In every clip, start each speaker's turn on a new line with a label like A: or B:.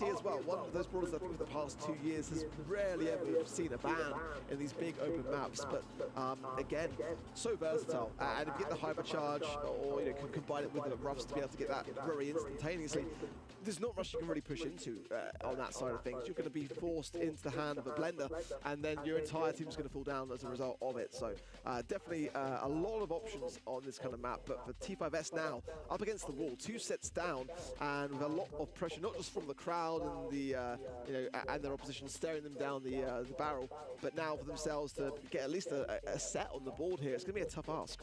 A: RT as well, one of those brawlers I think for the past 2 years has rarely ever seen a ban in these big open maps, but again, so versatile. And if you get the hypercharge, or can combine it with the roughs to be able to get that very instantaneously, there's not much you can really push into on that side of things. You're going to be forced into the hand of a blender, and then your entire team's going to fall down as a result of it. So definitely a lot of options on this kind of map, but for T5S now, up against the wall, 2 sets down, and with a lot of pressure, not just from the crowd and the and their opposition staring them down the barrel, but now for themselves to get at least a set on the board here. It's going to be a tough ask.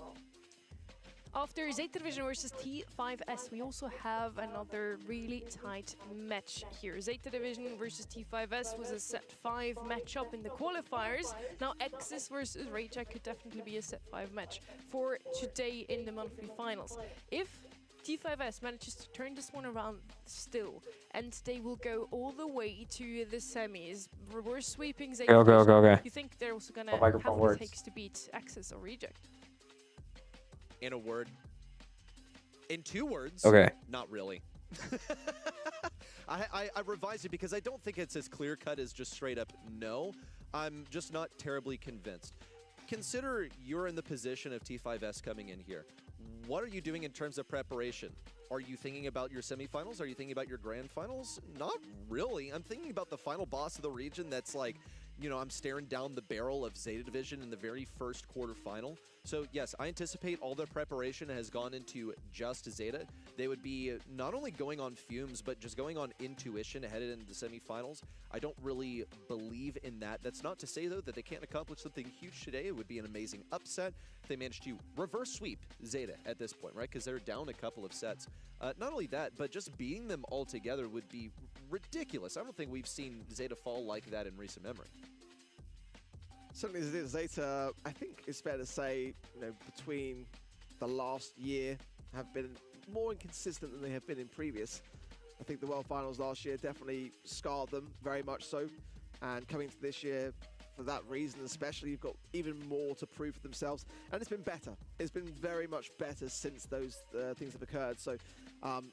B: After Zeta Division versus T5S, we also have another really tight match here. Zeta Division versus T5S was a set 5 matchup in the qualifiers. Now X's versus Rage could definitely be a set 5 match for today in the monthly finals. If T5S manages to turn this one around still, and they will go all the way to the semis, we're sweeping Zeta Division.
C: Okay.
B: You think they're also gonna have what it takes to beat Axis or Reject?
D: In a word. In 2 words.
C: Okay.
D: Not really. I revised it because I don't think it's as clear cut as just straight up no. I'm just not terribly convinced. Consider you're in the position of T5S coming in here. What are you doing in terms of preparation? Are you thinking about your semifinals? Are you thinking about your grand finals? Not really. I'm thinking about the final boss of the region that's like, I'm staring down the barrel of Zeta Division in the very first quarterfinal. So yes, I anticipate all their preparation has gone into just Zeta. They would be not only going on fumes, but just going on intuition headed into the semifinals. I don't really believe in that. That's not to say, though, that they can't accomplish something huge today. It would be an amazing upset if they managed to reverse sweep Zeta at this point, right? Because they're down a couple of sets. Not only that, but just beating them all together would be ridiculous. I don't think we've seen Zeta fall like that in recent memory.
A: Certainly Zeta, I think it's fair to say, between the last year have been more inconsistent than they have been in previous. I think the World Finals last year definitely scarred them, very much so. And coming to this year, for that reason especially, you've got even more to prove for themselves. And it's been better. It's been very much better since those things have occurred. So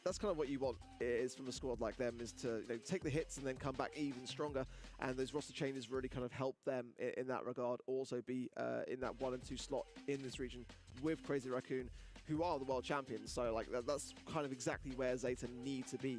A: that's kind of what you want is from a squad like them, is to take the hits and then come back even stronger. And those roster changes really kind of help them in that regard. Also be in that 1 and 2 slot in this region with Crazy Raccoon, who are the world champions. So like that's kind of exactly where Zeta need to be,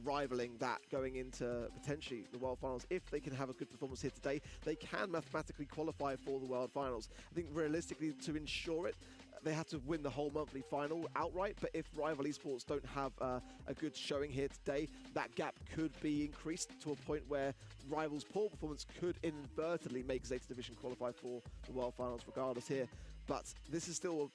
A: rivaling that going into potentially the World Finals. If they can have a good performance here today, they can mathematically qualify for the World Finals. I think realistically, to ensure it, they have to win the whole monthly final outright. But if Rival Esports don't have a good showing here today, that gap could be increased to a point where Rival's poor performance could inadvertently make Zeta Division qualify for the World Finals regardless here. But this is still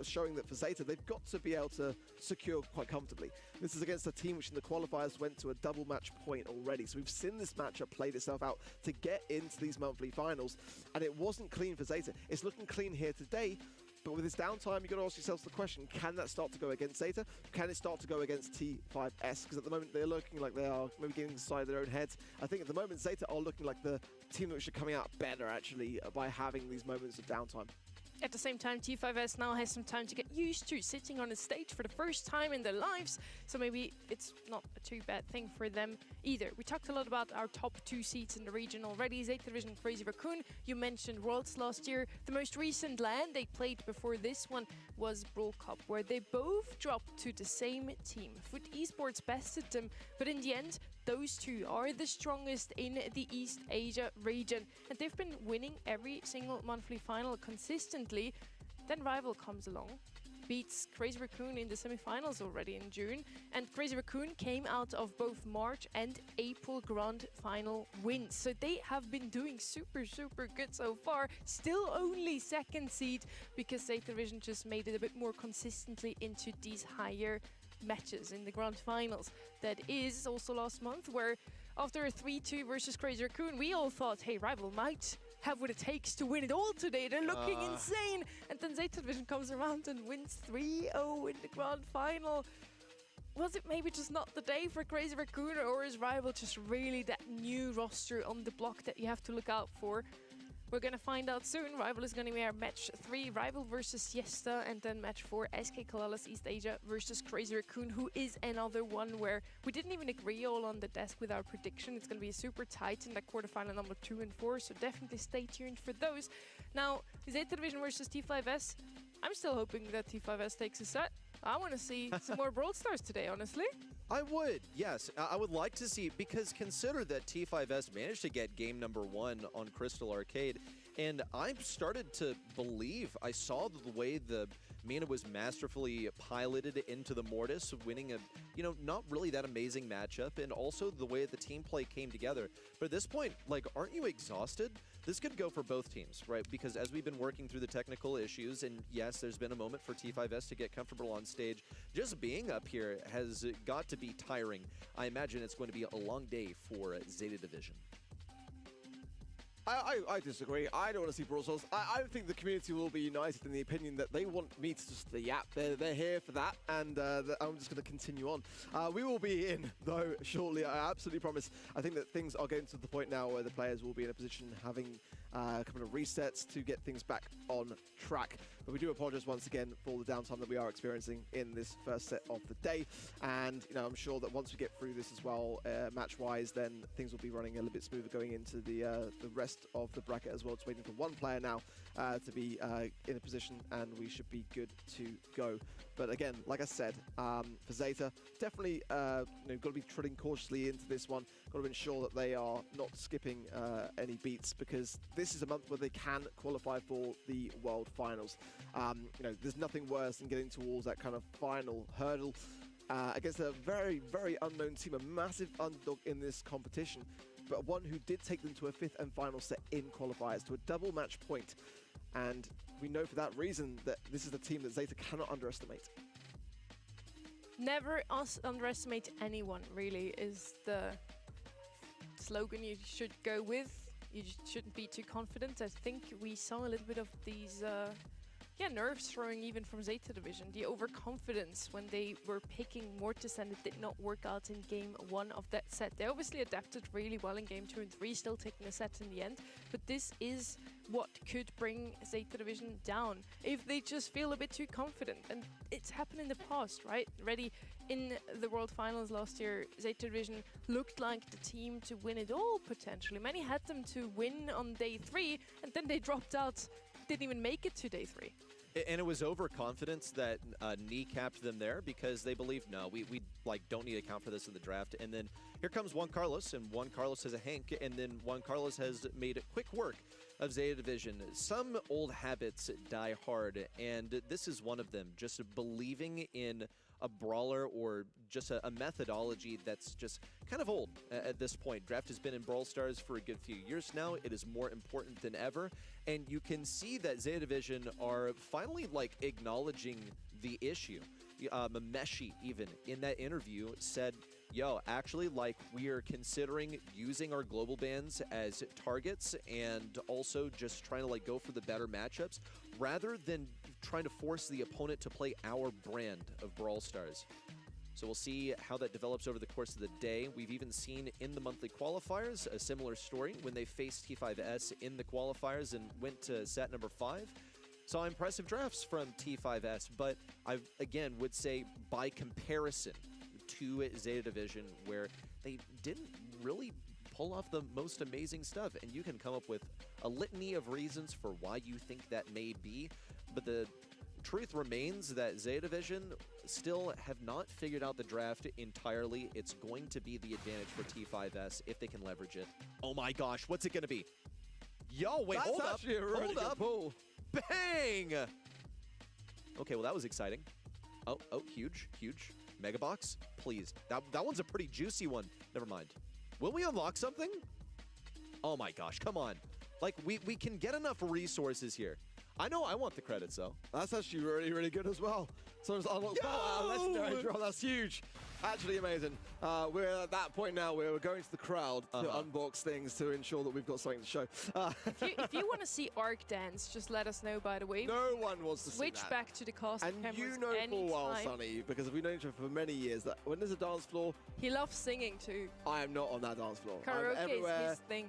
A: showing that for Zeta, they've got to be able to secure quite comfortably. This is against a team which in the qualifiers went to a double match point already. So we've seen this matchup played itself out to get into these monthly finals. And it wasn't clean for Zeta. It's looking clean here today. But with this downtime, you've got to ask yourselves the question, can that start to go against Zeta? Can it start to go against T5S? Because at the moment, they're looking like they are maybe getting inside their own heads. I think at the moment, Zeta are looking like the team which are coming out better, actually, by having these moments of downtime.
B: At the same time, T5S now has some time to get used to sitting on a stage for the first time in their lives, so maybe it's not a too bad thing for them either. We talked a lot about our top 2 seeds in the region already. Zeta Division, Crazy Raccoon. You mentioned Worlds last year. The most recent LAN they played before this one was Brawl Cup, where they both dropped to the same team. Foot Esports bested them, but in the end, those two are the strongest in the East Asia region, and they've been winning every single monthly final consistently. Then Rival comes along, beats Crazy Raccoon in the semifinals already in June, and Crazy Raccoon came out of both March and April Grand Final wins. So they have been doing super good so far. Still only 2nd seed because Zeta Division just made it a bit more consistently into these higher matches in the grand finals. That is also last month, where after a 3-2 versus Crazy Raccoon, we all thought, hey, Rival might have what it takes to win it all today. They're looking insane. And then Zeta Division comes around and wins 3-0 in the grand final. Was it maybe just not the day for Crazy Raccoon, or is Rival just really that new roster on the block that you have to look out for? We're going to find out soon. Rival is going to be our match 3, Rival versus Siesta, and then match 4, SK Kalalas East Asia versus Crazy Raccoon, who is another one where we didn't even agree all on the desk with our prediction. It's going to be super tight in that quarterfinal number 2 and 4, so definitely stay tuned for those. Now, Zeta Division versus T5S. I'm still hoping that T5S takes a set. I want to see some more Brawl Stars today, honestly.
D: I would, yes. I would like to see, because consider that T5S managed to get game number 1 on Crystal Arcade, and I started to believe, I saw the way the Mina was masterfully piloted into the Mortis, winning a, not really that amazing matchup, and also the way the team play came together. But at this point, like, aren't you exhausted? This could go for both teams, right? Because as we've been working through the technical issues, and yes, there's been a moment for T5S to get comfortable on stage, just being up here has got to be tiring. I imagine it's going to be a long day for Zeta Division.
A: I disagree. I don't want to see Brawl Stars. I think the community will be united in the opinion that they want me to just yap. They're here for that, and I'm just going to continue on. We will be in, though, shortly. I absolutely promise. I think that things are getting to the point now where the players will be in a position having a couple of resets to get things back on track. But we do apologize once again for the downtime that we are experiencing in this first set of the day. And, I'm sure that once we get through this as well, match-wise, then things will be running a little bit smoother going into the rest of the bracket as well. It's waiting for one player now to be in a position, and we should be good to go. But again, like I said, for Zeta, definitely got to be treading cautiously into this one. Got to ensure that they are not skipping any beats, because this is a month where they can qualify for the World Finals. There's nothing worse than getting towards that kind of final hurdle against a very, very unknown team, a massive underdog in this competition, but one who did take them to a 5th and final set in qualifiers, to a double match point. And we know for that reason that this is a team that Zeta cannot underestimate.
B: Never underestimate anyone, really, is the slogan you should go with. You shouldn't be too confident. I think we saw a little bit of these nerves throwing even from Zeta Division. The overconfidence when they were picking Mortis and it did not work out in game 1 of that set. They obviously adapted really well in game 2 and 3, still taking a set in the end. But this is what could bring Zeta Division down if they just feel a bit too confident. And it's happened in the past, right? Already in the World Finals last year, Zeta Division looked like the team to win it all, potentially. Many had them to win on day 3, and then they dropped out, didn't even make it to day 3.
D: And it was overconfidence that kneecapped them there, because they believed, no, we don't need to account for this in the draft. And then here comes Juan Carlos, and Juan Carlos has a Hank, and then Juan Carlos has made quick work of Zeta Division. Some old habits die hard, and this is one of them. Just believing in a brawler or just a methodology that's just kind of old at this point. Draft has been in Brawl Stars for a good few years now. It is more important than ever, and you can see that Zeta Division are finally acknowledging the issue. Mameshi, even in that interview, said, yo, actually, we are considering using our global bans as targets, and also just trying to go for the better matchups rather than trying to force the opponent to play our brand of Brawl Stars. So we'll see how that develops over the course of the day. We've even seen in the monthly qualifiers a similar story when they faced T5S in the qualifiers and went to set number 5. Saw impressive drafts from T5S, but I, again, would say by comparison to Zeta Division, where they didn't really pull off the most amazing stuff, and you can come up with a litany of reasons for why you think that may be, but the truth remains that Zeta Division still have not figured out the draft entirely. It's going to be the advantage for T5S if they can leverage it. Oh my gosh, what's it going to be? Yo, wait, hold up.
A: A really
D: Hold up.
A: Pull.
D: Bang! Okay, well, that was exciting. Oh, huge. Mega box, please. That one's a pretty juicy one. Never mind. Will we unlock something? Oh my gosh, come on. We can get enough resources here. I know I want the credits, though.
A: That's actually really, really good as well. So it's unlocked legendary draw. That's huge. Actually amazing. We're at that point now where we're going to the crowd to unbox things to ensure that we've got something to show.
B: If you want to see Arc dance, just let us know, by the way.
A: No one wants to see
B: Switch
A: that.
B: back to the cast
A: And
B: cameras
A: you know full well, Sonny, because we've known each other for many years, that when there's a dance floor,
B: he loves singing too.
A: I am not on that dance floor. I'm
B: Karaoke
A: everywhere.
B: is his thing.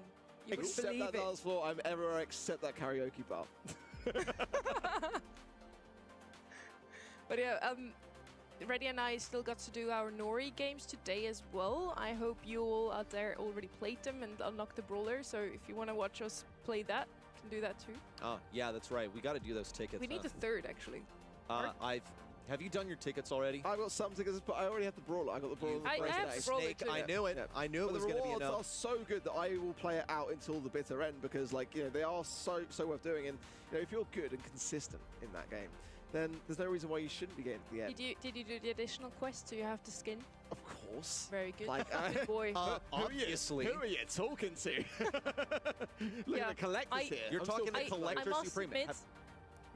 B: You would
A: Except
B: believe
A: that
B: it.
A: dance floor, I'm ever except that karaoke bar.
B: But yeah, Reddy and I still got to do our Nori games today as well. I hope you all out there already played them and unlocked the brawler. So if you want to watch us play that, you can do that too.
D: Oh, yeah, that's right. We got to do those tickets.
B: We need the third actually.
D: Have you done your tickets already?
A: I got some tickets, but I already have the brawler. I got the brawler.
B: I
A: the first
B: have
A: day.
B: Brawler
D: Snake,
B: too.
D: I knew it.
A: Yeah.
D: I knew it
A: But
D: was
A: the
D: going to be
A: rewards
D: enough.
A: are so good that I will play it out until the bitter end because, like, you know, they are so worth doing. And you know, if you're good and consistent in that game, then there's no reason why you shouldn't be getting to the end.
B: Did you do the additional quest? So you have the skin.
A: Of course.
B: Very good.
A: Like,
B: Good boy.
D: Obviously.
A: Who are you talking to? Look
B: Yeah,
A: at the collectors here.
D: You're
A: I'm
D: talking
A: still-
D: the Collector
B: I must
D: Supreme.
B: admit,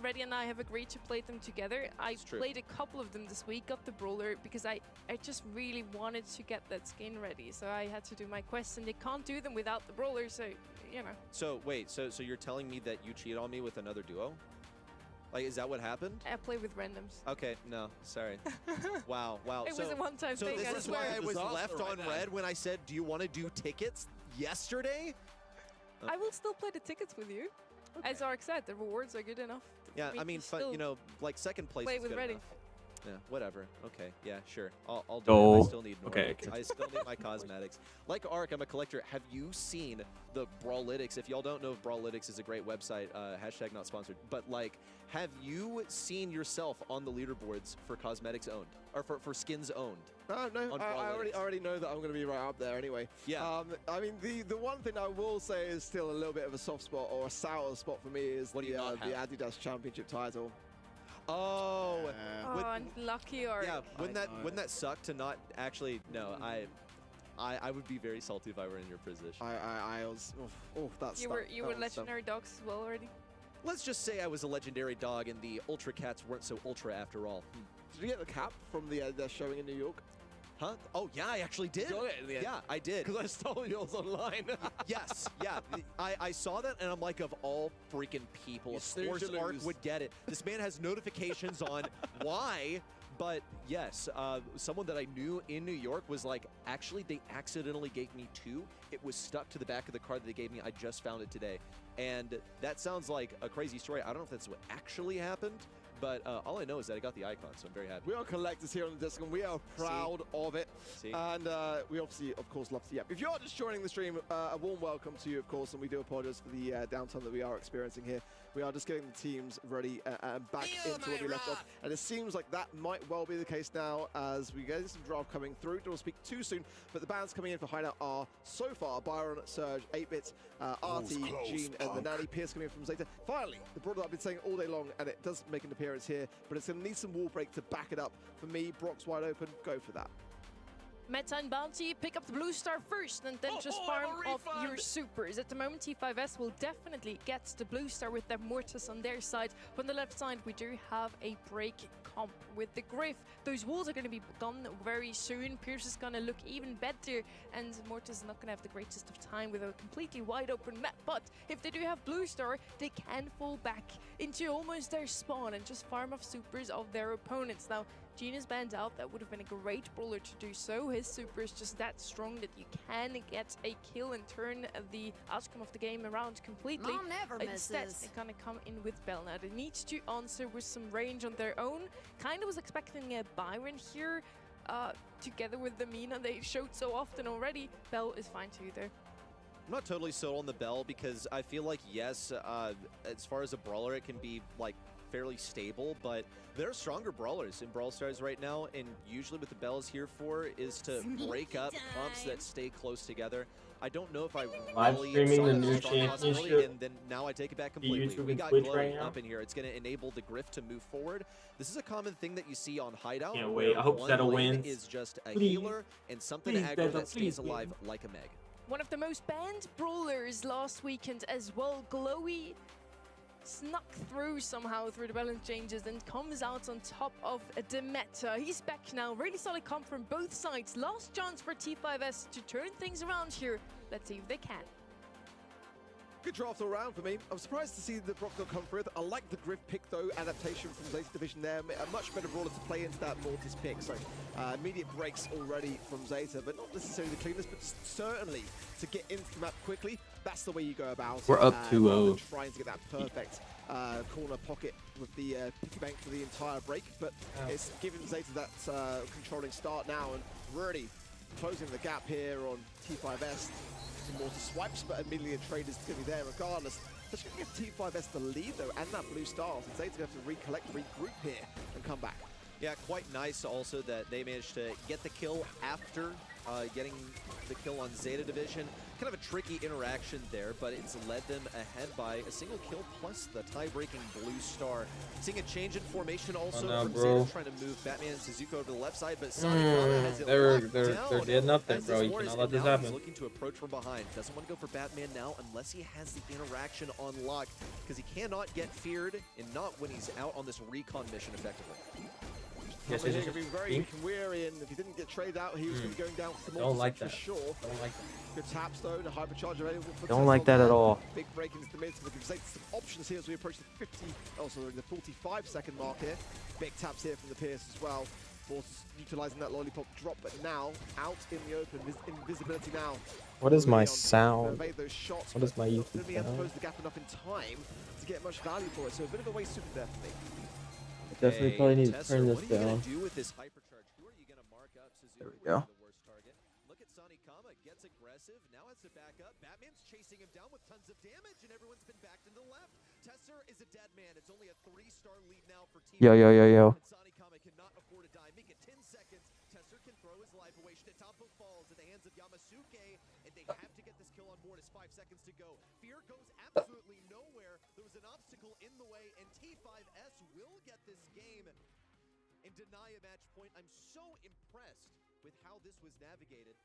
B: Reddy and I have agreed to play them together. I
D: It's true.
B: played a couple of them this week, got the brawler, because I just really wanted to get that skin ready. So I had to do my quests, and they can't do them without the brawler, so, you know.
D: So, wait, so you're telling me that you cheated on me with another duo? Like, is that what happened?
B: I play with randoms.
D: Okay, no, sorry. Wow.
B: It was a one-time
D: So
B: thing,
D: this
B: I
D: is why
B: swear.
D: I was
A: Disaster
D: left
A: right
D: on
A: now.
D: red when I said, do you want to do tickets yesterday?
B: I will still play the tickets with you. As Ark said, the rewards are good enough.
D: Yeah, I mean,
B: still
D: you know, like second place
B: play
D: is
B: with
D: good
B: Reddy.
D: enough. Yeah, whatever. Okay, yeah, sure. I'll do
C: Oh,
D: it. I still need more.
C: okay.
D: I still need my cosmetics. Like Ark, I'm a collector. Have you seen the Brawlytics? If y'all don't know, Brawlytics is a great website. Hashtag not sponsored. But like, have you seen yourself on the leaderboards for cosmetics owned or for skins owned?
A: No,
D: on
A: I
D: Brawlytics?
A: already know that I'm going to be right up there anyway.
D: Yeah.
A: I mean, the one thing I will say is still a little bit of a soft spot or a sour spot for me is
D: What do you not
A: the Adidas Championship title.
D: Oh,
B: Oh,
D: With-
B: unlucky Ark.
D: yeah. Wouldn't
A: I know.
D: that suck to not actually? No, I would be very salty if I were in your position.
A: I was. That's.
B: You were legendary dogs as well already.
D: Let's just say I was a legendary dog and the Ultra Cats weren't so ultra after all.
A: Did you get the cap from the Adidas showing in New York?
D: Huh? Oh, yeah, I actually did.
A: Got it in the end.
D: Yeah, I did.
A: Because I stole yours online.
D: Yes, yeah. I saw that and I'm like, of all freaking people,
A: You
D: of
A: snooze,
D: course
A: you
D: Ark
A: lose.
D: would get it. This man has notifications on. Why? But yes, someone that I knew in New York was like, actually, they accidentally gave me 2. It was stuck to the back of the card that they gave me. I just found it today. And that sounds like a crazy story. I don't know if that's what actually happened, but all I know is that I got the icon, so I'm very happy.
A: We are collectors here on the disc, and we are proud of it.
D: See?
A: And we obviously, of course, love to. Yeah. If you're just joining the stream, a warm welcome to you, of course, and we do apologize for the downtime that we are experiencing here. We are just getting the teams ready and back into where we left off. And it seems like that might well be the case now as we get some draft coming through. Don't speak too soon, but the bands coming in for Hideout are so far Byron, Surge, 8-Bit, Artie, Gene, and the Nanny. Pierce coming in from Zeta. Finally, the broad that I've been saying all day long, and it does make an appearance here, but it's going to need some wall break to back it up. For me, Brock's wide open. Go for that.
B: Meta and Bounty, pick up the blue star first and then just farm off your supers. At the moment, T5S will definitely get the blue star with their Mortis on their side. But on the left side, we do have a break comp with the Griff. Those walls are going to be gone very soon. Pierce is going to look even better, and Mortis is not going to have the greatest of time with a completely wide open map. But if they do have blue star, they can fall back into almost their spawn and just farm off supers of their opponents. Now, Gene is banned out. That would have been a great brawler to do so. His super is just that strong that you can get a kill and turn the outcome of the game around completely.
E: Mom never
B: Instead,
E: misses.
B: they're gonna come in with Bell. Now, they need to answer with some range on their own. Kind of was expecting a Byron here, together with the Mina they showed so often already. Bell is fine too, though.
D: I'm not totally sold on the Bell because I feel like, yes, as far as a brawler, it can be like fairly stable, but there are stronger brawlers in Brawl Stars right now, and usually what the Bell is here for is to break up comps that stay close together. I don't know if I
C: Live
D: really
C: streaming
D: saw
C: the
D: that
C: new
D: strong possibility,
C: championship.
D: and then now I take it back completely.
C: YouTube
D: We
C: and
D: got
C: Twitch
D: Glowing
C: right now.
D: up in here. It's going to enable the Griff to move forward. This is a common thing that you see on Hideout.
C: Can't
D: where
C: wait. I hope
D: one
C: Zeta
D: lane
C: wins.
D: is just a
C: Please.
D: healer and something
C: Please,
D: to aggro
C: Zeta,
D: that stays
C: please
D: alive
C: win.
D: like a Meg.
B: One of the most banned brawlers last weekend as well. Glowy snuck through somehow through the balance changes and comes out on top of the meta. He's back now. Really solid comp from both sides. Last chance for T5S to turn things around here. Let's see if they can.
A: Good draft all round for me. I'm surprised to see the Brock not come through. I like the Griff pick though, adaptation from Zeta Division there. A much better brawler to play into that Mortis pick. So immediate breaks already from Zeta, but not necessarily the cleanest, but certainly to get into the map quickly, that's the way you go about it.
C: We're up
A: rather
C: 2-0.
A: than trying to get that perfect corner pocket with the piggy bank for the entire break, but it's giving Zeta that controlling start now and really closing the gap here on T5S. Some more swipes, but immediately a trade is going to be there regardless. That's going to give T5S the lead though, and that blue star. So Zeta have to recollect, regroup here, and come back.
D: Yeah, quite nice also that they managed to get the kill after getting the kill on Zeta Division. Kind of a tricky interaction there, but it's led them ahead by a single kill plus the tie-breaking blue star. Seeing a change in formation also
C: now,
D: from
C: bro.
D: Zeta, trying to move Batman and Suzuki over to the left side, but Sanikama has it
C: They're
D: locked down
C: getting up there,
D: as
C: bro.
D: this
C: You
D: war is-
C: cannot let this
D: and now
C: happen.
D: He's looking to approach from behind. Doesn't want to go for Batman now unless he has the interaction on lock, because he cannot get feared and not when he's out on this recon mission effectively.
C: Yes,
A: Probably
C: yes,
A: going to be
C: yes.
A: very weak and weary, and if he didn't get traded out, he was going to be going down to the
C: Don't like
A: for
C: that.
A: sure.
C: Don't like that.
A: Good taps though, the hypercharge available for
C: Don't like that at all.
A: Big break into the mid, so we can take some options here as we approach the 50, also the 45-second mark here. Big taps here from the Pierce as well. Force utilizing that lollipop drop, but now out in the open, invisibility now.
C: What is my
A: Leon
C: sound?
A: evade those shots,
C: What is my
A: but
C: YouTube
A: not be able to
C: sound?
A: close the gap enough in time to get much value for it. So a bit of a waste suited there for me.
C: Definitely probably need to
D: Tesser,
C: turn
D: what
C: this
D: are you
C: down.
D: gonna do with this hypercharge? Who are you gonna mark up? Suzuki
C: There we
D: would
C: go.
D: be the worst target. Look at Sanikama, gets aggressive, now has to back up. Batman's chasing him down with tons of damage, and everyone's been backed into the left. Tesser is a dead man. It's only a 3-star lead now for Team.
C: Yo.
D: And Sanikama cannot afford to die. Make it 10 seconds. Tesser can throw his life away. Shitatampo falls at the hands of Yamasuke, and they have to get this kill on Mortis. 5 seconds to go. Fear goes absolutely nowhere. There was an obstacle in the way, and T5S will get this game and deny a match point. I'm so impressed with how this was navigated.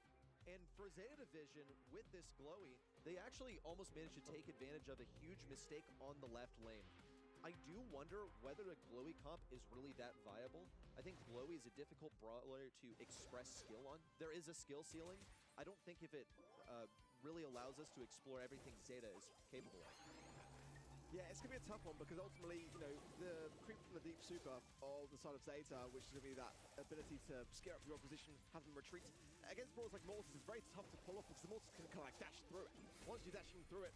D: And for Zeta Division, with this Glowy, they actually almost managed to take advantage of a huge mistake on the left lane. I do wonder whether a Glowy comp is really that viable. I think Glowy is a difficult brawler to express skill on. There is a skill ceiling. I don't think if it really allows us to explore everything Zeta is capable of.
A: Yeah, it's going to be a tough one because ultimately, you know, the creep from the deep super on the side of Zeta, which is going to be that ability to scare up your opposition, have them retreat. Against brawlers like Mortis, it's very tough to pull off because the Mortis can kind of like dash through it. Once you're dashing through it,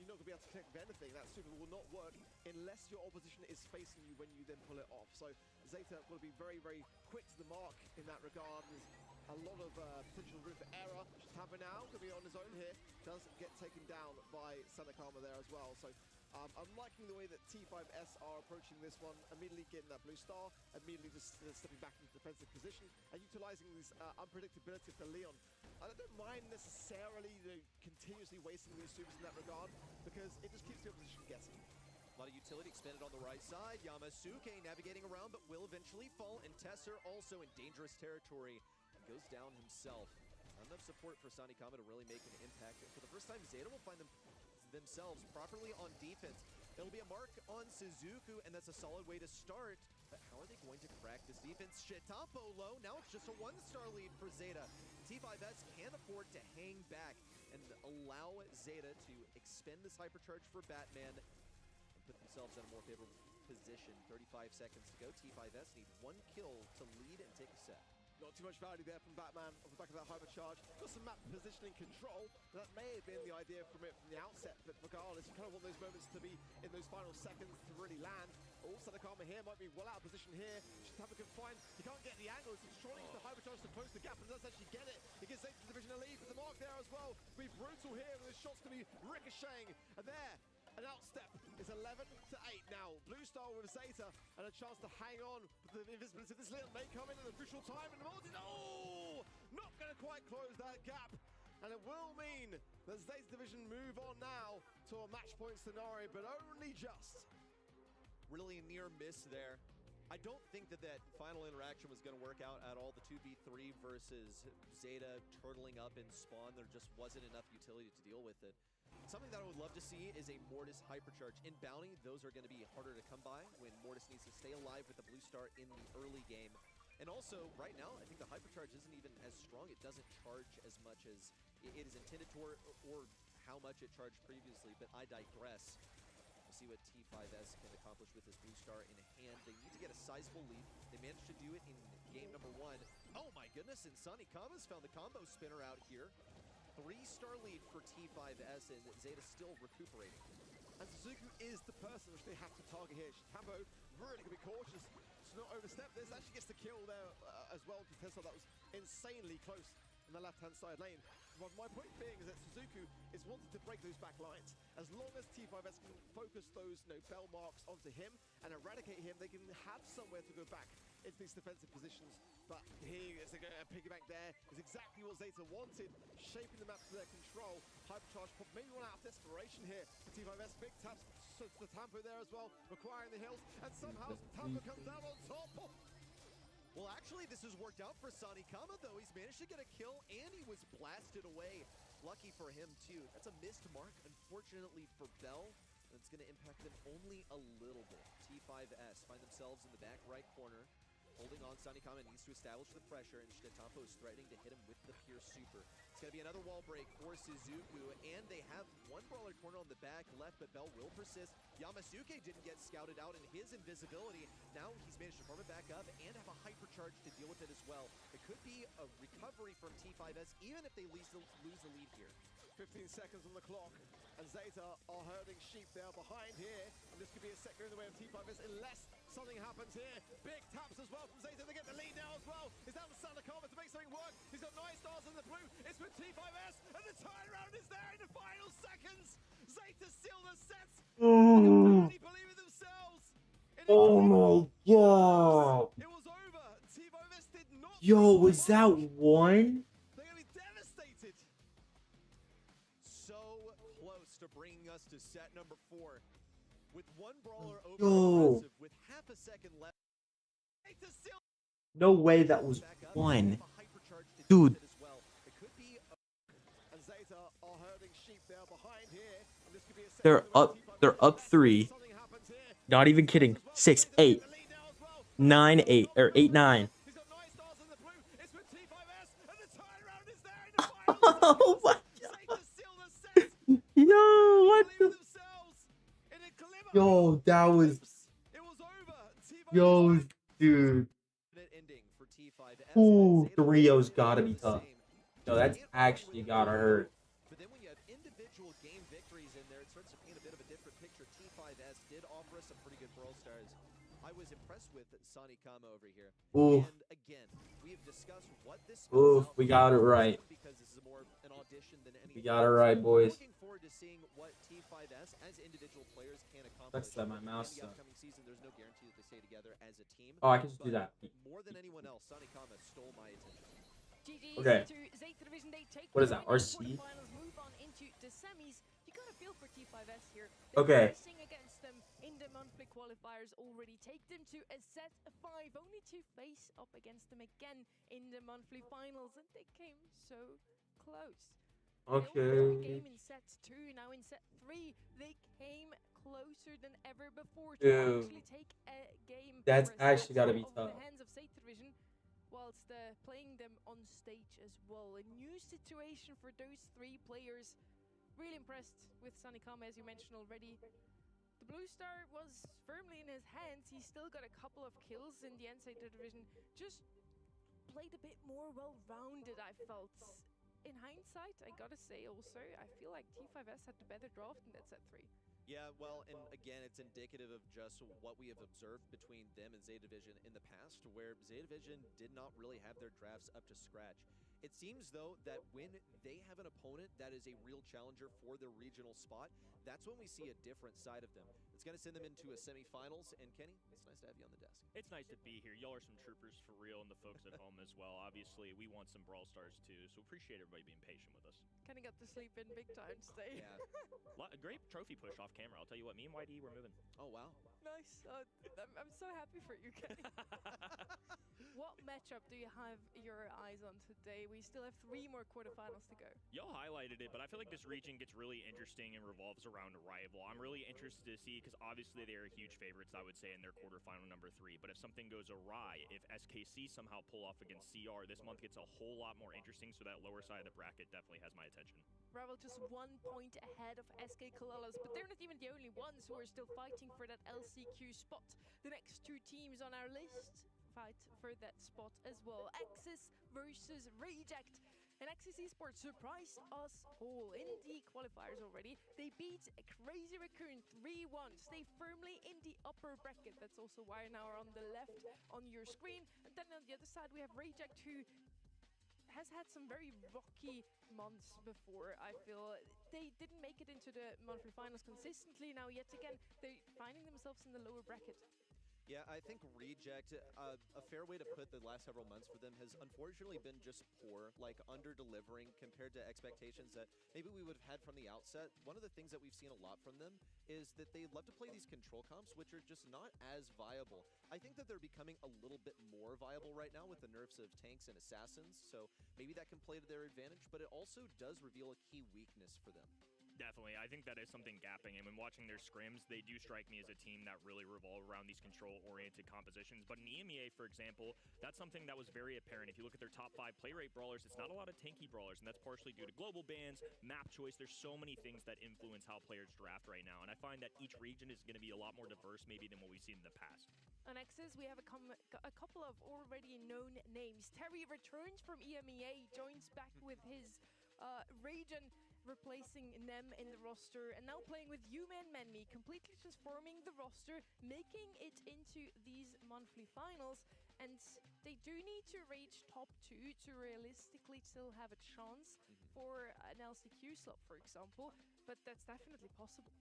A: you're not going to be able to connect with anything. That super will not work unless your opposition is facing you when you then pull it off. So Zeta will be very, very quick to the mark in that regard. There's a lot of potential room for error. Shitaba now going to be on his own here. Does get taken down by Sanikama there as well. So I'm liking the way that T5S are approaching this one, immediately getting that blue star, immediately just stepping back into defensive position, and utilizing this unpredictability for Leon. I don't mind necessarily continuously wasting these supers in that regard, because it just keeps the opposition guessing.
D: A lot of utility expended on the right side. Yamasuke navigating around, but will eventually fall. And Tesser also in dangerous territory and goes down himself. Not enough support for Sanikama to really make an impact. And for the first time, Zeta will find themselves properly on defense. It'll be a mark on Suzuki, and that's a solid way to start. But how are they going to crack this defense? Shitapo low. Now it's just a 1-star lead for Zeta. T5S can't afford to hang back and allow Zeta to expend this hypercharge for Batman and put themselves in a more favorable position. 35 seconds to go. T5S need 1 kill to lead and take a set.
A: Not too much value there from Batman off the back of that hypercharge. Got some map positioning control. That may have been the idea from it from the outset, but regardless, you kind of want those moments to be in those final seconds to really land. Oh, Sanikama here might be well out of position here. Shitaba can find, he can't get the angle. He's trying to use the hypercharge to close the gap, and does actually get it. He gets Zeta Division a lead, but the mark there as well. Be brutal here, with the shots going to be ricocheting. And there, an outstep is 11-8 now. Blue star with Zeta and a chance to hang on with the invisibility. This Leon may come in at a crucial time, and Morty, no! Not going to quite close that gap. And it will mean that Zeta Division move on now to a match point scenario, but only just.
D: Really a near miss there. I don't think that final interaction was going to work out at all. The 2v3 versus Zeta turtling up in spawn, there just wasn't enough utility to deal with it. Something that I would love to see is a Mortis hypercharge. In Bounty, those are going to be harder to come by when Mortis needs to stay alive with the blue star in the early game. And also, right now, I think the hypercharge isn't even as strong. It doesn't charge as much as it is intended to, or how much it charged previously, but I digress. We'll see what T5S can accomplish with this blue star in hand. They need to get a sizable lead. They managed to do it in game number 1. Oh my goodness, and Sanikama's found the combo spinner out here. 3-star lead for T5S, and Zeta still recuperating.
A: And Suzuku is the person which they have to target here. Tambo really going to be cautious to not overstep this. Actually gets the kill there as well. Tesla, that was insanely close in the left-hand side lane. But my point being is that Suzuku is wanting to break those back lines. As long as T5S can focus those bell marks onto him and eradicate him, they can have somewhere to go back into these defensive positions. But here is a piggyback there. Is exactly what Zeta wanted, shaping the map to their control. Hypercharge pop, maybe run out of desperation here for T5S. Big taps to the Tampo there as well, requiring the hills. And somehow Tampo comes down on top.
D: Well, actually, this has worked out for Sanikama, though. He's managed to get a kill, and he was blasted away. Lucky for him, too. That's a missed mark, unfortunately, for Bell. It's going to impact them only a little bit. T5S find themselves in the back right corner. Holding on, Sanikama needs to establish the pressure, and Shitetampo is threatening to hit him with the Pierce Super. It's going to be another wall break for Suzuku, and they have one brawler corner on the back left, but Bell will persist. Yamasuke didn't get scouted out in his invisibility. Now he's managed to farm it back up and have a hypercharge to deal with it as well. It could be a recovery from T5S, even if they lose the lead here.
A: 15 seconds on the clock, and Zeta are herding sheep there behind here, and this could be a second in the way of T5S unless something happens here. Big taps as well from Zeta, they get the lead now as well. It's down to Sanikama to make something work. He's got 9 stars in the blue, it's with T5S, and the turnaround is there in the final seconds. Zeta seal the sets, they can barely believe in themselves.
C: Oh my god.
A: It was over, T5S did not.
C: Yo, was that one?
A: They're gonna be devastated.
D: So close to bringing us to set number 4. With one brawler over
C: Yo.
D: aggressive, with half a second left.
C: No way that was
D: Back up,
C: one.
D: have a hypercharge to deal
C: Dude.
D: with it as well. It could be
A: And Zeta are herding sheep there behind here, and this could be a second in the way of
C: They're up 3.
A: Something happens here.
C: Not even kidding. 6, 8, 9, 8, or 8, 9.
A: He's got 9 stars in the blue. It's with T5S, and the turnaround is there in the final
C: Oh my
A: Zeta seal the set.
C: Yo, what
A: Believe
C: the?
A: in themselves. In a glimmer.
C: Yo, that was.
A: It was over. T5S
C: Yo, dude.
D: ending for T5S.
C: Ooh,
D: Zeta
C: 3-0's
D: did
C: gotta
D: the
C: be tough.
D: same.
C: Yo, that's
D: Can't
C: actually
D: really
C: gotta hurt.
D: But then when you have individual game victories in there, it starts to paint a bit of a different picture. T5S did offer us some pretty good Brawl Stars. I was impressed with Sanikama over here.
C: Oof.
D: And again, we have discussed what this
C: Oof, we got it right.
D: because this is more an audition than anything.
C: We got it right, boys.
D: Looking forward to seeing what T5S as individual players can accomplish.
C: Sucks that my mouse
D: In the
C: sucks.
D: upcoming season, there's no guarantee that they stay together as a team.
C: Oh, I can just do
D: but
C: that.
D: More than anyone else, Sanikama stole my attention.
B: GG's
C: Okay.
B: to Zeta Division. They take
C: What is
B: the
C: that,
B: win in the
C: RC?
B: quarterfinals, move on into the semis. You got a feel for T5S here. They're
C: Okay.
B: racing against them in the monthly qualifiers already. Take them to a set 5, only to face up against them again in the monthly finals, and they came so close. They only took a
C: Okay.
B: game in set 2, now in set 3, they came closer than ever before to
C: Dude.
B: actually take a game.
C: That's
B: or a
C: actually
B: set
C: gotta be
B: off
C: tough.
B: the hands of Zeta Division, whilst playing them on stage as well. A new situation for those 3 players. Really impressed with Sanikama, as you mentioned already. The blue star was firmly in his hands. He still got a couple of kills in the end Zeta Division. Just played a bit more well-rounded, I felt. In hindsight, I gotta say also, I feel like T5S had the better draft in that set 3.
D: Yeah, well, and again, it's indicative of just what we have observed between them and Zeta Division in the past, where Zeta Division did not really have their drafts up to scratch. It seems, though, that when they have an opponent that is a real challenger for their regional spot, that's when we see a different side of them. It's going to send them into a semifinals, and Kenny, it's nice to have you on the desk.
E: It's nice to be here. Y'all are some troopers for real, and the folks at home as well. Obviously, we want some Brawl Stars too, so appreciate everybody being patient with us.
B: Kinda got to sleep in big time today.
D: Yeah.
E: A great trophy push off camera. I'll tell you what, me and YD were moving.
D: Oh, wow.
B: Nice. I'm so happy for you, Kenny. What matchup do you have your eyes on today? We still have 3 more quarterfinals to go.
E: Y'all highlighted it, but I feel like this region gets really interesting and revolves around a rival. I'm really interested to see, because obviously they are huge favorites, I would say, in their quarterfinal number 3. But if something goes awry, if SKC somehow pull off against CR, this month gets a whole lot more interesting, so that lower side of the bracket definitely has my attention.
B: Brawl just 1 point ahead of SK Kalalas, but they're not even the only ones who are still fighting for that LCQ spot. The next 2 teams on our list fight for that spot as well. Axis versus Reject. And Axis Esports surprised us all in the qualifiers already. They beat Crazy Raccoon 3-1, stay firmly in the upper bracket. That's also why now are on the left on your screen. And then on the other side we have Reject, who has had some very rocky months before. I feel they didn't make it into the monthly finals consistently. Now yet again they're finding themselves in the lower bracket.
D: Yeah, I think Reject, a fair way to put the last several months for them has unfortunately been just poor, like under-delivering compared to expectations that maybe we would have had from the outset. One of the things that we've seen a lot from them is that they love to play these control comps, which are just not as viable. I think that they're becoming a little bit more viable right now with the nerfs of tanks and assassins, so maybe that can play to their advantage, but it also does reveal a key weakness for them.
E: Definitely. I think that is something gapping. And when watching their scrims, they do strike me as a team that really revolve around these control-oriented compositions. But in EMEA, for example, that's something that was very apparent. If you look at their top 5 play rate brawlers, it's not a lot of tanky brawlers. And that's partially due to global bans, map choice. There's so many things that influence how players draft right now. And I find that each region is going to be a lot more diverse maybe than what we've seen in the past.
B: On X's, we have a couple of already known names. Terry returns from EMEA, joins back with his region, replacing Nem in the roster, and now playing with Yuman Menmi, completely transforming the roster, making it into these monthly finals. And they do need to reach top 2 to realistically still have a chance for an LCQ slot, for example, but that's definitely possible.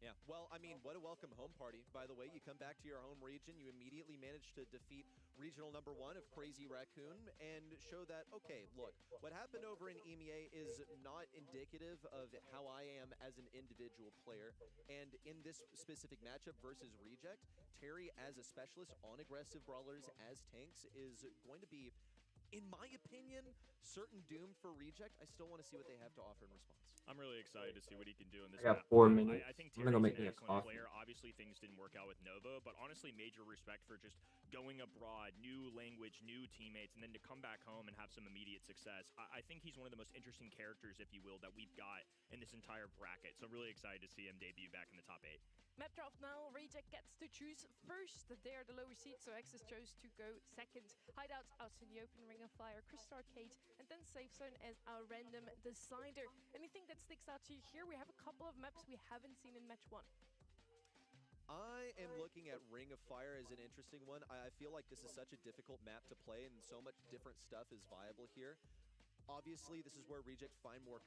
D: Yeah, well, I mean, what a welcome home party. By the way, you come back to your home region, you immediately manage to defeat regional number 1 of Crazy Raccoon and show that, okay, look, what happened over in EMEA is not indicative of how I am as an individual player. And in this specific matchup versus Reject, Terry as a specialist on aggressive brawlers as tanks is going to be, in my opinion, certain doom for Reject. I still want to see what they have to offer in response.
E: I'm really excited to see what he can do in this
C: I got
E: map.
C: 4 minutes.
E: I think
C: I'm gonna go
E: Terry's
C: make
E: an
C: me a
E: excellent
C: coffee.
E: player. Obviously, things didn't work out with Nova, but honestly, major respect for just going abroad, new language, new teammates, and then to come back home and have some immediate success. I think he's one of the most interesting characters, if you will, that we've got in this entire bracket. So really excited to see him debut back in the top 8.
B: Map draft now, Reject gets to choose first. They are the lower seed, so X's chose to go second. Hideouts out in the open, Ring of Fire, Crystal Arcade, and then Safe Zone as our random decider. Anything that sticks out to you here? We have a couple of maps we haven't seen in match 1.
D: I am looking at Ring of Fire as an interesting one. I feel like this is such a difficult map to play and so much different stuff is viable here. Obviously, this is where Reject find more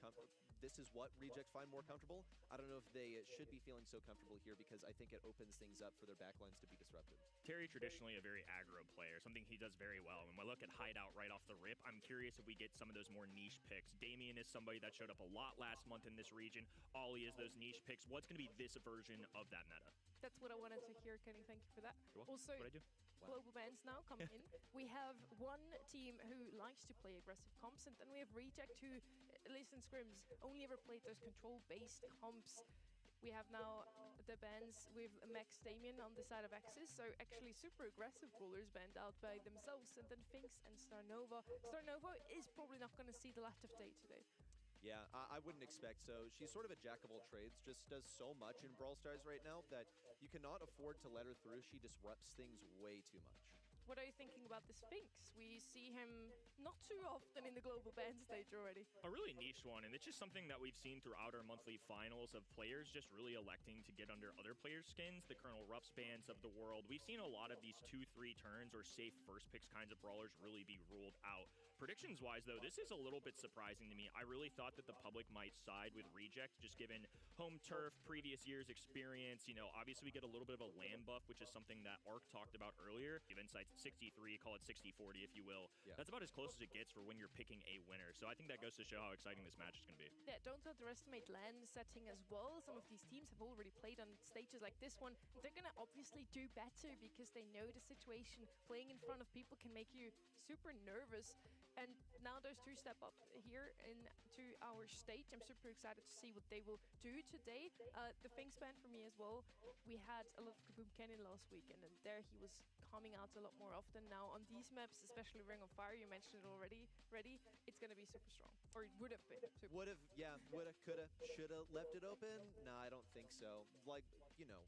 D: this is what Reject find more comfortable. I don't know if they should be feeling so comfortable here because I think it opens things up for their backlines to be disrupted.
E: Terry, traditionally a very aggro player, something he does very well. And when I look at Hideout right off the rip, I'm curious if we get some of those more niche picks. Damien is somebody that showed up a lot last month in this region. Ollie is those niche picks. What's going to be this version of that meta?
B: That's what I wanted to hear, Kenny. Thank you for that. Also,
E: What'd I do?
B: global bans now come in. We have one team who likes to play aggressive comps, and then we have Reject who, at least in scrims, only ever played those control-based comps. We have now the bans with Max Damien on the side of Axis, so actually super aggressive brawlers banned out by themselves, and then Finks and Starnova. Starnova is probably not going to see the light of day today.
D: Yeah, I wouldn't expect so. She's sort of a jack of all trades, just does so much in Brawl Stars right now that you cannot afford to let her through. She disrupts things way too much.
B: What are you thinking about this Finks? We see him not too often in the global ban stage already.
E: A really niche one, and it's just something that we've seen throughout our monthly finals of players just really electing to get under other players' skins, the Colonel Ruffs bands of the world. We've seen a lot of these 2-3 turns or safe first picks kinds of brawlers really be ruled out. Predictions-wise, though, this is a little bit surprising to me. I really thought that the public might side with Reject, just given home turf, previous year's experience. You know, obviously we get a little bit of a land buff, which is something that Ark talked about earlier. Give insights at 63, call it 60-40 if you will.
D: Yeah.
E: That's about as close as it gets for when you're picking a winner. So I think that goes to show how exciting this match is going to be.
B: Yeah, don't underestimate land setting as well. Some of these teams have already played on stages like this one. They're going to obviously do better because they know the situation. Playing in front of people can make you super nervous. And now those two step up here into our stage. I'm super excited to see what they will do today. The Finks ban for me as well. We had a lot of Kaboom Cannon last weekend, and there he was coming out a lot more often. Now on these maps, especially Ring of Fire, you mentioned it already, it's going to be super strong. Or it would have been.
D: Would have, yeah, woulda, coulda, shoulda left it open? No, I don't think so. Like, you know,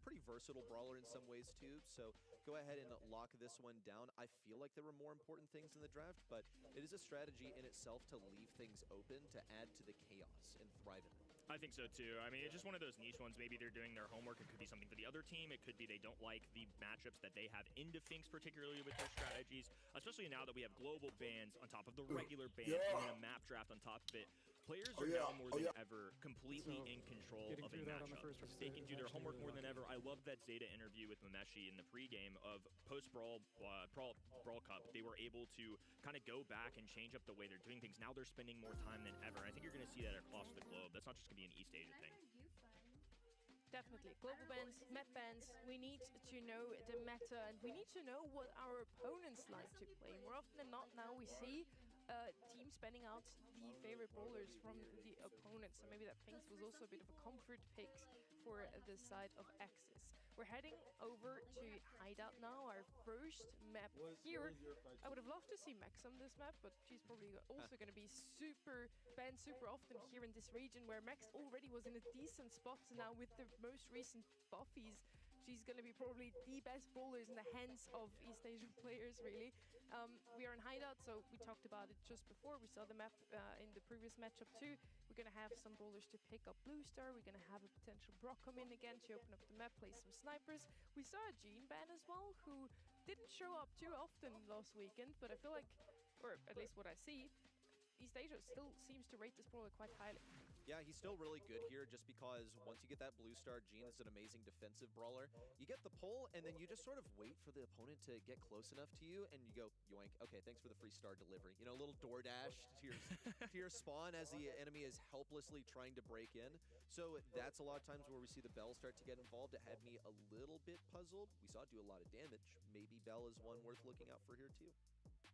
D: pretty versatile brawler in some ways too, so go ahead and lock this one down. I feel like there were more important things in the draft, but it is a strategy in itself to leave things open to add to the chaos and thrive in it.
E: I think so too. I mean, it's just one of those niche ones. Maybe they're doing their homework. It could be something for the other team. It could be they don't like the matchups that they have into Finks, particularly with their strategies, especially now that we have global bans on top of the regular ban and then a map draft on top of it. Players are now more than ever completely in control of a matchup. They can do their homework more than ever. I love that Zeta interview with Mameshi in the pregame of post-Brawl Brawl Cup. They were able to kind of go back and change up the way they're doing things. Now they're spending more time than ever. I think you're going to see that across the globe. That's not just going to be an East Asia thing.
B: Definitely. Global bans, map bans. We need to know the meta and we need to know what our opponents like to play. More often than not now we see teams spending out the favorite brawlers from the opponents. So maybe that Finks was also a bit of a comfort pick for the side of Axis. We're heading over to Hideout now, our first map here. I would have loved to see Max on this map, but she's probably also going to be banned super often here in this region where Max already was in a decent spot. Now with the most recent buffies, she's going to be probably the best brawlers in the hands of East Asian players, really. We are in Hideout, so we talked about it just before. We saw the map in the previous matchup too. We're going to have some brawlers to pick up Blue Star. We're going to have a potential Brock come in again to open up the map, play some snipers. We saw a Jean ban as well, who didn't show up too often last weekend, but I feel like, or at least what I see, East Asia still seems to rate this brawler quite highly.
D: Yeah, he's still really good here just because once you get that Blue Star, Jean is an amazing defensive brawler. You get the pull, and then you just sort of wait for the opponent to get close enough to you, and you go, yoink, okay, thanks for the free star delivery. You know, a little DoorDash to your spawn as the enemy is helplessly trying to break in. So that's a lot of times where we see the Bell start to get involved. It had me a little bit puzzled. We saw it do a lot of damage. Maybe Bell is one worth looking out for here too.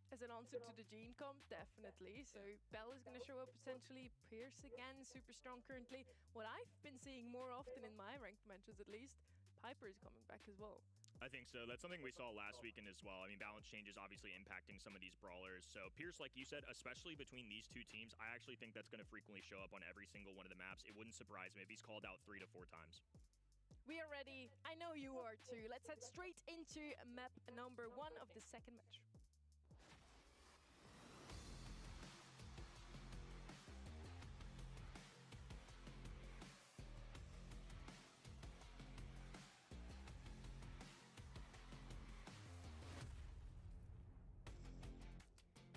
B: As an answer to the Jean comp, definitely. So Bell is going to show up potentially. Pierce again, super strong currently. What I've been seeing more often in my ranked matches at least, Piper is coming back as well.
E: I think so. That's something we saw last weekend as well. I mean, balance changes obviously impacting some of these brawlers. So Pierce, like you said, especially between these two teams, I actually think that's going to frequently show up on every single one of the maps. It wouldn't surprise me if he's called out 3 to 4 times.
B: We are ready. I know you are too. Let's head straight into map number 1 of the second match.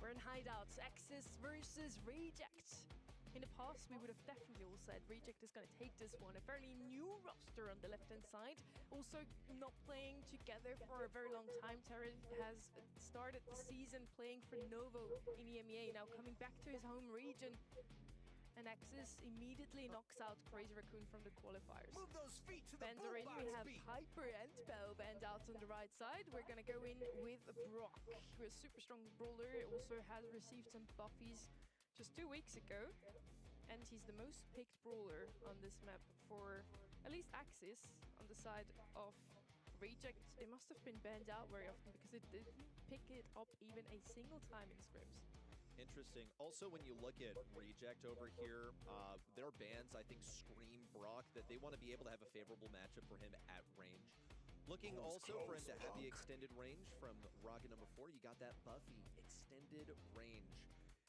B: We're in Hideouts, Axis versus Reject. In the past, we would have definitely all said Reject is going to take this one. A fairly new roster on the left-hand side. Also not playing together for a very long time. Terry has started the season playing for Novo in EMEA, now coming back to his home region. And Axis immediately knocks out Crazy Raccoon from the qualifiers.
F: Move those feet to the
B: Bans are in. We have
F: feet.
B: Piper and Bell banned out on the right side. We're gonna go in with Brock, who is a super strong brawler. Also has received some buffies just 2 weeks ago. And he's the most picked brawler on this map for at least Axis. On the side of Reject, they must have been banned out very often because it didn't pick it up even a single time in scrims.
D: Interesting. Also, when you look at Reject over here, their bans, I think, scream Brock that they want to be able to have a favorable matchup for him at range. Looking also for him to have the extended range from rocket number 4. You got that Buffy extended range.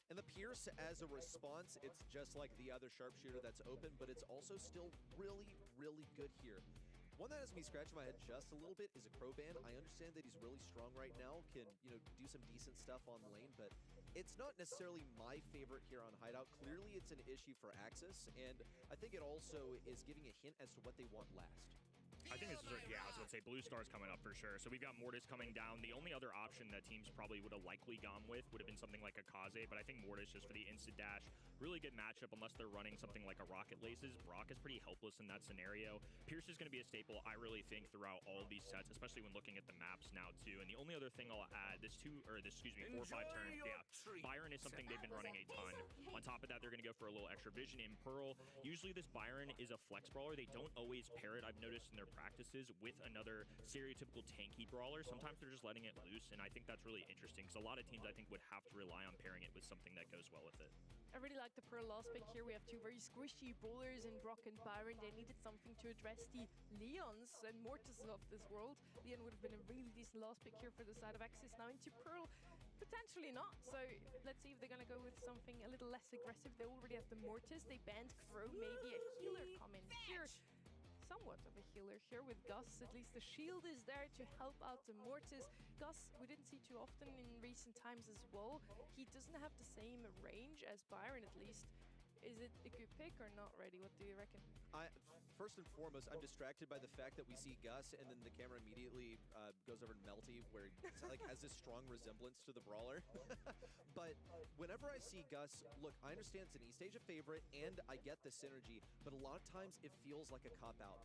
D: And the Pierce, as a response, it's just like the other sharpshooter that's open, but it's also still really, really good here. One that has me scratching my head just a little bit is a Crow ban. I understand that he's really strong right now, can, do some decent stuff on lane, but it's not necessarily my favorite here on Hideout. Clearly, it's an issue for Axis, and I think it also is giving a hint as to what they want last.
E: I think this is, yeah, I was going to say Blue Star's coming up for sure. So we've got Mortis coming down. The only other option that teams probably would have likely gone with would have been something like a Kaze, but I think Mortis just for the instant dash, really good matchup unless they're running something like a Rocket Laces. Brock is pretty helpless in that scenario. Pierce is going to be a staple, I really think, throughout all of these sets, especially when looking at the maps now too. And the only other thing I'll add, this 4 or 5 turn, Byron is something they've been running a ton. On top of that, they're going to go for a little extra vision in Pearl. Usually this Byron is a flex brawler. They don't always pair it, I've noticed in their practices with another stereotypical tanky brawler. Sometimes they're just letting it loose, and I think that's really interesting because a lot of teams, I think, would have to rely on pairing it with something that goes well with it.
B: I really like the Pearl last pick here. We have two very squishy bowlers in Brock and Byron. They needed something to address the Leons and Mortises of this world. Leon would have been a really decent last pick here for the side of Axis. Now into Pearl, potentially not. So let's see if they're going to go with something a little less aggressive. They already have the Mortis. They banned Crow. Maybe a healer come in here. Somewhat of a healer here with Gus. At least the shield is there to help out the Mortis. Gus, we didn't see too often in recent times as well. He doesn't have the same range as Byron, at least. Is it a good pick or not ready? What do you reckon?
D: First and foremost, I'm distracted by the fact that we see Gus and then the camera immediately goes over to Melty, where it like has this strong resemblance to the brawler. But whenever I see Gus, look, I understand it's an E-Stage favorite and I get the synergy, but a lot of times it feels like a cop-out.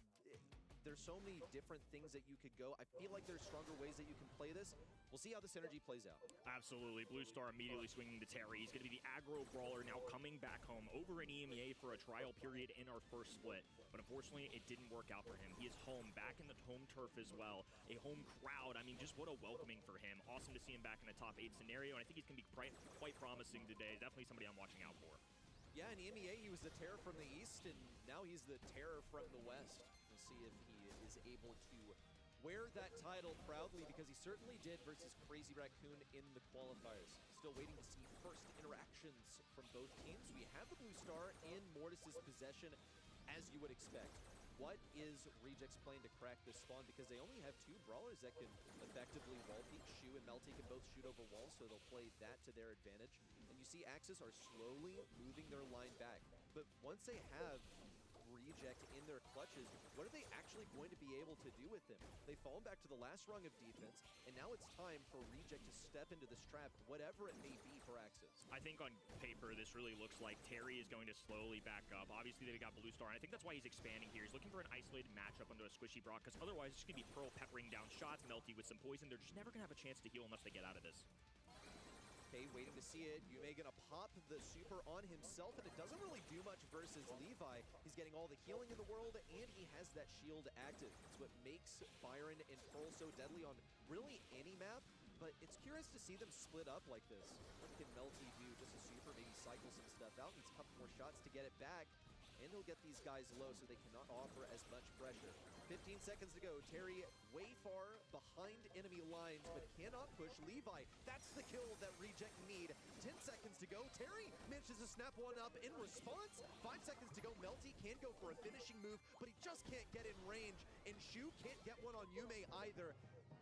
D: There's so many different things that you could go. I feel like there's stronger ways that you can play this. We'll see how the synergy plays out.
E: Absolutely. Blue Star immediately swinging to Terry. He's going to be the aggro brawler now coming back home over in EMEA for a trial period in our first split. But unfortunately, it didn't work out for him. He is home, back in the home turf as well. A home crowd. I mean, just what a welcoming for him. Awesome to see him back in a top 8 scenario, and I think he's going to be quite promising today. Definitely somebody I'm watching out for.
D: Yeah, in EMEA, he was the terror from the east, and now he's the terror from the west. We'll see if he is able to wear that title proudly, because he certainly did versus Crazy Raccoon in the qualifiers. Still waiting to see first interactions from both teams. We have the Blue Star in Mortis's possession, as you would expect. What is Reject's plan to crack this spawn? Because they only have 2 brawlers that can effectively wall peek. Shu and Melty can both shoot over walls, so they'll play that to their advantage. And you see Axis are slowly moving their line back. But once they have Reject in their clutches, what are they actually going to be able to do with him? They've fallen back to the last rung of defense, and now it's time for Reject to step into this trap, whatever it may be for Axis.
E: I think on paper, this really looks like Terry is going to slowly back up. Obviously, they've got Blue Star, and I think that's why he's expanding here. He's looking for an isolated matchup under a squishy Brock, because otherwise it's going to be Pearl peppering down shots, Melty with some poison. They're just never going to have a chance to heal unless they get out of this.
D: Okay, waiting to see it. Yume gonna pop the super on himself, and it doesn't really do much versus Levi. He's getting all the healing in the world, and he has that shield active. It's what makes Byron and Pearl so deadly on really any map, but it's curious to see them split up like this. What can Melty do? Just a super, maybe cycle some stuff out, needs a couple more shots to get it back, and he'll get these guys low so they cannot offer as much pressure. 15 seconds to go. Terry way far behind enemy lines, but cannot push Levi. That's the kill that Reject need. 10 seconds to go. Terry manages to snap one up in response. 5 seconds to go. Melty can go for a finishing move, but he just can't get in range. And Shu can't get one on Yume either.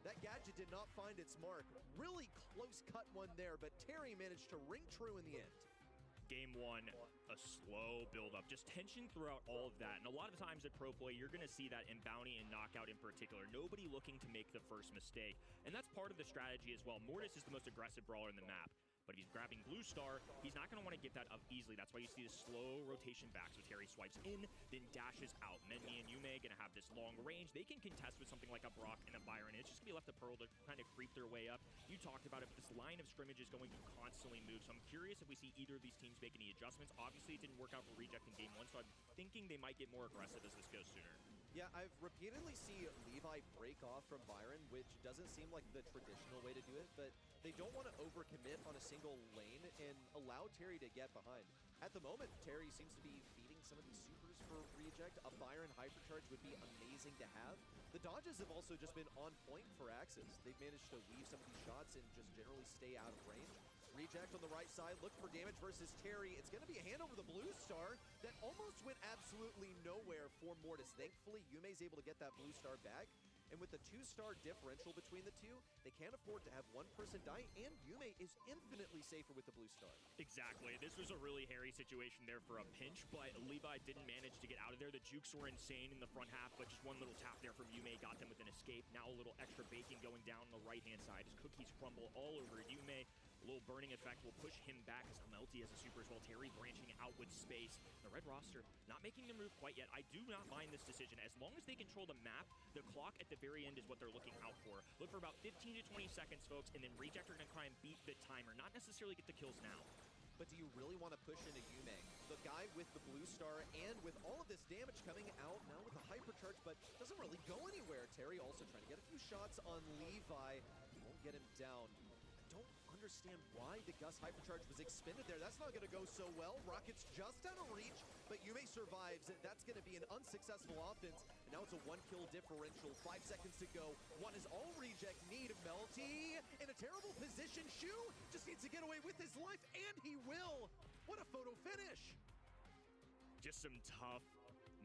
D: That gadget did not find its mark. Really close cut one there, but Terry managed to ring true in the end.
E: Game 1, a slow build-up, just tension throughout all of that. And a lot of times at Pro Play, you're going to see that in Bounty and Knockout in particular. Nobody looking to make the first mistake. And that's part of the strategy as well. Mortis is the most aggressive brawler in the map. But if he's grabbing Blue Star, he's not going to want to get that up easily. That's why you see the slow rotation back. So Terry swipes in, then dashes out. And then me and Yume going to have this long range. They can contest with something like a Brock and a Byron. It's just going to be left to Pearl to kind of creep their way up. You talked about it, but this line of scrimmage is going to constantly move. So I'm curious if we see either of these teams make any adjustments. Obviously, it didn't work out for Reject in Game 1, so I'm thinking they might get more aggressive as this goes sooner.
D: Yeah, I've repeatedly seen Levi break off from Byron, which doesn't seem like the traditional way to do it, but they don't want to overcommit on a single lane and allow Terry to get behind. At the moment, Terry seems to be feeding some of these supers for Reject. A Byron Hypercharge would be amazing to have. The dodges have also just been on point for Axis. They've managed to weave some of these shots and just generally stay out of range. Reject on the right side, look for damage versus Terry. It's going to be a hand over the Blue Star that almost went absolutely nowhere for Mortis. Thankfully, Yume's able to get that Blue Star back. And with the 2-star differential between the two, they can't afford to have one person die, and Yume is infinitely safer with the Blue Star.
E: Exactly. This was a really hairy situation there for a pinch, but Levi didn't manage to get out of there. The jukes were insane in the front half, but just one little tap there from Yume got them with an escape. Now a little extra baking going down on the right-hand side as cookies crumble all over Yume. A little burning effect will push him back as Melty as a super as well. Terry branching out with space. The red roster not making the move quite yet. I do not mind this decision. As long as they control the map, the clock at the very end is what they're looking out for. Look for about 15 to 20 seconds, folks, and then Reject are going to try and beat the timer. Not necessarily get the kills now.
D: but do you really want to push into Yume? The guy with the blue star and with all of this damage coming out now with a hypercharge, but doesn't really go anywhere. Terry also trying to get a few shots on Levi. Won't get him down. I don't understand why the Gus hypercharge was expended there. That's not going to go so well. Rocket's just out of reach, but Yume survives. That's going to be an unsuccessful offense. And now it's a 1-kill differential. 5 seconds to go. One is all Reject need. Melty in a terrible position. Shu just needs to get away with his life, and he will. What a photo finish.
E: Just some tough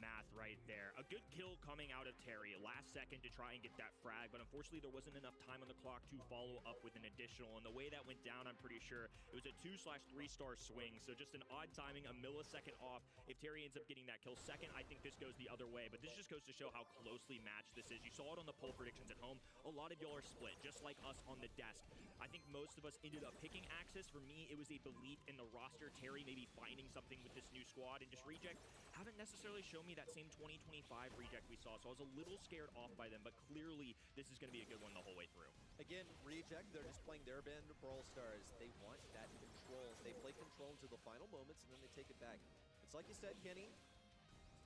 E: math right there. A good kill coming out of Terry. Last second to try and get that frag, but unfortunately there wasn't enough time on the clock to follow up with an additional. And the way that went down, I'm pretty sure it was a 2/3-star swing. So just an odd timing, a millisecond off. If Terry ends up getting that kill second, I think this goes the other way. But this just goes to show how closely matched this is. You saw it on the poll predictions at home. A lot of y'all are split, just like us on the desk. I think most of us ended up picking Axis. For me, it was a belief in the roster. Terry maybe finding something with this new squad, and just Reject haven't necessarily shown me that same 2025 Reject we saw, so I was a little scared off by them, but clearly this is going to be a good one the whole way through.
D: Again, Reject, they're just playing their band of Brawl Stars. They want that control. They play control until the final moments, and then they take it back. It's like you said, Kenny,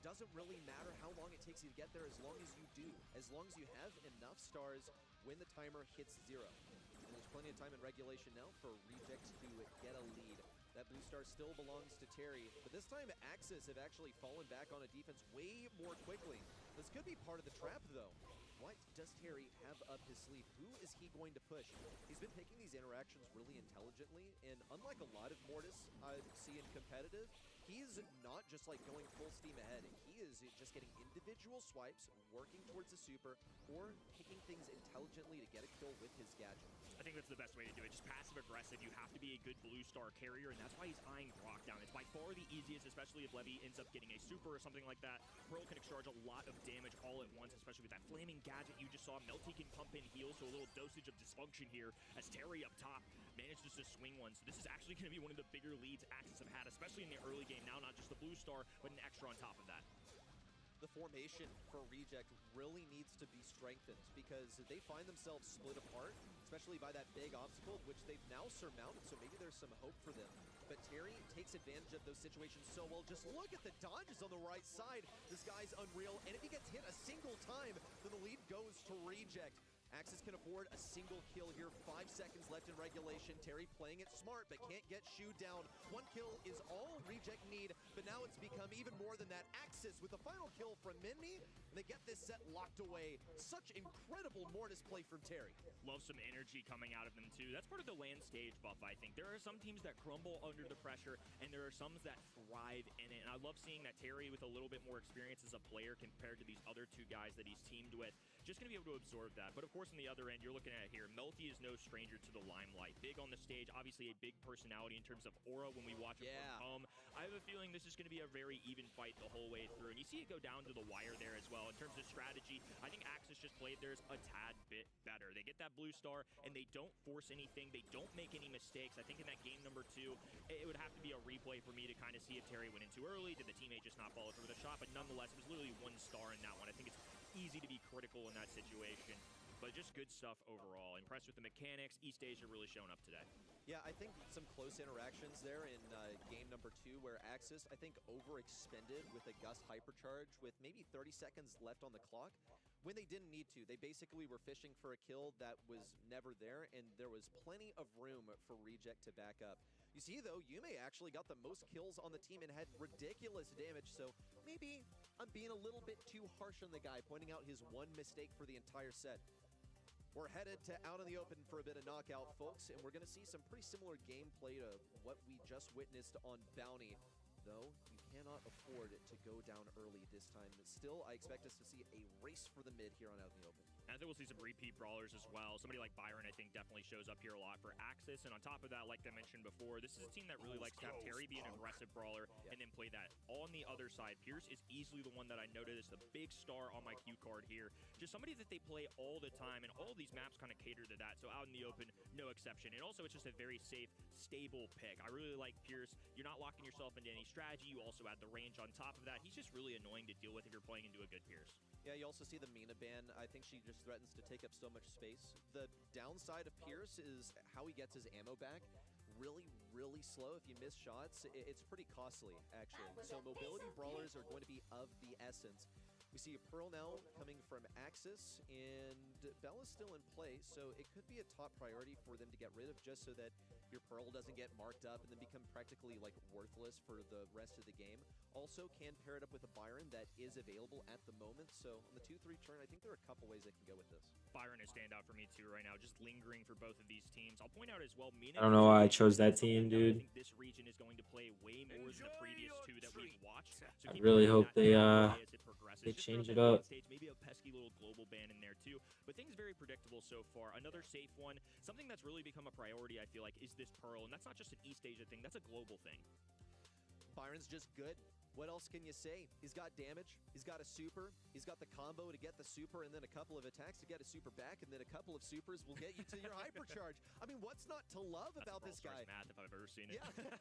D: doesn't really matter how long it takes you to get there as long as you do. As long as you have enough stars when the timer hits 0. And there's plenty of time in regulation now for Reject to get a lead. That blue star still belongs to Terry, but this time Axis have actually fallen back on a defense way more quickly. This could be part of the trap, though. What does Terry have up his sleeve? Who is he going to push? He's been picking these interactions really intelligently, and unlike a lot of Mortis I see in competitive, he's not just like going full steam ahead. He is just getting individual swipes, working towards the super, or picking things intelligently to get a kill with his gadget.
E: I think that's the best way to do it. Just passive aggressive. You have to be a good blue star carrier, and that's why he's eyeing Brock down. It's by far the easiest, especially if Levy ends up getting a super or something like that. Pearl can extract a lot of damage all at once, especially with that flaming gadget you just saw. Melty can pump in heals, so a little dosage of dysfunction here as Terry up top manages to swing one. So this is actually going to be one of the bigger leads Axis have had, especially in the early game. Now not just the blue star, but an extra on top of that.
D: The formation for Reject really needs to be strengthened because they find themselves split apart, especially by that big obstacle, which they've now surmounted, so maybe there's some hope for them. But Terry takes advantage of those situations so well. Just look at the dodges on the right side. This guy's unreal, and if he gets hit a single time, then the lead goes to Reject. Axis can afford a single kill here. 5 seconds left in regulation. Terry playing it smart, but can't get Shu down. 1 kill is all Reject need, but now it's become even more than that. Axis with the final kill from Minmi, and they get this set locked away. Such incredible Mortis play from Terry.
E: Love some energy coming out of them too. That's part of the land stage buff, I think. There are some teams that crumble under the pressure, and there are some that thrive in it. And I love seeing that Terry, with a little bit more experience as a player compared to these other two guys that he's teamed with, just going to be able to absorb that. But of course, on the other end, you're looking at it here. Melty is no stranger to the limelight. Big on the stage, obviously a big personality in terms of aura when we watch him from home. I have a feeling this is going to be a very even fight the whole way through. And you see it go down to the wire there as well. In terms of strategy, I think Axis just played theirs a tad bit better. They get that blue star, and they don't force anything. They don't make any mistakes. I think in that game number 2, it would have to be a replay for me to kind of see if Terry went in too early. Did the teammate just not follow through with a shot? But nonetheless, it was literally 1 star in that one. I think it's easy to be critical in that situation, but just good stuff overall. Impressed with the mechanics. East Asia really showing up today.
D: Yeah, I think some close interactions there in game number 2 where Axis, I think, overexpended with a Gus hypercharge with maybe 30 seconds left on the clock when they didn't need to. They basically were fishing for a kill that was never there, and there was plenty of room for Reject to back up. You see, though, Yume actually got the most kills on the team and had ridiculous damage, so maybe I'm being a little bit too harsh on the guy, pointing out his 1 mistake for the entire set. We're headed to out in the open for a bit of knockout, folks, and we're going to see some pretty similar gameplay to what we just witnessed on Bounty. Though, you cannot afford it to go down early this time. Still, I expect us to see a race for the mid here on Out in the Open.
E: And I think we'll see some repeat brawlers as well. Somebody like Byron, I think, definitely shows up here a lot for Axis. And on top of that, like I mentioned before, this is a team that really likes to have Terry be an aggressive brawler and then play that. On the other side, Pierce is easily the one that I noted is the big star on my cue card here. Just somebody that they play all the time, and all of these maps kind of cater to that. So Out in the Open, no exception. And also, it's just a very safe, stable pick. I really like Pierce. You're not locking yourself into any strategy. You also add the range on top of that. He's just really annoying to deal with if you're playing into a good Pierce.
D: Yeah, you also see the Mina ban. I think she just threatens to take up so much space. The downside of Pierce is how he gets his ammo back. Really, really slow, if you miss shots, it's pretty costly, actually. So mobility brawlers are going to be of the essence. We see a Pearl now coming from Axis, and Bell is still in play, so it could be a top priority for them to get rid of, just so that your Pearl doesn't get marked up and then become practically like worthless for the rest of the game. Also can pair it up with a Byron that is available at the moment, so on the 2-3 turn, I think there are a couple ways they can go with this.
E: Byron is standout for me too right now, just lingering for both of these teams. I'll point out as well, Mina,
C: I don't know why I chose that team, dude.
E: I think this region is going to play way more than the previous two that we've watched. So
C: I
E: keep
C: really
E: an eye on
C: hope
E: that
C: they
E: as it progresses.
C: they
E: Just
C: change
E: throw
C: it
E: that
C: up.
E: main stage, maybe a pesky little global ban in there too. But things very predictable so far. Another safe one. Something that's really become a priority, I feel like, is this Pearl. And that's not just an East Asia thing, that's a global thing.
D: Byron's just good. What else can you say? He's got damage, he's got a super, he's got the combo to get the super, and then a couple of attacks to get a super back, and then a couple of supers will get you to your hypercharge. I mean, what's not to love about this guy?
E: Math, if I've ever seen it.
D: Yeah.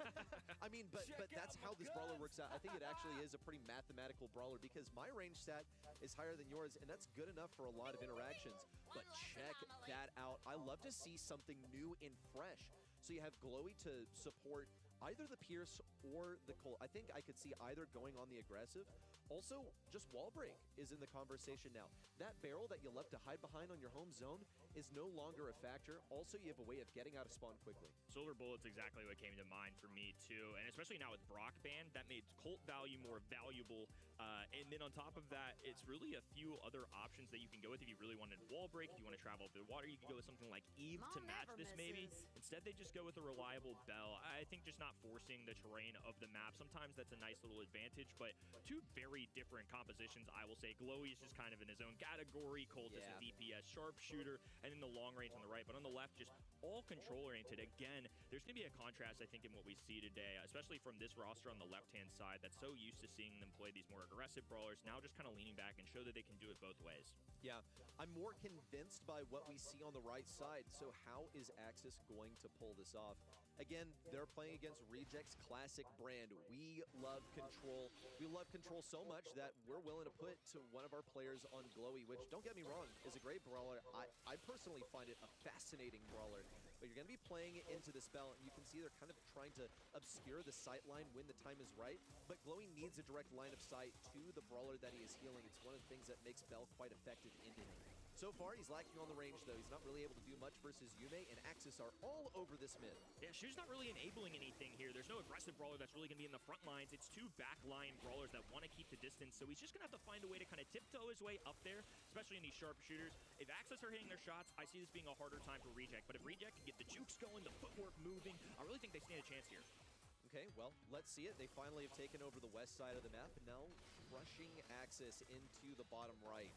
D: I mean, but that's how this brawler works out. I think it actually is a pretty mathematical brawler, because my range stat is higher than yours, and that's good enough for a lot of interactions. But check that out. I love to see something new and fresh. So you have Glowy to support either the Pierce or the Colt. I think I could see either going on the aggressive. Also, just wall break is in the conversation now. That barrel that you love to hide behind on your home zone is no longer a factor. Also, you have a way of getting out of spawn quickly.
E: Silver Bullet's exactly what came to mind for me too, and especially now with Brock banned, that made Colt value more valuable. And then on top of that, it's really a few other options that you can go with if you really wanted wall break. If you want to travel over the water, you can go with something like Eve to match this maybe. Instead, they just go with a reliable Bell. I think just not forcing the terrain of the map. Sometimes that's a nice little advantage, but two very different compositions, I will say. Glowy is just kind of in his own category. Colt is a DPS sharpshooter, and then the long range on the right. But on the left, just all control-oriented. Again, there's going to be a contrast, I think, in what we see today, especially from this roster on the left-hand side that's so used to seeing them play these more aggressive brawlers, now just kind of leaning back and show that they can do it both ways.
D: Yeah, I'm more convinced by what we see on the right side. So how is Axis going to pull this off? Again, they're playing against Reject's classic brand. We love control. We love control so much that we're willing to put to one of our players on Glowy, which, don't get me wrong, is a great brawler. I personally find it a fascinating brawler. But you're going to be playing into the spell, and you can see they're kind of trying to obscure the sight line when the time is right. But Glowy needs a direct line of sight to the brawler that he is healing. It's one of the things that makes Bell quite effective in it. So far, he's lacking on the range, though. He's not really able to do much versus Yume, and Axis are all over this mid.
E: Yeah, Shu's not really enabling anything here. There's no aggressive brawler that's really going to be in the front lines. It's two backline brawlers that want to keep the distance, so he's just going to have to find a way to kind of tiptoe his way up there, especially in these sharpshooters. If Axis are hitting their shots, I see this being a harder time for Reject, but if Reject can get the jukes going, the footwork moving, I really think they stand a chance here.
D: Okay, well, let's see it. They finally have taken over the west side of the map, and now rushing Axis into the bottom right.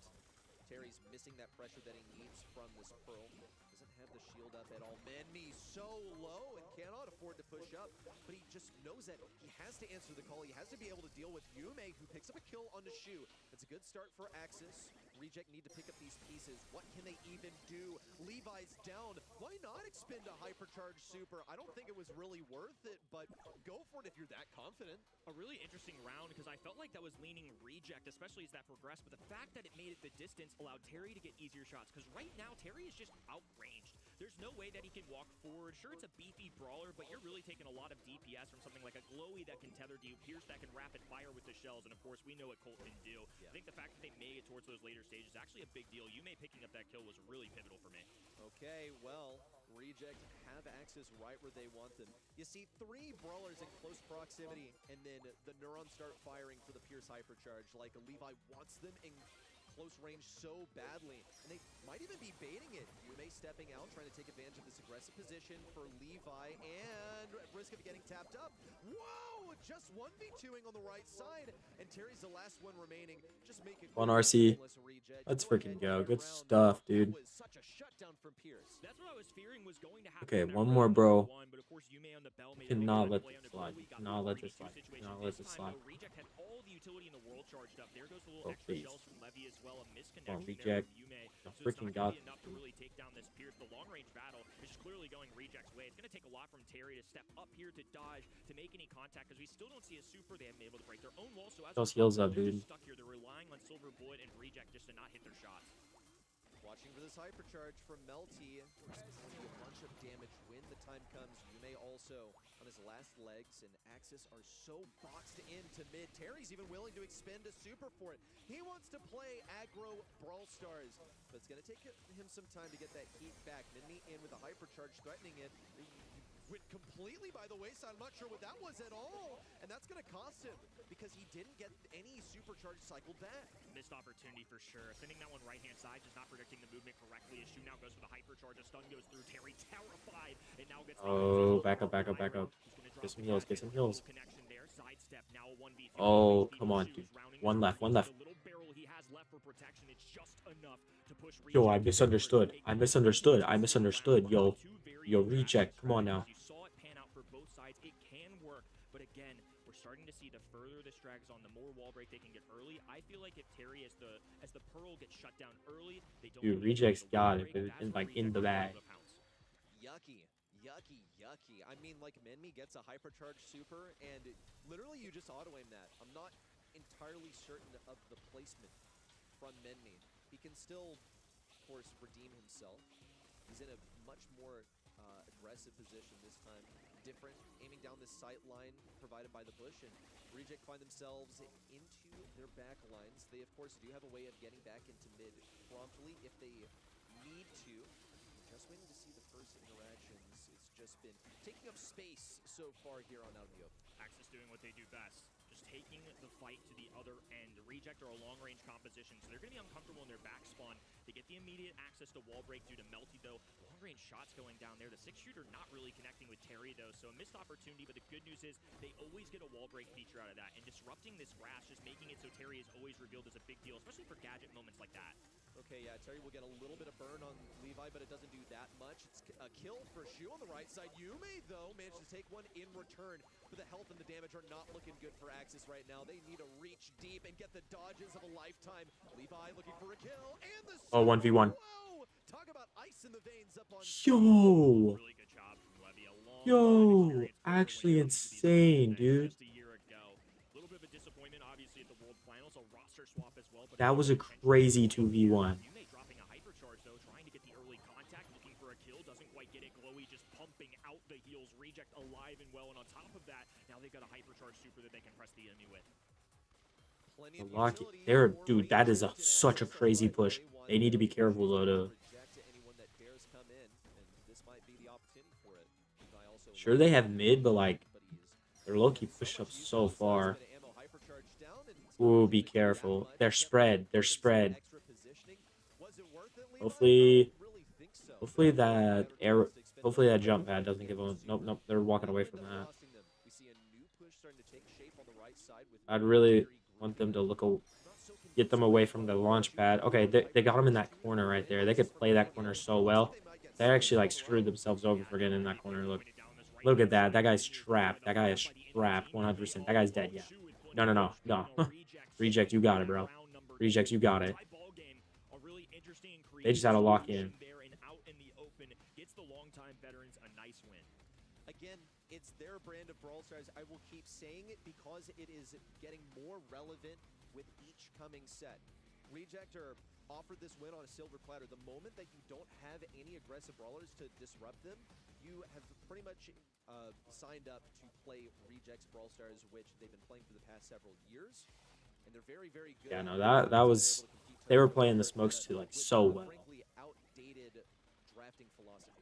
D: Terry's missing that pressure that he needs from this Pearl. Doesn't have the shield up at all. Menmi so low and cannot afford to push up, but he just knows that he has to answer the call. He has to be able to deal with Yume, who picks up a kill on the Shu. It's a good start for Axis. Reject need to pick up these pieces. What can they even do? Levi's down. Why not expend a hypercharge super? I don't think it was really worth it, but go for it if you're that confident.
E: A really interesting round, because I felt like that was leaning Reject, especially as that progressed, but the fact that it made it the distance allowed Terry to get easier shots, because right now Terry is just outranged. There's no way that he can walk forward. Sure, it's a beefy brawler, but you're really taking a lot of DPS from something like a Glowy that can tether to you, Pierce that can rapid fire with the shells, and of course we know what Colt can do. I think the fact that they made it towards those later stages is actually a big deal. Yume picking up that kill was really pivotal for me.
D: Okay, well, Reject have Axis right where they want them. You see 3 brawlers in close proximity, and then the neurons start firing for the Pierce hypercharge. Like, Levi wants them in close range so badly, and they might even be baiting it. Yume stepping out, trying to take advantage of this aggressive position for Levi, and at risk of getting tapped up. Whoa! Just 1v2ing on the right side, and Terry's the last one remaining. Just make it
C: One RC. Let's freaking go. Good stuff, dude.
D: Was such a shutdown from Pierce.
E: That's what I was fearing was going to happen.
C: Okay,
E: on that
C: one
E: round
C: more,
E: number
C: bro.
E: one, but of course, Yume on the Bell made
C: Cannot
E: a
C: let
E: play
C: this
E: on the
C: slide.
E: Glowy, got
C: Cannot
E: the
C: let this
E: 3v2
C: slide.
E: situation.
C: Cannot let
E: This
C: this
E: time,
C: slide.
E: though, Reject had all the utility in the world charged up. There goes the little
C: Oh,
E: extra
C: please.
E: shells from Levy as well. A
C: Come on,
E: misconnection there
C: Reject.
E: from Yume.
C: I
E: So it's
C: freaking
E: not going
C: got
E: to be enough to really take down this Pierce. The long-range battle is just clearly going Reject's way. It's going to take a lot from Terry to step up here to dodge, to make any contact, because we still don't see a super. They haven't been able to break their own wall, so as
C: Those
E: a result,
C: heals up,
E: they're
C: dude.
E: just stuck here. They're relying on Silver Bullet and Reject just to not hit their shots.
D: Watching for this hypercharge from Melty. It's going to be a bunch of damage when the time comes. Yume also on his last legs, and Axis are so boxed into mid. Terry's even willing to expend a super for it. He wants to play aggro Brawl Stars, but it's going to take him some time to get that heat back. Minmi in with a hypercharge threatening it. Went completely by the wayside. I'm not sure what that was at all. And that's going to cost him because he didn't get any supercharge cycle back.
E: Missed opportunity for sure. Sending that one right-hand side, just not predicting the movement correctly. As Shu now goes for the hypercharge. A stun goes through. Terry terrified. It now gets
C: Oh, back up, back up, back up. Get some heals, get some heals. Oh, come on, dude. One left, one left. Yo, I misunderstood. I misunderstood. I misunderstood. Yo, reject. Come on now.
E: You saw it pan out for both sides. It can work, but again, we're starting to see the further this drags on, the more wall break they can get early. I feel like if Terry, as the Pearl gets shut down early, they don't.
C: Dude, rejects got it, like in the bag.
D: Yucky. Yucky. I mean, like, Minmi gets a hypercharge super, and literally you just auto-aim that. I'm not entirely certain of the placement from Minmi. He can still, of course, redeem himself. He's in a much more aggressive position this time. Different, aiming down this sight line provided by the bush, and Reject find themselves into their back lines. They, of course, do have a way of getting back into mid promptly if they need to. Just waiting to see the first interactions. It's just been taking up space so far here on Out of the Open.
E: Axis doing what they do best. Just taking the fight to the other end. Reject are a long-range composition, so they're going to be uncomfortable in their back spawn. They get the immediate access to wall break due to Melty, though. Long-range shots going down there. The 6-shooter not really connecting with Terry, though, so a missed opportunity, but the good news is they always get a wall break feature out of that, and disrupting this grass, just making it so Terry is always revealed as a big deal, especially for gadget moments like that.
D: Okay, yeah, Terry will get a little bit of burn on Levi, but it doesn't do that much. It's a kill for Shu on the right side. Yume, though, managed to take one in return, but the health and the damage are not looking good for Axis right now. They need to reach deep and get the dodges of a lifetime. Levi looking for a kill, and the
C: Oh, 1v1.
D: Whoa! Talk about ice in the veins up on
C: Yo.
E: Really good job from Levy. A long
C: Yo,
E: time experience
C: actually
E: playing
C: insane, dude.
E: just a year ago. A little bit of a disappointment, obviously, at the World Finals, a roster swap as well. But
C: That was a crazy 2v1.
E: Yume dropping a hypercharge, though, trying to get the early contact, looking for a kill, doesn't quite get it. Glowy just pumping out the heals. Reject alive and well, and on top of that, now they've got a hypercharge super that they can press the enemy with.
D: plenty of
C: Lock it
D: utility
C: there,
D: for
C: dude. That is
D: Reject.
C: such a crazy push. They need to be careful though.
D: Reject to anyone that dares come in, and this might be the opportunity for it. Levi also
C: Sure, they have mid, but like
D: but he's
C: they're low key pushed up so far.
D: bit of ammo hypercharge down, and it's not
C: Ooh, be
D: really that
C: careful.
D: much.
C: They're spread. They're
D: Some
C: spread.
D: extra positioning. Was it worth it, Levi?
C: Hopefully-
D: I don't really think so.
C: Hopefully
D: They
C: that
D: never
C: arrow.
D: chose to expend
C: Hopefully that
D: the
C: jump
D: super.
C: pad doesn't give them.
D: Super.
C: Nope. They're walking away from
D: Ended up
C: that.
D: costing them. We see a new push starting to take shape on the right side with
C: I'd really
D: Terry
C: want them to
D: grouping.
C: look.
D: Not so
C: Get them away from the launch pad. Okay, they got him in that corner right there. They could play that corner so well. They actually like screwed themselves over for getting in that corner. Look at that. That guy's trapped. That guy is trapped 100%. That guy's dead. Yeah. No. Reject, you got it, bro. Reject, you got it. They just had to lock in.
D: Again, it's their brand of Brawl Stars. I will keep saying it because it is getting more relevant with each coming set. Reject are offered this win on a silver platter. The moment that you don't have any aggressive brawlers to disrupt them, you have pretty much signed up to play Reject's Brawl Stars, which they've been playing for the past several years. And they're very, very good.
C: Yeah, no, that was. They were playing the smokes too like so well.
D: Frankly, outdated drafting philosophy.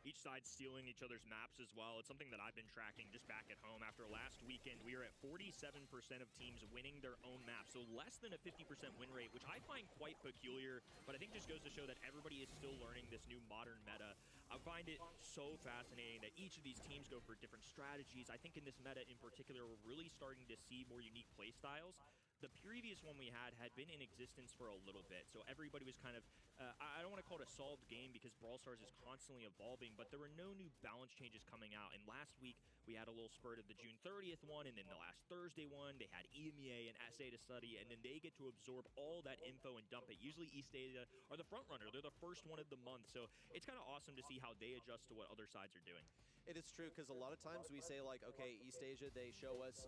E: Each side stealing each other's maps as well. It's something that I've been tracking just back at home. After last weekend, we are at 47% of teams winning their own map. So less than a 50% win rate, which I find quite peculiar, but I think just goes to show that everybody is still learning this new modern meta. I find it so fascinating that each of these teams go for different strategies. I think in this meta in particular, we're really starting to see more unique play styles. The previous one we had been in existence for a little bit, so everybody was kind of, I don't want to call it a solved game because Brawl Stars is constantly evolving, but there were no new balance changes coming out, and last week we had a little spurt of the June 30th one, and then the last Thursday one, they had EMEA and SA to study, and then they get to absorb all that info and dump it. Usually East Asia are the front runner, they're the first one of the month, so it's kind of awesome to see how they adjust to what other sides are doing.
D: It is true, because a lot of times we say, like, okay, East Asia, they show us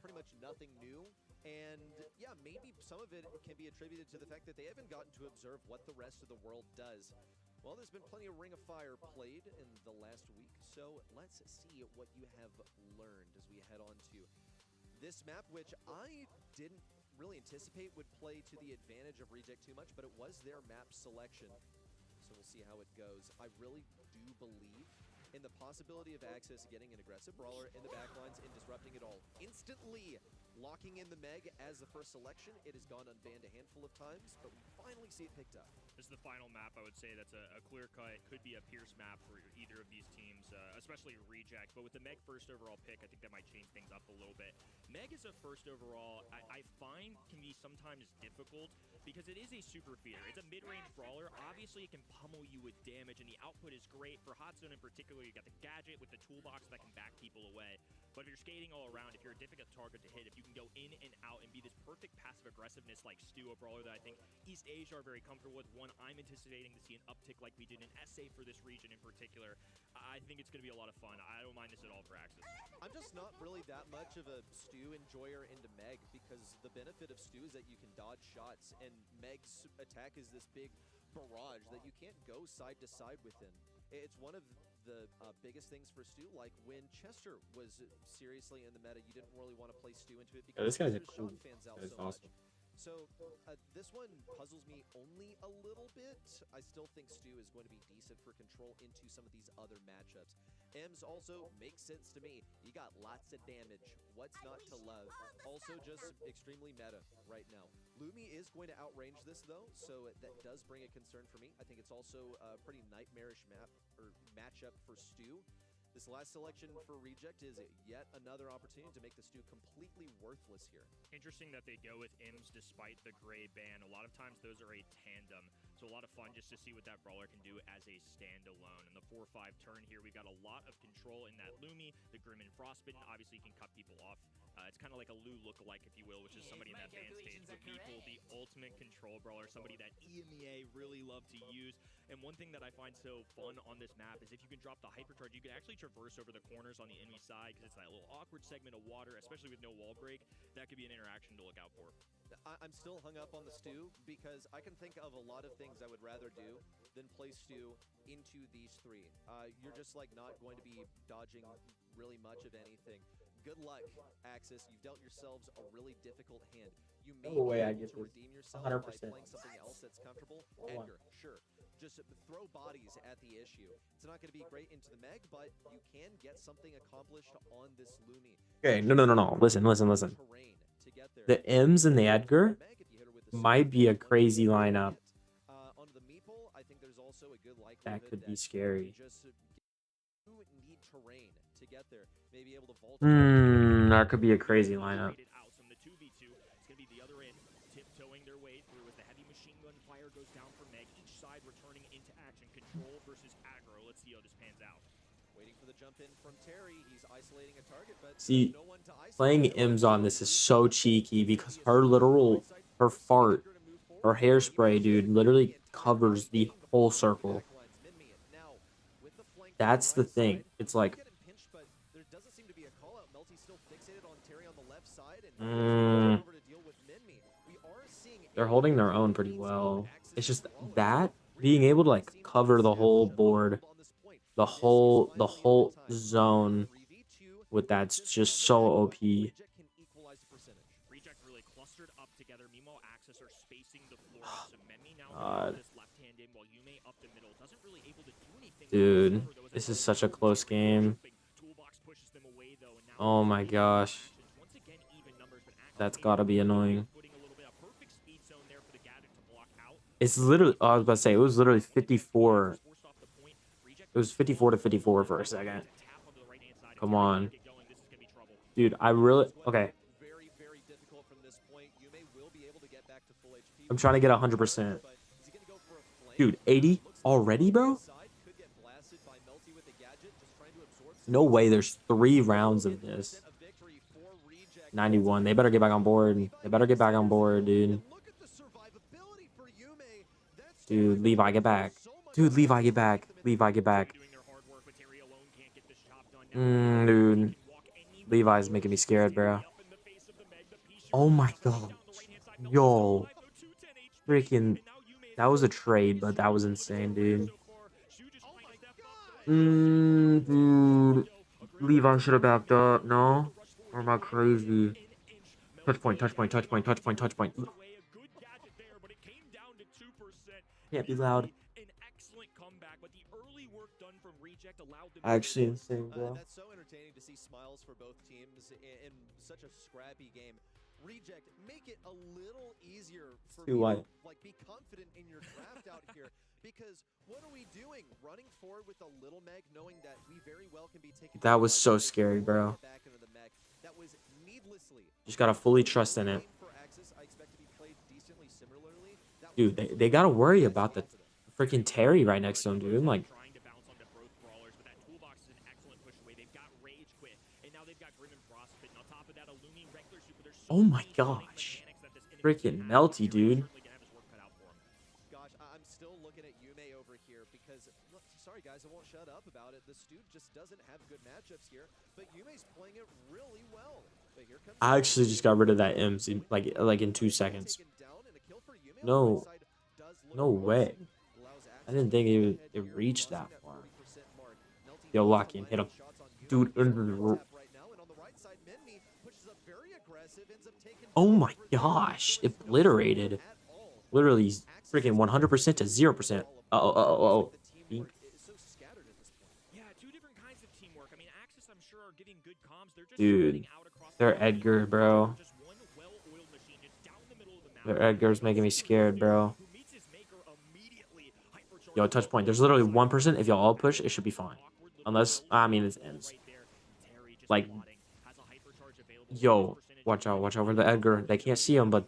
D: pretty much nothing new. And yeah, maybe some of it can be attributed to the fact that they haven't gotten to observe what the rest of the world does. Well, there's been plenty of Ring of Fire played in the last week, so let's see what you have learned as we head on to this map, which I didn't really anticipate would play to the advantage of Reject too much, but it was their map selection. So we'll see how it goes. I really do believe in the possibility of Axis getting an aggressive brawler in the backlines and disrupting it all. Instantly locking in the Meg as the first selection. It has gone unbanned a handful of times, but we finally see it picked up.
E: This is the final map. I would say that's a clear cut. Could be a Pierce map for either of these teams, especially Reject. But with the Meg first overall pick, I think that might change things up a little bit. Meg as a first overall, I find can be sometimes difficult because it is a super feeder. It's a mid-range brawler. Obviously, it can pummel you with damage, and the output is great. For Hot Zone in particular, you got the gadget with the toolbox that can back people away. But if you're skating all around, if you're a difficult target to hit, if you can go in and out and be this perfect passive aggressiveness like Stu, a brawler that I think East Asia are very comfortable with, one I'm anticipating to see an uptick like we did in SA for this region in particular, I think it's going to be a lot of fun. I don't mind this at all for Axis.
D: I'm just not really that much of a Stu enjoyer into Meg, because the benefit of Stu is that you can dodge shots, and Meg's attack is this big barrage that you can't go side to side within. It's one of the biggest things for Stu. Like when Chester was seriously in the meta, you didn't really want to play Stu into it because
C: this guy's a
D: there's
C: cool.
D: shot fans out
C: That's
D: so much.
C: awesome.
D: So this one puzzles me only a little bit. I still think Stu is going to be decent for control into some of these other matchups. Ems also makes sense to me. You got lots of damage. What's not to love? Also just extremely meta right now. Lumi is going to outrange this though, so that does bring a concern for me. I think it's also a pretty nightmarish matchup for Stu. This last selection for Reject is yet another opportunity to make the Stu completely worthless here.
E: Interesting that they go with Ims despite the gray ban. A lot of times those are a tandem, so a lot of fun just to see what that brawler can do as a standalone. In the 4-5 turn here, we've got a lot of control in that Lumi. The Grim and Frostbitten obviously can cut people off. It's kind of like a Lou lookalike, if you will, which is somebody in that ban stage. But people, the ultimate control brawler, somebody that EMEA really love to use. And one thing that I find so fun on this map is if you can drop the hypercharge, you can actually traverse over the corners on the enemy side because it's that little awkward segment of water, especially with no wall break. That could be an interaction to look out for.
D: I'm still hung up on the Stu because I can think of a lot of things I would rather do than play Stu into these three. You're just like not going to be dodging really much of anything. Good luck, Axis. You've dealt yourselves a really difficult hand. You may
C: No way I
D: be
C: get
D: able to
C: this.
D: redeem yourself
C: 100%.
D: by playing something else that's comfortable. Edgar, sure. Just throw bodies at the issue. It's not going to be great into the Meg, but you can get something accomplished on this Lumi.
C: Okay, no. Listen.
D: Terrain to get there.
C: The M's and the Edgar
D: Meg, if you hit her with the
C: might be a crazy lineup.
D: onto the Meeple, I think there's also a good likelihood
C: That could be scary.
D: Just you need terrain to get there. Maybe able to vault.
C: That could be a crazy lineup.
E: Out from the 2v2. It's going to be the other end, tiptoeing their way through as the heavy machine gun fire goes down for Meg. Each side returning into action. Control versus aggro. Let's see how this pans out.
D: Waiting for the jump in from Terry. He's isolating a target, but
C: See,
D: no one to isolate.
C: playing M's on this is so cheeky because her fart, her hairspray, dude, literally covers the whole circle. That's the thing. It's like, they're holding their own pretty well. It's just that being able to like cover the whole board, the whole zone with that's just so OP.
E: Reject really clustered up together. Meanwhile, Axis are spacing the floor. So Memi now this left hand in while Yume up the middle. Doesn't really able to do anything.
C: Dude, this is such a close game. Oh my gosh. That's gotta be annoying. It's literally, I was about to say, it was literally 54. It was 54 to 54 for a second. Come on. Dude, I really, okay. I'm trying to get 100%. Dude, 80 already, bro? No way, there's 3 rounds of this. 91. They better get back on board. They better get back on board, dude. Dude, Levi, get back. Dude, Levi, get back. Levi, get back. Dude. Levi's making me scared, bro. Oh my god. Yo. Freaking. That was a trade, but that was insane, dude. Dude. Levi should have backed up, no? Or am I crazy? Touch point, touch point, touch point, touch point, touch point. Can't be loud. Actually insane, bro.
D: That's so entertaining to see smiles for both teams in such a scrappy game. Reject, make it a little easier for
C: Too
D: me
C: white.
D: to like be confident in your draft out here, because what are we doing? Running forward with a little Meg, knowing that we very well can be taken.
C: That was so scary, bro.
D: Back into the Meg. That was needlessly.
C: Just gotta fully trust in it.
D: For Axis, I expect to be played decently similarly. That
C: Dude, they gotta worry about the freaking Terry right next to him, dude. Like, oh my gosh. Freaking melty, dude.
D: Gosh, I'm still looking at Yume over here because, look, sorry guys, I won't shut up about it. The Stu just doesn't have good matchups here, but Yume's playing it really well. But here comes
C: I actually just got rid of that Imps in, like in 2 seconds. No. No way. I didn't think it reached that far. Yo, lock in. Hit him. Dude, under the rope. Oh my gosh. Obliterated. Literally freaking 100% to 0%. Uh-oh.
E: Yeah, two different kinds of teamwork. I mean, Axis, I'm sure, are getting good comms. They're just
C: Dude, their Edgar, bro. Their Edgar's making me scared, bro. Yo, touch point. There's literally 1%. If y'all all push, it should be fine. Unless, I mean, it ends. Like, yo, watch out for the Edgar. They can't see him, but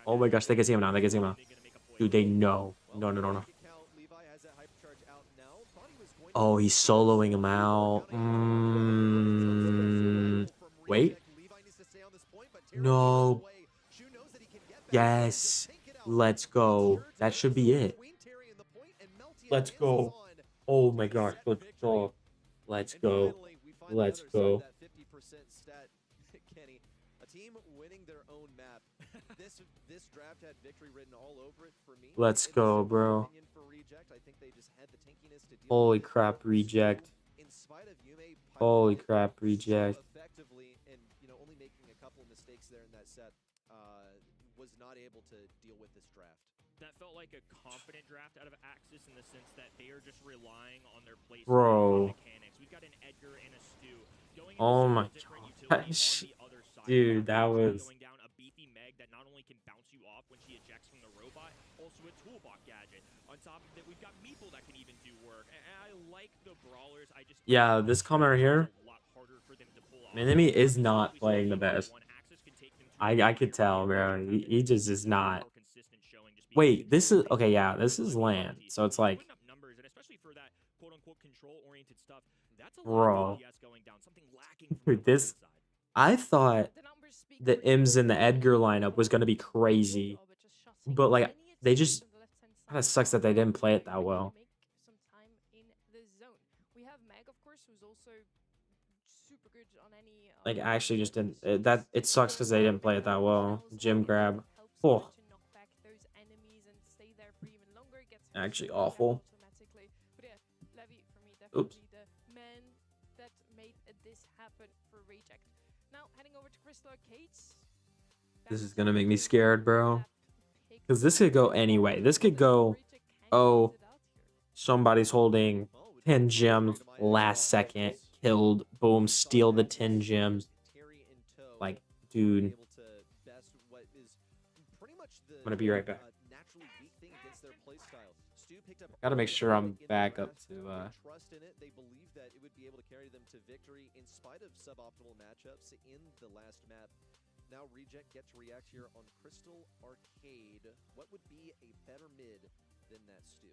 C: oh my gosh, they can see him now. They can see him now. Dude, they know. No. Oh, he's soloing him out. Wait. No. Yes. Let's go. That should be it. Let's go. Oh my gosh. Let's go. Let's go. Let's go.
D: A team winning their own map. This draft had victory written all over it for me.
C: Let's go, bro. Holy crap, Reject. Holy crap, Reject.
D: Effectively, and only making a couple of mistakes there in that set, was not able to deal with this draft.
E: That felt like a confident draft out of Axis in the sense that they are just relying on their place mechanics. We've got an Edgar and a Stu going into
C: Oh my
E: different utilities
C: gosh.
E: on the other side.
C: Dude, that was...
E: Going down a beefy Meg that not only can bounce you off when she ejects from the robot, also a toolbox gadget. On top of that, we've got Meeple that can even do work. And I like the brawlers. I just
C: Yeah, this comment right here. Enemy is not playing the best. I could tell, bro. He just is not. Wait, this is... Okay, yeah, this is land. So it's like... Bro. Dude, this... I thought the M's in the Edgar lineup was going to be crazy. But, like, they just... Kind of sucks that they didn't play it that well. Like, actually just didn't... It sucks because they didn't play it that well. Gym grab. Oh. Actually awful. Oops. This is gonna make me scared, bro. Because this could go anyway. This could go, oh, somebody's holding 10 gems last second, killed, boom, steal the 10 gems. Like, dude. I'm gonna be right back. Gotta make sure I'm back up to
D: trust in it. They believe that it would be able to carry them to victory in spite of suboptimal matchups in the last map. Now Reject get to react here on Crystal Arcade. What would be a better mid than that, Stu?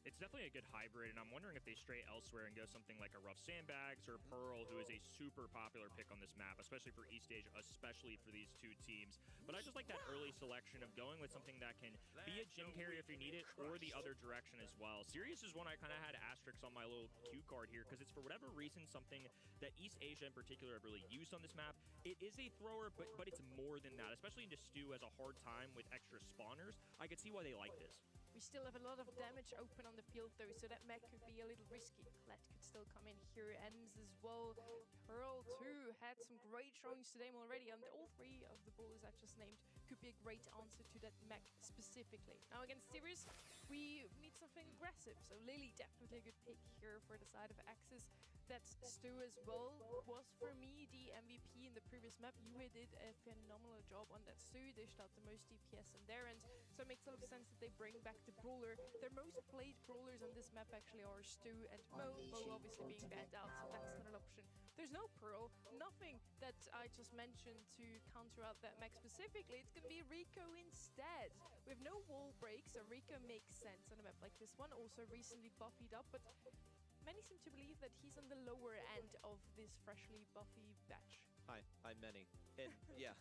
E: It's definitely a good hybrid, and I'm wondering if they stray elsewhere and go something like a Rough Sandbags or Pearl, who is a super popular pick on this map, especially for East Asia, especially for these two teams. But I just like that early selection of going with something that can be a gym carry if you need it, or the other direction as well. Sirius is one I kind of had asterisks on my little cue card here, because it's for whatever reason something that East Asia in particular have really used on this map. It is a thrower, but it's more than that, especially into Stu has a hard time with extra spawners. I could see why they like this.
B: We still have a lot of damage open on the field though, so that mech could be a little risky. Let could still come in here, Ems as well. Pearl too had some great showings today already, and all three of the bowlers I just named could be a great answer to that mech specifically. Now against Sirius, we need something aggressive, so Lily definitely a good pick here for the side of Axis. That Stu as well was for me the MVP in the previous map. Yue did a phenomenal job on that Stu, dished out the most DPS on their end, so it makes a lot of sense that they bring back the brawler. Their most played brawlers on this map actually are Stu and Mo. Mo obviously being banned out, so that's not an option. There's no Pearl, nothing that I just mentioned to counter out that mech specifically. It's gonna be Rico instead. We have no wall breaks, so Rico makes sense on a map like this one. Also recently buffied up, but many seem to believe that he's on the lower end of this freshly buffy batch.
D: Hi, many. And yeah,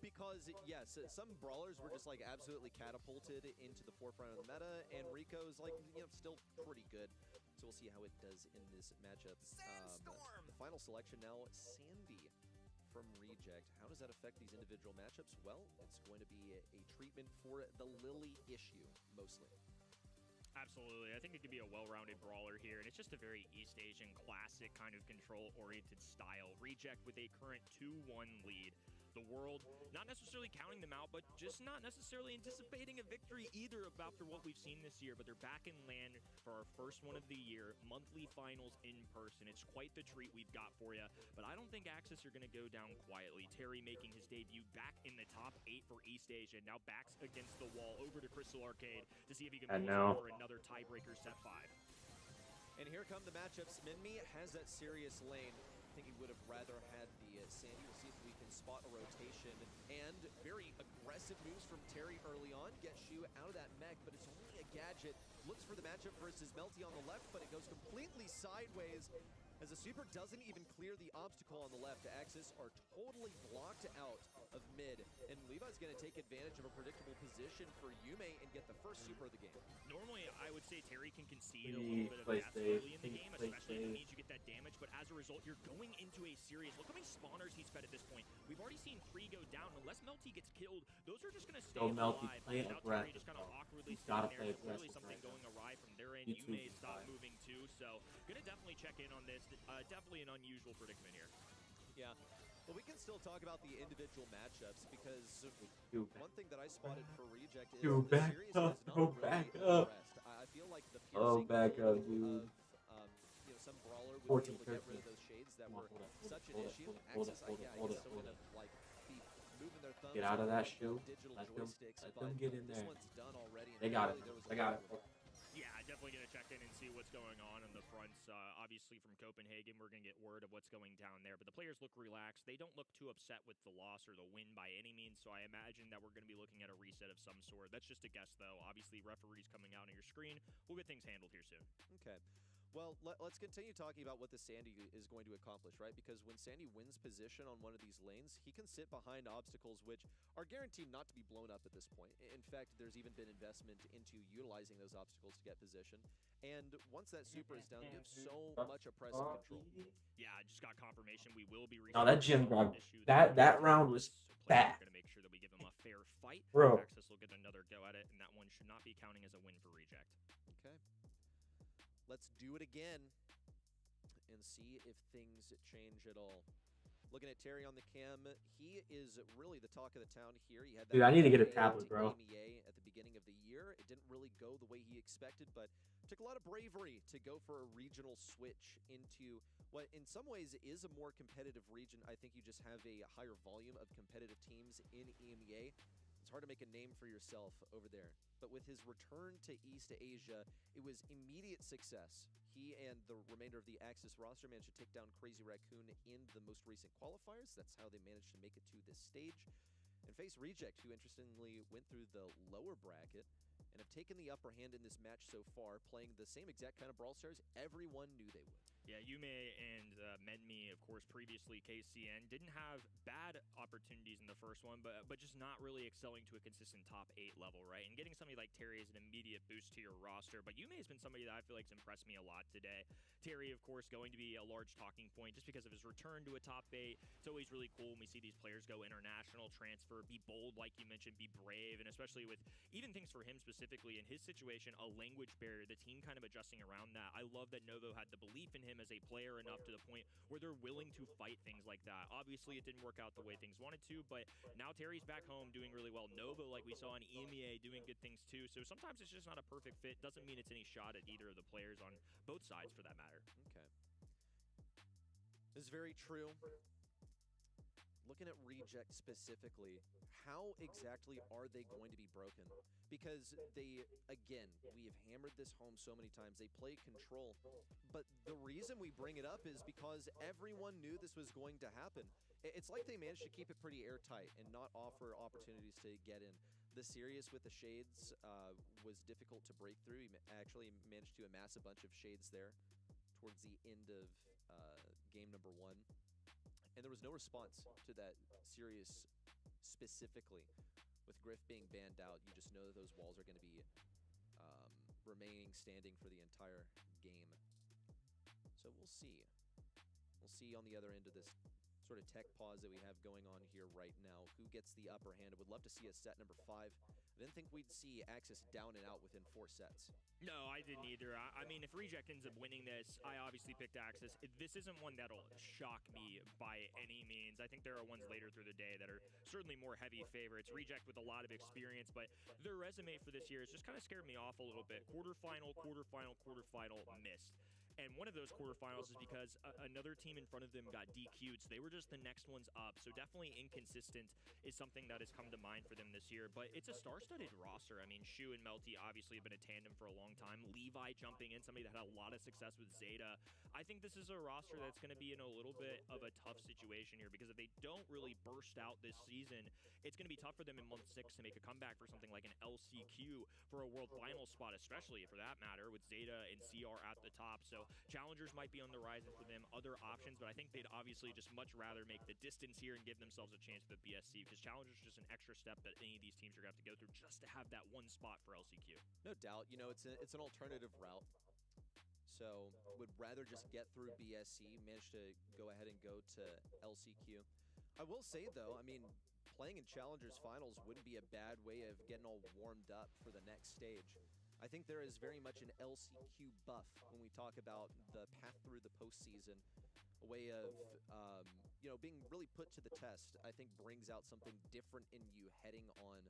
D: because yes, some brawlers were just like absolutely catapulted into the forefront of the meta, and Rico's like, still pretty good. So we'll see how it does in this matchup. The final selection now, Sandy from Reject. How does that affect these individual matchups? Well, it's going to be a treatment for the Lily issue, mostly.
E: Absolutely. I think it could be a well-rounded brawler here, and it's just a very East Asian classic kind of control-oriented style. Reject with a current 2-1 lead. The world not necessarily counting them out, but just not necessarily anticipating a victory either after what we've seen this year. But they're back in LAN for our first one of the year, monthly finals in person. It's quite the treat we've got for you, but I don't think Axis are going to go down quietly. Terry making his debut back in the top 8 for East Asia. Now backs against the wall over to Crystal Arcade to see if he can pull through for another tiebreaker set 5.
D: And here come the matchups. Minmi has that serious lane. I think he would have rather had the Sandy. We'll see if we can spot a rotation. And very aggressive moves from Terry early on. Get Shu out of that mech, but it's only a gadget. Looks for the matchup versus Melty on the left, but it goes completely sideways as the super doesn't even clear the obstacle on the left. The Axis are totally blocked out of mid, and Levi's going to take advantage of a predictable position for Yume and get the first super of the game.
E: Normally, I would say Terry can concede a little bit of death early in the game, especially if it means you get that damage, but as a result, you're going into a series. Look how many spawners he's fed at this point. We've already seen 3 go down. Unless Melty gets killed, those are just going to stay alive.
C: Play
E: Now Terry just kind of awkwardly standing there. There's clearly something going awry from their end. Yume stopped moving too, so going to definitely check in on this. Definitely an unusual predicament here.
D: Yeah. But we can still talk about the individual matchups, because one thing that I spotted for Reject is the series is not really impressed. I feel like the piercing of some brawler would be able to get rid of those shades that were such an issue. Axis, I guess, still gonna like be moving their thumbs.
C: Get out of that shoe.
D: Digital joysticks,
C: Let them get in there.
D: This one's done already.
C: They got it. They got it.
E: Yeah, definitely going to check in and see what's going on the fronts. Obviously, from Copenhagen, we're going to get word of what's going down there. But the players look relaxed. They don't look too upset with the loss or the win by any means. So I imagine that we're going to be looking at a reset of some sort. That's just a guess, though. Obviously, referees coming out on your screen. We'll get things handled here soon.
D: Okay. Well, let's continue talking about what the Sandy is going to accomplish, right? Because when Sandy wins position on one of these lanes, he can sit behind obstacles which are guaranteed not to be blown up at this point. In fact, there's even been investment into utilizing those obstacles to get position. And once that super is down, you have so much oppressive control.
E: Yeah, I just got confirmation we will be
C: No, that gym grab, that round was bad.
E: We're going to make sure that we give them a fair fight.
C: Bro.
E: Axis will get another go at it, and that one should not be counting as a win for Reject.
D: Okay. Let's do it again and see if things change at all. Looking at Terry on the cam, he is really the talk of the town here. He had that
C: Dude, I need to get a tablet, bro.
D: EMEA at the beginning of the year. It didn't really go the way he expected, but took a lot of bravery to go for a regional switch into what in some ways is a more competitive region. I think you just have a higher volume of competitive teams in EMEA. It's hard to make a name for yourself over there. But with his return to East Asia, it was immediate success. He and the remainder of the Axis roster managed to take down Crazy Raccoon in the most recent qualifiers. That's how they managed to make it to this stage. And face Reject, who interestingly went through the lower bracket and and have taken the upper hand in this match so far, playing the same exact kind of Brawl Stars everyone knew they would.
E: Yeah, Yume and Menmi, of course, previously KCN, didn't have bad opportunities in the first one, but just not really excelling to a consistent top 8 level, right? And getting somebody like Terry is an immediate boost to your roster, but Yume has been somebody that I feel like has impressed me a lot today. Terry, of course, going to be a large talking point just because of his return to a top 8. It's always really cool when we see these players go international, transfer, be bold, like you mentioned, be brave, and especially with even things for him specifically, in his situation, a language barrier, the team kind of adjusting around that. I love that Novo had the belief in him as a player enough to the point where they're willing to fight things like that. Obviously, it didn't work out the way things wanted to, but now Terry's back home doing really well. Novo, like we saw in EMEA, doing good things too. So sometimes it's just not a perfect fit. Doesn't mean it's any shot at either of the players on both sides for that matter.
D: Okay. This is very true. Looking at Reject specifically, how exactly are they going to be broken? Because they, again, we have hammered this home so many times, they play control. But the reason we bring it up is because everyone knew this was going to happen. It's like they managed to keep it pretty airtight and not offer opportunities to get in. The Sirius with the Shades was difficult to break through. He actually managed to amass a bunch of Shades there towards the end of game number 1. And there was no response to that Sirius specifically. With Griff being banned out, you just know that those walls are going to be remaining standing for the entire game. So we'll see. We'll see on the other end of this sort of tech pause that we have going on here right now who gets the upper hand. I would love to see a set number 5. I didn't think we'd see Axis down and out within 4 sets.
E: No, I didn't either. I mean, if Reject ends up winning this, I obviously picked Axis. This isn't one that'll shock me by any means. I think there are ones later through the day that are certainly more heavy favorites. Reject with a lot of experience, but their resume for this year has just kind of scared me off a little bit. Quarterfinal, quarterfinal, quarterfinal, missed. And one of those quarterfinals is because another team in front of them got DQ'd, so they were just the next ones up. So definitely inconsistent is something that has come to mind for them this year. But it's a star-studded roster. I mean, Shu and Melty obviously have been a tandem for a long time. Levi jumping in, somebody that had a lot of success with Zeta. I think this is a roster that's going to be in a little bit of a tough situation here, because if they don't really burst out this season, it's going to be tough for them in month 6 to make a comeback for something like an LCQ for a World Finals spot, especially for that matter, with Zeta and CR at the top. So challengers might be on the horizon for them, other options, but I think they'd obviously just much rather make the distance here and give themselves a chance for the BSC, because challengers are just an extra step that any of these teams are going to have to go through just to have that one spot for LCQ.
D: No doubt. You know, it's an alternative route. So would rather just get through BSC, manage to go ahead and go to LCQ. I will say, though, I mean, playing in Challengers Finals wouldn't be a bad way of getting all warmed up for the next stage. I think there is very much an LCQ buff when we talk about the path through the postseason. A way of, you know, being really put to the test, I think brings out something different in you heading on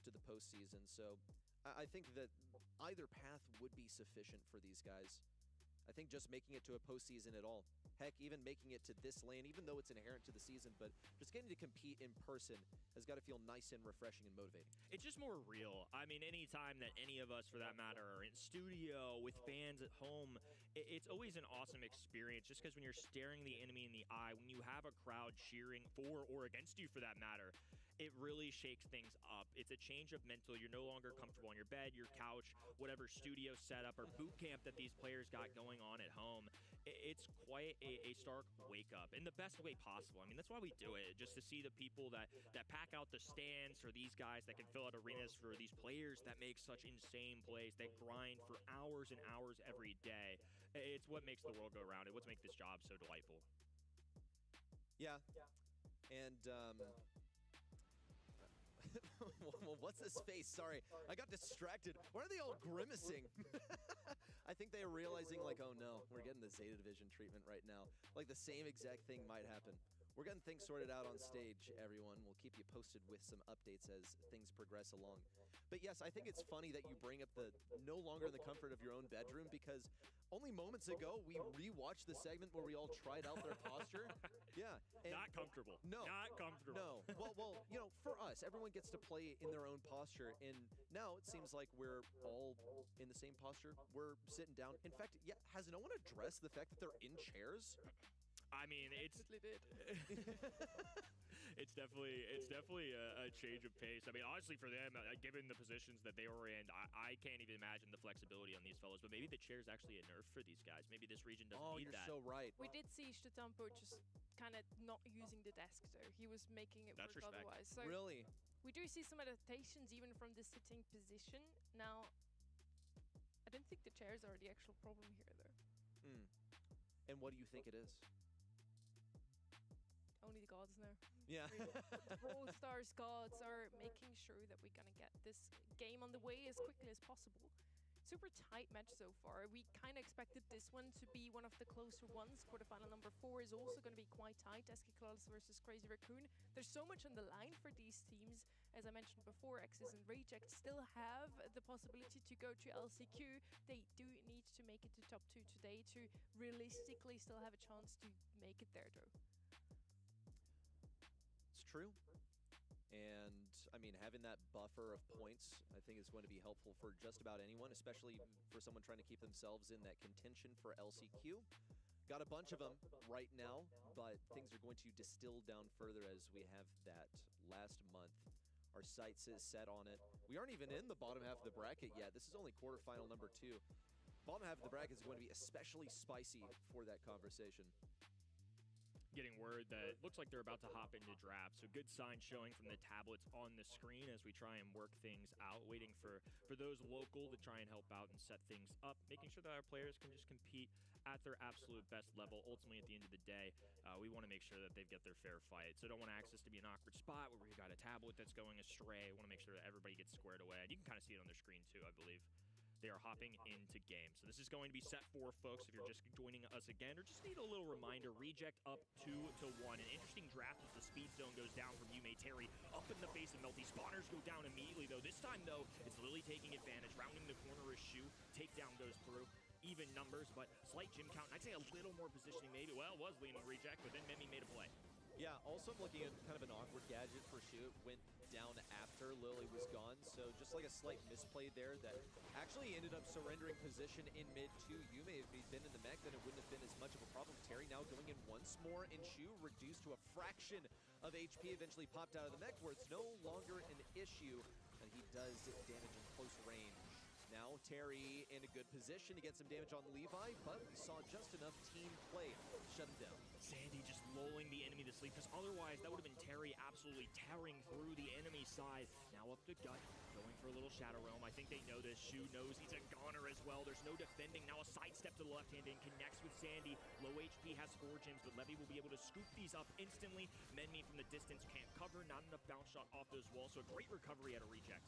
D: to the postseason. So I think that either path would be sufficient for these guys. I think just making it to a postseason at all. Heck, even making it to this lane, even though it's inherent to the season, but just getting to compete in person has got to feel nice and refreshing and motivating.
E: It's just more real. I mean, anytime that any of us, for that matter, are in studio with fans at home, it's always an awesome experience, just because when you're staring the enemy in the eye, when you have a crowd cheering for or against you, for that matter, it really shakes things up. It's a change of mental. You're no longer comfortable on your bed, your couch, whatever studio setup or boot camp that these players got going on at home. It's quite a stark wake up in the best way possible. I mean, that's why we do it, just to see the people that pack out the stands for these guys that can fill out arenas, for these players that make such insane plays, that grind for hours and hours every day. It's what makes the world go around. It's what makes this job so delightful.
D: Yeah. And, well, what's this face? Sorry, I got distracted. Why are they all grimacing? I think they're realizing, like, oh no, we're getting the Zeta Division treatment right now. Like, the same exact thing might happen. We're getting things sorted out on stage, everyone. We'll keep you posted with some updates as things progress along. But yes, I think it's funny that you bring up the no longer in the comfort of your own bedroom, because only moments ago we rewatched the segment where we all tried out their posture. Yeah.
E: Not comfortable.
D: No.
E: Not comfortable.
D: No. Well, you know, for us, everyone gets to play in their own posture, and now it seems like we're all in the same posture. We're sitting down. In fact, yeah, has no one addressed the fact that they're in chairs?
E: I mean, it's
B: Definitely did.
E: it's definitely a change of pace. I mean, honestly, for them, given the positions that they were in, I can't even imagine the flexibility on these fellows. But maybe the chair is actually a nerf for these guys. Maybe this region doesn't
D: Oh,
E: need
D: you're
E: that.
D: so right.
B: We did see Shtatampo just kind of not using the desk though. He was making it
E: That's
B: work
E: respect.
B: otherwise. So
D: Really?
B: we do see some adaptations even from the sitting position. Now, I don't think the chairs are the actual problem here though.
D: And what do you think it is?
B: Only the gods know.
D: Yeah.
B: The Brawl Stars gods are making sure that we're gonna get this game on the way as quickly as possible. Super tight match so far. We kind of expected this one to be one of the closer ones. Quarterfinal number 4 is also going to be quite tight. Eskiklolis versus Crazy Raccoon. There's so much on the line for these teams. As I mentioned before, X's and Reject still have the possibility to go to LCQ. They do need to make it to top 2 today to realistically still have a chance to make it there though.
D: It's true. And, I mean, having that buffer of points, I think is going to be helpful for just about anyone, especially for someone trying to keep themselves in that contention for LCQ. Got a bunch of them right now, but things are going to distill down further as we have that last month. Our sights is set on it. We aren't even in the bottom half of the bracket yet. This is only quarterfinal number 2. Bottom half of the bracket is going to be especially spicy for that conversation.
E: Getting word that looks like they're about to hop into draft. So good sign showing from the tablets on the screen as we try and work things out, waiting for those local to try and help out and set things up, making sure that our players can just compete at their absolute best level. Ultimately, at the end of the day, we want to make sure that they've got their fair fight. So don't want Access to be an awkward spot where we've got a tablet that's going astray. We want to make sure that everybody gets squared away. And you can kind of see it on their screen too, I believe. They are hopping into game. So this is going to be set 4, folks, if you're just joining us again, or just need a little reminder, Reject up 2-1. An interesting draft as the speed zone goes down from Yume Terry up in the face of Melty. Spawners go down immediately, though. This time, though, it's Lily taking advantage. Rounding the corner is Shu. Takedown goes through. Even numbers, but slight gym count. I'd say a little more positioning, maybe. Well, it was leaning Reject, but then Memi made a play.
D: Yeah, also I'm looking at kind of an awkward gadget for Shu. It went down after Lily was gone, so just like a slight misplay there that actually ended up surrendering position in mid to Yume. If he'd been in the mech, then it wouldn't have been as much of a problem. Terry now going in once more, and Shu reduced to a fraction of HP, eventually popped out of the mech where it's no longer an issue, and he does damage in close range. Now Terry in a good position to get some damage on Levi, but we saw just enough team play to shut him down.
E: Sandy just lulling the enemy to sleep, because otherwise that would have been Terry absolutely tearing through the enemy side. Now up to Gut, going for a little Shadow Realm. I think they know this. Shu knows he's a goner as well. There's no defending. Now a sidestep to the left hand and connects with Sandy. Low HP, has 4 gems, but Levy will be able to scoop these up instantly. Menmi from the distance can't cover. Not enough bounce shot off those walls, so a great recovery at a Reject.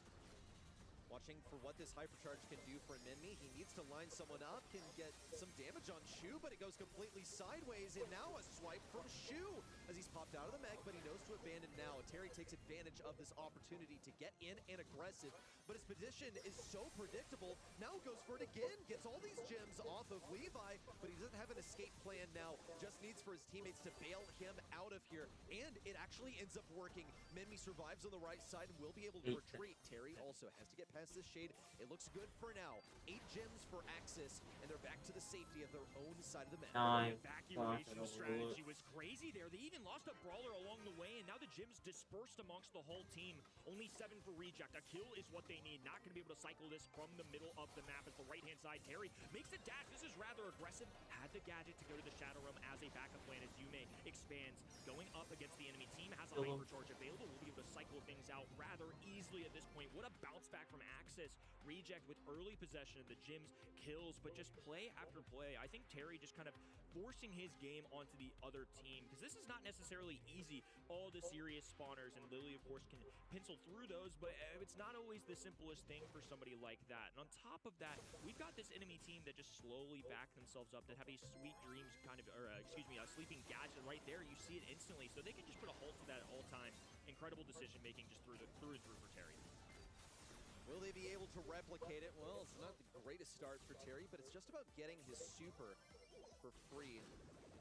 D: Watching for what this hypercharge can do for Minmi. He needs to line someone up, can get some damage on Shu, but it goes completely sideways, and now a swipe from Shu as he's popped out of the mech, but he knows to abandon now. Terry takes advantage of this opportunity to get in and aggressive, but his position is so predictable. Now goes for it again, gets all these gems off of Levi, but he doesn't have an escape plan now. Just needs for his teammates to bail him out of here, and it actually ends up working. Minmi survives on the right side and will be able to retreat. Terry also has to get past this shade. It looks good for now. 8 gems for Axis, and they're back to the safety of their own side of the map.
E: The evacuation strategy was crazy there. They even lost a brawler along the way, and now the gems dispersed amongst the whole team. Only 7 for Reject. A kill is what they need. Not going to be able to cycle this from the middle of the map. As the right-hand side, Terry makes a dash. This is rather aggressive. Had the gadget to go to the Shadow Realm as a backup plan as Yume expands. Going up against the enemy team, has a hypercharge available. Will be able to cycle things out rather easily at this point. What a bounce back from Axis. Reject with early possession of the gyms, kills, but just play after play. I think Terry just kind of forcing his game onto the other team, because this is not necessarily easy. All the serious spawners, and Lily, of course, can pencil through those, but it's not always the simplest thing for somebody like that. And on top of that, we've got this enemy team that just slowly back themselves up, that have a sweet dreams kind of, or excuse me, a sleeping gadget right there. You see it instantly, so they can just put a halt to that at all times. Incredible decision making just through and through for Terry.
D: Will they be able to replicate it? Well, it's not the greatest start for Terry, but it's just about getting his super for free. And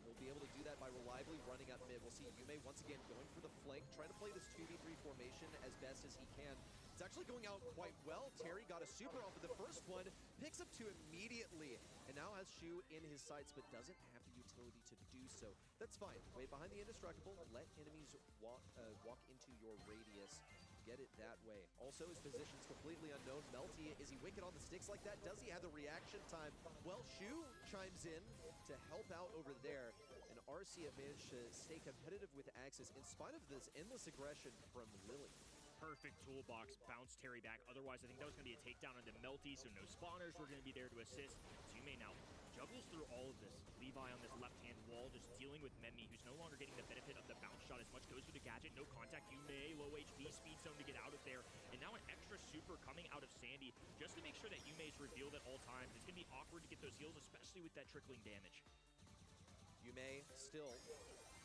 D: he'll be able to do that by reliably running up mid. We'll see Yume once again going for the flank, trying to play this 2v3 formation as best as he can. It's actually going out quite well. Terry got a super off of the first one, picks up 2 immediately, and now has Shu in his sights, but doesn't have the utility ability to do so. That's fine. Wait behind the indestructible. Let enemies walk into your radius. Get it that way. Also, his position's completely unknown. Melty, is he wicked on the sticks like that? Does he have the reaction time? Well, Shu chimes in to help out over there. And RC have managed to stay competitive with Axis in spite of this endless aggression from Lily.
E: Perfect toolbox, bounce Terry back. Otherwise, I think that was going to be a takedown onto Melty, so no spawners were going to be there to assist. Yume now juggles through all of this. Levi on this left-hand wall, just dealing with Memmi, who's no longer getting the benefit of the bounce shot as much. Goes with the gadget, no contact. Yume, low HP, speed zone to get out of there. And now an extra super coming out of Sandy, just to make sure that Yume is revealed at all times. It's going to be awkward to get those heals, especially with that trickling damage.
D: Yume still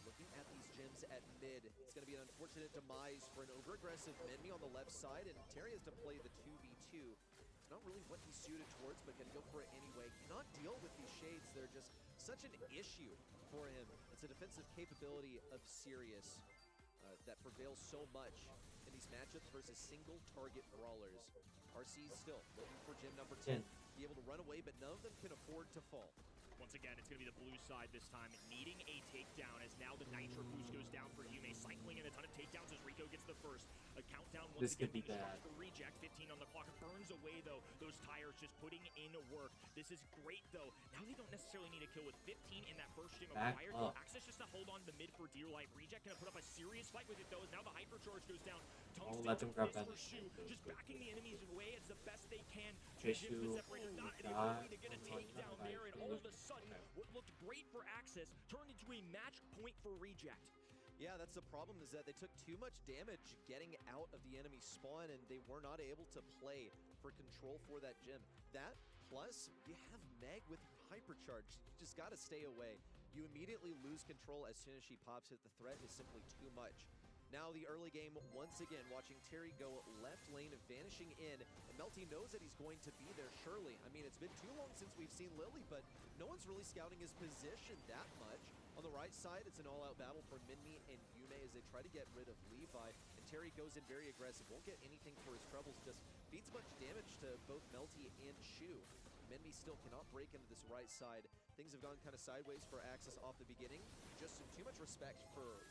D: looking at these gems at mid. It's going to be an unfortunate demise for an over-aggressive Memmi on the left side, and Terry has to play the 2v2. It's not really what he's suited towards, but can go for it anyway. Cannot deal with these shades. They're just such an issue for him. It's a defensive capability of Sirius that prevails so much in these matchups versus single target brawlers. RC's still looking for gem number 10. Be able to run away, but none of them can afford to fall.
E: Once again, it's going to be the blue side this time, needing a takedown as now the Nitro boost goes down for Yume, cycling in a ton of takedowns as Rico gets the first. A countdown once
C: This
E: again
C: could be bad.
E: for Reject, 15 on the clock, burns away though, those tires just putting in work. This is great though. Now they don't necessarily need a kill with 15 in that first gym acquired. Access just to hold on to the mid for dear life. Reject gonna put up a serious fight with it though, as now the hypercharge goes down.
C: Let them grab that.
E: Just backing the enemies away as the best they can.
C: Issue.
E: Not able to get a takedown there, and all of a sudden, what looked great for Axis turned into a match point for Reject.
D: Yeah, that's the problem, is that they took too much damage getting out of the enemy spawn, and they were not able to play for control for that gem. That, plus, you have Meg with hypercharge. You just gotta stay away. You immediately lose control as soon as she pops it. The threat is simply too much. Now the early game, once again, watching Terry go left lane, vanishing in, and Melty knows that he's going to be there, surely. I mean, it's been too long since we've seen Lily, but no one's really scouting his position that much. On the right side, it's an all-out battle for Minmi and Yume as they try to get rid of Levi, and Terry goes in very aggressive, won't get anything for his troubles, just feeds much damage to both Melty and Shu. Minmi still cannot break into this right side. Things have gone kind of sideways for Axis off the beginning. Just too much respect for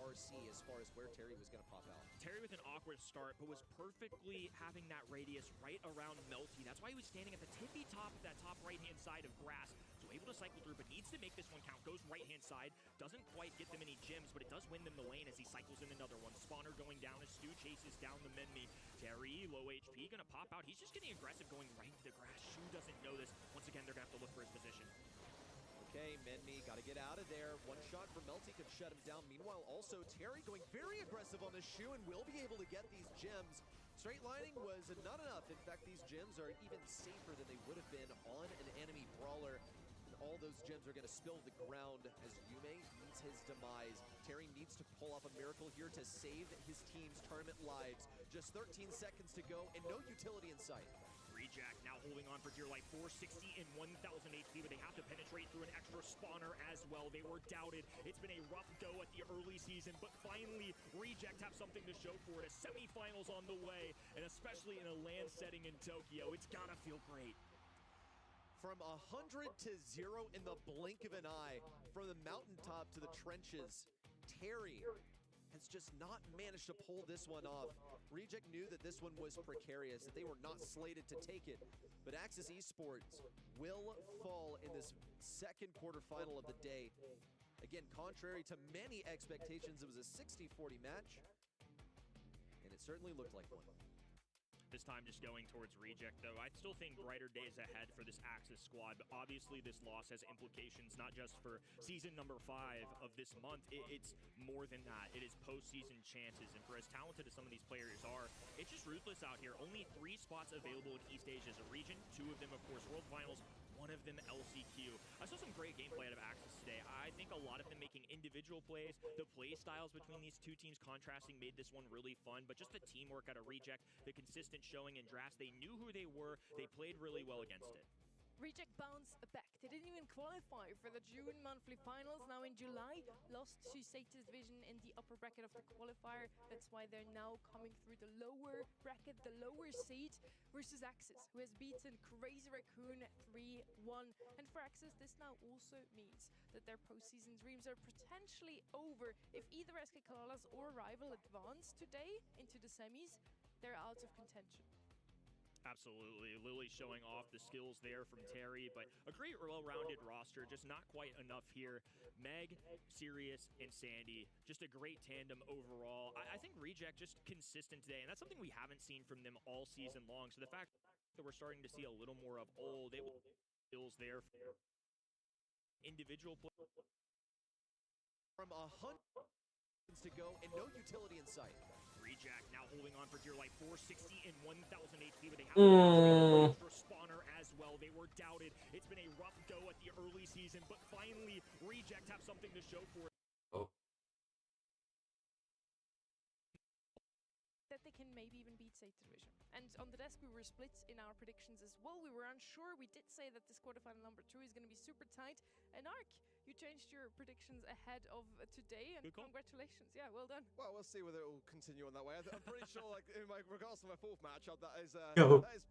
D: RC as far as where Terry was going to pop out.
E: Terry with an awkward start, but was perfectly having that radius right around Melty. That's why he was standing at the tippy top of that top right-hand side of grass. So able to cycle through, but needs to make this one count. Goes right-hand side. Doesn't quite get them any gems, but it does win them the lane as he cycles in another one. Spawner going down as Stu chases down the Minmi. Terry, low HP, going to pop out. He's just getting aggressive, going right into the grass. Shu doesn't know this. Once again, they're going to have to look for his position.
D: Okay, Minmi got to get out of there. One shot for Melty could shut him down. Meanwhile, also Terry going very aggressive on the Shu and will be able to get these gems. Straight lining was not enough. In fact, these gems are even safer than they would have been on an enemy brawler. And all those gems are going to spill to the ground as Yume meets his demise. Terry needs to pull off a miracle here to save his team's tournament lives. Just 13 seconds to go and no utility in sight.
E: Reject now holding on for dear life, 460 and 1,000 HP, but they have to penetrate through an extra spawner as well. They were doubted. It's been a rough go at the early season, but finally, Reject have something to show for it. A semifinals on the way, and especially in a land setting in Tokyo, it's gotta feel great.
D: From 100 to 0 in the blink of an eye, from the mountaintop to the trenches, Terry has just not managed to pull this one off. Reject knew that this one was precarious, that they were not slated to take it, but Axis Esports will fall in this second quarterfinal of the day. Again, contrary to many expectations, it was a 60-40 match, and it certainly looked like one.
E: This time just going towards Reject, though. I still think brighter days ahead for this Axis squad, but obviously this loss has implications not just for season number 5 of this month. It's more than that. It is postseason chances, and for as talented as some of these players are, it's just ruthless out here. Only 3 spots available in East Asia as a region, 2 of them, of course, World Finals, 1 of them LCQ. I saw some great gameplay out of Axis today. I think a lot of them making individual plays. The play styles between these two teams contrasting made this one really fun, but just the teamwork out of Reject, the consistent showing in drafts. They knew who they were. They played really well against it.
B: Reject bounce back. They didn't even qualify for the June monthly finals. Now in July, lost to Sator's Vision in the upper bracket of the qualifier. That's why they're now coming through the lower bracket, the lower seed, versus Axis, who has beaten Crazy Raccoon 3-1. And for Axis, this now also means that their postseason dreams are potentially over. If either SK Kalalas or Rival advance today into the semis, they're out of contention.
E: Absolutely. Lily showing off the skills there from Terry, but a great well-rounded roster, just not quite enough here. Meg, Sirius, and Sandy, just a great tandem overall. I think Reject just consistent today, and that's something we haven't seen from them all season long. So the fact that we're starting to see a little more of, they will skills there. Individual play.
D: From 100 to go and no utility in sight.
E: Reject now holding on for dear life, 460 and 1,000 HP, but they have an extra spawner as well. They were doubted. It's been a rough go at the early season, but finally, Reject have something to show for it.
B: That they can maybe even beat Sator Division. And on the desk, we were split in our predictions as well. We were unsure. We did say that this quarterfinal number 2 is going to be super tight. And Ark, you changed your predictions ahead of today, and congratulations. Yeah, well done.
A: Well, we'll see whether it will continue on that way. I'm pretty sure, like, in regards to my fourth matchup, that is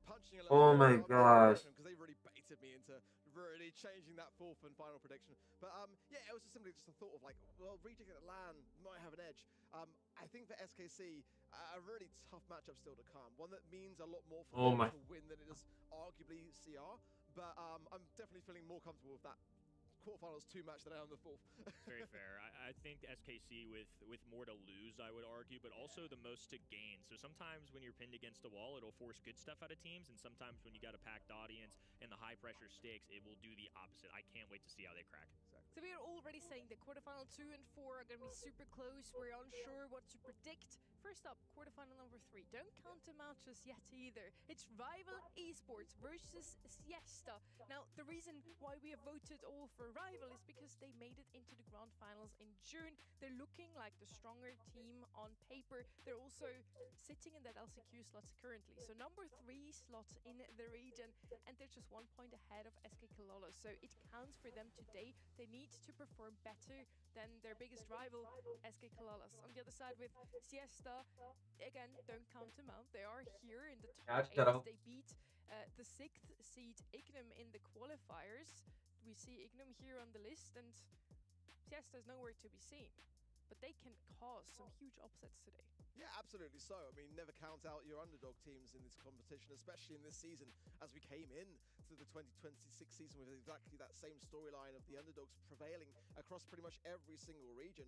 A: punching a little
C: Oh my gosh.
A: because they really baited me into really changing that fourth and final prediction. But yeah, it was just simply just a thought of like, well, Reject at LAN might have an edge. I think for SKC, a really tough matchup still to come. One that means a lot more for them to win than it does arguably CR. But I'm definitely feeling more comfortable with that quarterfinals 2 match than I am the fourth.
E: Very fair. I think SKC with more to lose, I would argue, but also the most to gain. So sometimes when you're pinned against a wall, it'll force good stuff out of teams, and sometimes when you got a packed audience and the high pressure stakes, it will do the opposite. I can't wait to see how they crack.
B: So we are already saying that quarterfinal 2 and 4 are going to be super close. We're unsure what to predict. First up, quarterfinal number 3. Don't count them out just yet either. It's Rival Esports versus Siesta. Now, the reason why we have voted all for Rival is because they made it into the grand finals in June. They're looking like the stronger team on paper. They're also sitting in that LCQ slot currently. So number 3 slot in the region, and they're just 1 point ahead of SK Kalalas. So it counts for them today. They need to perform better than their biggest rival, SK Kalalas. On the other side with Siesta, again, don't count them out. They are here in the top 8. They beat the 6th seed Ignum in the qualifiers. We see Ignum here on the list, and Siesta's nowhere to be seen. But they can cause some huge upsets today.
A: Yeah, absolutely so. I mean, never count out your underdog teams in this competition, especially in this season, as we came in to the 2026 season with exactly that same storyline of the underdogs prevailing across pretty much every single region.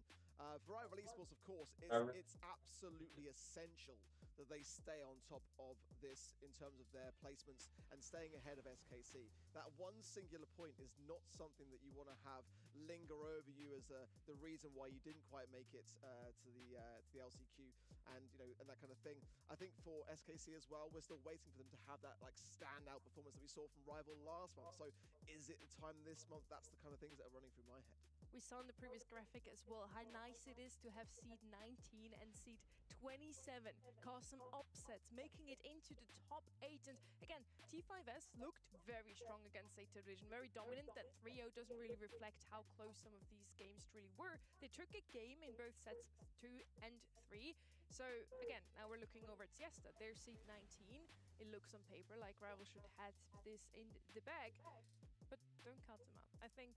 A: For Rival Esports, of course, it's absolutely essential that they stay on top of this in terms of their placements and staying ahead of SKC. That one singular point is not something that you want to have linger over you as the reason why you didn't quite make it to the LCQ and and that kind of thing. I think for SKC as well, we're still waiting for them to have that like standout performance that we saw from Rival last month. So is it the time this month? That's the kind of things that are running through my head.
B: We saw in the previous graphic as well how nice it is to have seed 19 and seed 27 cause some upsets, making it into the top 8. And again, T5S looked very strong against Sator Division, very dominant. That 3-0 doesn't really reflect how close some of these games truly were. They took a game in both sets 2 and 3. So again, now we're looking over at Siesta. They're seed 19. It looks on paper like Rival should have this in the bag, but don't count them out. I think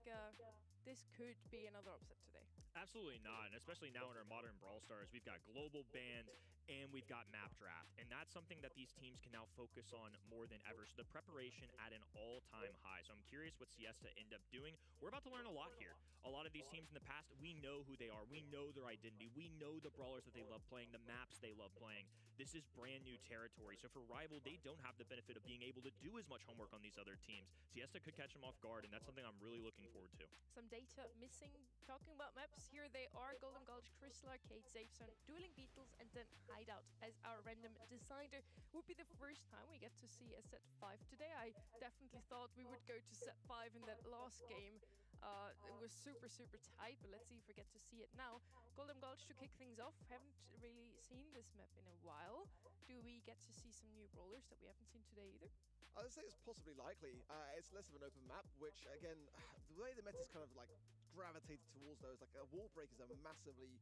B: this could be another upset today.
E: Absolutely not, and especially now in our modern Brawl Stars, we've got global bans and we've got map draft, and that's something that these teams can now focus on more than ever. So the preparation at an all-time high. So I'm curious what Siesta end up doing. We're about to learn a lot here. A lot of these teams in the past, we know who they are. We know their identity. We know the brawlers that they love playing, the maps they love playing. This is brand new territory. So for Rival, they don't have the benefit of being able to do as much homework on these other teams. Siesta could catch them off guard, and that's something I'm really looking forward to.
B: Some data missing. Talking about maps, here they are: Golden Gulch, Crystal Arcade, Safe Zone, Dueling Beetles, and then Hideout as our random decider. Would be the first time we get to see a set 5 today. I definitely thought we would go to set 5 in that last game. It was super, super tight, but let's see if we get to see it now. Golden Gulch to kick things off. Haven't really seen this map in a while. Do we get to see some new brawlers that we haven't seen today either?
A: I would say it's possibly likely. It's less of an open map, which again, the way the meta's kind of like gravitated towards those, like a wall break is a massively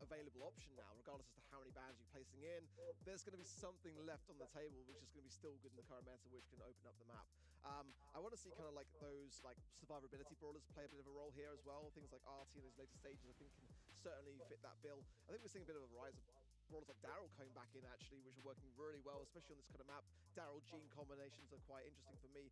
A: available option now, regardless as to how many bans you're placing in. There's going to be something left on the table, which is going to be still good in the current meta, which can open up the map. I want to see kind of like those like survivability brawlers play a bit of a role here as well. Things like RT in those later stages, I think, can certainly fit that bill. I think we're seeing a bit of a rise of brawlers like Daryl coming back in actually, which are working really well, especially on this kind of map. Daryl Gene combinations are quite interesting for me.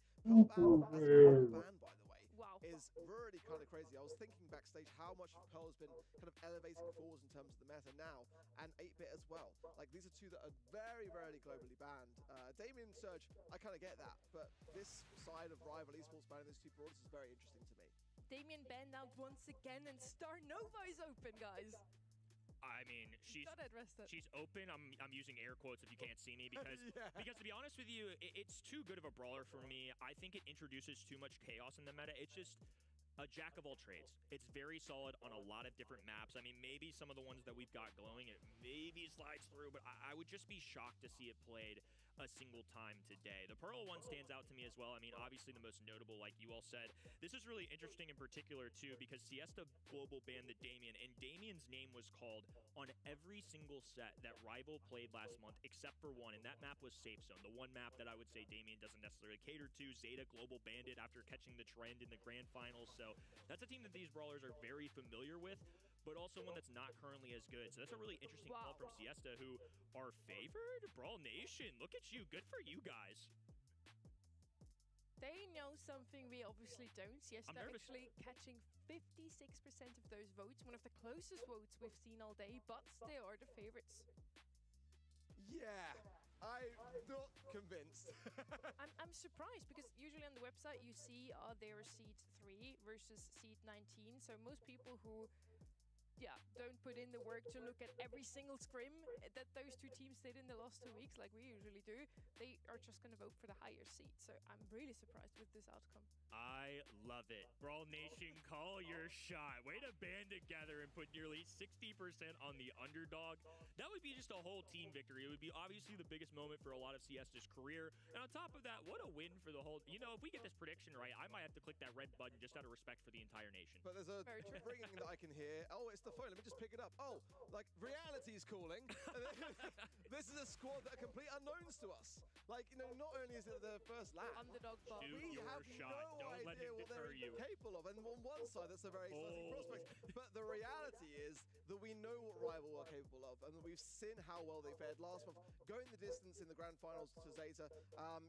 A: Pearl Ban, as a Pearl Ban, by the way,
B: Wow.
A: is really kind of crazy. I was thinking backstage how much Pearl has been kind of elevating forwards in terms of the meta now, and 8-bit as well. Like, these are two that are very rarely globally banned. Damien and Surge, I kind of get that, but this side of rival esports banning these two brawlers is very interesting to me.
B: Damien banned out once again, and Star Nova is open, guys.
E: I mean, she's open. I'm using air quotes if you can't see me because because to be honest with you, it's too good of a brawler for me. I think it introduces too much chaos in the meta. It's just a jack of all trades. It's very solid on a lot of different maps. I mean, maybe some of the ones that we've got glowing, it maybe slides through, but I would just be shocked to see it played a single time today. The Pearl one stands out to me as well. I mean, obviously the most notable, like you all said. This is really interesting in particular, too, because Siesta global banned the Damien, and Damien's name was called on every single set that Rival played last month, except for one, and that map was Safe Zone, the one map that I would say Damien doesn't necessarily cater to. Zeta global banned it after catching the trend in the grand finals, so that's a team that these brawlers are very familiar with, but also one that's not currently as good. So that's a really interesting call from Siesta, who are favored. Brawl Nation, look at you. Good for you guys.
B: They know something we obviously don't. Siesta actually catching 56% of those votes, one of the closest votes we've seen all day, but they are the favorites.
A: Yeah, I'm not convinced.
B: I'm surprised because usually on the website you see they're seed 3 versus seed 19. So most people who don't put in the work to look at every single scrim that those two teams did in the last 2 weeks like we usually do, they are just going to vote for the higher seed. So I'm really surprised with this outcome.
E: I love it. Brawl Nation, call your shot. Way to band together and put nearly 60% on the underdog. That would be just a whole team victory. It would be obviously the biggest moment for a lot of Siesta's career. And on top of that, what a win for the whole... You know, if we get this prediction right, I might have to click that red button just out of respect for the entire nation.
A: But there's a ringing that I can hear. Oh, it's the phone. Let me just pick it up. Oh, like, reality's calling. This is a squad that are complete unknowns to us. Like, you know, not only is it the first lap,
B: underdog bar.
E: Shoot your shot. Don't let him deter you.
A: Capable of. And on one side, that's a very exciting prospect. But the reality is that we know what Rival are capable of, and we've seen how well they fared last month, going the distance in the grand finals to Zeta.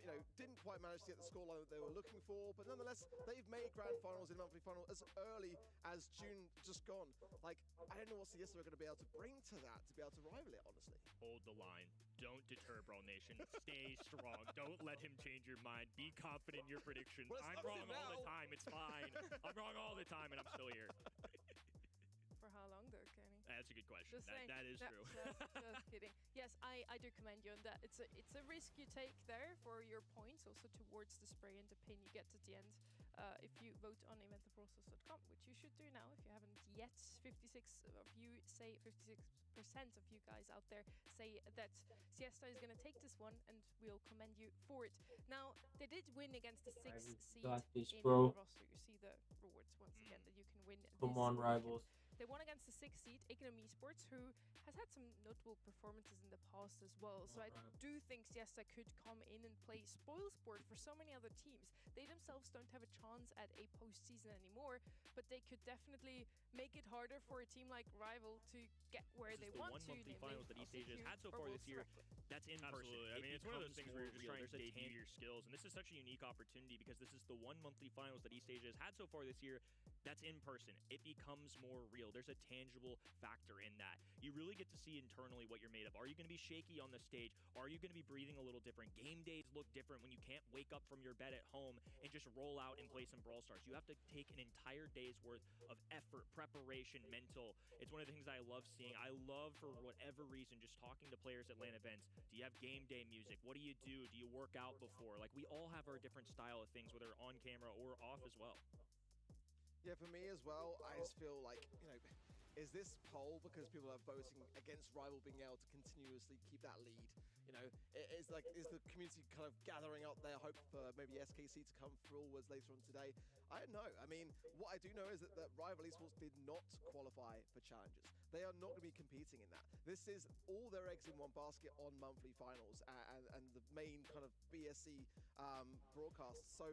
A: You know, didn't quite manage to get the scoreline that they were looking for, but nonetheless, they've made grand finals in monthly final as early as June just gone. Like, I don't know what Siesta are going to be able to bring to that to be able to rival it, honestly.
E: Hold the line. Don't deter Brawl Nation. Stay strong. Don't let him change your mind. Be confident in your predictions.
A: Well,
E: I'm wrong all the time. It's fine. I'm wrong all the time, and I'm still here.
B: For how long though, Kenny?
E: That's a good question.
B: Just
E: That is true.
B: Just kidding. Yes, I do commend you on that. It's a risk you take there for your points, also towards the spray and the pin you get at the end. If you vote on eventtheprocess.com, which you should do now if you haven't yet. 56% of you guys out there say that Siesta is going to take this one, and we'll commend you for it. Now, they did win against the 6th seed in the roster. You see the rewards once again that you can win.
C: Come on, Rivals.
B: They won against the 6th seed, Ignom Esports, who has had some notable performances in the past as well. So I do think Siesta could come in and play spoilsport for so many other teams. They themselves don't have a chance at a postseason anymore, but they could definitely make it harder for a team like Rival to get where they want to.
E: This is the one monthly finals that East Asia has had so far this year. That's in person. I mean, it's one of those things where you're just trying to
B: debut
E: debut your skills, and this is such a unique opportunity because this is the one monthly finals that East Asia has had so far this year. That's in person. It becomes more real. There's a tangible factor in that. You really get to see internally what you're made of. Are you going to be shaky on the stage? Are you going to be breathing a little different? Game days look different when you can't wake up from your bed at home and just roll out and play some Brawl Stars. You have to take an entire day's worth of effort, preparation, mental. It's one of the things I love seeing. I love, for whatever reason, just talking to players at LAN events. Do you have game day music? What do you do? Do you work out before? Like, we all have our different style of things, whether on camera or off as well.
A: Yeah, for me as well, I just feel like, is this poll because people are voting against Rival being able to continuously keep that lead? Is the community kind of gathering up their hope for maybe SKC to come forwards later on today? I don't know. I mean, what I do know is that Rival Esports did not qualify for challenges. They are not going to be competing in that. This is all their eggs in one basket on monthly finals and the main kind of BSC broadcasts. So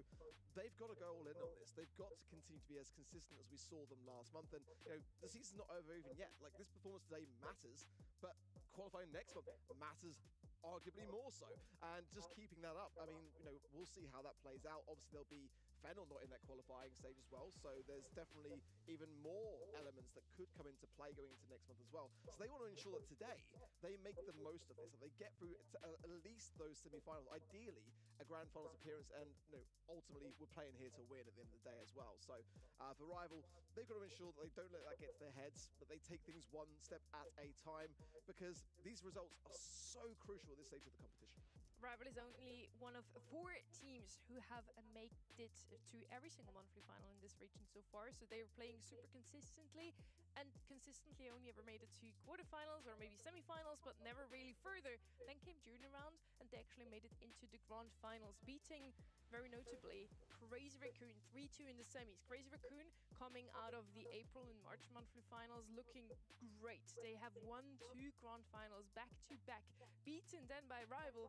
A: they've got to go all in on this. They've got to continue to be as consistent as we saw them last month. And the season's not over even yet. Like, this performance today matters, but qualifying next month matters arguably more so. And just keeping that up, I mean, we'll see how that plays out. Obviously, there'll be Fennel not in that qualifying stage as well, so there's definitely even more elements that could come into play going into next month as well. So they want to ensure that today they make the most of this, that they get through to at least those semi-finals, ideally a grand finals appearance, and ultimately we're playing here to win at the end of the day as well. So for Rival, they've got to ensure that they don't let that get to their heads, but they take things one step at a time, because these results are so crucial at this stage of the competition.
B: Rival is only one of 4 teams who have made it to every single monthly final in this region so far. So they were playing super consistently and consistently only ever made it to quarterfinals or maybe semifinals, but never really further. Then came junior round and they actually made it into the grand finals, beating very notably Crazy Raccoon 3-2 in the semis. Crazy Raccoon coming out of the April and March monthly finals looking great. They have won 2 grand finals back to back, beaten then by Rival,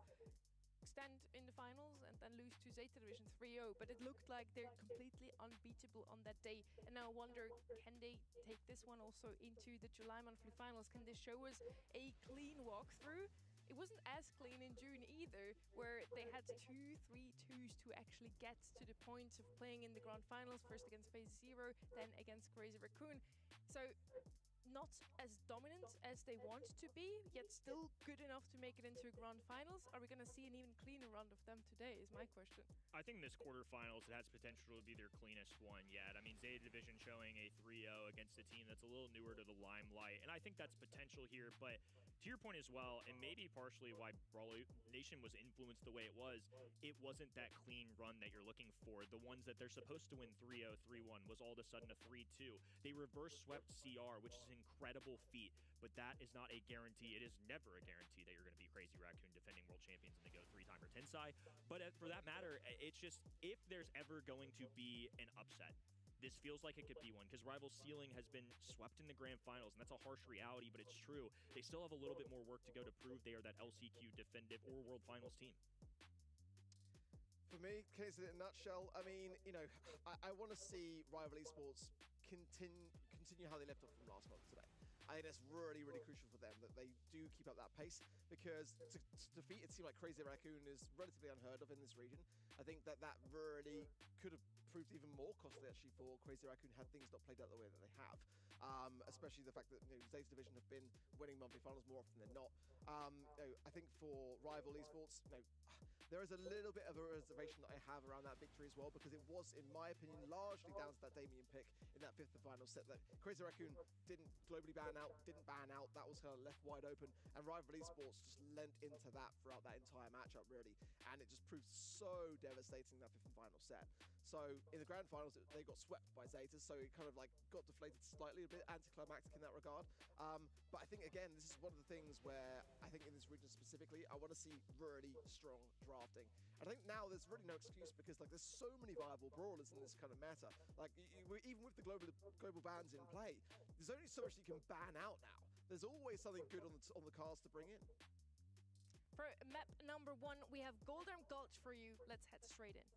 B: stand in the finals and then lose to Zeta Division 3-0, but it looked like they're completely unbeatable on that day. And now I wonder, can they take this one also into the July monthly finals? Can they show us a clean walkthrough? It wasn't as clean in June either, where they had 2-3-2s to actually get to the point of playing in the grand finals, first against Phase Zero, then against Crazy Raccoon. So not as dominant as they want to be, yet still good enough to make it into a grand finals. Are we going to see an even cleaner round of them today is my question.
E: I think this quarterfinals, it has potential to be their cleanest one yet. I mean, Zeta Division showing a 3-0 against a team that's a little newer to the limelight, and I think that's potential here. But to your point as well, and maybe partially why Brawl Nation was influenced the way it wasn't that clean run that you're looking for. The ones that they're supposed to win 3-0, 3-1 was all of a sudden a 3-2. They reverse swept CR, which is an incredible feat, but that is not a guarantee. It is never a guarantee that you're going to be Crazy Raccoon, defending world champions, and they go 3-time or Tensai. But for that matter, it's just, if there's ever going to be an upset, this feels like it could be one, because Rival's ceiling has been swept in the grand finals, and that's a harsh reality, but it's true. They still have a little bit more work to go to prove they are that LCQ definitive or world finals team.
A: For me, case in a nutshell, I mean, I want to see Rival Esports continue how they left off from last month today. I think that's really, really crucial for them, that they do keep up that pace, because to defeat a team like Crazy Raccoon is relatively unheard of in this region. I think that really could have proved even more costly actually for Crazy Raccoon had things not played out the way that they have. Especially the fact that Zeta Division have been winning monthly finals more often than not. I think for Rival Esports, there is a little bit of a reservation that I have around that victory as well, because it was, in my opinion, largely down to that Damien pick in that 5th and final set that Crazy Raccoon didn't globally ban out, that was kind of left wide open, and Rival Esports just lent into that throughout that entire matchup, really, and it just proved so devastating, that 5th and final set. So in the grand finals, they got swept by Zeta, so it kind of like got deflated slightly, a bit anticlimactic in that regard. But I think, again, this is one of the things where I think in this region specifically, I want to see really strong drafting. And I think now there's really no excuse, because like there's so many viable brawlers in this kind of meta. Like even with the global bans in play, there's only so much you can ban out now. There's always something good on the cards to bring in.
B: For map number 1, we have Golden Gulch for you. Let's head straight in.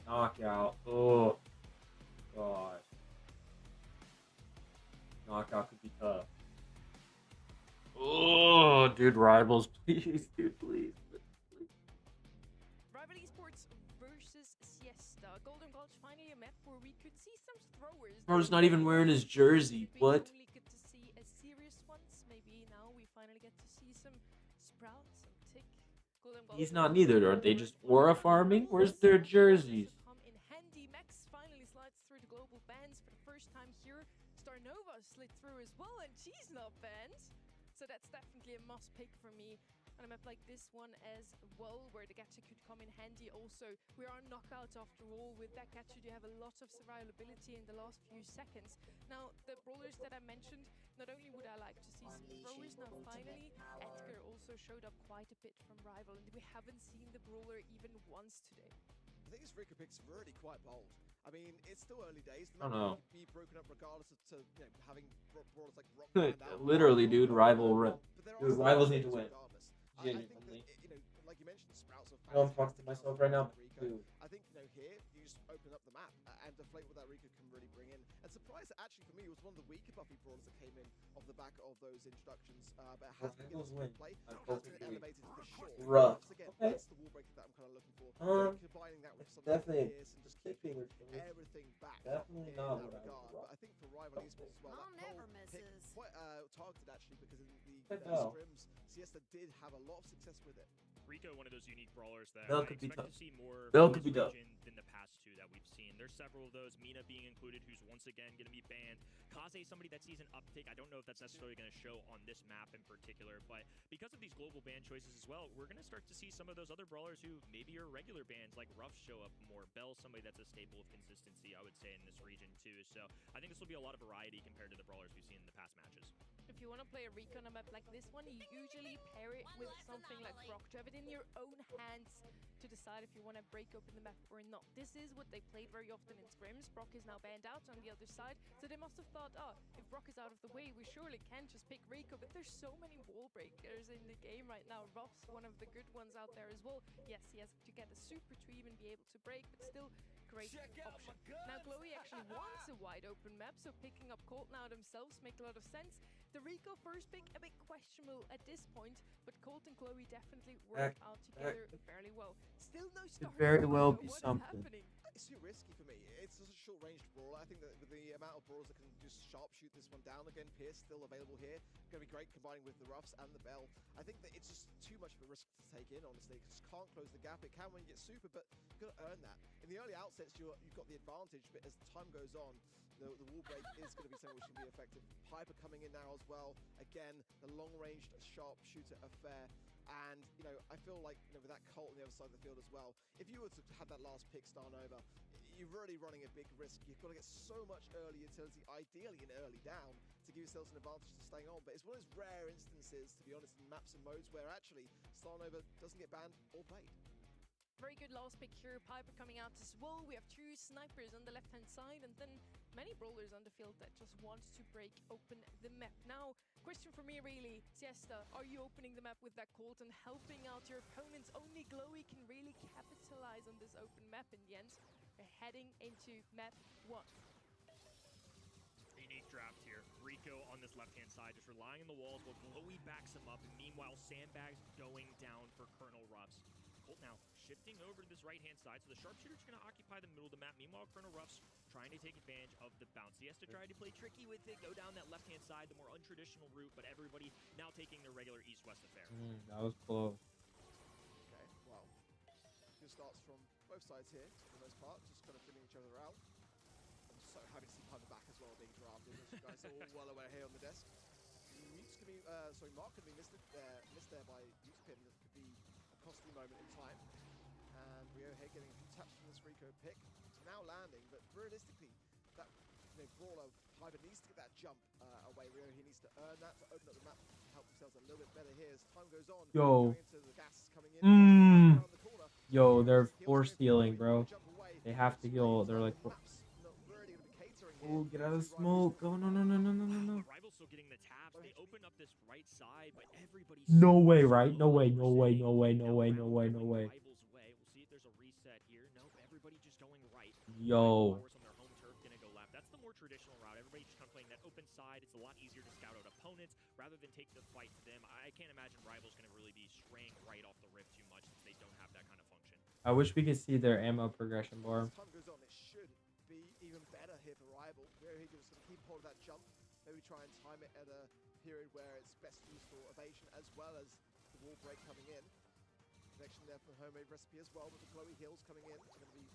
C: Knockout. Oh, God. Knockout could be tough. Oh, dude, Rivals, please, dude, please.
B: Rival Esports versus Siesta. Golden Gulch, finally a map where we could see some throwers.
C: Bro's not even wearing his jersey. What?
B: We only get to see a serious ones. Maybe now we finally get to see some Sprout, some Tick.
C: He's not neither. Are they just aura farming? Where's their jerseys?
B: Come in handy. Max finally slides through the global bans for the first time here. Starnova slid through as well, and she's not banned. So that's definitely a must pick for me. on a map like this one as well, where the gacha could come in handy also. We are on knockout after all. With that gacha, you have a lot of survivability in the last few seconds. Now, the brawlers that I mentioned, not only would I like to see some throwers, now finally, Edgar also showed up quite a bit from Rival, and we haven't seen the brawler even once today.
A: I think this Rico pick's really quite bold. I mean, it's still early days. The
C: I don't
A: map
C: know.
A: will be broken up regardless of having brawlers like Rock Band out.
C: Literally, dude, Rival.
A: But there are
C: Dude,
A: some
C: rivals need to
A: options
C: win.
A: regardless. I think
C: Genuinely.
A: that, like you mentioned, Sprouts of
C: You know, I'm talking to myself right now. Dude.
A: I think, here, you just open up the map and deflate what that Rico can really bring in. And surprise, actually, for me, was one of the weaker Buffy brawlers that came in off the back of those introductions. But it has been given some good play.
C: I'm
A: Has
C: hoping
A: been elevated for sure.
C: Rough.
A: Once again,
C: Okay.
A: that's the wall breaker that I'm kind of looking for. Combining that with
C: It's
A: something
C: definitely
A: fierce and just
C: a
A: keeping
C: finger for me.
A: everything back
C: Definitely
A: in
C: not
A: that
C: what I
A: regard.
C: would
A: But I think for Rival Esports as well,
F: Mom
A: that
F: never
A: whole pick
F: misses.
A: quite targeted actually, because in the
C: Good bell.
A: scrims, Siesta did have a lot of success with it.
E: Rico, one of those unique brawlers that
C: Bell
E: I
C: could be
E: expect
C: tough.
E: to see more
C: Bell
E: from
C: could
E: this
C: be tough.
E: region than the past two that we've seen. There's several of those, Mina being included, who's once again going to be banned. Kaze, somebody that sees an uptick. I don't know if that's necessarily going to show on this map in particular, but because of these global ban choices as well, we're going to start to see some of those other brawlers who maybe are regular bans, like Ruff, show up more. Bell, somebody that's a staple of consistency, I would say, in this region too. So I think this will be a lot of variety compared to the brawlers we've seen in the past matches.
B: If you want to play a Rico on a map like this one, you usually pair it with something like Brock to have it in your own hands to decide if you want to break open the map or not. This is what they played very often in scrims. Brock is now banned out on the other side, so they must have thought, oh, if Brock is out of the way, we surely can just pick Rico. But there's so many wall breakers in the game right now. Ruff's one of the good ones out there as well. Yes, he has to get a super to even be able to break, but still great option. Now, Chloe actually wants a wide open map, so picking up Colt now themselves make a lot of sense. The Rico first pick, a bit questionable at this point, but Colt and Chloe definitely work out together fairly well. Still no start.
C: very well be
B: What is
C: something.
B: happening?
A: It's too risky for me. It's just a short-ranged brawler. I think that with the amount of brawlers that can just sharpshoot this one down again, Pierce still available here. Going to be great combining with the Ruffs and the Bell. I think that it's just too much of a risk to take in, honestly, because can't close the gap. It can when you get super, but you've got to earn that. In the early outsets, you've got the advantage, but as time goes on, the wall break is going to be something which can be effective. Piper coming in now as well. Again, the long-ranged sharpshooter affair. And, I feel like, with that Colt on the other side of the field as well, if you were to have that last pick start over, you're really running a big risk. You've got to get so much early utility, ideally in early down, to give yourselves an advantage to staying on. But it's one of those rare instances, to be honest, in maps and modes where actually Starnova doesn't get banned or played.
B: Very good last pick here. Piper coming out as well. We have two snipers on the left-hand side, and then many brawlers on the field that just want to break open the map. Now, question for me really, Siesta, are you opening the map with that Colt and helping out your opponents? Only Glowy can really capitalize on this open map in the end. We're heading into map 1.
E: Unique draft here. Rico on this left-hand side, just relying on the walls while Glowy backs him up, and meanwhile, Sandbags going down for Colonel Ruffs. Colt now shifting over to this right-hand side, so the sharpshooter's going to occupy the middle of the map. Meanwhile, Colonel Ruffs trying to take advantage of the bounce. He has to try to play tricky with it, go down that left-hand side, the more untraditional route, but everybody now taking their regular east-west affair.
C: That was close.
A: Okay, well, good starts from both sides here, for the most part, just kind of filling each other out. I'm so happy to see Piper back as well, being drafted, as you guys are all well aware here on the desk. Mute's going to be, Mark could be missed there by Utapin. That could be a costly moment in time. And Rio here getting a few taps from this Rico pick. Now landing, but realistically, that brawler, Piper needs to get that jump away. Rio, he needs to earn that to open up the map to help themselves a little bit better here as time goes on.
C: Yo.
A: Going into the gas coming in, around the corner.
C: Yo, they're force healing, bro. They have to heal. They're like, oh, get out of the smoke. Oh, no, no, no, no, no, no, no.
E: Rival's still getting the taps. They open up this right side, but everybody's
C: No way, right? No way, no way, no way, no way, no way, no way.
E: Rival's way. We'll see if there's a reset here. Nope, everybody just going right.
C: Yo.
E: On their home turf, gonna go left. That's the more traditional route. Everybody just kind of playing that open side. It's a lot easier to scout out opponents rather than take the fight to them. I can't imagine Rival's gonna really be straying right off the rip too much since they don't have that kind of function.
C: I wish we could see their ammo progression bar.
A: As time goes on, it should be even better here for Rival. Rio here just going to keep hold of that jump. Maybe try and time it at a period where it's best used for evasion as well as the wall break coming in. Connection there for the homemade recipe as well, but the glowy heals coming in are going to be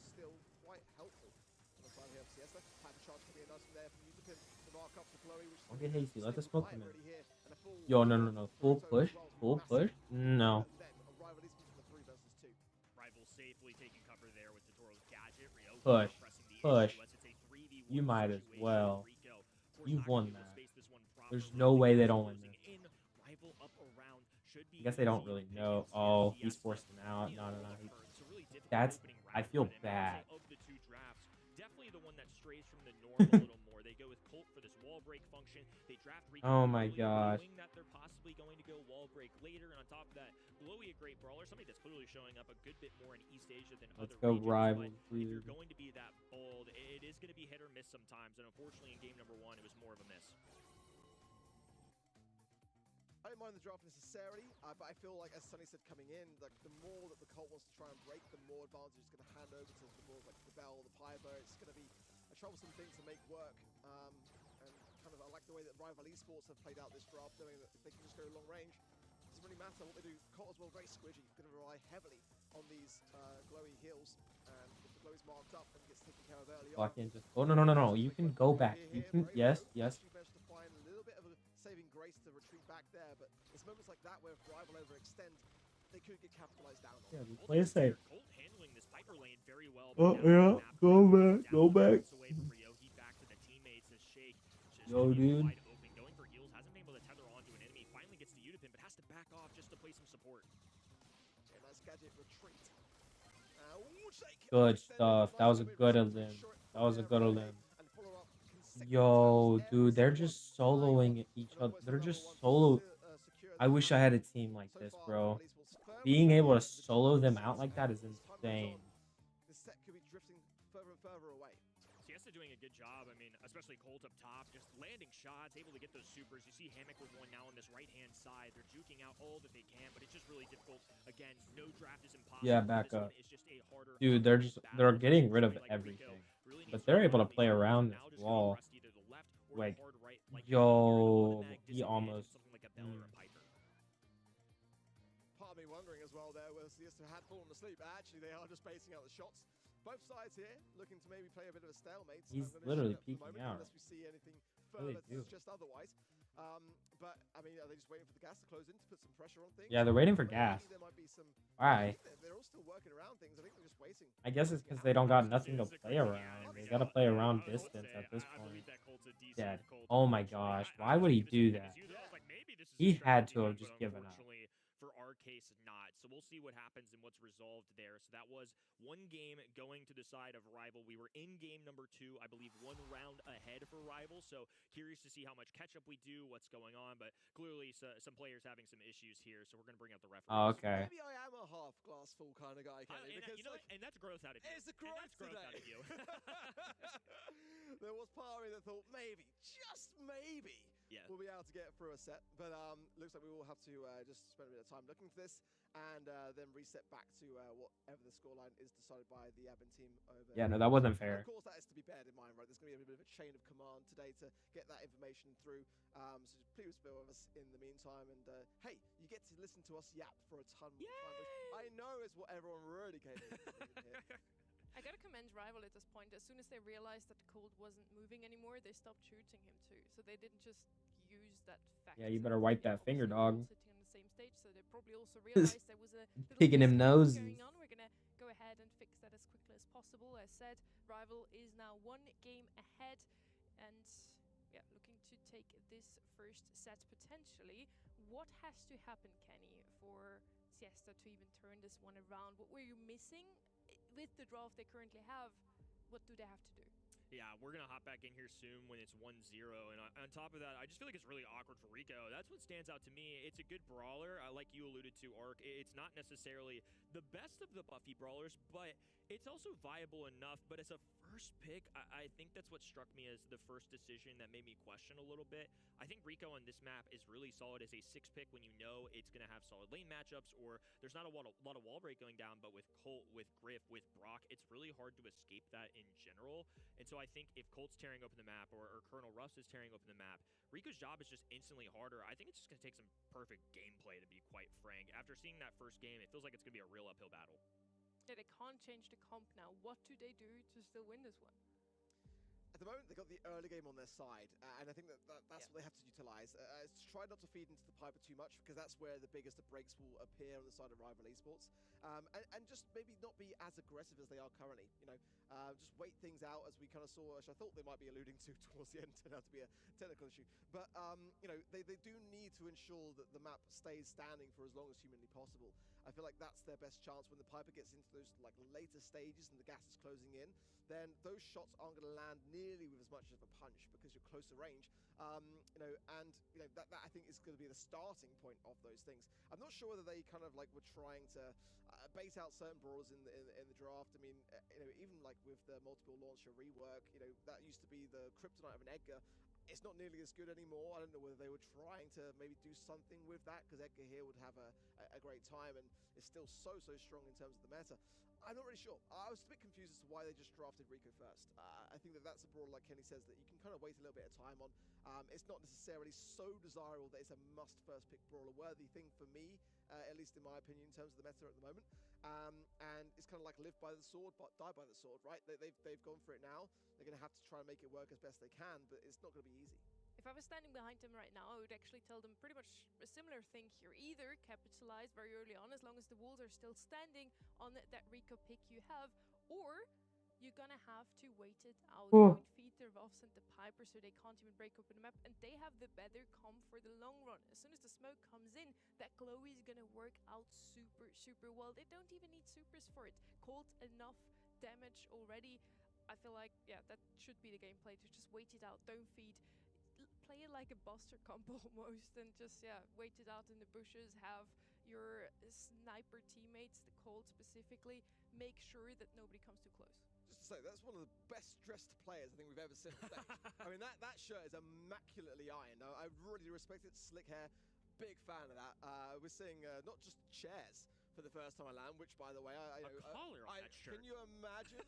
A: still quite helpful. On the side here of Siesta, Piper charge coming in nice from there from Utapin to mark up for glowy, which
C: Don't get hasty. Let the
A: stable
C: smoke come
A: fight
C: in.
A: already here, and a full
C: Yo, no, no, no. Full push. full push? No.
A: And then a rival esports in the 3 versus 2.
E: Rival safely taking cover there with Totoro's gadget. Rio
C: Push.
E: pressing the
C: Push.
E: issue as it's a 3v1
C: You might as
E: situation
C: well.
E: with Rico. Of course,
C: You've
E: not gonna
C: won
E: be able to
C: that.
E: space this one
C: There's
E: properly.
C: no
E: They
C: way
E: are
C: they don't win
E: closing
C: this.
E: in. Rival up around should be
C: I guess they don't
E: easy
C: really know.
E: pickings here.
C: Oh, he's
E: Siesta
C: forcing out.
E: really
C: No, no,
E: all
C: no.
E: the hurt. So really difficult
C: That's.
E: opening
C: I
E: round
C: feel
E: for them. And I
C: bad.
E: would say of the 2 drafts, definitely the one that strays from the norm a little more. They go with Colt for this wall break function. They draft Rico
C: Oh my
E: early,
C: gosh.
E: knowing that they're possibly going to go wall break later. And on top of that, Glowy, a great brawler, somebody that's clearly showing up a good bit more in East Asia than
C: Let's
E: other
C: go
E: regions.
C: rivals,
E: But if you're
C: dude.
E: going to be that bold, it is going to be hit or miss sometimes. And unfortunately, in game number 1, it was more of a miss.
A: I don't mind the draft necessarily, but I feel like, as Sonny said coming in, like the more that the Colt wants to try and break, the more advantage it's going to hand over to the balls like the Bell, the Piper. It's going to be a troublesome thing to make work. And kind of, I like the way that rival esports have played out this draft, knowing that they can just go long range. Doesn't really matter what they do. Colt as well, very squidgy, going to rely heavily on these glowy heals. And if the glow is marked up and gets taken care of early
C: Lock
A: on.
C: in. Just. Oh no, no, no, no. You can go back. You can. Yes, yes.
A: Actually managed to find a little bit of a saving grace to retreat back there, but it's moments like that where if rival overextend, they could get capitalized down on.
C: Yeah, we play it safe.
E: Colt handling this Piper lane very well.
C: Oh yeah, go back, go back.
E: Away from Ryohi, back to the teammates as Shake just
C: Yo, dude.
E: wide open, going for heals, hasn't been able to tether onto an enemy. Finally gets to Udipin, but has to back off just to play some support.
A: Yeah, nice gadget retreat. Shake.
C: Good
A: Extended,
C: stuff.
A: nice
C: That was a
A: little
C: good
A: bit
C: of
A: of
C: them.
A: short
C: That was a
A: there
C: good of
A: relay
C: them.
A: and follow up consecutive
C: Yo,
A: times. Every
C: dude, they're
A: single
C: just
A: one.
C: soloing each
A: And
C: other.
A: almost
C: They're
A: another
C: just
A: one to
C: solo.
A: secure
C: I
A: the
C: wish I
A: top.
C: had a team like
A: So
C: this,
A: far,
C: bro.
A: Rival Esports firmly
C: Being able to
A: in the
C: solo
A: top
C: them
A: six.
C: out like that is
A: As time goes
C: insane.
A: on, this set could be drifting further and further away.
E: Siesta doing a good job. I mean, especially Colt up top, just landing shots, able to get those supers. You see Hammock with one now on this right-hand side. They're juking out all that they can, but it's just really difficult. Again, no draft is impossible.
C: Yeah, back
E: This
C: up.
E: one is just a harder,
C: Dude, they're getting rid of everything. But they're able to play around this wall. Like, yo, he almost.
A: Part of me wondering as well there where Siesta had fallen asleep. Actually, they are just spacing out the shots. Both sides here looking to maybe play a bit of a stalemate.
C: He's
A: I'm gonna
C: literally
A: shut up for the
C: peeking
A: moment,
C: out.
A: unless we see anything
C: Really
A: further
C: do.
A: to suggest otherwise. But I mean, are they just waiting for the gas to close in to put some pressure on things?
C: Yeah, they're waiting for
A: Maybe
C: gas.
A: there might be some.
C: Why?
A: They're all still working around things. I think they're just waiting.
C: I guess it's because they don't got nothing to play around. They gotta play around distance at this point. Dead. Oh my gosh, why would he do that? He had to have just given up.
E: For our case, not. So we'll see what happens and what's resolved there. So that was one game going to the side of Rival. We were in game number 2, I believe 1 round ahead for Rival. So curious to see how much catch-up we do, what's going on. But clearly some players having some issues here. So we're going to bring out the referees.
C: Oh, okay.
A: Maybe I am a half glass full kind of guy, Kenny. Because
E: you know, and that's growth out of you.
A: it's a growth,
E: out of you.
A: There was part of me that thought maybe, just maybe,
E: Yeah.
A: we'll be able to get through a set. But looks like we will have to just spend a bit of time looking for this and then reset back to whatever the scoreline is decided by the admin team over.
C: Yeah, no, that wasn't
A: And
C: fair.
A: of course, that is to be bared in mind, right? There's going to be a bit of a chain of command today to get that information through. So just please bear with us in the meantime. And hey, you get to listen to us yap for a ton more time, which I know is what everyone really came to here.
B: I gotta commend Rival at this point. As soon as they realized that Cold wasn't moving anymore, they stopped shooting him too. So they didn't just use that fact.
C: Yeah, you better wipe that finger, dog.
B: Sitting on the same stage, so they probably also realized there was a little
C: Picking him
B: miscommunication
C: noses.
B: going on. We're gonna go ahead and fix that as quickly as possible. As said, Rival is now 1 game ahead, and yeah, looking to take this first set potentially. What has to happen, Kenny, for Siesta to even turn this one around? What were you missing with the draft they currently have? What do they have to do?
E: Yeah, we're going to hop back in here soon when it's 1-0. And on top of that, I just feel like it's really awkward for Rico. That's what stands out to me. It's a good brawler. Like you alluded to, Ark. It's not necessarily the best of the Buffy brawlers, but it's also viable enough. But as a first pick, I think that's what struck me as the first decision that made me question a little bit. I think Rico on this map is really solid as a 6 pick when you know it's going to have solid lane matchups, or there's not a lot of wall break going down, but with Colt, with Griff, with Brock, it's really hard to escape that in general. And so I think if Colt's tearing open the map, or Colonel Russ is tearing open the map, Rico's job is just instantly harder. I think it's just going to take some perfect gameplay, to be quite frank. After seeing that first game, it feels like it's going to be a real uphill battle.
B: Yeah, they can't change the comp now. What do they do to still win this one?
A: At the moment, they've got the early game on their side, and I think that's what they have to utilize. Try not to feed into the Piper too much, because that's where the biggest of breaks will appear on the side of Rival Esports. And just maybe not be as aggressive as they are currently. You know, just wait things out, as we kind of saw, which I thought they might be alluding to towards the end, turned out to be a technical issue. But, you know, they do need to ensure that the map stays standing for as long as humanly possible. I feel like that's their best chance. When the Piper gets into those like later stages and the gas is closing in, then those shots aren't going to land nearly with as much of a punch, because you're closer range. You know, and you know that I think is going to be the starting point of those things. I'm not sure whether they kind of like were trying to bait out certain brawlers in the draft. I mean, you know, even like with the multiple launcher rework, you know, that used to be the kryptonite of an Edgar. It's not nearly as good anymore. I don't know whether they were trying to maybe do something with that, because Edgar here would have a great time and is still so strong in terms of the meta. I'm not really sure. I was a bit confused as to why they just drafted Rico first. I think that's a brawler, like Kenny says, that you can kind of wait a little bit of time on. It's not necessarily so desirable that it's a must first pick brawler worthy thing for me, at least in my opinion, in terms of the meta at the moment. And it's kind of like live by the sword, but die by the sword, right? They've gone for it now. They're going to have to try and make it work as best they can, but it's not going to be easy.
B: If I was standing behind them right now, I would actually tell them pretty much a similar thing here. Either capitalize very early on, as long as the walls are still standing on that Rico pick you have, or you're gonna have to wait it out. Don't feed the Ruffs and the Piper so they can't even break open the map, and they have the better comp for the long run. As soon as the smoke comes in, that Chloe is gonna work out super well. They don't even need supers for it. Cold enough damage already. I feel like, yeah, that should be the gameplay, to just wait it out, don't feed. Play it like a Buster combo almost, and just, yeah, wait it out in the bushes, have your sniper teammates, the Cold specifically, make sure that nobody comes too close.
A: Just to say, that's one of the best dressed players I think we've ever seen on stage. I mean, that shirt is immaculately ironed. I really respect it. Slick hair, big fan of that. We're seeing not just chairs for the first time I land, which, by the way,
E: a collar on that shirt.
A: Can you imagine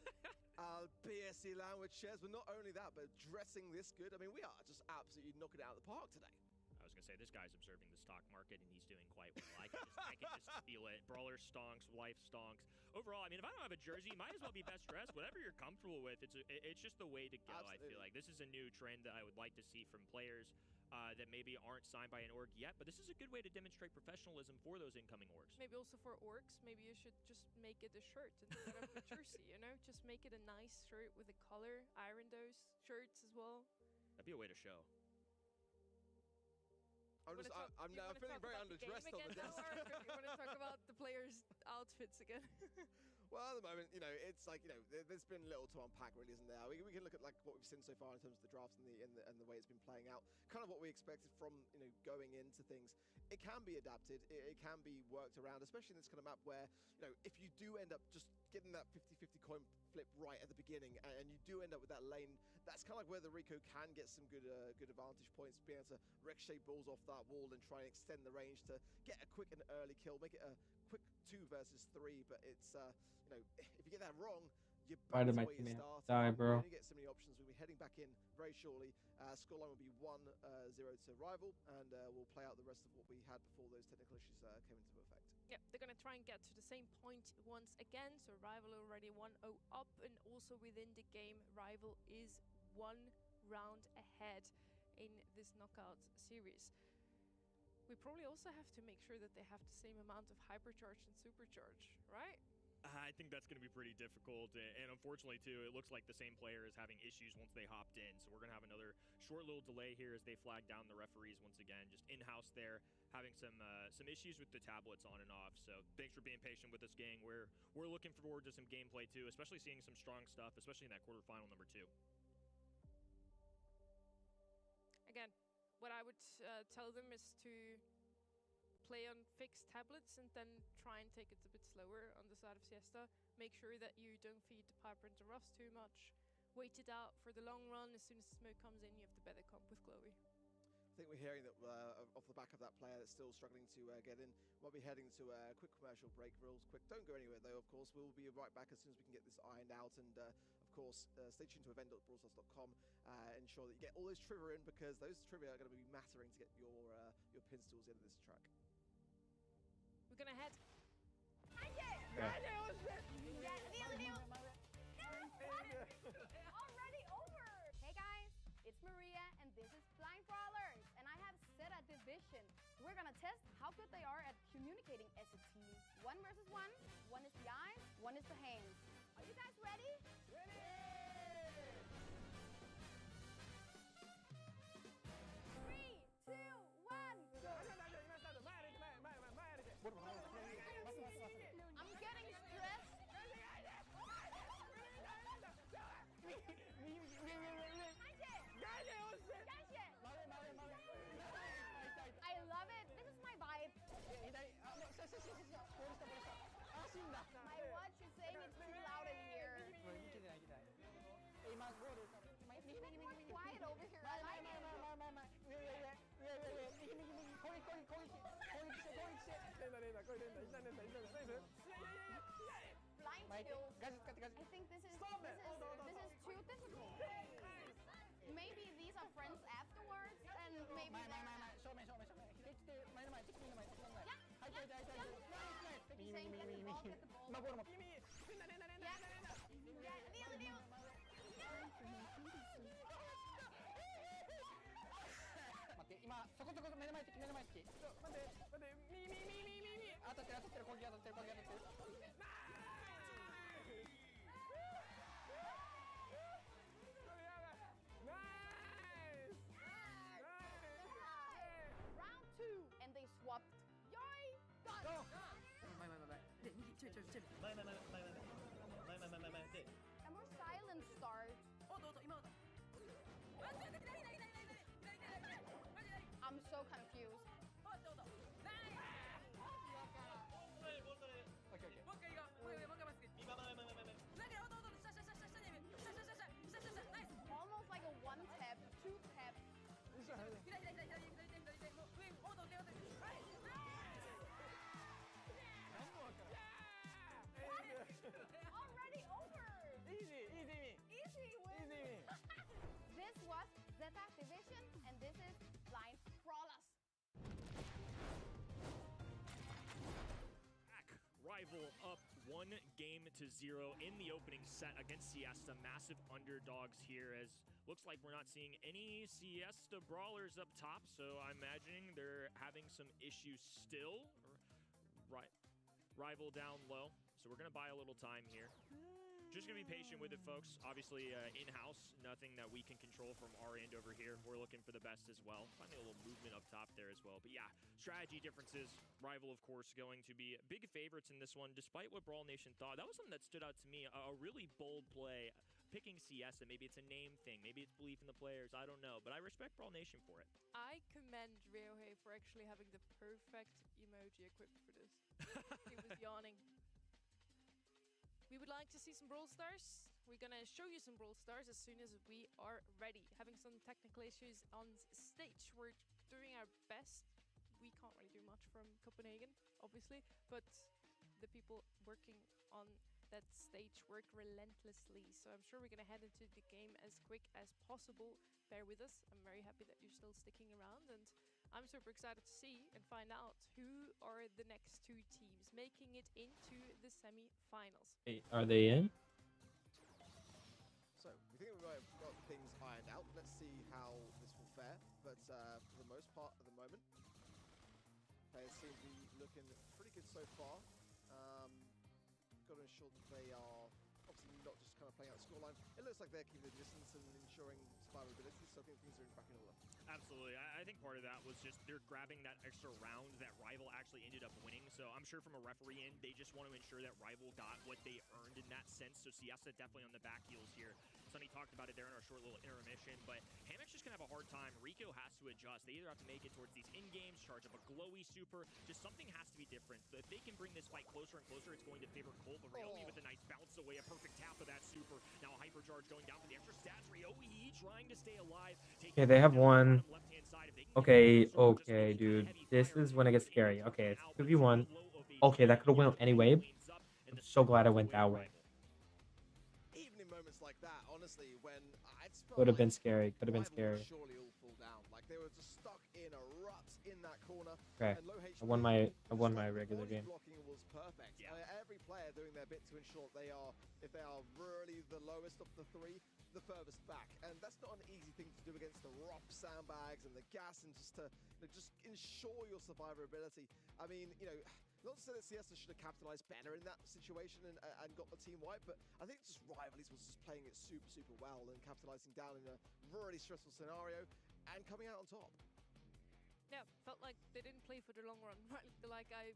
A: BSC land with chairs? But not only that, but dressing this good. I mean, we are just absolutely knocking it out of the park today.
E: I was going to say, this guy's observing the stock market, and he's doing quite well. I can just feel it. Brawler stonks, life stonks. Overall, I mean, if I don't have a jersey, you might as well be best dressed. Whatever you're comfortable with, it's just the way to go. Absolutely. I feel like this is a new trend that I would like to see from players that maybe aren't signed by an org yet, but this is a good way to demonstrate professionalism for those incoming orgs.
B: Maybe also for orgs, maybe you should just make it a shirt instead of a jersey, you know? Just make it a nice shirt with a color, iron those shirts as well.
E: That'd be a way to show.
A: I'm feeling very underdressed on the desk.
B: You want to talk about the players' outfits again?
A: Well, at the moment, you know, it's like, you know, there's been little to unpack, really, isn't there? We can look at like what we've seen so far in terms of the drafts and the way it's been playing out. Kind of what we expected from, you know, going into things. It can be adapted. It can be worked around, especially in this kind of map where, you know, if you do end up just getting that 50-50 coin flip right at the beginning, and you do end up with that lane, that's kind of like where the Rico can get some good advantage points, being able to ricochet balls off that wall and try and extend the range to get a quick and early kill, make it a quick 2 versus 3. But it's you know, if you get that wrong, you're back to where you started.
C: Die, bro.
A: We're going to get so many options. We'll be heading back in very shortly. Scoreline will be 1-0 to Rival, and we'll play out the rest of what we had before those technical issues came into effect.
B: Yeah, they're going to try and get to the same point once again. So Rival already 1-0 up, and also within the game, Rival is 1 round ahead in this knockout series. We probably also have to make sure that they have the same amount of hypercharge and supercharge, right?
E: I think that's going to be pretty difficult, and unfortunately, too, it looks like the same player is having issues once they hopped in, so we're going to have another short little delay here as they flag down the referees once again, just in-house there, having some issues with the tablets on and off, so thanks for being patient with us, gang. We're looking forward to some gameplay, too, especially seeing some strong stuff, especially in that quarterfinal number 2.
B: Again, what I would tell them is to play on fixed tablets and then try and take it a bit slower on the side of Siesta. Make sure that you don't feed the Piper and the Ruffs too much. Wait it out for the long run. As soon as the smoke comes in, you have the better comp with Chloe.
A: I think we're hearing that off the back of that player that's still struggling to get in. We'll be heading to a quick commercial break. Real quick. Don't go anywhere, though, of course. We'll be right back as soon as we can get this ironed out. And, of course, stay tuned to event.brawlstars.com. Ensure that you get all those trivia in, because those trivia are going to be mattering to get your pins tools into this track.
B: We're going to head.
F: Already over. Maria, and this is Blind Brawlers. And I have Esat Division. We're gonna test how good they are at communicating as a team. 1 versus 1. One is the eyes, one is the hands. Are you guys ready? Ready! 3, 2, 1, go! I'm getting stressed. I love it. This is my vibe. My watch is saying it's too loud in here. It's getting more quiet over here. I like it. Blind skills. I think this is too difficult. Maybe these are friends afterwards, and maybe he's saying get the ball, get the ball. Deal.
G: 待って今そこそこ目の前敵目の前敵待ってミ当たってる攻撃当たってる
F: Round 2, and they swapped. Yay! Done. A more silent start. I'm so confused. Almost like a 1 tap, 2 tap. Already over. Easy win. This was Esat Division, and this is Blind Brawlers.
E: Rival up 1-0 in the opening set against Siesta. Massive underdogs here, as looks like we're not seeing any Siesta brawlers up top, so I'm imagining they're having some issues still. Rival down low, so we're gonna buy a little time here. Just gonna be patient with it, folks. Obviously, in-house, nothing that we can control from our end over here. We're looking for the best as well. Finding a little movement up top there as well. But yeah, strategy differences. Rival, of course, going to be big favorites in this one, despite what Brawl Nation thought. That was something that stood out to me. A really bold play. Picking Siesta. Maybe it's a name thing. Maybe it's belief in the players. I don't know. But I respect Brawl Nation for it.
B: I commend Ryohei for actually having the perfect emoji equipped for this. He was yawning. We would like to see some Brawl Stars. We're gonna show you some Brawl Stars as soon as we are ready. Having some technical issues on stage. We're doing our best. We can't really do much from Copenhagen, obviously, but the people working on that stage work relentlessly. So I'm sure we're gonna head into the game as quick as possible. Bear with us. I'm very happy that you're still sticking around, and I'm super excited to see and find out who are the next 2 teams making it into the semi-finals.
C: Hey, are they in?
A: So we think we've got things ironed out. Let's see how this will fare. But for the most part at the moment, players seem to be looking pretty good so far. Got to ensure that they are obviously not just kind of playing out the scoreline. It looks like they're keeping the distance and ensuring survivability, so I think things are back in order.
E: Absolutely. I think part of that was just they're grabbing that extra round that Rival actually ended up winning. So I'm sure from a referee end, they just want to ensure that Rival got what they earned in that sense. So Siesta definitely on the back heels here. Sonny talked about it there in our short little intermission, but Hammock's just going to have a hard time. Rico has to adjust. They either have to make it towards these in-games, charge up a glowy super. Just something has to be different. So if they can bring this fight closer and closer, it's going to favor Cole. But Ryohei with a nice bounce away, a perfect tap of that super. Now a hypercharge going down for the extra stats. Ryohei trying to stay alive.
C: Okay, they have one. Okay, dude. This is when it gets scary. Okay, it's 2v1. Okay, that could have went anyway. I'm so glad I went that way.
A: Even in moments like that, honestly, when I just felt
C: Could have
A: like
C: been scary. Could have been
A: Rival would
C: scary.
A: surely all fall down. Like they were just stuck in a rut in that corner.
C: Okay,
A: And low
C: I won my
A: HP
C: regular
A: strong
C: game.
A: blocking was perfect.
E: Yeah.
A: Every player doing their bit to ensure they are, if they are really the lowest of the three, the furthest back. And that's not an easy thing to do against the rock sandbags and the gas, and just to just ensure your survivability. I mean, not to say that Siesta should have capitalized better in that situation and got the team wiped, but I think just Rivalries was just playing it super, super well and capitalizing down in a really stressful scenario and coming out on top.
B: Yeah, felt like they didn't play for the long run, right? Like I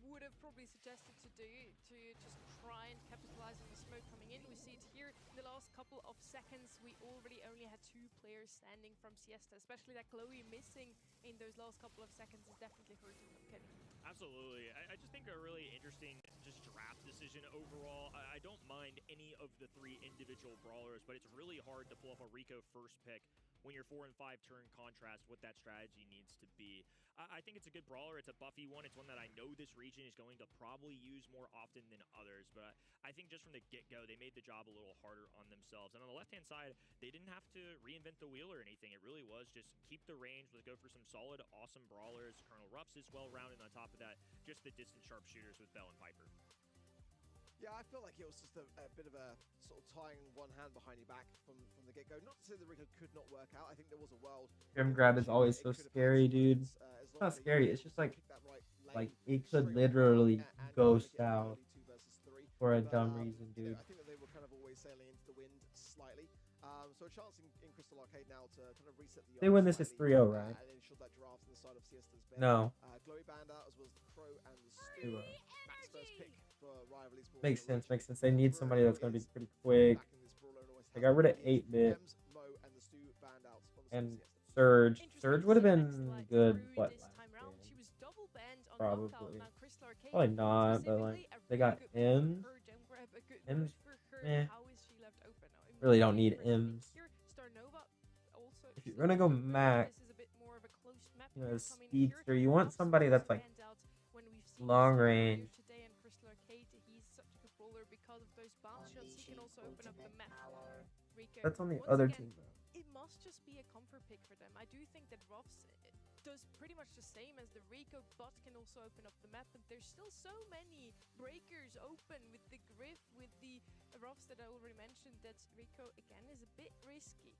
B: would have probably suggested to do, to just try and capitalize on the smoke coming in. We see it here in the last couple of seconds. We already only had 2 players standing from Siesta, especially that Chloe missing in those last couple of seconds is definitely hurting them, Kenny.
E: Absolutely. I just think a really interesting just draft decision overall. I don't mind any of the 3 individual brawlers, but it's really hard to pull off a Rico first pick when your 4 and 5 turn contrast what that strategy needs to be. I think it's a good brawler. It's a buffy one. It's one that I know this region is going to probably use more often than others, but I think just from the get-go, they made the job a little harder on themselves. And on the left-hand side, they didn't have to reinvent the wheel or anything. It really was just keep the range, let's go for some solid, awesome brawlers. Colonel Ruffs is well-rounded, on top of that, just the distant sharpshooters with Bell and Piper.
A: Yeah, I feel like it was just a bit of a sort of tying one hand behind your back from the get-go. Not to say the Rico could not work out. I think there was a world.
C: Grim grab is always so scary, dude. It's not scary. It's just like it could literally go south for a dumb reason, dude.
A: I think that they were kind of always sailing into the wind slightly. So a chance in Crystal Arcade now to kind of reset the.
C: They win this as 3-0, right?
A: And ensure that draft on the side of Siesta's bench.
C: No.
A: Chloe banned out as well as the Crow and the Stu.
C: 2-0.
A: Max first pick for Rivalries.
C: Makes sense. Makes sense. They need somebody that's gonna be pretty quick. They got rid of 8-bit and Surge. Surge would have been good, but probably. Probably not, but like they got M's. M's, eh. Really don't need M's. If you're gonna go max, speedster, you want somebody that's like long range. That's on the other team, though.
B: It must just be a comfort pick for them. I do think that Ruffs does pretty much the same as the Rico, but can also open up the map. But there's still so many breakers open with the Griff, with the Ruffs that I already mentioned. That Rico, again, is a bit risky.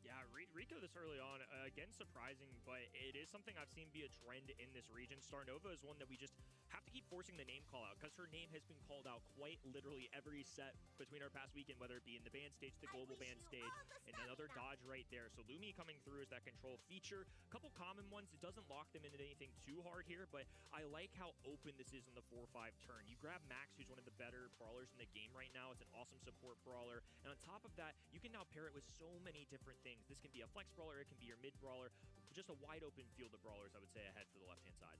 E: Yeah, Rico this early on, again, surprising, but it is something I've seen be a trend in this region. Starnova is one that we just have to keep forcing the name call out, because her name has been called out quite literally every set between our past weekend, whether it be in the band stage, the global band stage, and another dodge right there. So Lumi coming through as that control feature. A couple common ones. It doesn't lock them into anything too hard here, but I like how open this is in the 4-5 turn. You grab Max, who's one of the better brawlers in the game right now. It's an awesome support brawler, and on top of that, you can now pair it with so many different things. This can be a flex brawler, it can be your mid brawler, just a wide open field of brawlers, I would say, ahead for the left-hand side.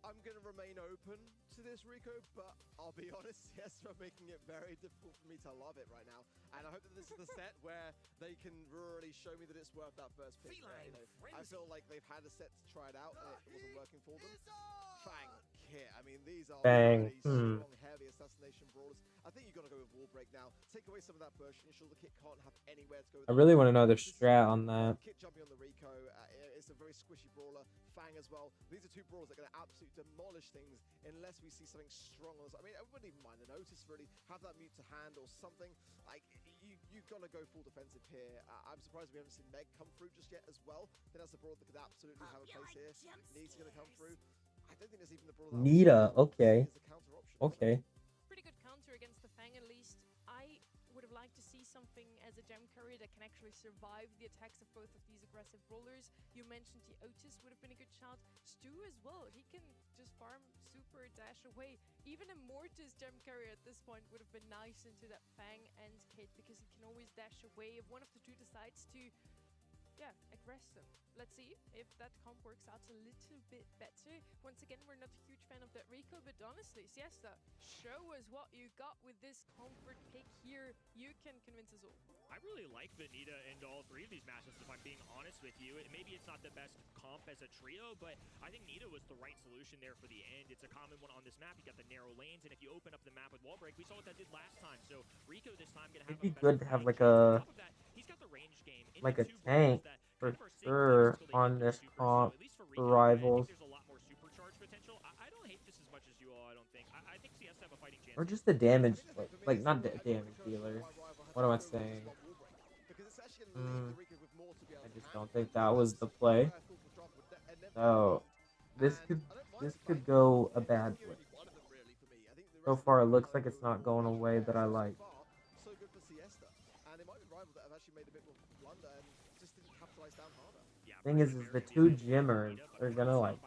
A: I'm going to remain open to this, Rico, but I'll be honest, yes, for making it very difficult for me to love it right now. And I hope that this is the set where they can really show me that it's worth that first pick. I feel like they've had a set to try it out, and it wasn't working for them. Fang, Kit, I mean, these are really strong, heavy assassination brawlers. I think you've got to go with Wall Break now. Take away some of that burst, ensure the Kit can't have anywhere to go.
C: I really want to know their strat on that.
A: Kit jumping on the Rico, it's a very squishy brawler. Fang as well. These are 2 brawlers that are going to absolutely demolish things unless we see something strong on us. I mean, I wouldn't even mind the notice, really. Have that mute to hand or something. Like, you've got to go full defensive here. I'm surprised we haven't seen Meg come through just yet as well. I think that's the brawler that could absolutely have a place here. Needs going to come through. I don't think there's even the brawler.
C: Nita, okay. Okay.
B: Pretty good counter against the Fang, at least. I would have liked to see something as a gem carrier that can actually survive the attacks of both of these aggressive brawlers. You mentioned the Otis would have been a good shout. Stu as well. He can just farm super dash away. Even a Mortis gem carrier at this point would have been nice into that Fang and Kit, because he can always dash away if one of the 2 decides to aggress them. Let's see if that comp works out a little bit better. Once again, we're not a huge fan of that Rico, but honestly, Siesta, show us what you got with this comfort pick here. You can convince us all.
E: I really like Vanita in all 3 of these matchups, if I'm being honest with you. Maybe it's not the best comp as a trio, but I think Nita was the right solution there for the end. It's a common one on this map. You got the narrow lanes, and if you open up the map with wall break, we saw what that did last time. So Rico this time gonna have
C: It'd be good to have like a tank for sure on this comp for Rivals.
E: There's a lot more supercharge potential. I don't hate this as much as you all. something. I think Siesta have a fighting chance.
C: Or just the damage, like not damage dealer. What am I saying? I just don't think that was the play. So this could go a bad way. So far, it looks like it's not going a way that I like.
A: So good for Siesta, and it might be Rival that have actually made a bit more blunder and just didn't capitalize down harder.
C: Thing is the two Jimmers, they're gonna like,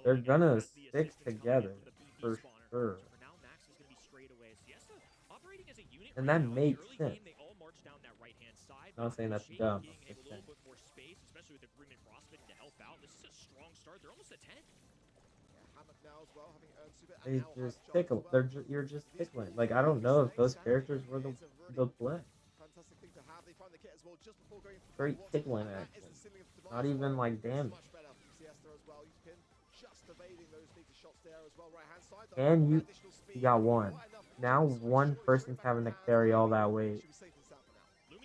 C: they're gonna stick together for sure. And that makes sense. Not saying that's dumb. Makes sense. They just tickle. You're just tickling. Like I don't know if those characters were the play.
A: Fantastic thing to have. They find the kit as well just before going for
C: Straight tickling action. Not even like damage. And you got one. Now one person's having to carry all that weight.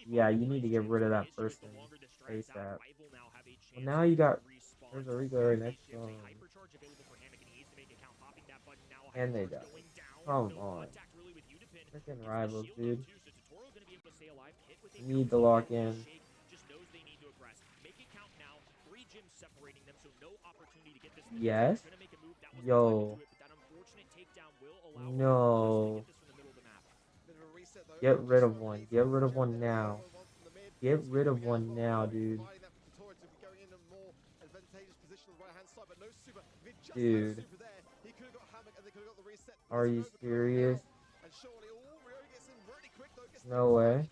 C: Yeah, you need to get rid of that person ASAP. Well, now you got. There's a Rico right next to him. And they die. Come on. Freaking rivals, dude. Need to lock in. Yes. Yo. No. Get rid of one. Get rid of one now. Get rid of one now, dude. Dude. Are you serious? No way.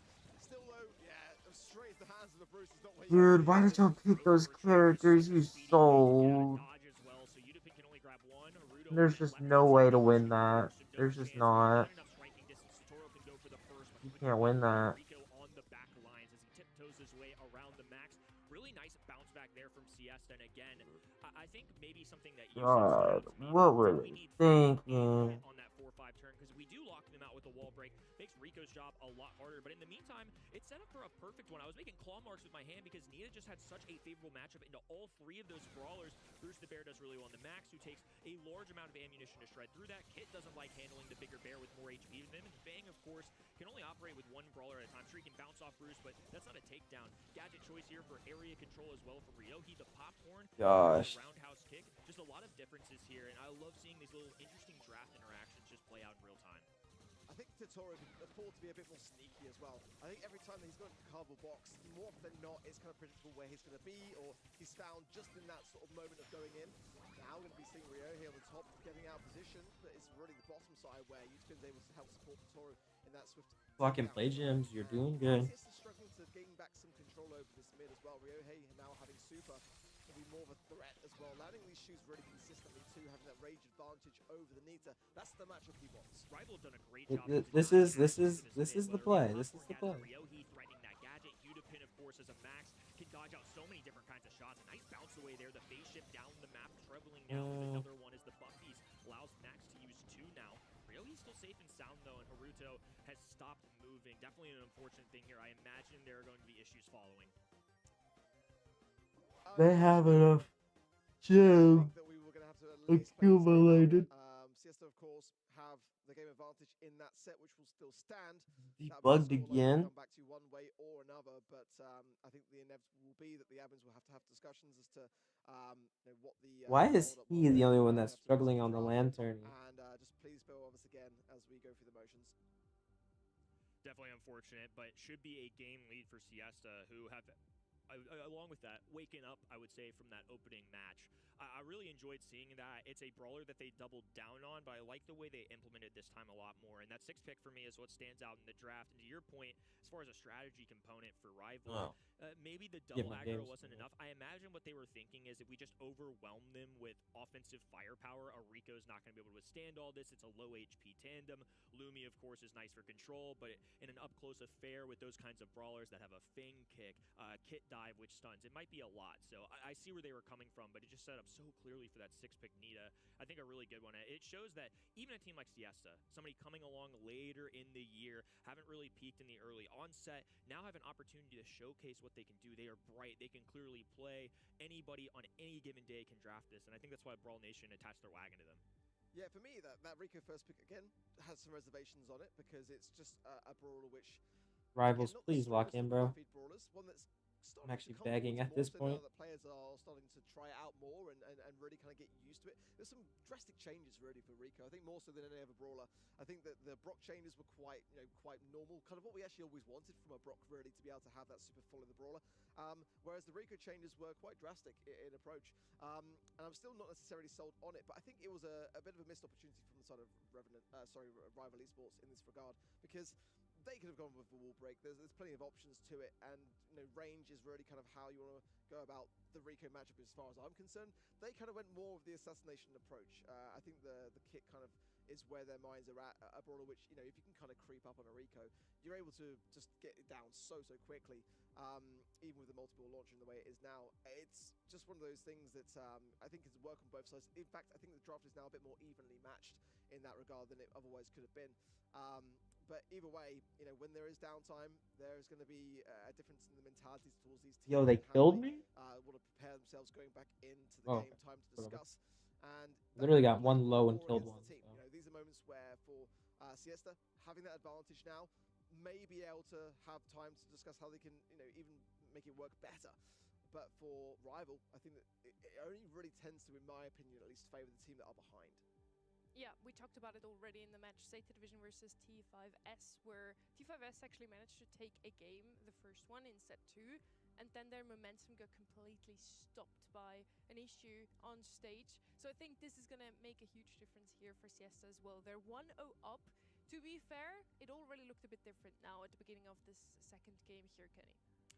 C: Dude, why did y'all pick those characters you sold? There's just no way to win that. There's just not. You can't win that. God, what were they thinking?
E: On that 4-5 turn, because we do lock them out with a wall break, makes Rico's job a lot harder. But in the meantime, it's set up for a perfect one. I was making claw marks with my hand because Nita just had such a favorable matchup into all three of those brawlers. Bruce the Bear does really well on the Max, who takes a large amount of ammunition to shred through that. Kit doesn't like handling the bigger bear with more HP than him. And Bang, of course, can only operate with one brawler at a time. Sure, he can bounce off Bruce, but that's not a takedown. Gadget choice here for area control as well from Ryohi. The popcorn,
C: Gosh.
E: the roundhouse kick. Just a lot of differences here, and I love seeing these little interesting draft interactions just play out in real time.
A: I think Totoro can afford to be a bit more sneaky as well. I think every time that he's going to cardboard box, more often than not, it's kind of predictable where he's going to be, or he's found just in that sort of moment of going in. Now we're going to be seeing Ryo here on the top, getting out of position, but it's really the bottom side where Yusuke's able to help support Totoro in that swift.
C: Fucking play gyms, you're doing good.
A: Siesta struggling to gain back some control over this mid as well. Ryohei now having super will be more of a threat as well. Landing these shoes really consistently too, having that rage advantage over the Nita. That's the matchup he wants.
E: Rival have done a great job.
C: This is the play. This is the play.
E: Ryohi threatening that gadget. Udapin, of course, as a Max, can dodge out so many different kinds of shots. A nice bounce away there. The phase shift down the map, traveling now. Another one is the Buckies. Allows Max to use two now. Ryohi's still safe and sound though, and Haruto has stopped moving. Definitely an unfortunate thing here. I imagine there are going to be issues following.
C: They have enough gems accumulated.
A: Siesta, of course, have the game advantage in that set, which will still stand.
C: Debugged again.
A: Come back to one way or another, but I think the inevitable will be that the admins will have to have discussions as to what the.
C: Why is he the only one that's struggling on the lantern?
A: And just please bear with us again as we go through the motions.
E: Definitely unfortunate, but should be a game lead for Siesta, who have. Along with that, waking up, I would say, from that opening match. I really enjoyed seeing that. It's a brawler that they doubled down on, but I like the way they implemented this time a lot more. And that 6th pick for me is what stands out in the draft. And to your point, as far as a strategy component for Rival, maybe the double aggro wasn't enough. I imagine what they were thinking is if we just overwhelm them with offensive firepower, Rico's not going to be able to withstand all this. It's a low HP tandem. Lumi, of course, is nice for control, but in an up-close affair with those kinds of brawlers that have a Fang kick, Kit dive, which stuns, it might be a lot. So I see where they were coming from, but it just set up so clearly for that 6th pick Nita. I think a really good one. It shows that even a team like Siesta, somebody coming along later in the year, haven't really peaked in the early onset, now have an opportunity to showcase what they can do. They are bright. They can clearly play. Anybody on any given day can draft this, and I think that's why Brawl Nation attached their wagon to them.
A: Yeah, for me, that Rico first pick again has some reservations on it because it's just a brawler which
C: Rivals,
A: not the
C: please lock
A: strongest
C: in,
A: of
C: bro.
A: feed brawlers, one that's
C: I'm
A: starting
C: actually
A: to come
C: begging
A: towards
C: at this
A: more so
C: point.
A: now that players are starting to try it out more and really kind of get used to it. There's some drastic changes really for Rico. I think more so than any other brawler. I think that the Brock changes were quite normal, kind of what we actually always wanted from a Brock, really, to be able to have that super follow the brawler. Whereas the Rico changes were quite drastic in approach. And I'm still not necessarily sold on it, but I think it was a bit of a missed opportunity from the side of Rival Esports in this regard, because they could have gone with the wall break. There's plenty of options to it, and range is really kind of how you want to go about the Rico matchup as far as I'm concerned. They kind of went more of the assassination approach. I think the kit kind of is where their minds are at. A brawler which, if you can kind of creep up on a Rico, you're able to just get it down so quickly. Even with the multiple launching the way it is now, it's just one of those things that I think can work on both sides. In fact, I think the draft is now a bit more evenly matched in that regard than it otherwise could have been. But either way, when there is downtime, there is going to be a difference in the mentalities towards these teams.
C: Yo, they
A: and how
C: killed me?
A: Want to prepare themselves going back into the
C: Oh,
A: game, time to
C: whatever.
A: discuss. And
C: Literally
A: that
C: got one
A: plays
C: low and
A: more
C: killed
A: against
C: one.
A: the team.
C: So.
A: These are moments where for Siesta, having that advantage now, may be able to have time to discuss how they can, even make it work better. But for Rival, I think that it only really tends to, in my opinion, at least favour the team that are behind.
B: Yeah, we talked about it already in the match, Zeta Division versus T5S, where T5S actually managed to take a game, the first one in set 2, and then their momentum got completely stopped by an issue on stage. So I think this is going to make a huge difference here for Siesta as well. They're 1-0 up. To be fair, it already looked a bit different now at the beginning of this second game here, Kenny.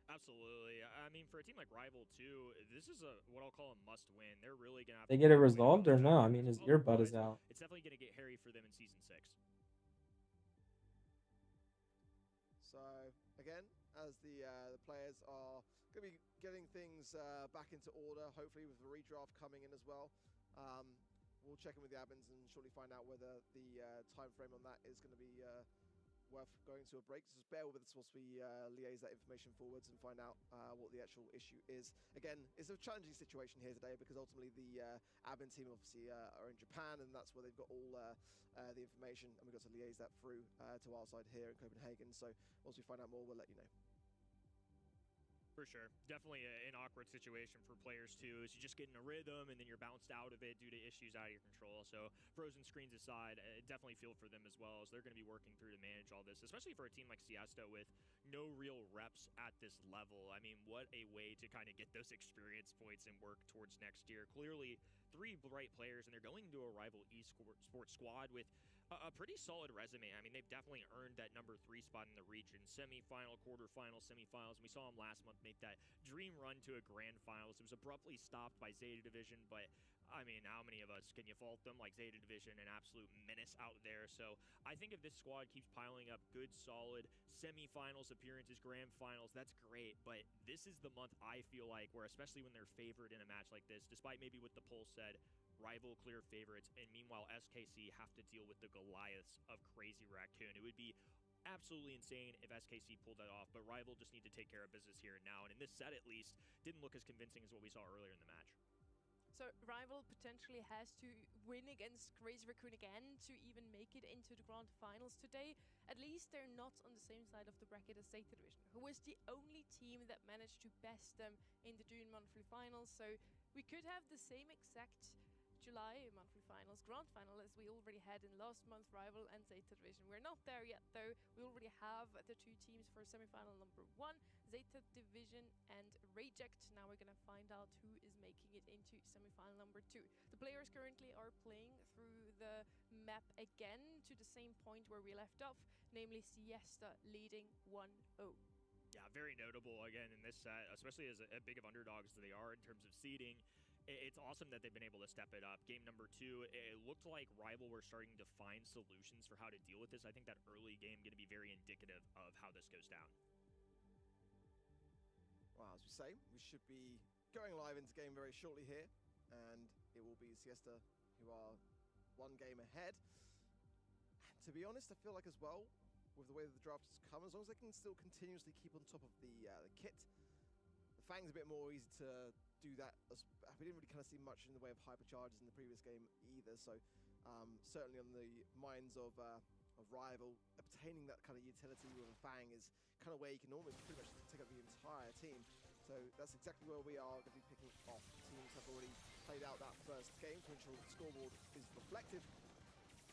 E: Absolutely. I mean, for a team like Rival too, this is what I'll call a must-win. They're really gonna have
C: They
E: to
C: get it
E: find a way to
C: resolved
E: go
C: or no? I
E: down,
C: mean, his
E: because
C: earbud is
E: otherwise,
C: out.
E: It's definitely gonna get hairy for them in Season 6.
A: So again, as the players are going to be getting things back into order, hopefully with the redraft coming in as well. We'll check in with the admins and shortly find out whether the time frame on that is going to be worth going to a break. So just bear with us whilst we liaise that information forwards and find out what the actual issue is. Again, it's a challenging situation here today because ultimately the admin team obviously are in Japan, and that's where they've got all the information, and we've got to liaise that through to our side here in Copenhagen. So once we find out more, we'll let you know.
E: For sure. Definitely an awkward situation for players too, is you just get in a rhythm and then you're bounced out of it due to issues out of your control. So frozen screens aside, definitely feel for them as well, as they're going to be working through to manage all this, especially for a team like Siesta with no real reps at this level. I mean, what a way to kind of get those experience points and work towards next year. Clearly, 3 bright players, and they're going into a Rival esports squad with a pretty solid resume. I mean, they've definitely earned that number 3 spot in the region. Semi-final, quarterfinal, semifinals. We saw them last month make that dream run to a grand finals. It was abruptly stopped by Zeta Division, but I mean, how many of us can you fault them? Like, Zeta Division, an absolute menace out there. So I think if this squad keeps piling up good, solid semifinals appearances, grand finals, that's great. But this is the month, I feel like, where especially when they're favored in a match like this, despite maybe what the poll said, Rival clear favorites, and meanwhile SKC have to deal with the Goliaths of Crazy Raccoon. It would be absolutely insane if SKC pulled that off, but Rival just need to take care of business here and now, and in this set at least, didn't look as convincing as what we saw earlier in the match.
B: So Rival potentially has to win against Crazy Raccoon again to even make it into the grand finals today. At least they're not on the same side of the bracket as Zeta Division, who was the only team that managed to best them in the June monthly finals. So we could have the same exact July monthly finals, grand final, as we already had in last month, Rival and Zeta Division. We're not there yet though. We already have the 2 teams for semifinal number 1, Zeta Division and Reject. Now we're gonna find out who is making it into semifinal number 2. The players currently are playing through the map again to the same point where we left off, namely Siesta leading 1-0.
E: Yeah, very notable again in this set, especially as a big of underdogs that they are in terms of seeding. It's awesome that they've been able to step it up. Game number 2, it looked like Rival were starting to find solutions for how to deal with this. I think that early game going to be very indicative of how this goes down.
A: Well, as we say, we should be going live into game very shortly here, and it will be Siesta who are 1 game ahead. And to be honest, I feel like as well, with the way that the draft has come, as long as they can still continuously keep on top of the kit, the Fang's a bit more easy to do that. We didn't really kind of see much in the way of hypercharges in the previous game either, so certainly on the minds of rival. Obtaining that kind of utility with a Fang is kind of where you can almost pretty much take up the entire team. So that's exactly where we are going to be picking off. Teams have already played out that first game to ensure that the scoreboard is reflective.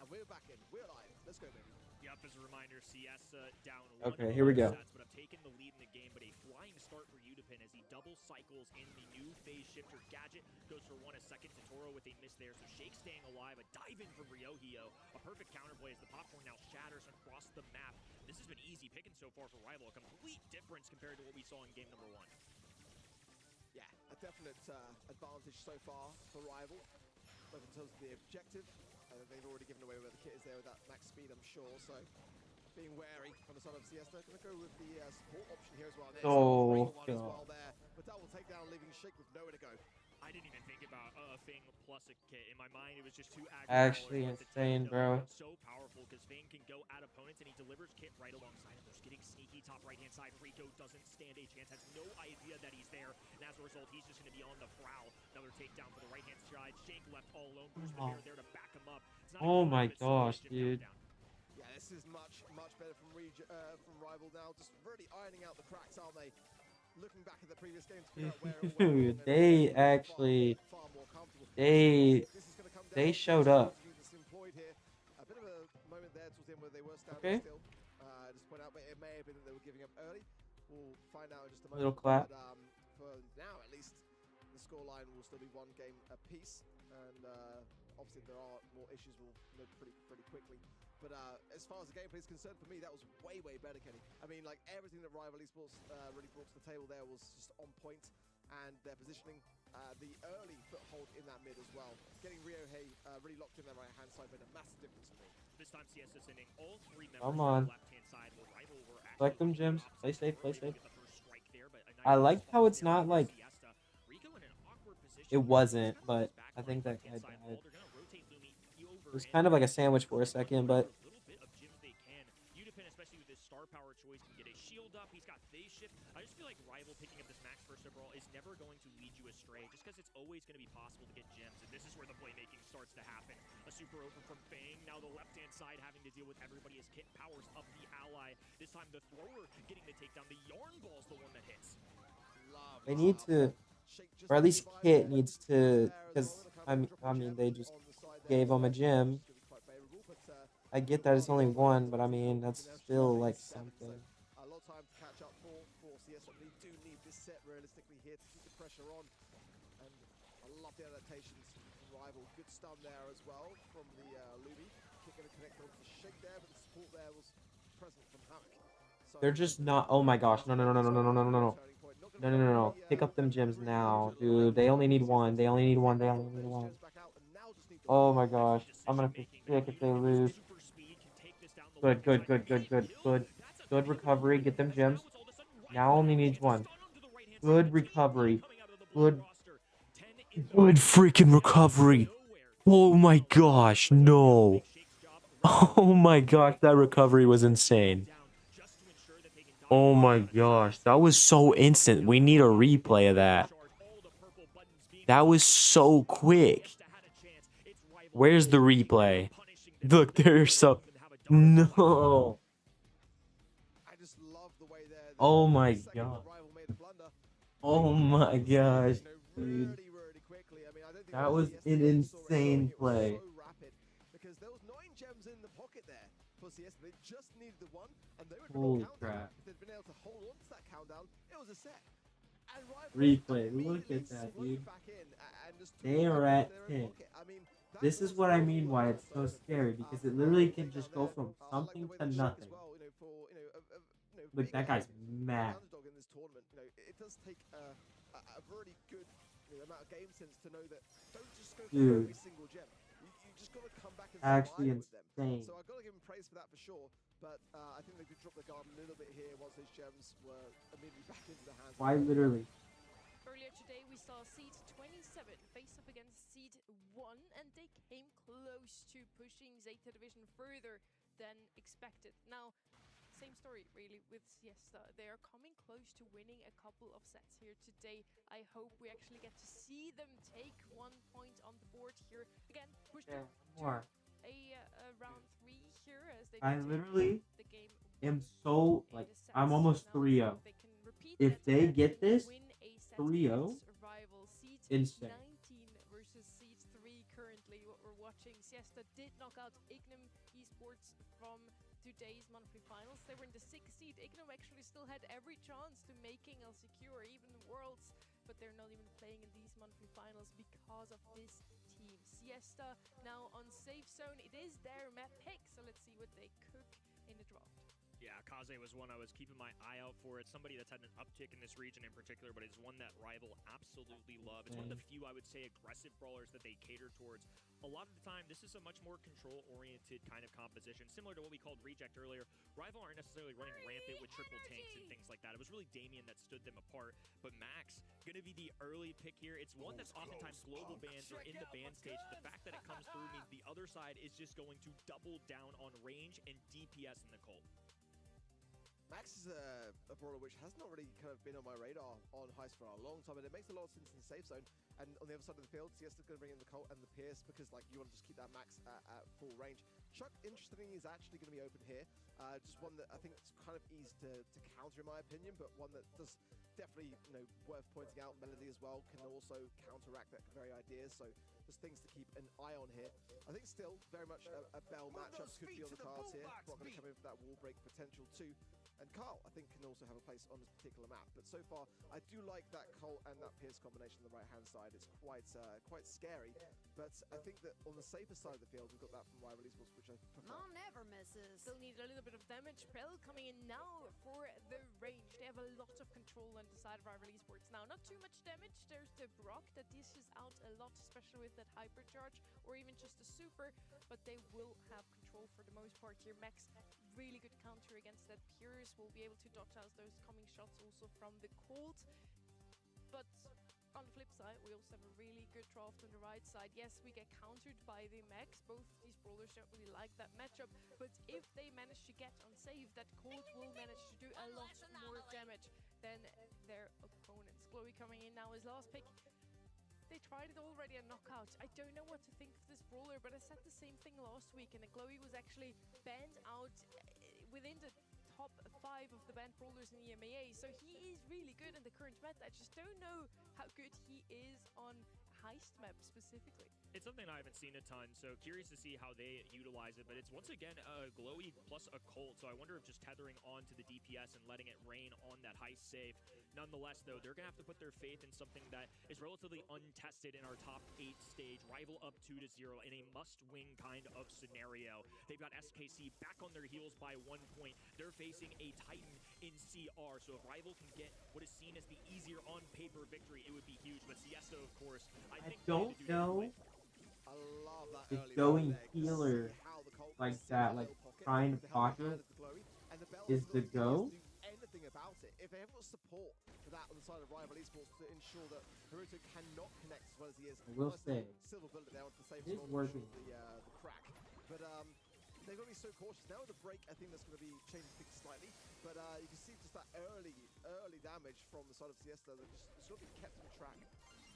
A: And we're back in. We're live. Let's go, baby.
E: Yep, as a reminder, Siesta down
C: Okay, here we go.
E: Sets, but have taken the lead in the game, but a flying start for Udipin as he double cycles in the new phase shifter gadget. Goes for one a second to Toro with a miss there, so Shake staying alive. A dive in from Ryohio. A perfect counterplay as the popcorn now shatters across the map. This has been easy picking so far for Rival. A complete difference compared to what we saw in game number 1.
A: Yeah, a definite advantage so far for Rival, both in terms of the objective. They've already given away where the kit is there with that max speed, I'm sure. So being wary on the side of Siesta. Going to go with the support option here as well. There's
C: Oh,
A: one as well there. But that will take down leaving Shake with nowhere to go.
E: I didn't even think about a Fang plus a kit. In my mind, it was just two
C: actually insane, bro.
E: So powerful because Fang can go at opponents and he delivers kit right alongside him. Just getting sneaky top right-hand side. Rico doesn't stand a chance, has no idea that he's there. And as a result, he's just going to be on the prowl. Another takedown for the right-hand side. Shake left all alone. Bruce Bear there to back him up.
C: Oh my gosh, dude.
A: Yeah, this is much better from Rival now. Just really ironing out the cracks, aren't they? Looking back at the previous game to figure out where it went wrong,
C: they actually,
A: far more comfortable.
C: they showed up.
A: A bit of a moment there towards the end where they were standing still. Just point out, but it may have been that they were giving up early. We'll find out in just a moment.
C: Little clap.
A: But, for now, at least, the scoreline will still be one game apiece, and obviously there are more issues. We'll know pretty quickly. But as far as the gameplay is concerned, for me, that was way better, Kenny. I mean, like, everything that Rival Esports really brought to the table there was just on point, and their positioning, the early foothold in that mid as well. Getting Ryohei really locked in their right-hand side made a massive difference for me.
E: This time, Siesta sending all three members
C: Come
E: on
C: on.
E: the left-hand side. Where Rival were
C: Collect them
E: actually
C: gems. Play safe, play safe.
E: get the first strike there, but a
C: I
E: nice
C: like how it's
E: response
C: not
E: there
C: like
E: by Siesta. Rico in an awkward position.
C: it wasn't, but I think that guy died. It was kind of like a sandwich for a second, but
E: Especially with his star power choice, can get a shield up. He's got phase shift. I just feel like Rival picking up this max first overall is never going to lead you astray, just because it's always going to be possible to get gems, and this is where the playmaking starts to happen. A super over from Fang. Now the left-hand side having to deal with everybody as Kit powers up the ally. This time the thrower getting the takedown. The yarn ball's the one that hits.
C: they need to, or at least Kit needs to, because I mean they just gave him a gem. I get that it's only one, but I mean that's still like something.
A: A lot of time to catch up for Siesta. They do need this set realistically here to keep the pressure on. And I love the adaptations from Rival. Good stun there as well from the Luby. Kick going to connect onto the Shake there, but the support there was present from Hammock. So
C: They're just not. Oh my gosh! No! Pick up them gems now, dude. They only need one. They only need one. They only need one. Oh my gosh! I'm gonna be sick if they lose. Good recovery. Get them gems. Now only needs one. Good recovery. Good freaking recovery. Oh my gosh, no. Oh my gosh, that recovery was insane. Oh my gosh, that was so instant. We need a replay of that. That was so quick. Where's the replay? Look, there's so... No. Oh my god. Oh my gosh, dude. That was an insane play.
A: Because there was 9 gems in the pocket there for Siesta. They just needed the one, and they would
C: Holy crap.
A: If they'd been able to hold on to that countdown, it was a set. And
C: Replay, look at that, dude. They are at 10. This is what I mean why it's so scary, because it literally can just go from something to nothing. Look, that guy's mad.
A: It does take a really good amount of game sense to know that don't just go
C: Dude.
A: for every single gem. You just got to come back and
C: Actually
A: survive with them.
C: insane.
A: So I've got to give him praise for that for sure. But I think they could drop the guard a little bit here once those gems were immediately back into the hands.
C: Why literally?
B: Earlier today, we saw Seed 27 face up against Seed 1, and they came close to pushing Zeta Division further than expected. Now, same story really with Siesta. They are coming close to winning a couple of sets here today. I hope we actually get to see them take 1 point on the board here. Again, push
C: Yeah,
B: to
C: more.
B: round 3 here as they
C: I
B: do take
C: literally
B: the game
C: am
B: 1
C: so
B: in
C: like
B: a set.
C: I'm almost
B: Now
C: 3-0.
B: they can repeat
C: If
B: that
C: they
B: and
C: get this
B: win a set
C: 3-0,
B: against rival seed
C: insane.
B: 19 versus seed 3 currently what we're watching. Siesta did knock out Ignum Esports from today's monthly finals. They were in the 6th seed. Ignum actually still had every chance to making LCQ or even Worlds, but they're not even playing in these monthly finals because of this team. Siesta now on safe zone. It is their map pick, so let's see what they cook in the draft.
E: Yeah, Kaze was one I was keeping my eye out for. It's somebody that's had an uptick in this region in particular, but it's one that Rival absolutely love. It's one of the few, I would say, aggressive brawlers that they cater towards. A lot of the time, this is a much more control-oriented kind of composition, similar to what we called Reject earlier. Rival aren't necessarily running rampant with triple tanks and things like that. It was really Damien that stood them apart, but Max, gonna be the early pick here. It's one that's oftentimes global bans or in the ban stage. The fact that it comes through means the other side is just going to double down on range and DPS in the Colt.
A: Max is a brawler which has not really kind of been on my radar on Heist for a long time, and it makes a lot of sense in the safe zone. And on the other side of the field, Siesta's going to bring in the Colt and the Pierce because, like, you want to just keep that Max at full range. Chuck, interestingly, is actually going to be open here. Just one that I think it's kind of easy to counter, in my opinion, but one that does definitely, worth pointing out. Melody as well can also counteract that very idea. So there's things to keep an eye on here. I think still very much a Bell matchup could be on the cards here. Brock going to come in for that wall break potential too. And Carl, I think, can also have a place on this particular map. But so far, I do like that Colt and that Pierce combination on the right-hand side. It's quite scary. But I think that on the safer side of the field, we've got that from Rival Esports, which I prefer.
F: Mom never misses.
B: Still need a little bit of damage. Prel coming in now for the range. They have a lot of control on the side of Rival Esports now. Not too much damage. There's the Brock that dishes out a lot, especially with that hypercharge or even just the super. But they will have control for the most part here. Max, really good counter against that Pierce. Will be able to dodge out those coming shots also from the Colt. But on the flip side, we also have a really good draft on the right side. Yes, we get countered by the Max. Both these brawlers don't really like that matchup. But if they manage to get on save, that Colt will manage to do a lot more damage than their opponents. Chloe coming in now as last pick. They tried it already a knockout. I don't know what to think of this brawler, but I said the same thing last week, and Chloe was actually banned out within the top 5 of the banned brawlers in the EMEA, so he is really good in the current meta. I just don't know how good he is on Heist map specifically.
E: It's something I haven't seen a ton, so curious to see how they utilize it, but it's once again a Glowy plus a Colt, so I wonder if just tethering onto the DPS and letting it rain on that Heist save. Nonetheless, though, they're going to have to put their faith in something that is relatively untested in our top 8 stage. Rival up 2-0 in a must-win kind of scenario. They've got SKC back on their heels by 1 point. They're facing a Titan in CR, so if Rival can get what is seen as the easier on-paper victory, it would be huge. But Siesta, of course, I think
C: don't know
A: I love that
C: if
A: early
C: going
A: round leg.
C: healer
A: See how the Colt
C: like
A: can
C: that,
A: sit
C: like
A: in the pocket,
C: trying to
A: to help
C: pocket
A: manage the Glowy, and the Bell
C: is
A: doesn't
C: the
A: really
C: go.
A: do anything about it. If they have got support for that on the side of Rival Esports to ensure that Haruto cannot connect as well as he is.
C: I will
A: Nice
C: say,
A: little silver bullet there onto the same
C: it is
A: spot,
C: working.
A: the crack. But they've got to be so cautious. Now with the break, I think that's going to be changing things slightly. But you can see just that early damage from the side of Siesta that just sort of kept on track.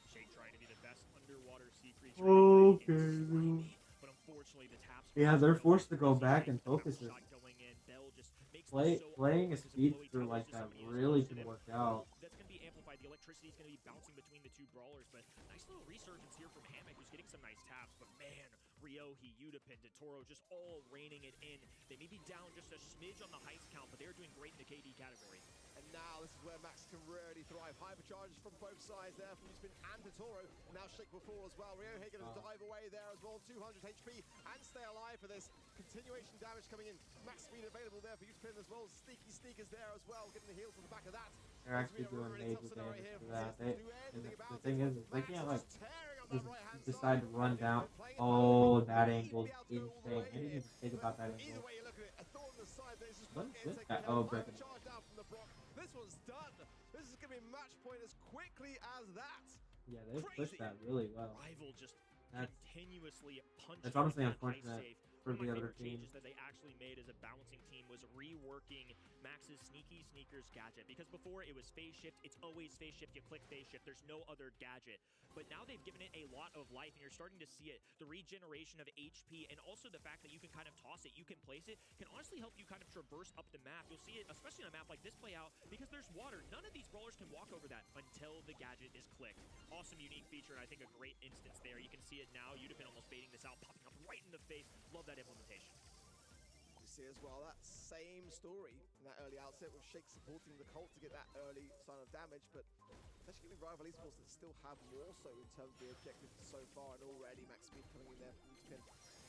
E: Shake trying to be the best underwater sea creature.
C: Okay.
E: But unfortunately, the taps.
C: Yeah, they're forced to go back and focus it.
E: Shot going in. Bell just makes them so
C: Playing a
E: because
C: speed
E: Chloe
C: through
E: towers
C: like
E: just
C: that
E: somebody who's
C: really
E: close to
C: can
E: them.
C: work out.
E: That's going to be amplified. The electricity is going to be bouncing between the two brawlers, but nice little resurgence here from Hammock, who's getting some nice taps. But man, Ryohi, Udapin, Toro just all reining it in. They may be down just a smidge on the heist count, but they're doing great in the KD category.
A: And now this is where Max can really thrive. Hypercharges from both sides there from Uspin and Toro. Now Shake will fall as well. Ryohi going to dive away there as well. 200 HP and stay alive for this. Continuation damage coming in. Max speed available there for Uspin as well. Sneaky sneakers there as well. Getting the heals on the back of that.
C: They're actually doing major damage for that. The thing is, they can't like just decide to run down. Oh, that angle's insane. I didn't even think about that angle. What is that? Oh, breaking.
A: This one's done. This is going to be match point as quickly as that.
C: Yeah, they pushed that really well.
E: Rival just
C: That's
E: continuously punching.
C: honestly
E: that high
C: unfortunate
E: save.
C: for
E: One of
C: the
E: my
C: other
E: favorite
C: team.
E: changes that they actually made as a balancing team was reworking Max's Sneaky Sneakers gadget. Because before it was phase shift, it's always phase shift, you click phase shift, there's no other gadget. But now they've given it a lot of life, and you're starting to see it. The regeneration of HP, and also the fact that you can kind of toss it, you can place it, can honestly help you kind of traverse up the map. You'll see it, especially on a map like this, play out because there's water. None of these brawlers can walk over that until the gadget is clicked. Awesome, unique feature, and I think a great instance there. You can see it now. You'd have been almost baiting this out, popping up right in the face. Love that implementation.
A: You see as well that same story in that early outset with Shake supporting the Colt to get that early sign of damage, but it's actually giving rival esports that still have more so in terms of the objective so far, and already Max Speed coming in there from Spin,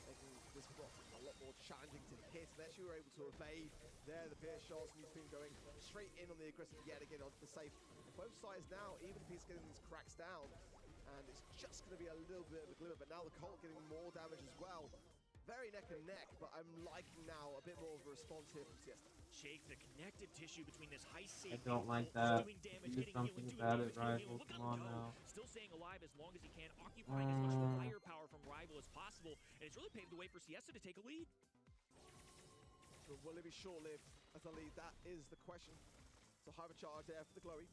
A: making this block a lot more challenging to hit. They actually were able to evade there the pierce shots, and Spin going straight in on the aggressive yet again onto the safe. Both sides now, even if he's getting these cracks down, and it's just going to be a little bit of a glimmer, but now the Colt getting more damage as well. Very neck and neck, but I'm liking now a bit more of a response here from Siesta.
E: Shake the connective tissue between this high
C: I
E: safety.
C: don't like that. Do something about it, Rival. Come on now.
E: Still staying alive as long as he can, occupying as much firepower from Rival as possible, and it's really paved the way for Siesta to take a lead.
A: But will it be short-lived as a lead? That is the question. So hyper charge there for the Glowy.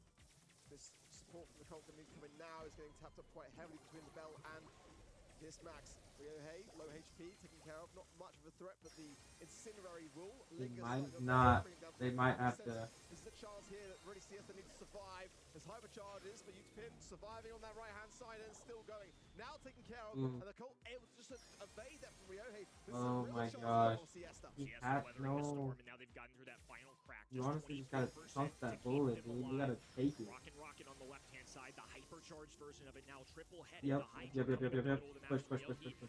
A: This support from the Colt coming now is getting tapped up quite heavily between the Bell and this Max. Rio Hay, low HP, taken care of. Not much of a threat, but the incinerary will
C: They
A: lingers
C: might
A: like a
C: not.
A: bringing down
C: They might have
A: 50%.
C: to.
A: This is a chance here that really Siesta needs to survive. There's hyper charges, but Utpin surviving on that right-hand side and still going. Now taken care of, and the Colt able to just evade that from Ryohei. This is a
C: Oh
A: real
C: my
A: chance
C: gosh.
A: for Siesta.
C: He
E: Siesta
C: had
E: weathering the storm,
C: no.
E: and now they've gotten through that final crack.
C: You
E: Just
C: honestly just gotta
E: 24%
C: trunk
E: to
C: that
E: keep
C: bullet,
E: them
C: dude. You
E: alive.
C: gotta take it.
E: Rocket on the left-hand side, the hypercharged version of it now, triple-headed.
C: Yep,
E: The hyper
C: yep.
E: coming in the middle of the map.
C: Push.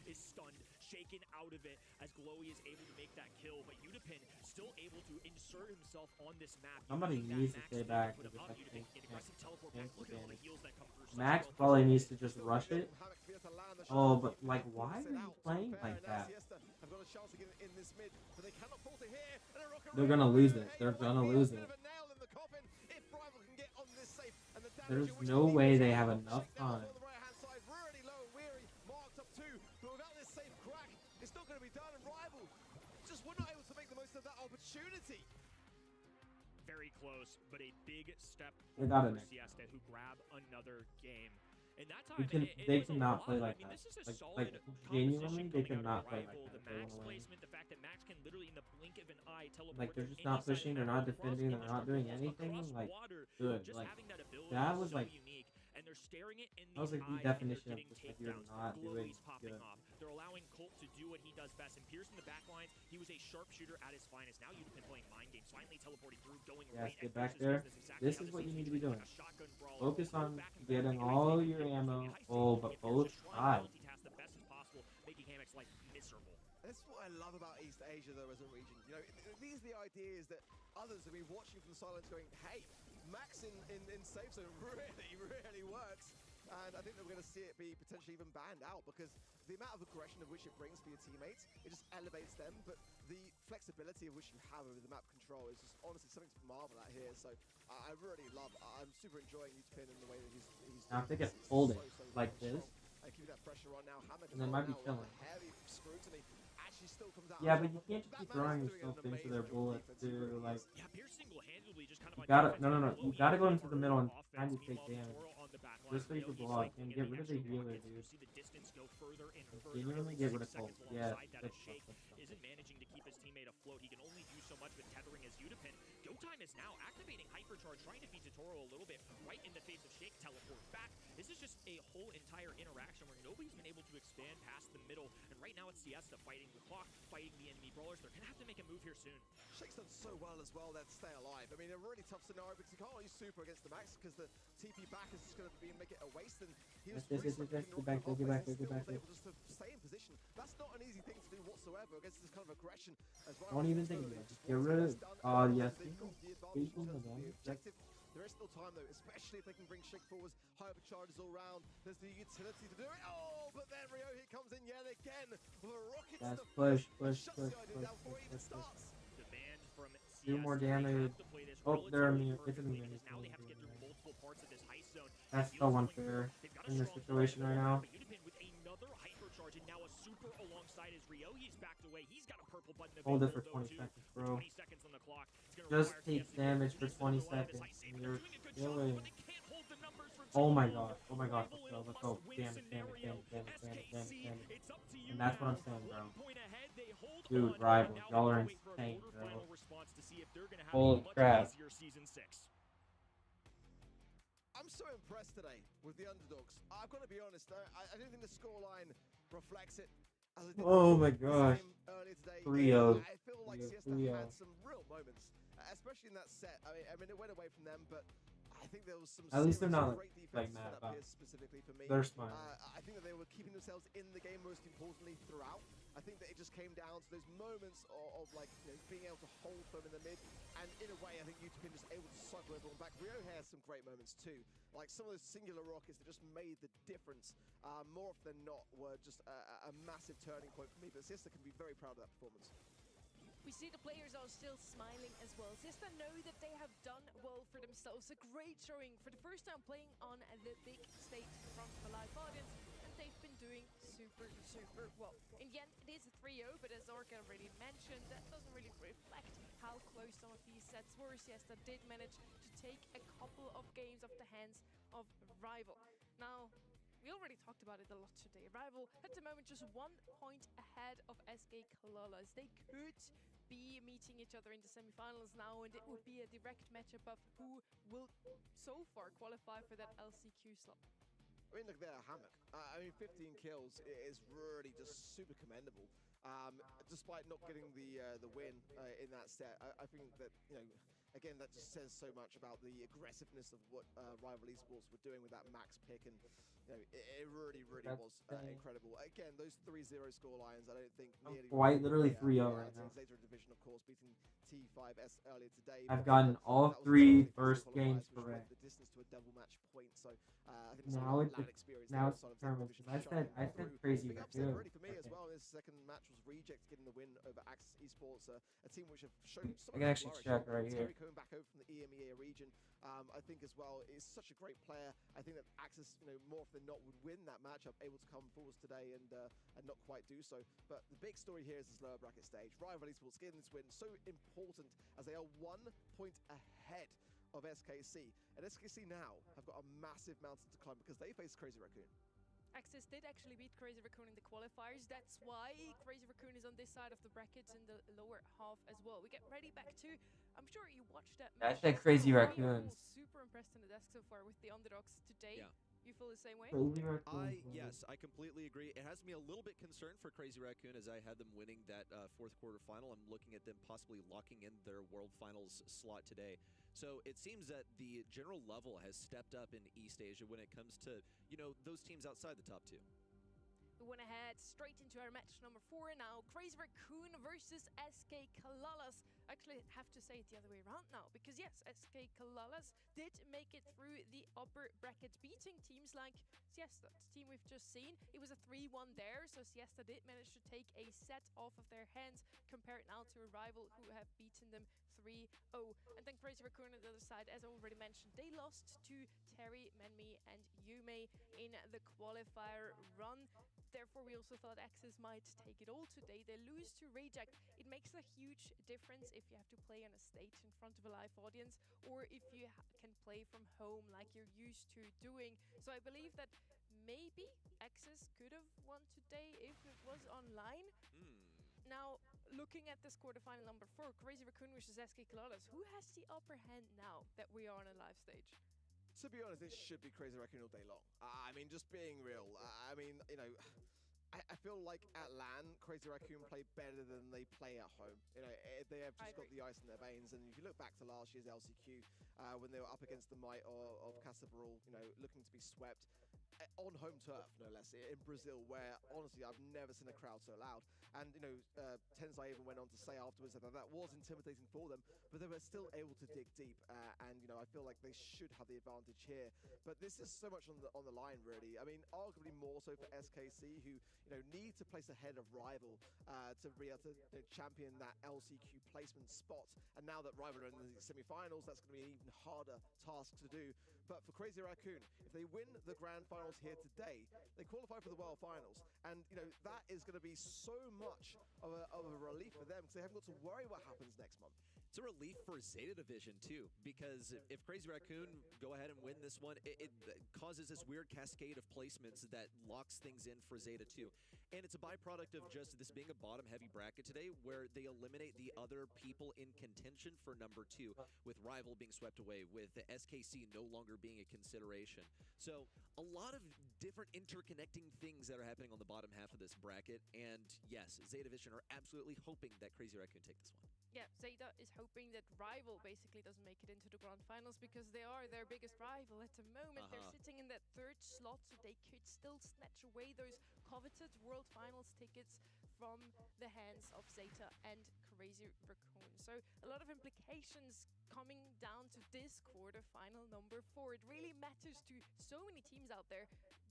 E: Is stunned, shaken out of it as Glowy is able to make that kill, but Utapin still able to insert himself on this map.
C: Somebody
E: using that
C: needs to
E: Max
C: stay
E: speed
C: back
E: put
C: with
E: him
C: this,
E: up.
C: I
E: Utapin,
C: think.
E: an aggressive teleport back. Look at all the heals that come through. Such
C: Max
E: a well
C: probably
E: placed
C: needs to just rush it. Oh, but like, why are you playing like that? They're gonna lose it. They're gonna lose it. There's no way they have enough time.
A: It's not going to be done, and Rival just were not able to make the most of that opportunity.
E: Very close, but a big step
C: They got
E: for
C: it.
E: Siesta, who grab another game. And that time,
C: They
E: was a
C: cannot
E: lot.
C: play like
E: I mean,
C: that.
E: this is a
C: Like
E: solid
C: genuinely,
E: composition
C: they
E: coming out
C: cannot
E: of
C: play
E: Rival.
C: like that.
E: The
C: They
E: Max
C: wanna win.
E: placement, the fact that Max can literally, in the blink of an eye, teleport
C: Like they're
E: to
C: just
E: any
C: not
E: side of
C: pushing.
E: the
C: They're
E: map,
C: not
E: across
C: defending. They're not doing
E: intervals,
C: anything.
E: across
C: Like
E: water.
C: good.
E: Just
C: Like
E: having that ability
C: that
E: is
C: was
E: so
C: like
E: unique, and they're staring it in
C: that was
E: the
C: like the
E: eye, and they're
C: definition of
E: getting
C: just like you're
E: takedowns.
C: not doing
E: Glowy's popping
C: good.
E: off. They're allowing Colt to do what he does best, and piercing the back lines. He was a sharpshooter at his finest. Now you've been playing mind games, finally teleporting through, going
C: Yes,
E: right
C: get
E: at
C: back
E: Pierce's
C: there.
E: face. That's exactly
C: This
E: how
C: is what you
E: seems
C: need to
E: be
C: be doing.
E: like a shotgun brawler.
C: Focus
E: Go
C: on
E: back and forth,
C: getting
E: make
C: all
E: everything
C: your
E: feel
C: ammo.
E: high stakes.
C: Oh, but
E: If you're
C: both
E: just trying to
C: sides.
E: multitask the best as possible, making Hammock's life miserable.
A: That's what I love about East Asia, though, as a region. You know, these are the ideas that others have been watching from the sidelines going, hey, Max in safe zone really works. And I think that we're going to see it be potentially even banned out because the amount of aggression of which it brings for your teammates, it just elevates them. But the flexibility of which you have over the map control is just honestly something to marvel at here. So I really love, I'm super enjoying Utpin and the way that he's
C: Now if they
A: doing
C: get
A: this.
C: pulled
A: So
C: like
A: strong.
C: this,
A: And keeping that pressure on now. Hammock
C: and they might be
A: now
C: killing.
A: under heavy scrutiny. Actually still comes out.
C: Yeah,
A: on
C: but
A: top.
C: you can't just
A: That
C: keep
A: man
C: throwing
A: is doing
C: yourself
A: an
C: into their
A: amazing
C: bullets
A: defense, he
C: too.
A: really
C: Like
A: is.
E: Yeah, Pierce single-handedly just kind of
C: you
E: on
C: gotta
E: defense.
C: you gotta go into the middle and
E: Offense,
C: kind of take
E: meanwhile,
C: damage.
E: Toro on the back line.
C: Just so you can
E: Ryohi's
C: block
E: cycling
C: and
E: in
C: get
E: the
C: rid of the
E: extra
C: healer,
E: rockets.
C: dude.
E: You'll see the distance go further and further.
C: Genuinely
E: Every
C: get
E: 6
C: rid of Colt.
E: seconds
C: Yeah,
E: alongside that,
C: good
E: as
C: stuff,
E: Shake
C: good stuff.
E: isn't managing to keep his teammate afloat. He can only do so much with tethering his Utapin. Go time is now activating Hypercharge, trying to feed Toro a little bit right in the face of Shake. Teleport back. This is just a whole entire interaction where nobody's been able to expand past the middle. And right now it's Siesta fighting the clock, fighting the enemy brawlers. They're going to have to make a move here soon.
A: Shake's done so well as well there to stay alive. I mean, a really tough scenario because he can't use super against the Max because the TP back is just going to make it a waste. And he was
C: Yes,
A: really
C: get
A: stuck
C: back,
A: in
C: get back,
A: and
C: get back,
A: still
C: get
A: was
C: back.
A: able just to stay in position. That's not an easy thing to do whatsoever against this kind of aggression. As
C: Don't even think about it. Just get rid of. Yes. Speaking of them,
A: objective. There is still time though, especially if they can bring Shake forwards, hypercharges all round. There's the utility to do it. Oh, but then Ryohei comes in yet again with a rocket
C: Yes,
A: to
C: push.
A: shuts the idea down before it even starts.
E: Demand from
C: Do
E: Siesta.
C: more
E: They
C: damage.
E: have to play this
C: Oh, they're
E: relatively
C: immune. It's
E: perfectly
C: immune.
E: because now they have to get through
C: It's
E: multiple parts of this heist zone.
C: That's
E: The
C: so
E: heals going
C: unfair
E: through. They've got a
C: in this
E: strong
C: situation
E: flank
C: right now.
E: but Utapin with another hypercharge charge, and now a super alongside his Rio. He's backed away. He's got a purple button
C: Hold
E: available,
C: it for
E: though,
C: 20
E: too.
C: seconds,
E: With
C: bro.
E: 20 seconds on the clock. It's gonna
C: Just
E: require
C: take
E: CS to
C: damage for
E: use
C: 20
E: another one of his
C: seconds.
E: high save, and
C: You're
E: they're doing a good job,
C: killing.
E: but they can't hold the numbers for
C: Oh
E: too
C: my
E: long.
C: gosh. Oh my gosh. Let's go.
E: Rival in a
C: Let's go.
E: must-win
C: Damage, damage,
E: scenario.
C: damage, damage, damage, damage,
E: SKC,
C: damage.
E: it's up to you
C: And that's what I'm
E: now.
C: saying, bro.
E: 1 point ahead, they hold
C: Dude,
E: on,
C: Rival,
E: and now
C: y'all
E: they
C: are
E: have to wait for a
C: insane, bro.
E: quarterfinal response to see if they're gonna have
C: Holy
E: a much
C: crap.
E: easier season 6.
A: I'm so impressed today with the underdogs. I've got to be honest, I don't think the scoreline reflects it. As it did
C: Oh my
A: the
C: gosh.
A: same earlier today.
C: 3-0.
A: I feel like
C: 3-0,
A: Siesta
C: 3-0.
A: had some real moments, especially in that set. I mean, it went away from them, but I think there was some
C: At least they're
A: serious
C: not,
A: great
C: like,
A: defense
C: mad
A: set up
C: about
A: here
C: it.
A: specifically for me.
C: They're smiling.
A: I think that they were keeping themselves in the game most importantly throughout. I think that it just came down to those moments of like, you know, being able to hold firm in the mid, and in a way I think Utopin just able to cycle everyone back. Rio has some great moments too, like some of those singular rockets that just made the difference. More often than not were just a massive turning point for me, but Sister can be very proud of that performance.
B: We see the players are still smiling as well. Siesta know that they have done well for themselves. A great showing for the first time playing on the big stage in front of a live audience, and they've been doing super, super well. In the end, it is a 3-0, but as Orca already mentioned, that doesn't really reflect how close some of these sets were. Siesta did manage to take a couple of games off the hands of Rival. Now, we already talked about it a lot today. Rival, at the moment, just 1 point ahead of SK Kalalas. They could be meeting each other in the semifinals now, and it would be a direct matchup of who will so far qualify for that LCQ slot.
A: I mean, look there, Hammock. I mean, 15 kills is really just super commendable. Despite not getting the win in that set, I think that, you know, again, that just says so much about the aggressiveness of what Rival Esports were doing with that max pick, and you know, it really, really was incredible. Again, those 3-0 score lines, I don't think nearly.
C: Quite literally 3-0 right now.
A: Later in division, of course, beating T5S earlier today.
C: I've
A: but
C: gotten all
A: that was
C: 3
A: definitely
C: first
A: physical
C: games
A: advice, which went
C: correct.
A: the distance to a double match point. So I think there's a
C: Now
A: lot of
C: it's
A: LAN experience
C: now
A: there
C: it's
A: outside of the
C: determined.
A: division
C: I said
A: shining through.
C: crazy
A: Big upset
C: raccoon.
A: really for me as
C: Okay.
A: well. This second match was Reject getting the win over Axis Esports, a team which have shown so
C: I can
A: much
C: actually
A: flourish.
C: check right
A: Terry
C: here.
A: coming back over from the EMEA region, I think as well is such a great player. I think that Axis, you know, more often than not would win that matchup, able to come forwards today and not quite do so. But the big story here is this lower bracket stage. Rival Esports getting this win so important as they are 1 point ahead of SKC, and SKC now have got a massive mountain to climb because they face Crazy Raccoon.
B: Axis did actually beat Crazy Raccoon in the qualifiers. That's why Crazy Raccoon is on this side of the brackets in the lower half as well. We get ready back to, I'm sure you watched that
C: Yeah, I
B: match.
C: said
B: as
C: Crazy
B: well.
C: Raccoons.
B: Super impressed on the desk so far with the underdogs today.
D: Yeah.
B: You feel the same way?
C: Crazy Raccoon.
D: Yes, I completely agree. It has me a little bit concerned for Crazy Raccoon as I had them winning that fourth quarter final. I'm looking at them possibly locking in their World Finals slot today. So it seems that the general level has stepped up in East Asia when it comes to, you know, those teams outside the top 2.
B: We went ahead straight into our match number 4 now. Crazy Raccoon versus SK Kalalas. Actually, I have to say it the other way around now, because yes, SK Kalalas did make it through the upper bracket, beating teams like Siesta, the team we've just seen. It was a 3-1 there, so Siesta did manage to take a set off of their hands, compared now to a rival who have beaten them 3-0. And then Crazy Raccoon on the other side, as I already mentioned, they lost to Terry, Menmi, and Yume in the qualifier run. Therefore, we also thought Axis might take it all today. They lose to Reject. It makes a huge difference if you have to play on a stage in front of a live audience, or if you can play from home like you're used to doing. So I believe that maybe Axis could have won today if it was online. Now, looking at this quarterfinal number 4, Crazy Raccoon versus SK Kalalas, who has the upper hand now that we are on a live stage?
A: To be honest, it should be Crazy Raccoon all day long. I mean, just being real. I mean, you know, I feel like at LAN, Crazy Raccoon play better than they play at home. You know, they have just got the ice in their veins. And if you look back to last year's LCQ, when they were up against the might of Casa Brawl, you know, looking to be swept on home turf, no less, in Brazil, where honestly I've never seen a crowd so loud. And you know, Tenzai even went on to say afterwards that that was intimidating for them, but they were still able to dig deep. And you know, I feel like they should have the advantage here. But this is so much on the line, really. I mean, arguably more so for SKC, who you know need to place ahead of Rival to be able to champion that LCQ placement spot. And now that Rival are in the semi-finals, that's going to be an even harder task to do. But for Crazy Raccoon, if they win the Grand Finals here today, they qualify for the World Finals. And, you know, that is going to be so much of a relief for them because they haven't got to worry what happens next month.
D: It's a relief for Zeta Division, too, because if Crazy Raccoon go ahead and win this one, it causes this weird cascade of placements that locks things in for Zeta, too. And it's a byproduct of just this being a bottom-heavy bracket today where they eliminate the other people in contention for number 2, with Rival being swept away, with the SKC no longer being a consideration. So a lot of different interconnecting things that are happening on the bottom half of this bracket. And yes, Zeta Division are absolutely hoping that Crazy Raccoon take this one.
B: Yeah, Zeta is hoping that Rival basically doesn't make it into the Grand Finals because they are their biggest rival at the moment. They're sitting in that 3rd slot, so they could still snatch away those coveted World Finals tickets from the hands of Zeta and Crazy Raccoon. So a lot of implications coming down to this quarterfinal number 4. It really matters to so many teams out there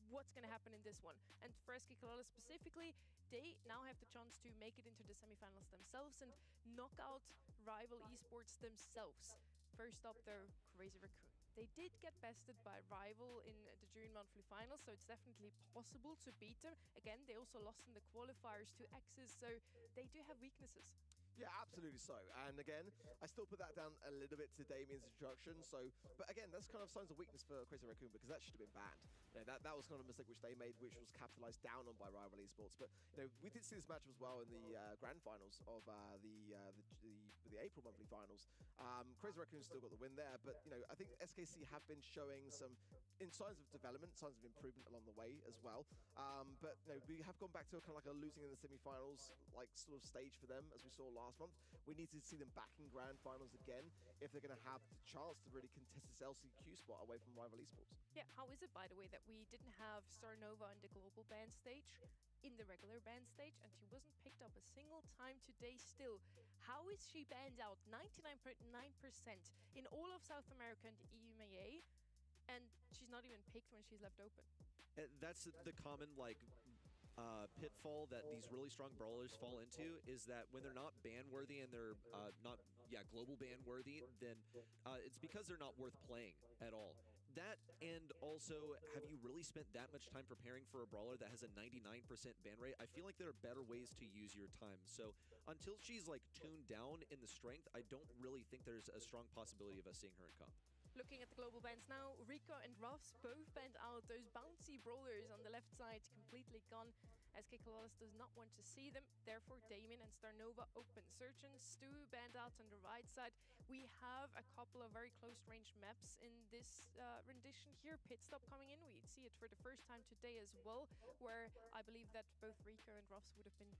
B: what's going to happen in this one. And for SK Kalala specifically, they now have the chance to make it into the semifinals themselves and knock out Rival Esports themselves. First up, though, Crazy Raccoon. They did get bested by Rival in the June monthly finals, so it's definitely possible to beat them. Again, they also lost in the qualifiers to X's, so they do have weaknesses.
A: Yeah, absolutely so. And again, I still put that down a little bit to Damien's introduction. So, but again, that's kind of signs of weakness for Crazy Raccoon because that should have been banned. You know, that was kind of a mistake which they made, which was capitalized down on by Rival Esports. But you know, we did see this matchup as well in the grand finals of the April monthly finals. Crazy Raccoon still got the win there, but you know, I think SKC have been showing some signs of development, signs of improvement along the way as well. But you know, we have gone back to kind of like a losing in the semi-finals like sort of stage for them as we saw last month. We need to see them back in grand finals again if they're going to have the chance to really contest this LCQ spot away from Rival Esports.
B: Yeah, how is it, by the way, that we didn't have Starnova on the global band stage in the regular band stage, and she wasn't picked up a single time today still? How is she banned out 99.9% in all of South America and EMEA, and she's not even picked when she's left open?
D: That's the common, like, pitfall that these really strong brawlers fall into, is that when they're not ban worthy and they're not global ban worthy, then it's because they're not worth playing at all. That, and also, have you really spent that much time preparing for a brawler that has a 99% ban rate? I feel like there are better ways to use your time. So until she's like tuned down in the strength, I don't really think there's a strong possibility of us seeing her in comp.
B: Looking at the global bans now, Rico and Ruffs both banned out. Those bouncy brawlers on the left side completely gone. SK Kalalas does not want to see them, therefore Damien and Starnova open. Search and Stu banned out on the right side. We have a couple of very close range maps in this rendition here. Pit stop coming in, we see it for the first time today as well, where I believe that both Rico and Ruffs would have been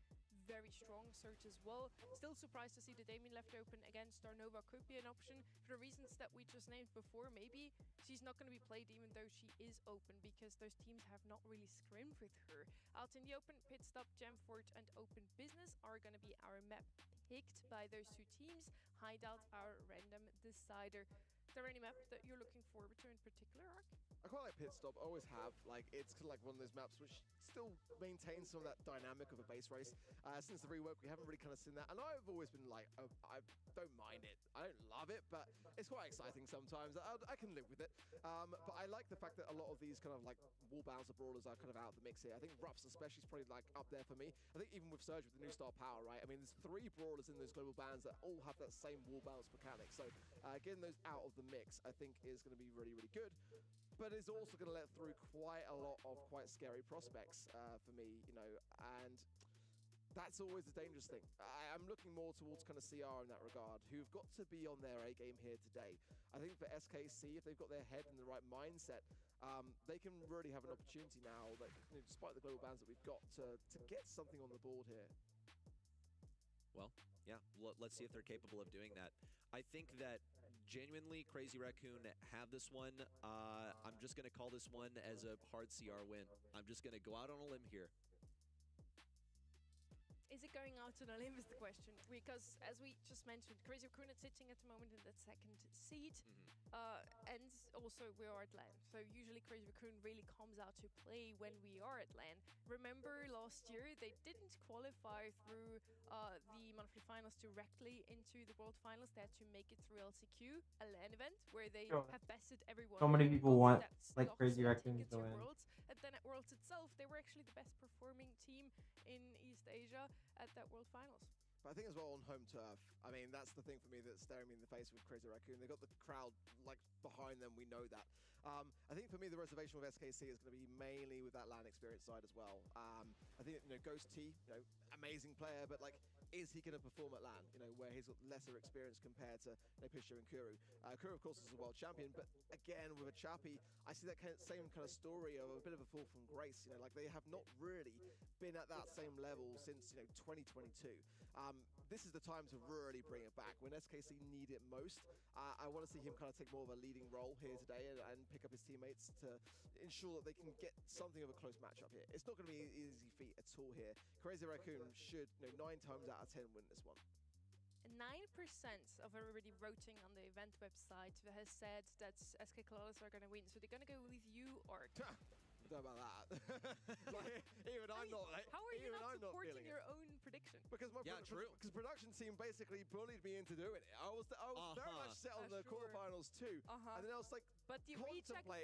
B: very strong. Search as well. Still surprised to see the Damien left open. Again, Starnova could be an option for the reasons that we just named before. Maybe she's not going to be played even though she is open, because those teams have not really scrimmed with her. Out in the open, Pit Stop, Jamfort and Open Business are going to be our map picked by those two teams. Hideout, our random decider. Is there any map that you're looking forward to in particular, Ark?
A: I quite like Pit Stop, I always have. Like, it's kind of like one of those maps which still maintains some of that dynamic of a base race. Since the rework, we haven't really kind of seen that. And I've always been like, oh, I don't mind it. I don't love it, but it's quite exciting sometimes. I can live with it. But I like the fact that a lot of these kind of like wall bouncer brawlers are kind of out of the mix here. I think Ruffs especially is probably like up there for me. I think even with Surge with the new star power, right? I mean, there's 3 brawlers in those global bans that all have that same wall bounce mechanic. So getting those out of the mix, I think, is going to be really, really good. But it's also going to let through quite a lot of quite scary prospects for me, you know, and that's always a dangerous thing. I'm looking more towards kind of CR in that regard, who've got to be on their A game here today. I think for SKC, if they've got their head in the right mindset, they can really have an opportunity now, that, you know, despite the global bans that we've got, to get something on the board here.
D: Well, yeah, let's see if they're capable of doing that. I think that genuinely Crazy Raccoon have this one. I'm just going to call this one as a hard CR win. I'm just going to go out on a limb here.
B: Is it going out on a limb is the question, because as we just mentioned, Crazy Raccoon is sitting at the moment in that second seat, and also we are at LAN. So usually Crazy Raccoon really comes out to play when we are at LAN. Remember last year they didn't qualify through the monthly finals directly into the World Finals. They had to make it through LCQ, a LAN event where they
C: Sure.
B: have bested everyone.
C: So many people
B: Both
C: want,
B: that's
C: like,
B: locked
C: Crazy
B: their
C: Raccoons
B: ticket
C: to
B: to
C: win.
B: Worlds. And then at Worlds itself, they were actually the best performing team in East Asia at that World Finals.
A: But I think as well on home turf, I mean, that's the thing for me that's staring me in the face with Crazy Raccoon. They've got the crowd like behind them, we know that. I think for me, the reservation with SKC is going to be mainly with that LAN experience side as well. I think, Ghost T, amazing player, but like, is he going to perform at LAN, where he's got lesser experience compared to Pisha and Kuru? Kuru, of course, is a world champion, but again, with a Chappie, I see that same kind of story of a bit of a fall from grace. Like they have not really been at that same level since, 2022. This is the time to really bring it back. When SKC need it most, I want to see him kind of take more of a leading role here today and pick up his teammates to ensure that they can get something of a close matchup here. It's not going to be an easy feat at all here. Crazy Raccoon should, 9 times out of 10 win this one.
B: 9% of everybody voting on the event website has said that SK Colossus are going to win. So they're going to go with you, or...
A: I don't know about that. Like, even I'm not. Like,
B: how are you
A: even
B: not
A: I'm
B: supporting
A: not
B: your own prediction?
A: Because my because production team basically bullied me into doing it. I was very much set on the quarterfinals too, and then I was like,
B: but the recheck one,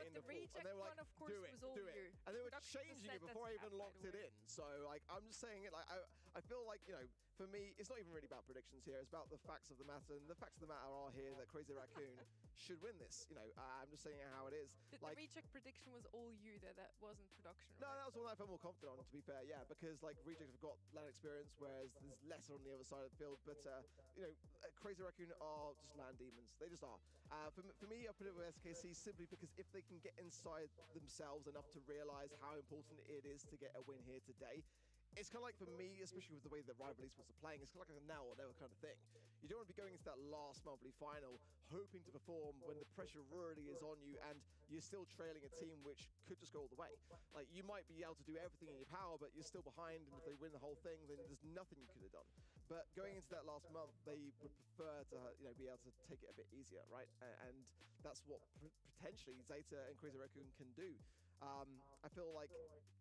B: of course, was all you.
A: And they were changing it before I even locked it in. So like, I'm just saying it. Like, I feel like for me, it's not even really about predictions here. It's about the facts of the matter, and the facts of the matter are here that Crazy Raccoon should win this. I'm just saying how it is.
B: The recheck prediction was all you there. That wasn't production.
A: No,
B: right?
A: that was one I felt more confident on, to be fair. Yeah, because like Reject have got LAN experience, whereas there's lesser on the other side of the field. But Crazy Raccoon are just LAN demons. They just are. For me, I put it with SKC simply because if they can get inside themselves enough to realize how important it is to get a win here today. It's kind of like, for me, especially with the way that rival esports are playing, it's kind of like a now or never kind of thing. You don't want to be going into that last monthly final hoping to perform when the pressure really is on you and you're still trailing a team which could just go all the way. Like, you might be able to do everything in your power, but you're still behind, and if they win the whole thing, then there's nothing you could have done. But going into that last month, they would prefer to be able to take it a bit easier, right? And that's what potentially Zeta and Crazy Raccoon can do. I feel like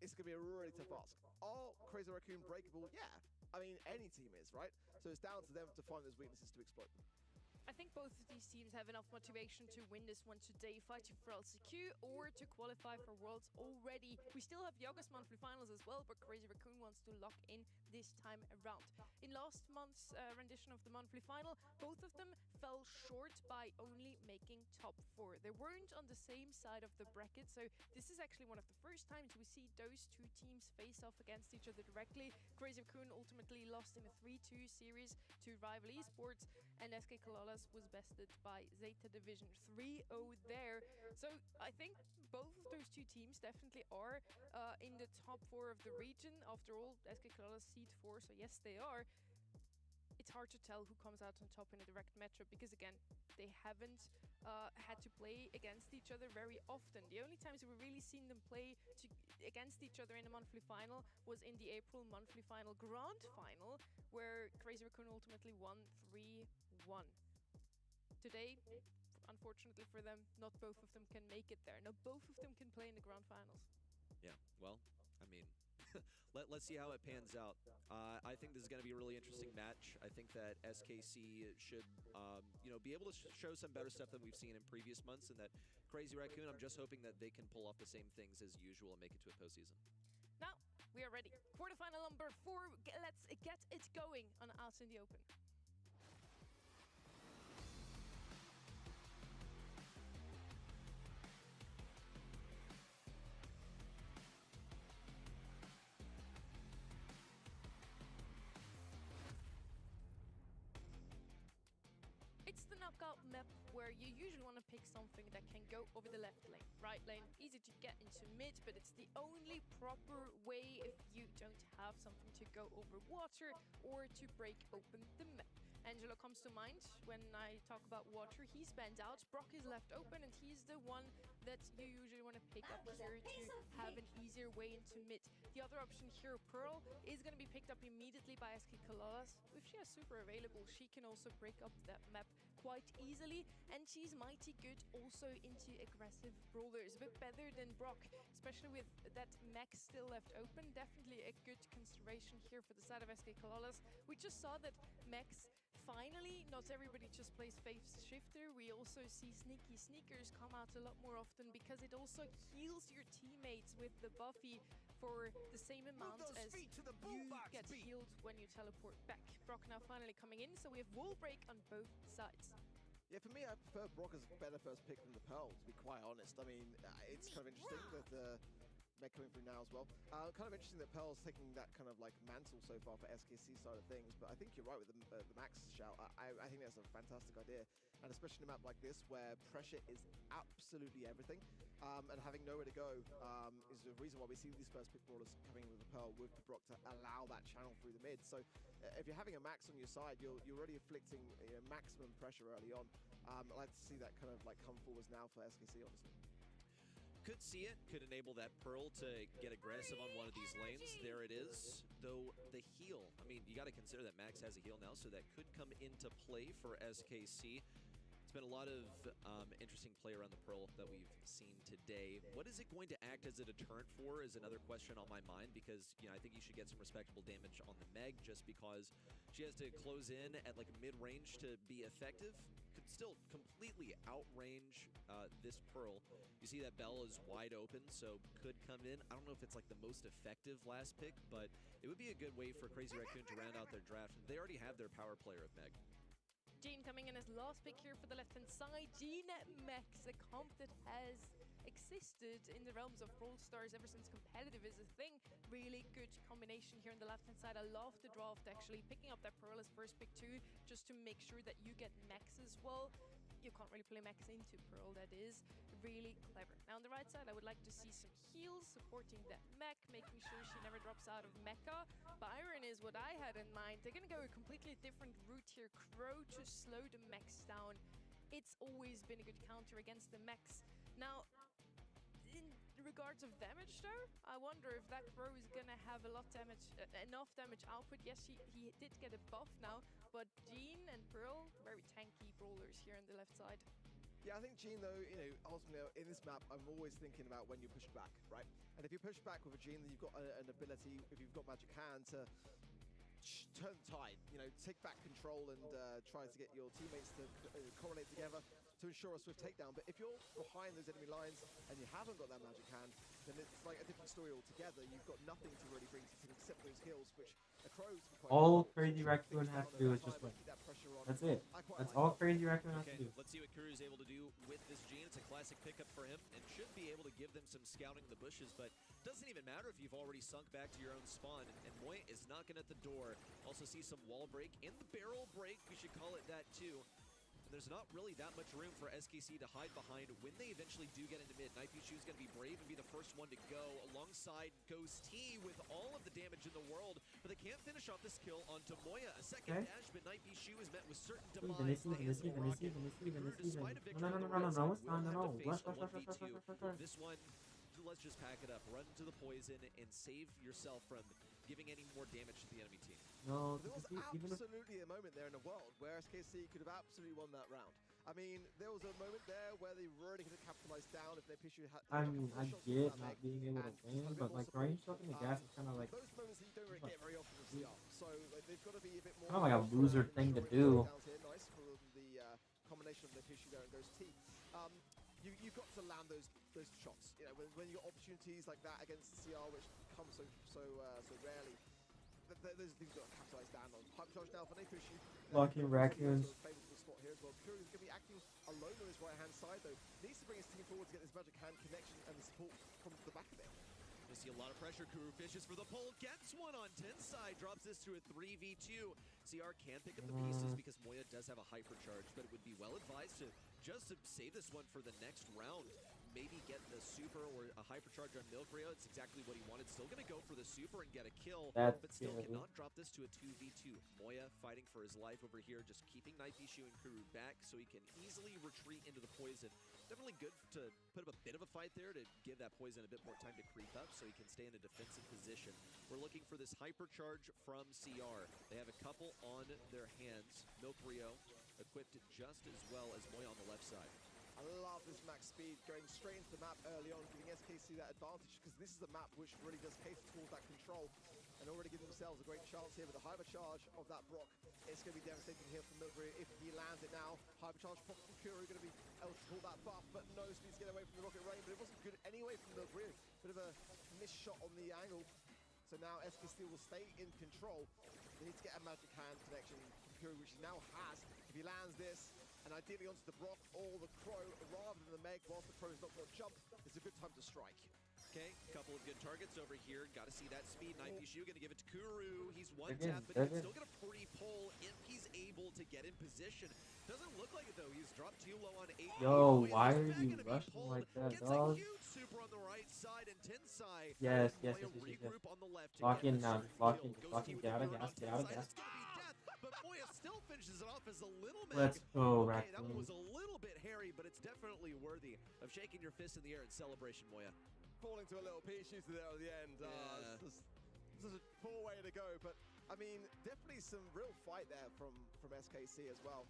A: it's going to be a really tough ask. Are Crazy Raccoon breakable? Yeah. I mean, any team is, right? So it's down to them to find those weaknesses to exploit them.
B: I think both of these teams have enough motivation to win this one today, fighting for LCQ or to qualify for Worlds already. We still have the August monthly finals as well, but Crazy Raccoon wants to lock in this time around. In last month's rendition of the monthly final, both of them fell short by only making top 4. They weren't on the same side of the bracket, so this is actually one of the first times we see those two teams face off against each other directly. Crazy Raccoon ultimately lost in a 3-2 series to Rival Esports, and SK Colossus was bested by Zeta Division 3-0 there. So I think both of those two teams definitely are in the top 4 of the region. After all, SK Colossus seed 4, so yes, they are. It's hard to tell who comes out on top in a direct matchup because, again, they haven't had to play against each other very often. The only times we've really seen them play against each other in a monthly final was in the April monthly final grand final, where Crazy Raccoon ultimately won 3-1. Today, unfortunately for them, not both of them can make it there. Now, both of them can play in the grand finals.
D: Yeah, well, I mean, let's see how it pans out. I think this is going to be a really interesting match. I think that SKC should, be able to show some better stuff than we've seen in previous months, and that Crazy Raccoon, I'm just hoping that they can pull off the same things as usual and make it to a postseason.
B: Now, we are ready. Quarterfinal number 4. Let's get it going on Out in the Open. It's the knockout map where you usually want to pick something that can go over the left lane. Right lane, easy to get into mid, but it's the only proper way if you don't have something to go over water or to break open the map. Angelo comes to mind when I talk about water. He spans out, Brock is left open, and he's the one that you usually want to pick up here to have an easier way into mid. The other option here, Pearl, is going to be picked up immediately by SK Kalalas, if she has super available, she can also break up that map quite easily, and she's mighty good also into aggressive brawlers, a bit better than Brock, especially with that mech still left open. Definitely a good consideration here for the side of SK Kalalas. We just saw that mechs, finally, not everybody just plays Phase Shifter. We also see Sneaky Sneakers come out a lot more often because it also heals your teammates with the Buffy for the same amount as you get healed when you teleport back. Brock now finally coming in, so we have wall break on both sides.
A: Yeah, for me, I prefer Brock as a better first pick than the Pearl, to be quite honest. I mean, it's kind of interesting that the mech coming through now as well. Kind of interesting that Pearl's taking that kind of like mantle so far for SKC side of things, but I think you're right with the Max shout. I think that's a fantastic idea, and especially in a map like this where pressure is absolutely everything, and having nowhere to go is the reason why we see these first pick brawlers coming with the Pearl with the Brock to allow that channel through the mid. So if you're having a Max on your side, you're already inflicting maximum pressure early on. I'd like to see that kind of like come forwards now for SKC, honestly.
D: Could see it, could enable that Pearl to get aggressive on one of these lanes. There it is. Though the heal, I mean, you got to consider that Max has a heal now, so that could come into play for SKC. It's been a lot of interesting play around the Pearl that we've seen today. What is it going to act as a deterrent for is another question on my mind, because I think you should get some respectable damage on the Meg just because she has to close in at like mid-range to be effective. Could still completely outrange this Pearl. You see that Bell is wide open, so could come in. I don't know if it's like the most effective last pick, but it would be a good way for Crazy Raccoon to round out their draft. They already have their power player of Meg.
B: Jean coming in as last pick here for the left-hand side. Jean Mex, a comp that has existed in the realms of Brawl Stars ever since competitive is a thing. Really good combination here on the left-hand side. I love the draft, actually. Picking up that Pearl as first pick too, just to make sure that you get Mex as well. You can't really play Mex into Pearl, that is really clever. Now on the right side, I would like to see some heals supporting that mech, making sure she never drops out of mecha. Byron is what I had in mind. They're gonna go a completely different route here. Crow to slow the mechs down. It's always been a good counter against the mechs. Now, in regards of damage though, I wonder if that Crow is gonna have a lot damage, enough damage output. Yes, he did get a buff now, but Jean and Pearl, very tanky brawlers here on the left side.
A: Yeah, I think Jean, though, ultimately in this map, I'm always thinking about when you push back, right? And if you push back with a Jean, then you've got an ability, if you've got Magic Hand, to turn the tide, take back control and try to get your teammates to correlate together to ensure a swift takedown. But if you're behind those enemy lines and you haven't got that Magic Hand, then it's like a different story altogether. You've got nothing to really bring to the team except those kills, which a Crow is quite
C: all Crazy Raccoon has to do is just win. That's it. That's all Crazy Raccoon has to do.
D: Let's see what Kuru is able to do with this Jean. It's a classic pickup for him and should be able to give them some scouting in the bushes, but doesn't even matter if you've already sunk back to your own spawn. And Moy is knocking at the door. Also see some wall break in the barrel break. We should call it that too. There's not really that much room for SKC to hide behind when they eventually do get into mid. Knifey Shoe is going to be brave and be the first one to go. Alongside goes T with all of the damage in the world, but they can't finish off this kill onto Moya. A second dash, but Knifey Shoe is met with certain demise.
C: No,
D: This one, let's just pack it up. Run to the poison and save yourself from giving any more damage to the enemy team.
C: no,
A: there was absolutely a moment there in the world where SKC could have absolutely won that round. I mean, there was a moment there where they really could have capitalized down if their Pishu had.
C: I mean, I get not being able to win, but like throwing yourself in the gas is kind of like
A: those moments that you don't really get very often in CR. So like, they've got to be a bit more.
C: kind of like a loser thing to do.
A: Nice for the combination of the Pishu there and goes T. You've got to land those shots. When you got opportunities like that against CR, which come so rarely. Those things got to capitalize down on. Hyper charge now for Pishu.
C: Lucky Raccoons.
A: Favorable spot here as well. Kuru is going to be acting alone on his right-hand side though. Needs to bring his team forward to get this Magic Hand connection and the support from the back of it.
D: You see a lot of pressure. Kuru fishes for the pole, gets one on 10's side, drops this to a 3v2. CR can pick up the pieces because Moya does have a hyper charge, but it would be well advised to just to save this one for the next round. maybe get the super or a hypercharge on Milkrio. It's exactly what he wanted. Still going to go for the super and get a kill,
C: That's
D: but still
C: scary.
D: cannot drop this to a 2v2. Moya fighting for his life over here, just keeping Nightbishu and Kuru back so he can easily retreat into the poison. Definitely good to put up a bit of a fight there to give that poison a bit more time to creep up so he can stay in a defensive position. We're looking for this hypercharge from CR. They have a couple on their hands. Milkrio equipped just as well as Moya on the left side.
A: I love this max speed going straight into the map early on, giving SKC that advantage because this is a map which really does cater towards that control and already giving themselves a great chance here with the hypercharge of that Brock. It's going to be devastating here for Milbury if he lands it now. Hypercharge from Kuru going to be able to pull that buff, but no speeds get away from the Rocket Rain, but it wasn't good anyway from Milbury. Bit of a missed shot on the angle. So now SKC will stay in control. They need to get a magic hand connection from Kuru, which he now has. If he lands this, and ideally onto the Brock or the Crow rather than the Meg, whilst the Crow is not going to jump, it's a good time to strike.
D: Okay, couple of good targets over here. Got to see that speed. Nightbishu going to give it to Kuru. He's one
C: Again,
D: tap, but he can
C: again.
D: still get a free pull if he's able to get in position. Doesn't look like it though. He's dropped too low on 8.
C: Yo,
D: Moya
C: why
D: is
C: are
D: back
C: you
D: gonna be
C: rushing
D: pulled.
C: like that,
D: Gets
C: dog?
D: a huge super on the right side and Tensai.
C: Yes,
D: and
C: yes,
D: Moya
C: yes, yes, yes, yes.
D: regroup on the left to
C: Lock
D: get
C: in
D: the
C: now,
D: certain
C: lock
D: kill.
C: in, just
D: Goes
C: lock
D: T
C: in,
D: with
C: get out
D: the
C: of
D: burn
C: gas,
D: on
C: get out of
D: Tensai.
C: gas.
D: It's gonna be death, but Moya still finishes it off as a little
C: Let's
D: Meg.
C: go,
D: Okay, that one
C: Raccoon.
D: was a little bit hairy, but it's definitely worthy of shaking your fist in the air in celebration, Moya.
A: Falling to a little pea shooter there at the end.
D: Yeah.
A: This is a poor way to go, but I mean, definitely some real fight there from SKC as well.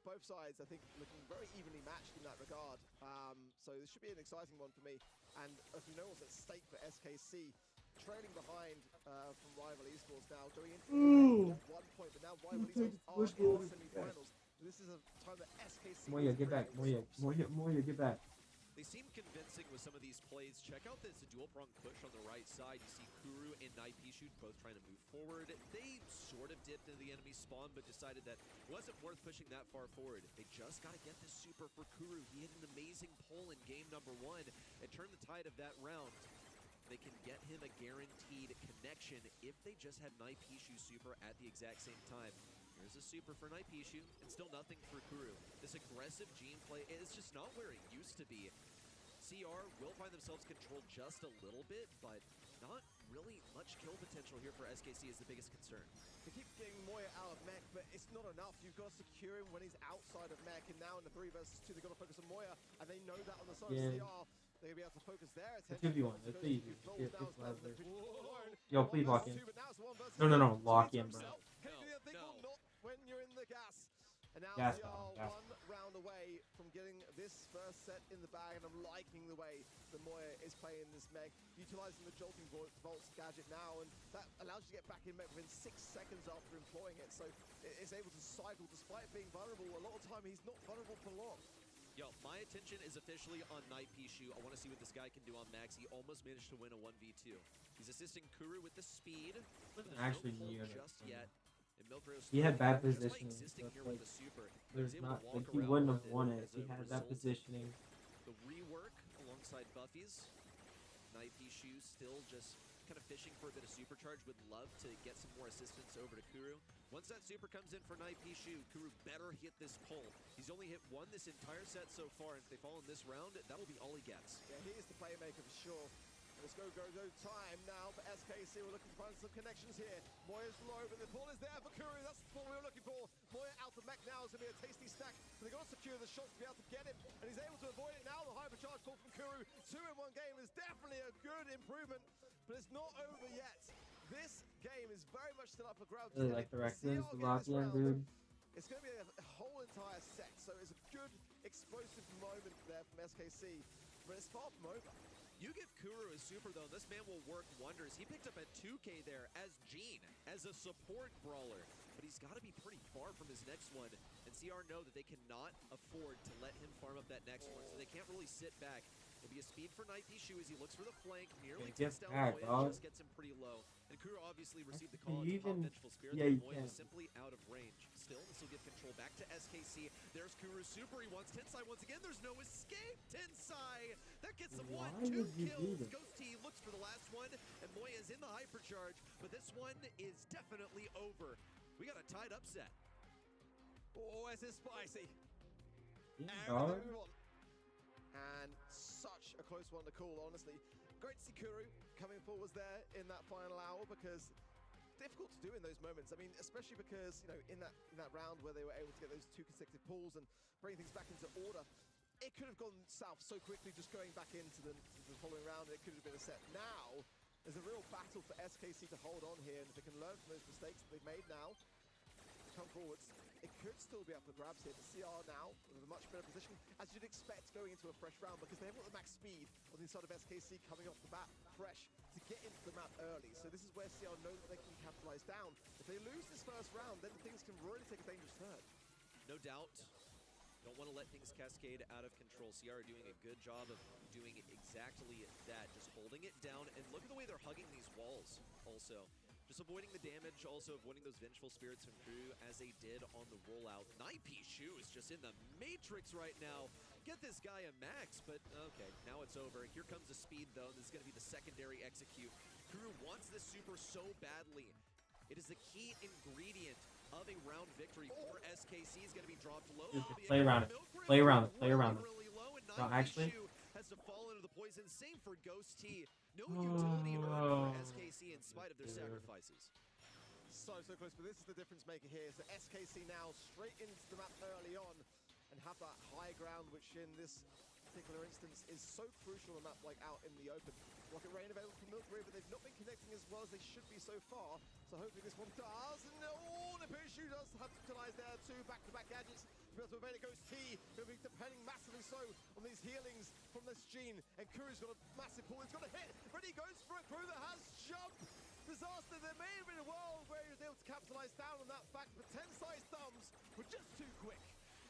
A: Both sides, I think, looking very evenly matched in that regard. So this should be an exciting one for me. And as we know what's at stake for SKC, trailing behind from rival esports now, going into 1 point, but now rival esports are in the semi-finals. This is a time that SKC
C: Moya,
A: is
C: get back.
A: creating
C: Moya,
A: themselves.
C: Moya, get back.
D: They seem convincing with some of these plays. Check out this dual prong push on the right side. You see Kuru and Nightbishu both trying to move forward. They sort of dipped into the enemy spawn, but decided that it wasn't worth pushing that far forward. They just got to get this super for Kuru. He had an amazing pull in game number 1 and turned the tide of that round. They can get him a guaranteed connection if they just had Nightbishu super at the exact same time. Here's a super for Nightbishu, and still nothing for Kuru. This aggressive Gene play is just not where it used to be. CR will find themselves controlled just a little bit, but not really much kill potential here for SKC is the biggest concern.
A: They keep getting Moya out of mech, but it's not enough. You've got to secure him when he's outside of mech, and now in the 3 versus 2, they've got to focus on Moya, and they know that on the side
C: Yeah.
A: of CR. They're going to be able to focus their
C: It's
A: attention.
C: 2v1. Let's
A: because
C: be easy.
A: Gold
C: Get
A: now
C: this
A: stands
C: last
A: there alone.
C: Yo,
A: One
C: please
A: versus
C: lock in.
A: two, but now it's 1 versus
C: No, no, no,
A: one.
C: lock
A: Switch
C: in, bro.
A: himself. Can
D: No,
A: do the thing
D: no.
A: or not when you're in the gas. And now
C: Gas
A: CR
C: down, gas.
A: 1 round away from getting this first set in the bag, and I'm liking the way that Moya is playing this mech, utilizing the jolting bolts gadget now, and that allows you to get back in mech within 6 seconds after employing it, so it's able to cycle despite being vulnerable. A lot of time he's not vulnerable for long.
D: Yo, my attention is officially on Nightbishu. I want to see what this guy can do on max. He almost managed to win a 1v2. He's assisting Kuru with the speed.
C: Wasn't
D: There's
C: actually
D: no pull
C: near that
D: just
C: turn.
D: yet. And Milkrio's
C: He had bad
D: just by
C: positioning,
D: existing
C: so
D: here
C: it's
D: with
C: like,
D: the super.
C: There's
D: able to
C: not,
D: walk
C: like, he
D: around
C: wouldn't
D: with
C: have won
D: it
C: it
D: as
C: if he
D: a
C: had that
D: result.
C: positioning.
D: The rework alongside Buffy's. Nightbishu still just kind of fishing for a bit of supercharge. Would love to get some more assistance over to Kuru. Once that super comes in for Nightbishu, Kuru better hit this pull. He's only hit 1 this entire set so far, and if they fall in this round, that'll be all he gets.
A: Yeah, he is the playmaker for sure. Let's go time now for SKC. We're looking to find some connections here. Moya's low, but the pull is there for Kuru. That's what we were looking for. Moya out of mech now is going to be a tasty stack, but they've got to secure the shots to be able to get him, and he's able to avoid it now. The hypercharge call from Kuru. 2 in 1 game is definitely a good improvement, but it's not over yet. This game is very much still up for grabs.
C: Really like the Raccoons,
A: CR
C: the
A: get
C: lock
A: this
C: in,
A: round,
C: dude.
A: it's going to be a whole entire set, so it's a good explosive moment there from SKC, but it's far from over.
D: You give Kuru a super, though, this man will work wonders. He picked up a 2K there as Gene, as a support brawler. But he's got to be pretty far from his next one. And CR know that they cannot afford to let him farm up that next one, so they can't really sit back. It'll be a speed for Nightbishu as he looks for the flank. Nearly
C: Yeah,
D: takes
C: get
D: down
C: back,
D: Moya,
C: dog.
D: just gets him pretty low. And Kuru obviously received the
C: Can
D: call
C: you
D: to pop
C: even-
D: Vengeful Spirit,
C: Yeah,
D: but
C: you
D: Moya
C: can.
D: was simply out of range. Still, this will give control back to SKC. There's Kuru's super. He wants Tensai once again. There's no escape. Tensai! That gets him
C: Why
D: 1, 2
C: would you do
D: kills.
C: this?
D: Ghost T looks for the last one, and Moya is in the hypercharge, but this one is definitely over. We got a tied upset.
A: Oh, this is spicy.
C: Yeah,
A: Everything
C: dog.
A: we want. And such a close one to call, honestly. Great to see Kuru coming forwards there in that final hour, because difficult to do in those moments. I mean, especially because, you know, in that round where they were able to get those 2 consecutive pulls and bring things back into order, it could have gone south so quickly just going back into the following round. It could have been a set. Now, there's a real battle for SKC to hold on here, and if they can learn from those mistakes that they've made now, come forwards, it could still be up for grabs here. But CR now with a much better position, as you'd expect going into a fresh round, because they have got the max speed on the side of SKC coming off the bat fresh to get into the map early. So this is where CR know that they can capitalize down. If they lose this first round, then things can really take a dangerous turn.
D: No doubt. Don't want to let things cascade out of control. CR are doing a good job of doing exactly that, just holding it down. And look at the way they're hugging these walls also. Just avoiding the damage, also avoiding those vengeful spirits from Crew as they did on the rollout. 9P Shu is just in the matrix right now. Get this guy a max, but okay, now it's over. Here comes the speed though. This is going to be the secondary execute. Crew wants this super so badly. It is the key ingredient of a round victory for SKC. Is going to be dropped low.
C: Play around it. Play around it. Play around it.
D: Really low, and
C: No, actually.
D: has to fall into the poison. Same for Ghost T. No utility earned for SKC in spite of their sacrifices.
A: So close, but this is the difference maker here. So SKC now straight into the map early on and have that high ground, which in this particular instance is so crucial on a map like out in the open. Rocket Rain available from Milkgrave, but they've not been connecting as well as they should be so far. So hopefully this one does. No, the Pishu does have to utilize there too. Back-to-back gadgets to be able to evade it. Ghost T will be depending massively so on these healings from this Gene. And Kuru's got a massive pull. He's got a hit, but he goes for a Crew that has jumped. Disaster. There may have been a world where he was able to capitalize down on that fact, but 10-sized thumbs were just too quick.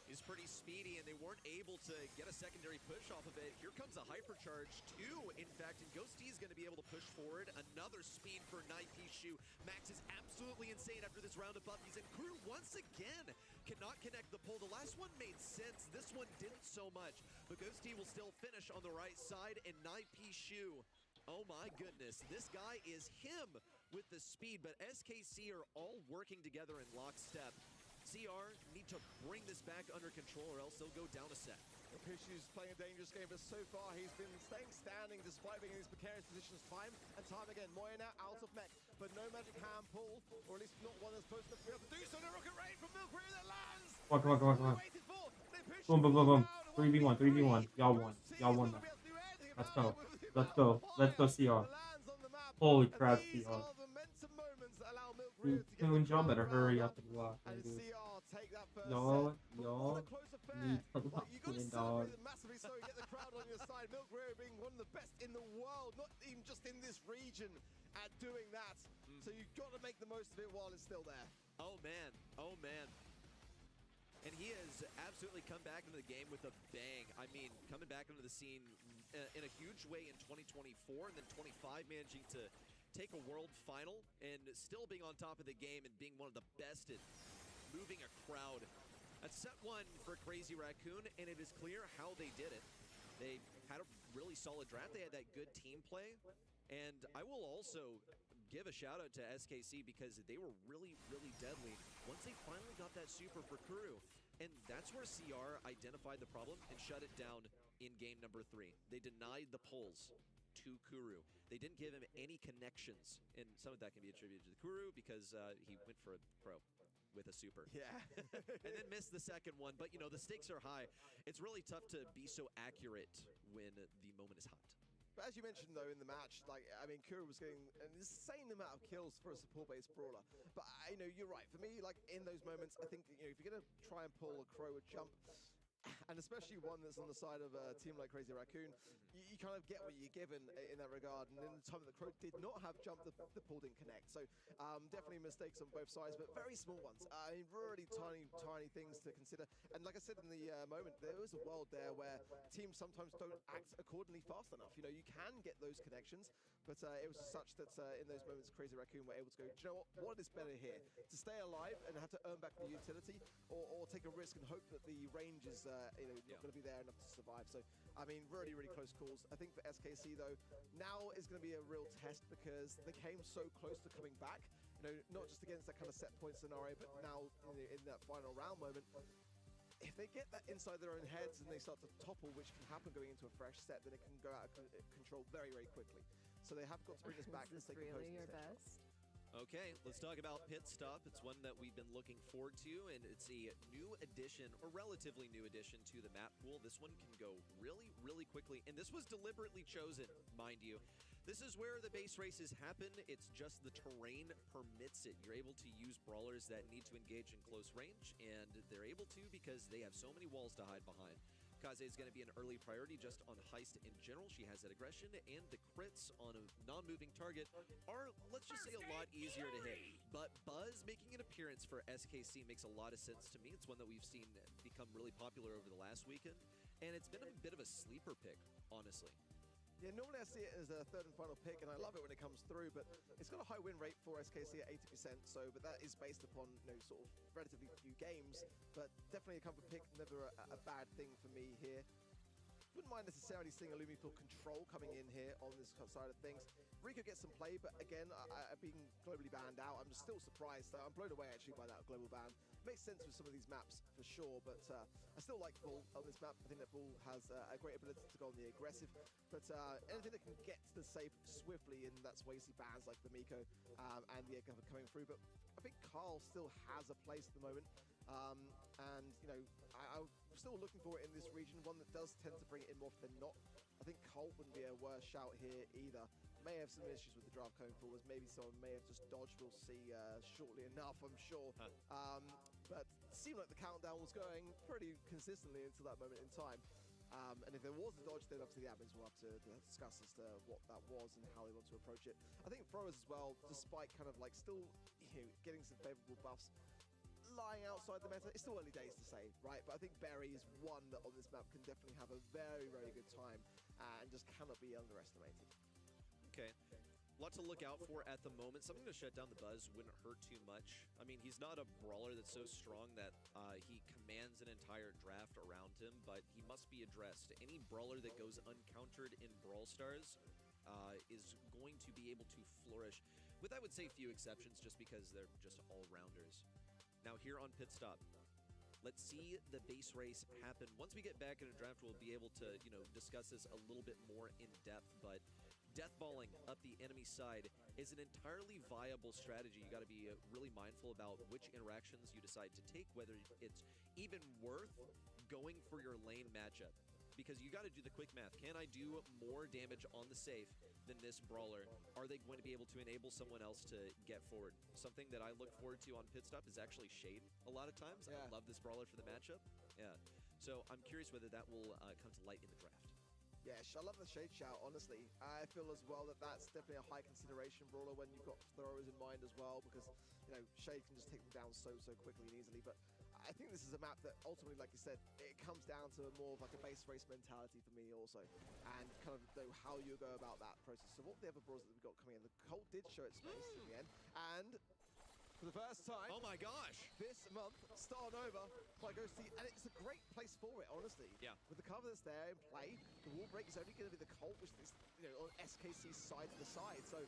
D: He's pretty speedy, and they weren't able to get a secondary push off of it. Here comes a hypercharge, too, in fact, and Ghost T is going to be able to push forward. Another speed for 9P Shu. Max is absolutely insane after this round of buffies, and Crew, once again, cannot connect the pull. The last one made sense. This one didn't so much, but Ghost T will still finish on the right side, and 9P Shu, oh my goodness, this guy is him with the speed, but SKC are all working together in lockstep. CR need to bring this back under control or else they'll go down a set.
A: Pishu's playing a dangerous game, but so far he's been staying standing despite being in these precarious positions time and time again. Moya now out of mech, but no magic hand pull, or at least not one that's close enough to be able to do so. No Rocket Rain from Milkgrave that lands!
C: Come on. Boom, boom, boom, boom. 3v1, 3v1. Y'all won. Y'all won that. Let's go, CR. Holy crap, CR. Dude, y'all better hurry up and lock in, dude. Y'all need to lock in, dog.
A: Massively so, get the crowd on your side. Milkgrave being one of the best in the world, not even just in this region, at doing that. So you've got to make the most of it while it's still there.
D: Oh man, oh man. And he has absolutely come back into the game with a bang. I mean, coming back into the scene in a huge way in 2024, and then 25 managing to take a world final and still being on top of the game and being one of the best at moving a crowd. That's set one for Crazy Raccoon, and it is clear how they did it. They had a really solid draft. They had that good team play. And I will also give a shout out to SKC because they were really, really deadly once they finally got that super for Kuru. And that's where CR identified the problem and shut it down in game number 3. They denied the pulls to Kuru. They didn't give him any connections, and some of that can be attributed to Kuru because he went for a pro with a super.
A: Yeah.
D: And then missed the second one, but you know, the stakes are high. It's really tough to be so accurate when the moment is hot.
A: But as you mentioned, though, in the match, like, I mean, Kuru was getting an insane amount of kills for a support-based brawler. But, you know, you're right. For me, like, in those moments, I think, you know, if you're going to try and pull a Crow or jump, and especially one that's on the side of a team like Crazy Raccoon, you kind of get what you're given in that regard. And in the time that the Crow did not have jump, the pull didn't connect. So definitely mistakes on both sides, but very small ones. I mean, really tiny things to consider. And like I said in the moment, there was a world there where teams sometimes don't act accordingly fast enough. You know, you can get those connections, but it was such that in those moments, Crazy Raccoon were able to go, do you know what is better here? To stay alive and have to earn back the utility, or take a risk and hope that the range is you know, not going to be there enough to survive. So, I mean, really, really close calls. I think for SKC, though, now is going to be a real test because they came so close to coming back. You know, not just against that kind of set point scenario, but now in that final round moment. if they get that inside their own heads and they start to topple, which can happen going into a fresh set, then it can go out of control very, very quickly. So they have got to bring us back and
H: Is
A: stay
H: this
A: composed
H: really
A: in
H: your
A: this next shot.
H: best?
D: Okay, let's talk about Pit Stop. It's one that we've been looking forward to, and it's a new addition, or relatively new addition to the map pool. This one can go really, really quickly, and this was deliberately chosen, mind you. This is where the base races happen. It's just the terrain permits it. You're able to use brawlers that need to engage in close range, and they're able to because they have so many walls to hide behind. Kaze is going to be an early priority just on Heist in general. She has that aggression, and the crits on a non-moving target are, let's just say, a lot easier to hit. But Buzz making an appearance for SKC makes a lot of sense to me. It's one that we've seen become really popular over the last weekend, and it's been a bit of a sleeper pick, honestly.
A: Yeah, normally I see it as a third and final pick, and I love it when it comes through, but it's got a high win rate for SKC at 80%, so, but that is based upon, sort of relatively few games, but definitely a comfort pick, never a bad thing for me here. Wouldn't mind necessarily seeing a Lumipool control coming in here on this side of things. Rico gets some play, but again, being globally banned out, I'm still surprised. I'm blown away actually by that global ban. Makes sense with some of these maps for sure, but I still like Bull on this map. I think that Bull has a great ability to go on the aggressive, but anything that can get to the safe swiftly, and that's why you see bans like the Miko and the Egg coming through. But I think Carl still has a place at the moment. And I'm still looking for it in this region, one that does tend to bring it in more often than not. I think Colt wouldn't be a worse shout here either. May have some issues with the draft going forwards. Maybe someone may have just dodged. We'll see shortly enough, I'm sure. But it seemed like the countdown was going pretty consistently until that moment in time. And if there was a dodge, then obviously the admins will have to discuss as to what that was and how they want to approach it. I think throwers as well, despite kind of like still getting some favorable buffs, lying outside the meta, it's still early days to say, right? But I think Berry is one that on this map can definitely have a very, very good time and just cannot be underestimated.
D: Okay. A lot to look out for at the moment. Something to shut down the Buzz wouldn't hurt too much. I mean, he's not a brawler that's so strong that he commands an entire draft around him, but he must be addressed. Any brawler that goes uncountered in Brawl Stars is going to be able to flourish, with I would say few exceptions, just because they're just all-rounders. Now here on Pit Stop, let's see the base race happen. Once we get back in a draft, we'll be able to, discuss this a little bit more in depth, but deathballing up the enemy side is an entirely viable strategy. You got to be really mindful about which interactions you decide to take, whether it's even worth going for your lane matchup. Because you got to do the quick math. Can I do more damage on the safe than this brawler? Are they going to be able to enable someone else to get forward? Something that I look forward to on Pit Stop is actually Shade a lot of times. Yeah. I love this brawler for the matchup. Yeah. So I'm curious whether that will come to light in the draft.
A: Yeah, I love the Shade shout, honestly. I feel as well that that's definitely a high consideration brawler when you've got throwers in mind as well, because, Shade can just take them down so quickly and easily. But I think this is a map that ultimately, like you said, it comes down to more of like a base race mentality for me also, and kind of how you go about that process. So what the other brawlers that we've got coming in? The Colt did show its face in the end, and for the first time,
D: oh my gosh,
A: this month, Star Nova by Ghosty, and it's a great place for it, honestly.
D: Yeah.
A: With the cover that's there in play, the wall break is only going to be the Colt, which is, on SKC's side to the side. So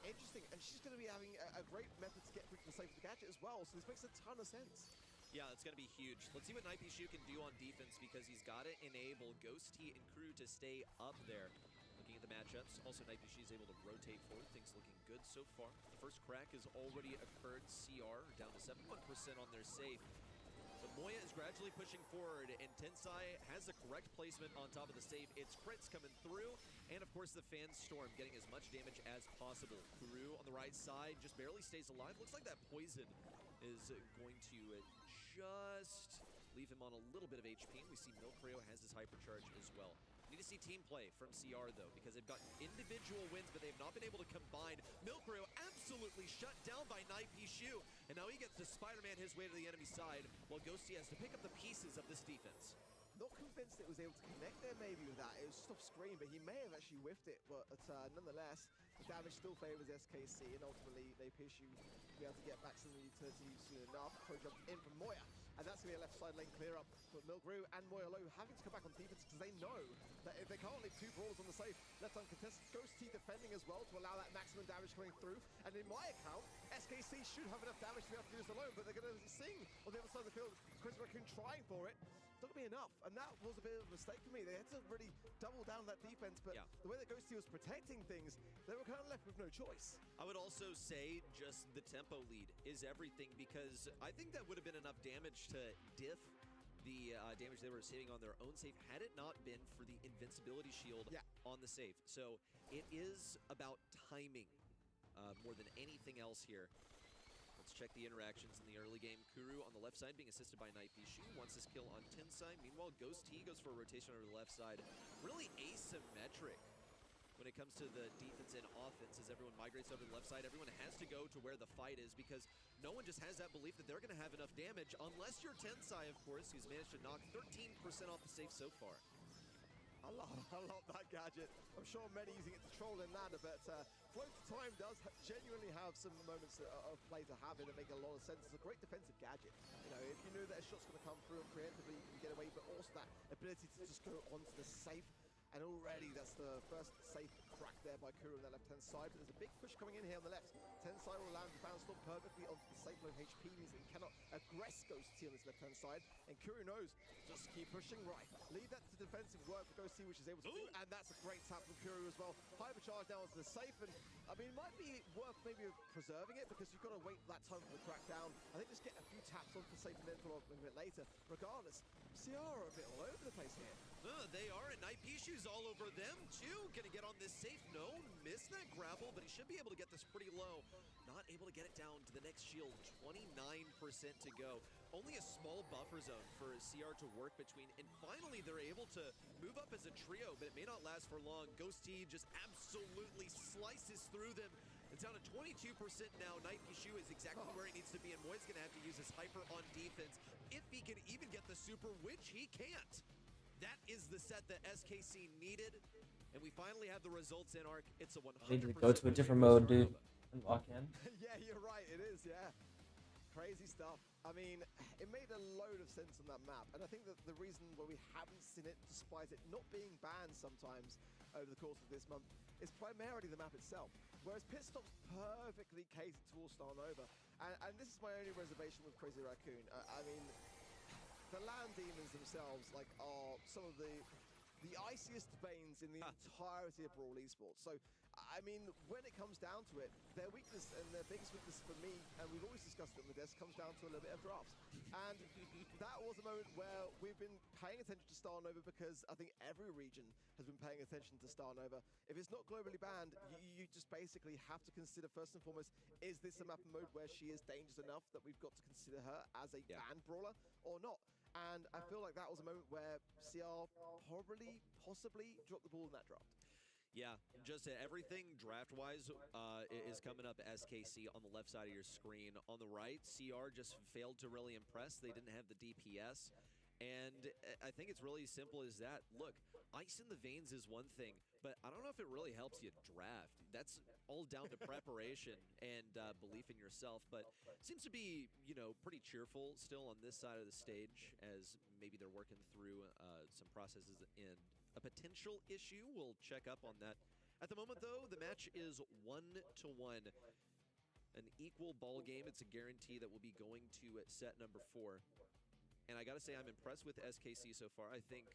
A: interesting, and she's going to be having a great method to get through to the safe of the gadget as well. So this makes a ton of sense.
D: Yeah, it's going to be huge. Let's see what Nightbishu can do on defense, because he's got to enable Ghosty and crew to stay up there. Looking at the matchups, also Nightbishu is able to rotate forward. Things looking good so far. The first crack has already occurred. CR down to 71% on their safe. But Moya is gradually pushing forward, and Tensai has the correct placement on top of the safe. It's crits coming through, and of course the Fan Storm getting as much damage as possible. Kuru on the right side just barely stays alive. Looks like that poison is going to just leave him on a little bit of HP. And we see Milkrio has his hypercharge as well. Need to see team play from CR though, because they've gotten individual wins, but they've not been able to combine. Milkrio absolutely shut down by Nightbishu, and now he gets to Spider-Man his way to the enemy side, while Ghosty has to pick up the pieces of this defense.
A: Not convinced it was able to connect there maybe with that. It was just off screen, but he may have actually whiffed it. But nonetheless, the damage still favors SKC, and ultimately Nightbishu will be able to get back some utility soon enough. Pro jump in from Moya. and that's going to be a left side lane clear up for Milgrew and Moyolo having to come back on defense because they know that if they can't leave 2 brawlers on the safe, left uncontested, Ghost T defending as well to allow that maximum damage coming through. And in my account, SKC should have enough damage to be able to do this alone, but they're going to sing on the other side of the field. Crazy Raccoon trying for it. It's not going to be enough, and that was a bit of a mistake for me. They had to really double down that defense, but the way that Ghost T was protecting things, they were kind of left with no choice.
D: I would also say just the tempo lead is everything, because I think that would have been enough damage to diff the damage they were receiving on their own safe had it not been for the invincibility shield on the safe. So it is about timing more than anything else here. Let's check the interactions in the early game. Kuru on the left side being assisted by Night Pishu, wants his kill on Tensai. Meanwhile, Ghost T goes for a rotation over the left side. Really asymmetric when it comes to the defense and offense as everyone migrates over to the left side. Everyone has to go to where the fight is because no one just has that belief that they're going to have enough damage, unless you're Tensai, of course, who's managed to knock 13% off the safe so far.
A: I love that gadget. I'm sure many using it to troll in ladder, but Float to Time does genuinely have some moments of play to have it that make a lot of sense. It's a great defensive gadget. You know, if you knew that a shot's going to come through and preemptively you can get away, but also that ability to just go onto the safe. And already that's the first safe crack there by Kuru on the left-hand side, but there's a big push coming in here on the left. Tensai will land the bounce stop perfectly onto the safe low HP, means that he cannot aggress Ghost T on this left-hand side, and Kuru knows, just keep pushing right. Leave that to defensive work for Ghost T, which is able to do, and that's a great tap from Kuru as well. Hypercharge down onto the safe, and I mean, it might be worth maybe preserving it, because you've got to wait that time for the crack down. I think just get a few taps onto the safe and then follow up a bit later. Regardless, CR are a bit all over the place here.
D: They are, and Night Pishu's all over them too. Gonna get on this safe. No, missed that grapple, but he should be able to get this pretty low. Not able to get it down to the next shield. 29% to go. Only a small buffer zone for CR to work between, and finally they're able to move up as a trio, but it may not last for long. Ghost T just absolutely slices through them. It's down to 22% now. Night Pishu is exactly where he needs to be, and Moy's gonna have to use his hyper on defense if he can even get the super, which he can't. That is the set that SKC needed, and we finally have the results in Arc. It's a 100%.
C: Need to go to a different mode, dude, and lock in.
A: Yeah, you're right. It is, yeah. Crazy stuff. I mean, it made a load of sense on that map, and I think that the reason why we haven't seen it, despite it not being banned sometimes over the course of this month, is primarily the map itself. Whereas Pit Stop's perfectly catered towards Starnova, and this is my only reservation with Crazy Raccoon. I mean, the land demons themselves are some of the iciest veins in the entirety of Brawl esports. So, I mean, when it comes down to it, their weakness and their biggest weakness for me, and we've always discussed it on the desk, comes down to a little bit of drafts. And that was a moment where we've been paying attention to Starnova because I think every region has been paying attention to Starnova. If it's not globally banned, you just basically have to consider first and foremost, is this a map and mode where she is dangerous enough that we've got to consider her as a banned brawler or not? And I feel like that was a moment where CR possibly dropped the ball in that draft.
D: Yeah, just everything draft-wise is coming up SKC on the left side of your screen. On the right, CR just failed to really impress. They didn't have the DPS. And I think it's really as simple as that. Look, ice in the veins is one thing, but I don't know if it really helps you draft. That's all down to preparation and belief in yourself. But seems to be, you know, pretty cheerful still on this side of the stage, as maybe they're working through some processes in a potential issue. We'll check up on that. At the moment, though, the match is 1-1. An equal ball game. It's a guarantee that we'll be going to set number 4. And I gotta say, I'm impressed with SKC so far. I think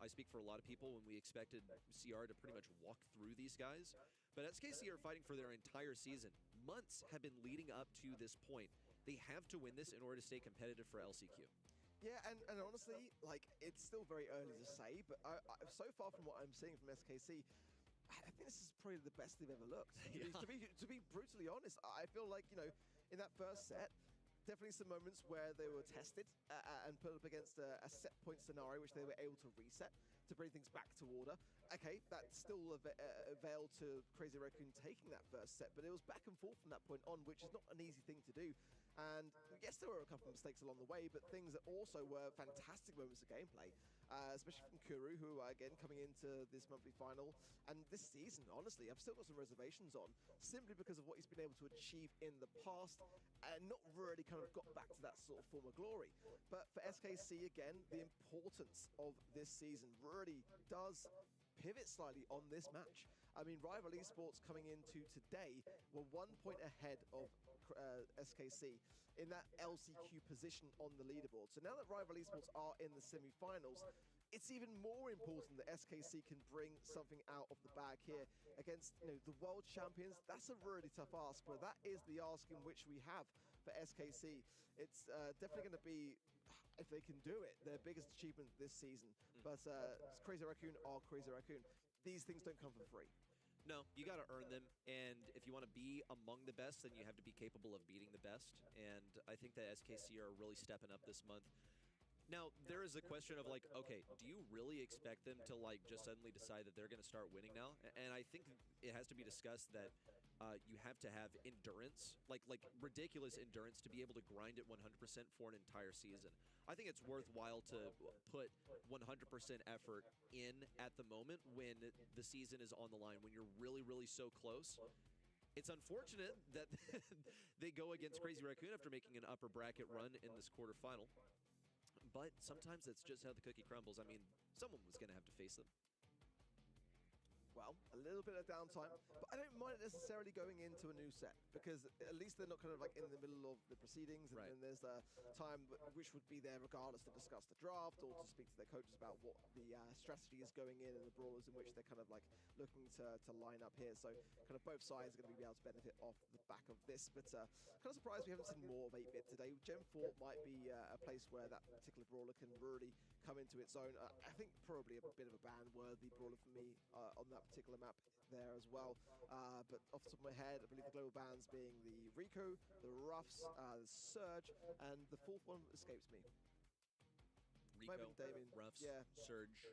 D: I speak for a lot of people when we expected CR to pretty much walk through these guys. But SKC are fighting for their entire season. Months have been leading up to this point. They have to win this in order to stay competitive for LCQ.
A: Yeah, and honestly, like, it's still very early to say, but so far from what I'm seeing from SKC, I think this is probably the best they've ever looked.
D: Yeah.
A: To be brutally honest, I feel like, you know, in that first set, definitely some moments where they were tested and put up against a set point scenario, which they were able to reset to bring things back to order. Okay, that still availed to Crazy Raccoon taking that first set, but it was back and forth from that point on, which is not an easy thing to do. And yes, there were a couple of mistakes along the way, but things that also were fantastic moments of gameplay. especially from Kuru, who are again coming into this monthly final. And this season, honestly, I've still got some reservations on, simply because of what he's been able to achieve in the past and not really kind of got back to that sort of former glory. But for SKC, again, the importance of this season really does pivot slightly on this match. I mean, Rival Esports coming into today were 1 point ahead of SKC in that LCQ position on the leaderboard. So now that Rival Esports are in the semi-finals, it's even more important that SKC can bring something out of the bag here against, you know, the world champions. That's a really tough ask, but that is the ask in which we have for SKC. It's definitely going to be, if they can do it, their biggest achievement this season. But Crazy Raccoon are Crazy Raccoon. These things don't come for free.
D: No, you got to earn them, and if you want to be among the best, then you have to be capable of beating the best, and I think that SKC are really stepping up this month. Now, there is a question of like, okay, do you really expect them to like just suddenly decide that they're going to start winning now? And I think it has to be discussed that you have to have endurance, like ridiculous endurance, to be able to grind it 100% for an entire season. I think it's worthwhile to put 100% effort in at the moment when the season is on the line, when you're really, really so close. It's unfortunate that they go against Crazy Raccoon after making an upper bracket run in this quarterfinal. But sometimes that's just how the cookie crumbles. I mean, someone was going to have to face them.
A: Well, a little bit of downtime, but I don't mind it necessarily going into a new set, because at least they're not kind of like in the middle of the proceedings, and then there's the time which would be there regardless to discuss the draft or to speak to their coaches about what the strategy is going in and the brawlers in which they're kind of like looking to line up here. So kind of both sides are going to be able to benefit off the back of this, but kind of surprised we haven't seen more of 8-bit today. Gen 4 might be a place where that particular brawler can really come into its own. I think probably a bit of a ban-worthy brawler for me on that particular map there as well. But off the top of my head, I believe the global bans being the Rico, the Ruffs, the Surge, and the fourth one escapes me.
D: Rico,
A: Damien.
D: Ruffs, Surge,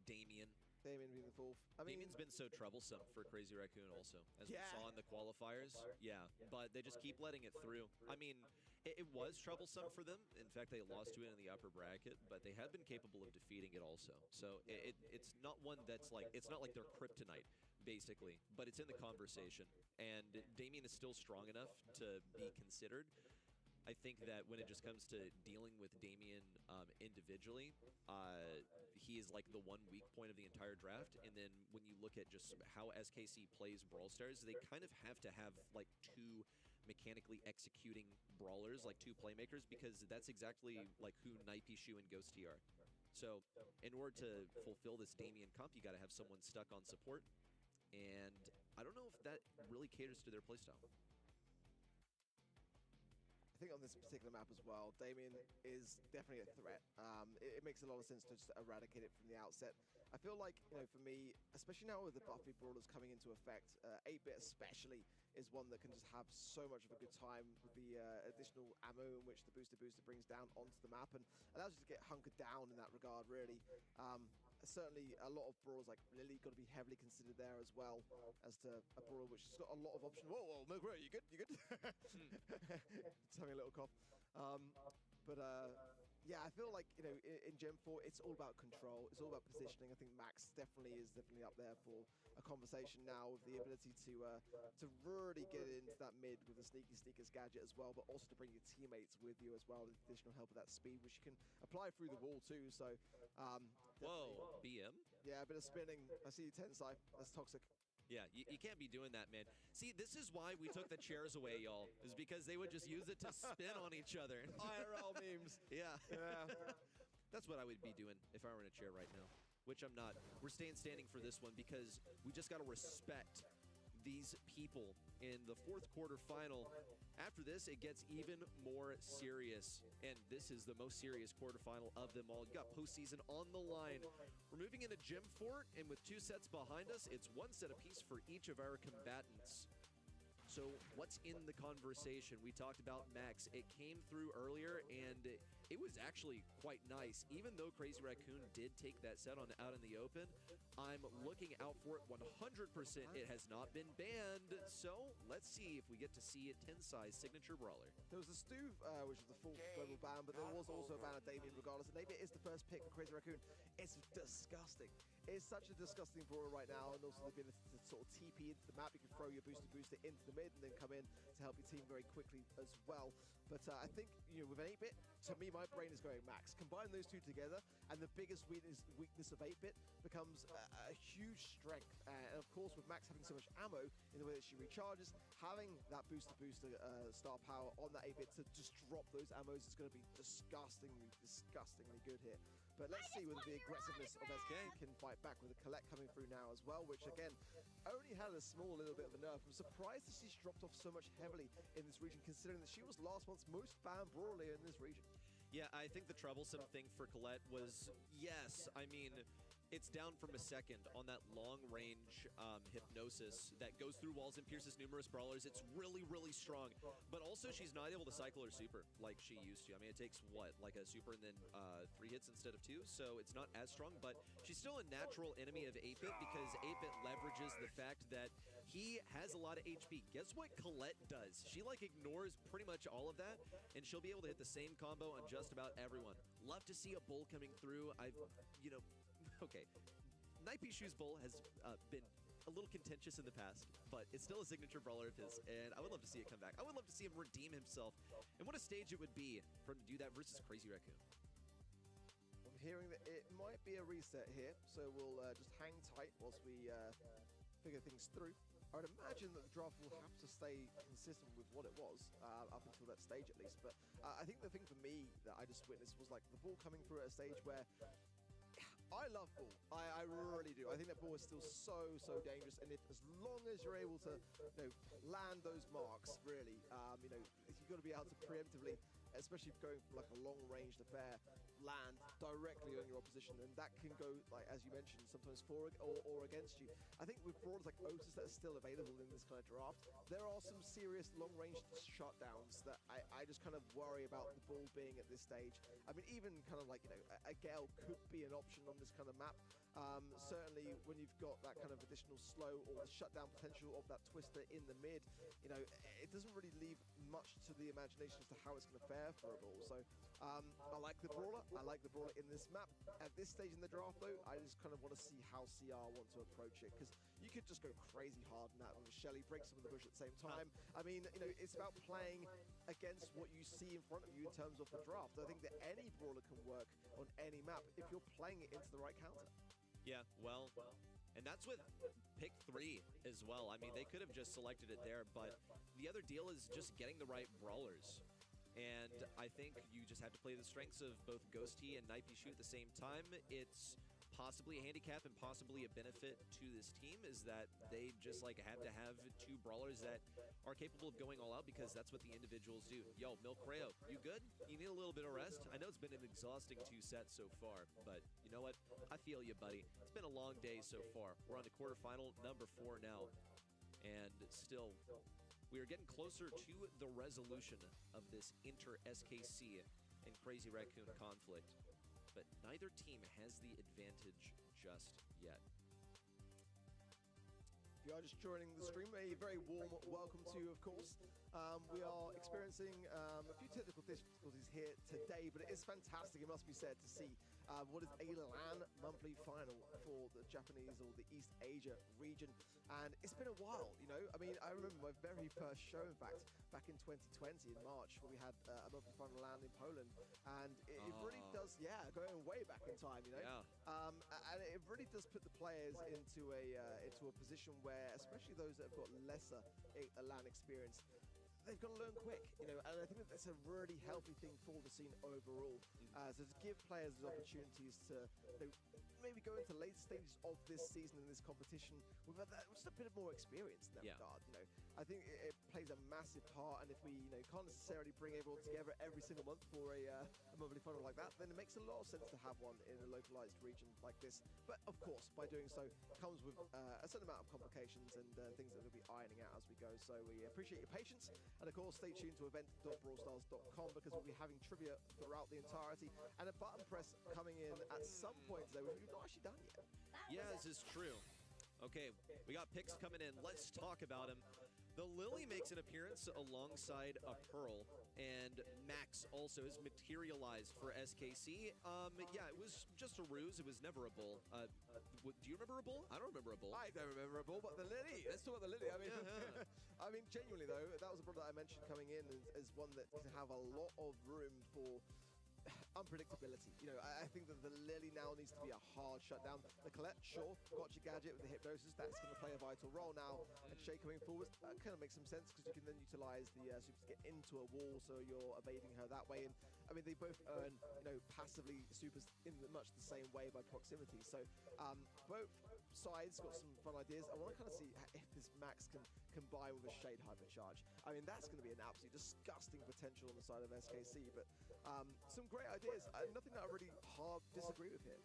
D: Damien.
A: Damien being the fourth. I mean,
D: Damien's been so troublesome for Crazy Raccoon also, as we saw in the qualifiers. Yeah, but they just keep letting it through. I mean, it was troublesome for them. In fact, they lost to it in the upper bracket, but they have been capable of defeating it also. So it's not one that's like, it's not like they're kryptonite, basically, but it's in the conversation. And Damien is still strong enough to be considered. I think that when it just comes to dealing with Damien individually, he is like the one weak point of the entire draft. And then when you look at just how SKC plays Brawl Stars, they kind of have to have like two mechanically executing brawlers, like two playmakers, because that's exactly like who Naipishu and Ghosty are. So in order to fulfill this Damien comp, you got to have someone stuck on support. And I don't know if that really caters to their playstyle.
A: I think on this particular map as well, Damien is definitely a threat. It makes a lot of sense to just eradicate it from the outset. I feel like, you know, for me, especially now with the Buffy Brawlers coming into effect, 8-bit especially is one that can just have so much of a good time with the additional ammo in which the booster brings down onto the map and allows you to get hunkered down in that regard, really. Certainly a lot of brawlers like Lily got to be heavily considered there as well, as to a brawler which has got a lot of options. Whoa, Milk, you good? You good? Just having a little cough. Yeah, I feel like, you know, in Gen 4, it's all about control. It's all about positioning. I think Max is definitely up there for a conversation now, with the ability to really get into that mid with the Sneakers gadget as well, but also to bring your teammates with you as well, with additional help with that speed, which you can apply through the wall too. So,
D: whoa, BM?
A: Yeah, a bit of spinning. I see you, Tensai. That's toxic.
D: Yeah, you can't be doing that, man. See, this is why we took the chairs away, y'all, is because they would just use it to spin on each other.
A: IRL memes.
D: Yeah. That's what I would be doing if I were in a chair right now, which I'm not. We're staying standing for this one because we just got to respect these people in the fourth quarter final. After this, it gets even more serious, and this is the most serious quarterfinal of them all. You got postseason on the line. We're moving into Gym Fort, and with 2 sets behind us, it's 1 set apiece for each of our combatants. So what's in the conversation? We talked about Max. It came through earlier, and it was actually quite nice. Even though Crazy Raccoon did take that set on out in the open, I'm looking out for it 100%. It has not been banned, so let's see if we get to see a 10-size signature brawler.
A: There was a Stu, which was the full global ban, but there was also a ban of Damien regardless. And maybe it is the first pick for Crazy Raccoon. It's disgusting. It's such a disgusting brawler right now, and also the ability to sort of TP into the map. You can throw your booster into the mid and then come in to help your team very quickly as well. But I think, with an 8-bit, to me, my brain is going Max. Combine those two together, and the biggest weakness of 8-bit becomes a huge strength. And of course, with Max having so much ammo in the way that she recharges, having that booster star power on that 8-bit to just drop those ammos is going to be disgustingly good here. But let's see whether the aggressiveness of SK can fight back with a Colette coming through now as well, which again, only had a small little bit of a nerf. I'm surprised that she's dropped off so much heavily in this region, considering that she was last month's most banned brawler in this region.
D: Yeah, I think the troublesome thing for Colette was, yes, I mean, it's down from a second on that long-range hypnosis that goes through walls and pierces numerous brawlers. It's really, really strong. But also, she's not able to cycle her super like she used to. I mean, it takes, what, like a super and then 3 hits instead of 2? So it's not as strong, but she's still a natural enemy of 8-bit because 8-bit leverages the fact that he has a lot of HP. Guess what Colette does? She, like, ignores pretty much all of that, and she'll be able to hit the same combo on just about everyone. Love to see a bull coming through. Okay, Night Shoes Bull has been a little contentious in the past, but it's still a signature brawler of his, and I would love to see it come back. I would love to see him redeem himself, and what a stage it would be for him to do that versus Crazy Raccoon.
A: I'm hearing that it might be a reset here, so we'll just hang tight whilst we figure things through. I would imagine that the draft will have to stay consistent with what it was up until that stage at least, but I think the thing for me that I just witnessed was like the ball coming through at a stage where I love ball. I really do. I think that ball is still so dangerous, and as long as you're able to, land those marks, really, you've got to be able to preemptively, especially going from like a long-range affair, land directly on your opposition, and that can go, like as you mentioned, sometimes for or against you. I think with brawlers like Otis that are still available in this kind of draft, there are some serious long-range shutdowns that I just kind of worry about the ball being at this stage. I mean, even kind of like, a Gale could be an option on this kind of map. Certainly when you've got that kind of additional slow or the shutdown potential of that Twister in the mid, it doesn't really leave much to the imagination as to how it's going to fare for a ball. So I like the brawler. I like the brawler in this map. At this stage in the draft, though, I just kind of want to see how CR want to approach it, because you could just go crazy hard on that with Shelly, break some of the bush at the same time. I mean, it's about playing against what you see in front of you in terms of the draft. I think that any brawler can work on any map if you're playing it into the right counter.
D: Yeah, well, and that's with pick 3 as well. I mean, they could have just selected it there, but the other deal is just getting the right brawlers. And I think you just have to play the strengths of both Ghosty and Night Shoot at the same time. It's possibly a handicap and possibly a benefit to this team is that they just have to have 2 brawlers that are capable of going all out, because that's what the individuals do. Yo, Milk Rayo, you good? You need a little bit of rest? I know it's been an exhausting 2 sets so far, but you know what? I feel you, buddy. It's been a long day so far. We're on to quarterfinal number 4 now, and still, we are getting closer to the resolution of this inter-SKC and Crazy Raccoon conflict, but neither team has the advantage just yet.
A: If you are just joining the stream, a very warm welcome to you, of course. We are experiencing a few technical difficulties here today, but it is fantastic, it must be said, to see what is a LAN monthly final for the Japanese or the East Asia region. And it's been a while, I mean, I remember my very first show, in fact, back in 2020 in March, where we had a monthly final LAN in Poland. And it really does, going way back in time,
D: Yeah.
A: And it really does put the players into a position where, especially those that have got lesser LAN experience, they've got to learn quick, and I think that that's a really healthy thing for the scene overall. So to give players those opportunities to maybe go into later stages of this season and this competition with just a bit of more experience in that regard. I think it plays a massive part, and if we can't necessarily bring everyone together every single month for a mobility funnel like that, then it makes a lot of sense to have one in a localized region like this. But of course, by doing so, comes with a certain amount of complications and things that we'll be ironing out as we go. So we appreciate your patience, and of course, stay tuned to event.brawlstars.com because we'll be having trivia throughout the entirety and a button press coming in at some point today, which we've not actually done yet.
D: Yeah, this is true. Okay, we got picks coming in. Let's talk about them. The Lily makes an appearance alongside a Pearl, and Max also is materialized for SKC. Yeah, it was just a ruse. It was never a bull. Do you remember a bull? I don't remember a bull.
A: I don't remember a bull, but the Lily. Let's talk about the Lily. I mean, I mean, genuinely though, that was a product I mentioned coming in as one that can have a lot of room for unpredictability. You know, I think that the Lily now needs to be a hard shutdown. The Colette, sure, got your gadget with the hypnosis. That's going to play a vital role now. And Shay coming forward, that kind of makes some sense because you can then utilize the super to get into a wall, so you're evading her that way. And I mean, they both earn, you know, passively supers in much the same way by proximity. So both sides got some fun ideas. I want to kind of see if this Max can combine with a Shade Hypercharge. I mean, that's going to be an absolutely disgusting potential on the side of SKC, but some great ideas. Nothing that I really hard disagree with here.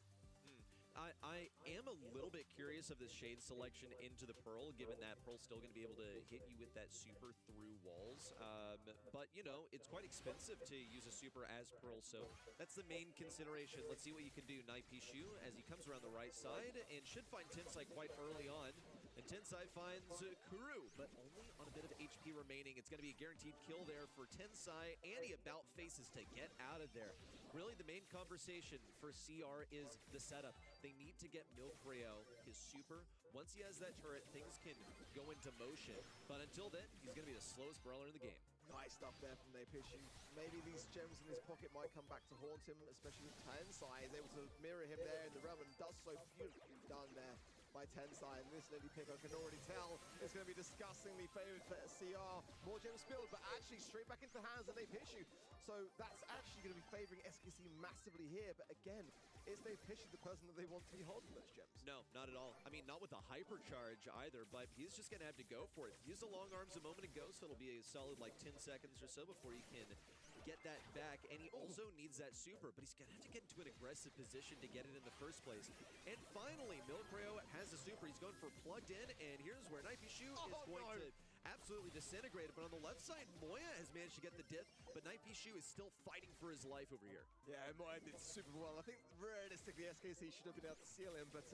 D: I am a little bit curious of the Shade selection into the Pearl, given that Pearl's still going to be able to hit you with that super through walls. But, you know, it's quite expensive to use a super as Pearl, so that's the main consideration. Let's see what you can do. Naipishu, as he comes around the right side, and should find Tensai quite early on. And Tensai finds Kuru, but only on a bit of HP remaining. It's going to be a guaranteed kill there for Tensai, and he about faces to get out of there. Really, the main conversation for CR is the setup. They need to get Milkreo, his super. Once he has that turret, things can go into motion. But until then, he's going to be the slowest brawler in the game.
A: Nice stuff there from Naipishu. Maybe these gems in his pocket might come back to haunt him, especially with Tensai. He's able to mirror him there in the realm, and does so beautifully done there by Tensai. And this Lily pick, I can already tell, is going to be disgustingly favored for CR. More gems spilled, but actually straight back into the hands of Naipishu. So that's actually going to be favoring SKC massively here. But again, is Naipishu the person that they want to be holding those gems?
D: No, not at all. I mean, not with a hypercharge either, but he's just going to have to go for it. Use the long arms a moment ago, so it'll be a solid like 10 seconds or so before he can get that back. And he also needs that super, but he's going to have to get into an aggressive position to get it in the first place. And finally, Milkreo has the super. He's going for plugged in, and here's where Naipishu is going to absolutely disintegrate it. But on the left side, Moya has managed to get the dip, but Naipishu is still fighting for his life over here.
A: Yeah, Moya did super well. I think realistically, SKC should have been able to seal him, but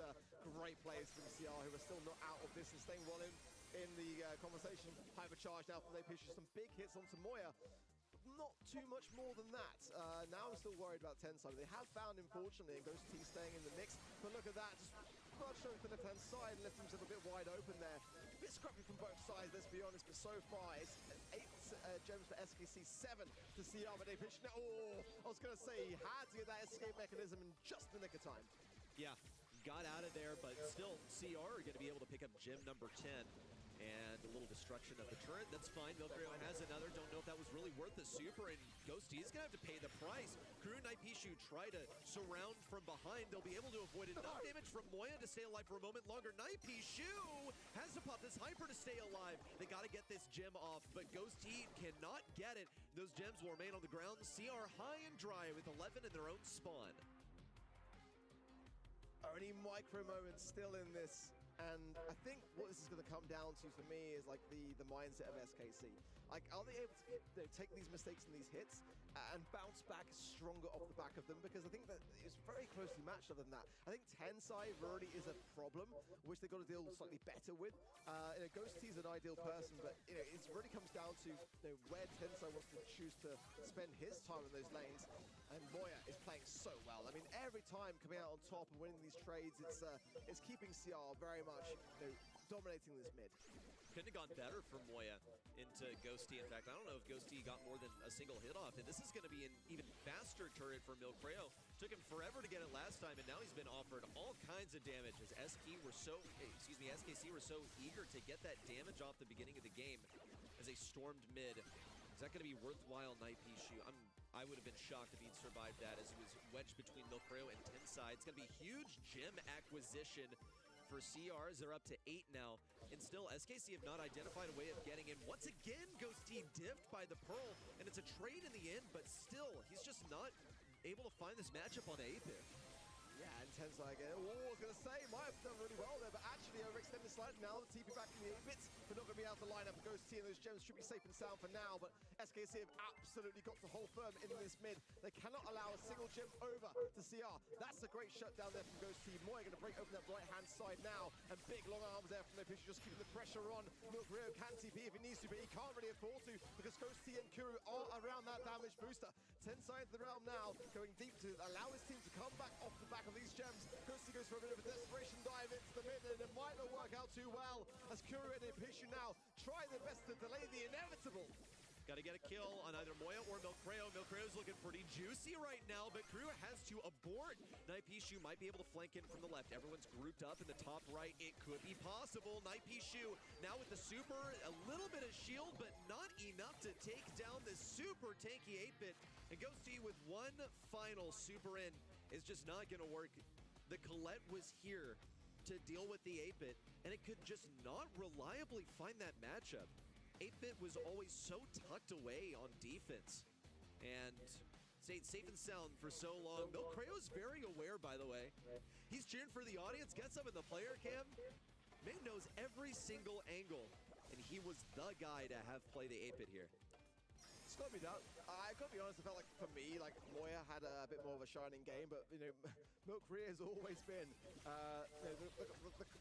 A: great plays from CR, who are still not out of this and staying well in the conversation. Hypercharge now from Naipishu. Some big hits onto Moya. Not too much more than that. Now I'm still worried about Tensai. They have found him, fortunately, and Ghost T staying in the mix. But look at that, just blood showing to the left-hand side and left himself a bit wide open there. A bit scrappy from both sides, let's be honest, but so far it's 8 gems for SKC, 7 to CR, but they pitched. Oh, I was going to say, he had to get that escape mechanism in just the nick of time.
D: Yeah, got out of there, but still, CR are going to be able to pick up gem number 10. And a little destruction of the turret. That's fine. Milkreo has another. Don't know if that was really worth the super. And Ghosty is going to have to pay the price. Kuru and Naipishu try to surround from behind. They'll be able to avoid enough damage from Moya to stay alive for a moment longer. Naipishu has to pop this hyper to stay alive. They got to get this gem off, but Ghosty cannot get it. Those gems will remain on the ground. CR high and dry with 11 in their own spawn.
A: Only micro moments still in this. And I think what this is going to come down to for me is like the mindset of SKC. Like, are they able to take these mistakes and these hits and bounce back stronger off the back of them? Because I think that it's very closely matched other than that. I think Tensai really is a problem, which they've got to deal slightly better with. You know, Ghost T is an ideal person, but you know, it really comes down to where Tensai wants to choose to spend his time in those lanes. And Moya is playing so well. I mean, every time coming out on top and winning these trades, it's keeping CR very much dominating this mid.
D: Couldn't have gone better for Moya into Ghosty. In fact, I don't know if Ghosty got more than a single hit off. And this is going to be an even faster turret for Milkreo. Took him forever to get it last time, and now he's been offered all kinds of damage as SKC were so eager to get that damage off the beginning of the game as they stormed mid. Is that going to be worthwhile, Naipishu? I would have been shocked if he'd survived that as he was wedged between Milkreo and Tensai. It's going to be huge gem acquisition for CRs. They're up to 8 now. And still, SKC have not identified a way of getting in. Once again, Ghost T diffed by the Pearl, and it's a trade in the end, but still, he's just not able to find this matchup on 8-bit.
A: Yeah, and Tensai again. Oh, I was going to say, might have done really well there, but actually overextended slightly now. The TP back in the 8-bits, but not going to be able to line up a Ghost T, and those gems should be safe and sound for now, but SKC have absolutely got to hold firm in this mid. They cannot allow a single gem over to CR. That's a great shutdown there from Ghost T. Moy going to break open that right-hand side now, and big long arms there from their pitcher, just keeping the pressure on. Milk Rio can TP if he needs to, but he can't really afford to, because Ghost T and Kuru are around that damage booster. Tensai into the realm now, going deep to allow his team to come back off the back of these gems. Ghosty goes for a bit of a desperation dive into the mid, and it might not work out too well, as Kuru and Impishu now try their best to delay the inevitable.
D: Got to get a kill on either Moya or Milkreo. Milkreo's looking pretty juicy right now, but Kuru has to abort. Naipishu might be able to flank in from the left. Everyone's grouped up in the top right. It could be possible. Naipishu now with the super, a little bit of shield, but not enough to take down this super tanky 8-bit. And Ghosty with one final super in is just not going to work. The Colette was here to deal with the 8-bit, and it could just not reliably find that matchup. 8-bit was always so tucked away on defense, and stayed safe and sound for so long. Milkreo's very aware, by the way. He's cheering for the audience, gets up in the player cam. Man knows every single angle, and he was the guy to have play the 8-bit here.
A: It's got to be done. I got to be honest, I felt like for me, like Moya had a bit more of a shining game, but you know, Milkreo has always been you know,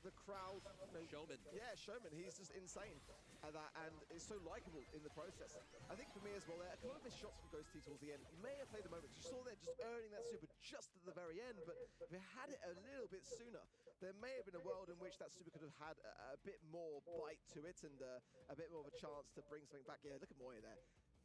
A: the crowd
D: Showman.
A: Yeah, showman. He's just insane at that, and is so likable in the process. I think for me as well, a couple of his shots from Ghost T towards the end may have played the moment. You saw there just earning that super just at the very end, but if it had it a little bit sooner, there may have been a world in which that super could have had a bit more bite to it and a bit more of a chance to bring something back. Yeah, look at Moya there.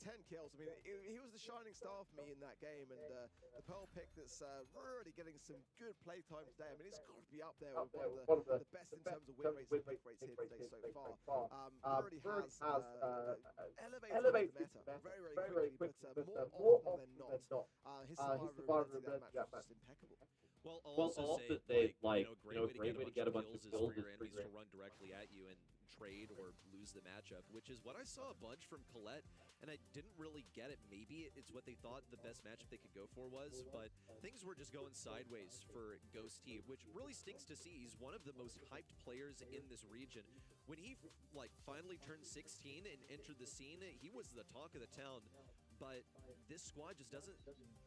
A: 10 kills. I mean, he was the shining star for me in that game, and the Pearl pick that's really getting some good play time today. I mean, it's got to be up there with one of the best in terms of win rates and pick rates here today so far. Really has elevated the meta very, very quickly, but more often than not, his survivability in that match was just impeccable.
D: Well, I'll also say, like, you know, great way to get a bunch of kills is for your enemies to run directly at you and trade or lose the matchup, which is what I saw a bunch from Colette, and I didn't really get it. Maybe it's what they thought the best matchup they could go for was, but things were just going sideways for Ghost T, which really stinks to see. He's one of the most hyped players in this region. When he finally turned 16 and entered the scene, he was the talk of the town. But this squad just doesn't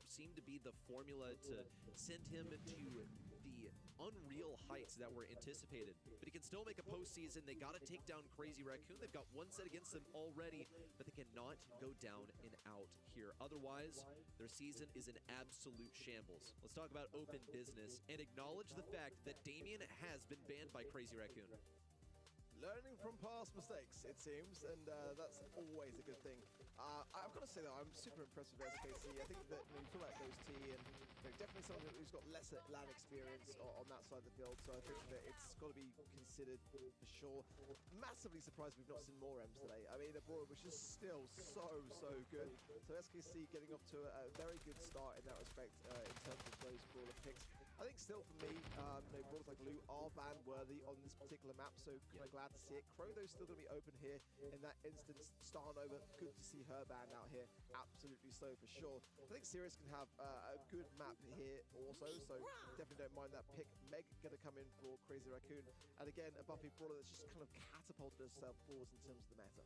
D: seem to be the formula to send him to the unreal heights that were anticipated. But he can still make a postseason. They got to take down Crazy Raccoon. They've got one set against them already, but they cannot go down and out here. Otherwise, their season is an absolute shambles. Let's talk about open business and acknowledge the fact that Damien has been banned by Crazy Raccoon.
A: Learning from past mistakes, it seems, and that's always a good thing. I've got to say, though, I'm super impressed with SKC. I think that when you talk about Ghost T, and definitely someone who's got lesser LAN experience on that side of the field, so I think that it's got to be considered for sure. Massively surprised we've not seen more M's today. I mean, the Brawl was just still so good. So SKC getting off to a very good start in that respect in terms of those Brawler picks. I think still for me, Brawlers like Lou are ban worthy on this particular map, so kind of glad to see it. Crowthow's still going to be open here in that instance. Starnova, good to see her banned out here, absolutely so for sure. I think Sirius can have a good map here also, so definitely don't mind that pick. Meg going to come in for Crazy Raccoon, and again, a Buffy Brawler that's just kind of catapulted herself forwards in terms of the meta.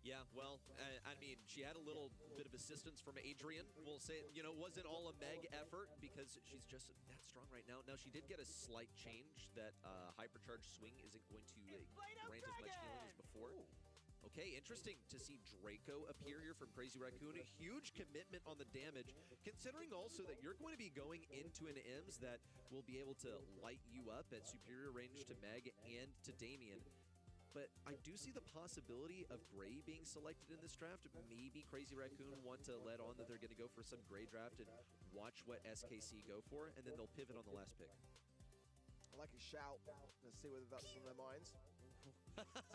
D: Yeah, well, I mean, she had a little bit of assistance from Adrian. We'll say, you know, wasn't all a Meg effort because she's just that strong right now. Now, she did get a slight change that Hypercharged Swing isn't going to grant as much healing as before. Okay, interesting to see Draco appear here from Crazy Raccoon. A huge commitment on the damage, considering also that you're going to be going into an Ems that will be able to light you up at superior range to Meg and to Damien. But I do see the possibility of Gray being selected in this draft. Maybe Crazy Raccoon want to let on that they're going to go for some Gray draft and watch what SKC go for, and then they'll pivot on the last pick.
A: I like a shout. Let's see whether that's on their minds.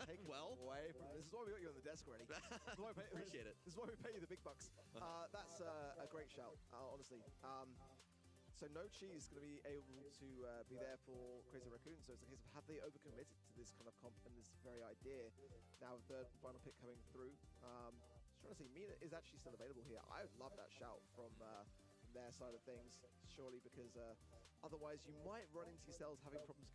A: Take
D: well
A: away from this is why we got you on the desk already.
D: Appreciate it.
A: This is why we pay you the big bucks. That's a great shout, honestly. So No Cheese is going to be able to be there for Crazy Raccoon. So it's a case of have they overcommitted to this kind of comp and this very idea? Now a third and final pick coming through. Just trying to see, Mina is actually still available here. I would love that shout from from their side of things, surely, because otherwise you might run into yourselves having problems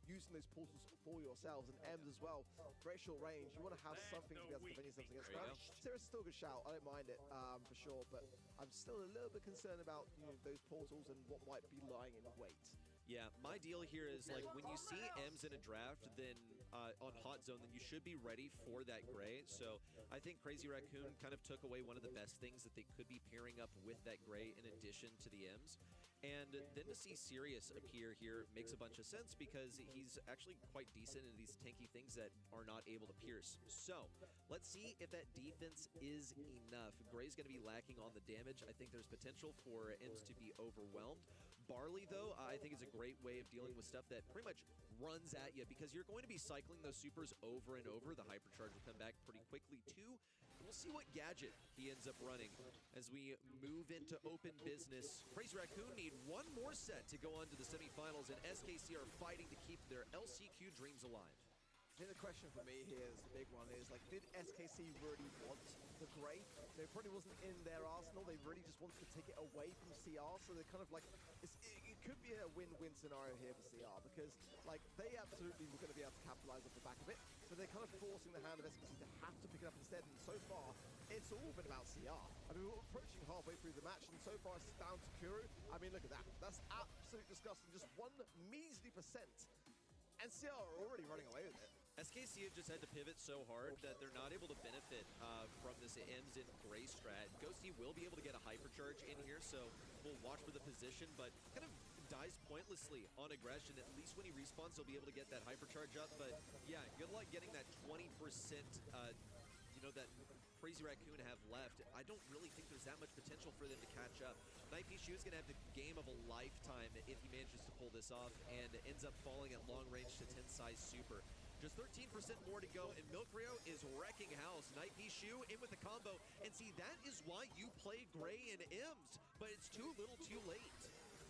A: using those portals for yourselves, and Ems as well. Very short range. You want to have something to be able to defend yourselves against that. Sarah's still a good shout. I don't mind it for sure, but I'm still a little bit concerned about those portals and what might be lying in wait.
D: Yeah, my deal here is like when you see Ems in a draft, then on hot zone, then you should be ready for that gray. So I think Crazy Raccoon kind of took away one of the best things that they could be pairing up with that gray in addition to the Ems. And then to see Sirius appear here makes a bunch of sense because he's actually quite decent in these tanky things that are not able to pierce. So let's see if that defense is enough. Gray's going to be lacking on the damage. I think there's potential for Ems to be overwhelmed. Barley, though, I think is a great way of dealing with stuff that pretty much runs at you because you're going to be cycling those supers over and over. The hypercharge will come back pretty quickly, too. We'll see what gadget he ends up running as we move into open business. Crazy Raccoon need one more set to go on to the semifinals, and SKC are fighting to keep their LCQ dreams alive.
A: I think the question for me here is the big one is, like, did SKC really want the gray? It probably wasn't in their arsenal. They really just wanted to take it away from CR, so they're kind of like, it could be a win-win scenario here for CR because, like, they absolutely were going to be able to capitalize off the back of it, but they're kind of forcing the hand of SKC to have to pick it up instead, and so far, it's all been about CR. I mean, we're approaching halfway through the match, and so far it's down to Kuru. I mean, look at that. That's absolutely disgusting. Just one measly percent, and CR are already running away with it.
D: SKC have just had to pivot so hard that they're not able to benefit from this Ems in gray strat. Ghosty will be able to get a hypercharge in here, so we'll watch for the position, but kind of dies pointlessly on aggression. At least when he respawns, he'll be able to get that hypercharge up, but yeah, good luck getting that 20%, that Crazy Raccoon have left. I don't really think there's that much potential for them to catch up. Night Pichu is going to have the game of a lifetime if he manages to pull this off and ends up falling at long range to 10 size super. Just 13% more to go, and Milk Rio is wrecking house. Night Pichu in with the combo, and see, that is why you play Gray and Ems, but it's too little too late.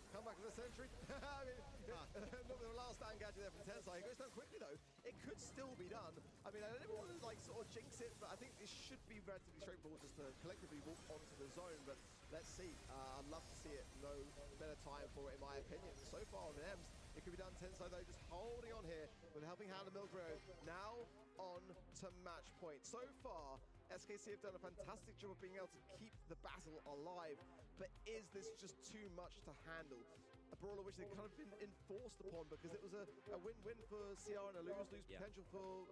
A: Come back to the century. I mean, not the last stand gadget there from Tensai. It goes down quickly, though. It could still be done. I mean, I don't want to, like, sort of jinx it, but I think it should be relatively straightforward just to collectively walk onto the zone, but let's see. I'd love to see it. No better time for it, in my opinion. So far on the Ems, it could be done. Tensai, though, just holding on here with a helping hand of Milk Rio. Now on to match point. So far, SKC have done a fantastic job of being able to keep the battle alive, but is this just too much to handle? A brawler which they've kind of been enforced upon because it was a win-win for CR and a lose-lose potential for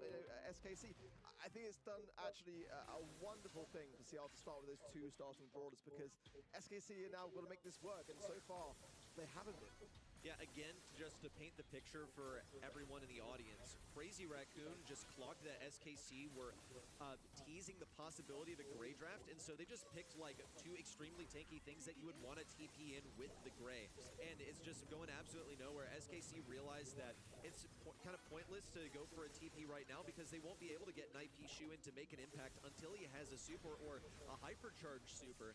A: SKC. I think it's done actually a wonderful thing for CR to start with those two starting brawlers because SKC are now going to make this work, and so far they haven't been.
D: Yeah, again, just to paint the picture for everyone in the audience, Crazy Raccoon just clocked that SKC were teasing the possibility of a gray draft, and so they just picked like two extremely tanky things that you would want to TP in with the gray, and it's just going absolutely nowhere. SKC realized that it's kind of pointless to go for a TP right now because they won't be able to get Night Pichu in to make an impact until he has a super or a hypercharged super.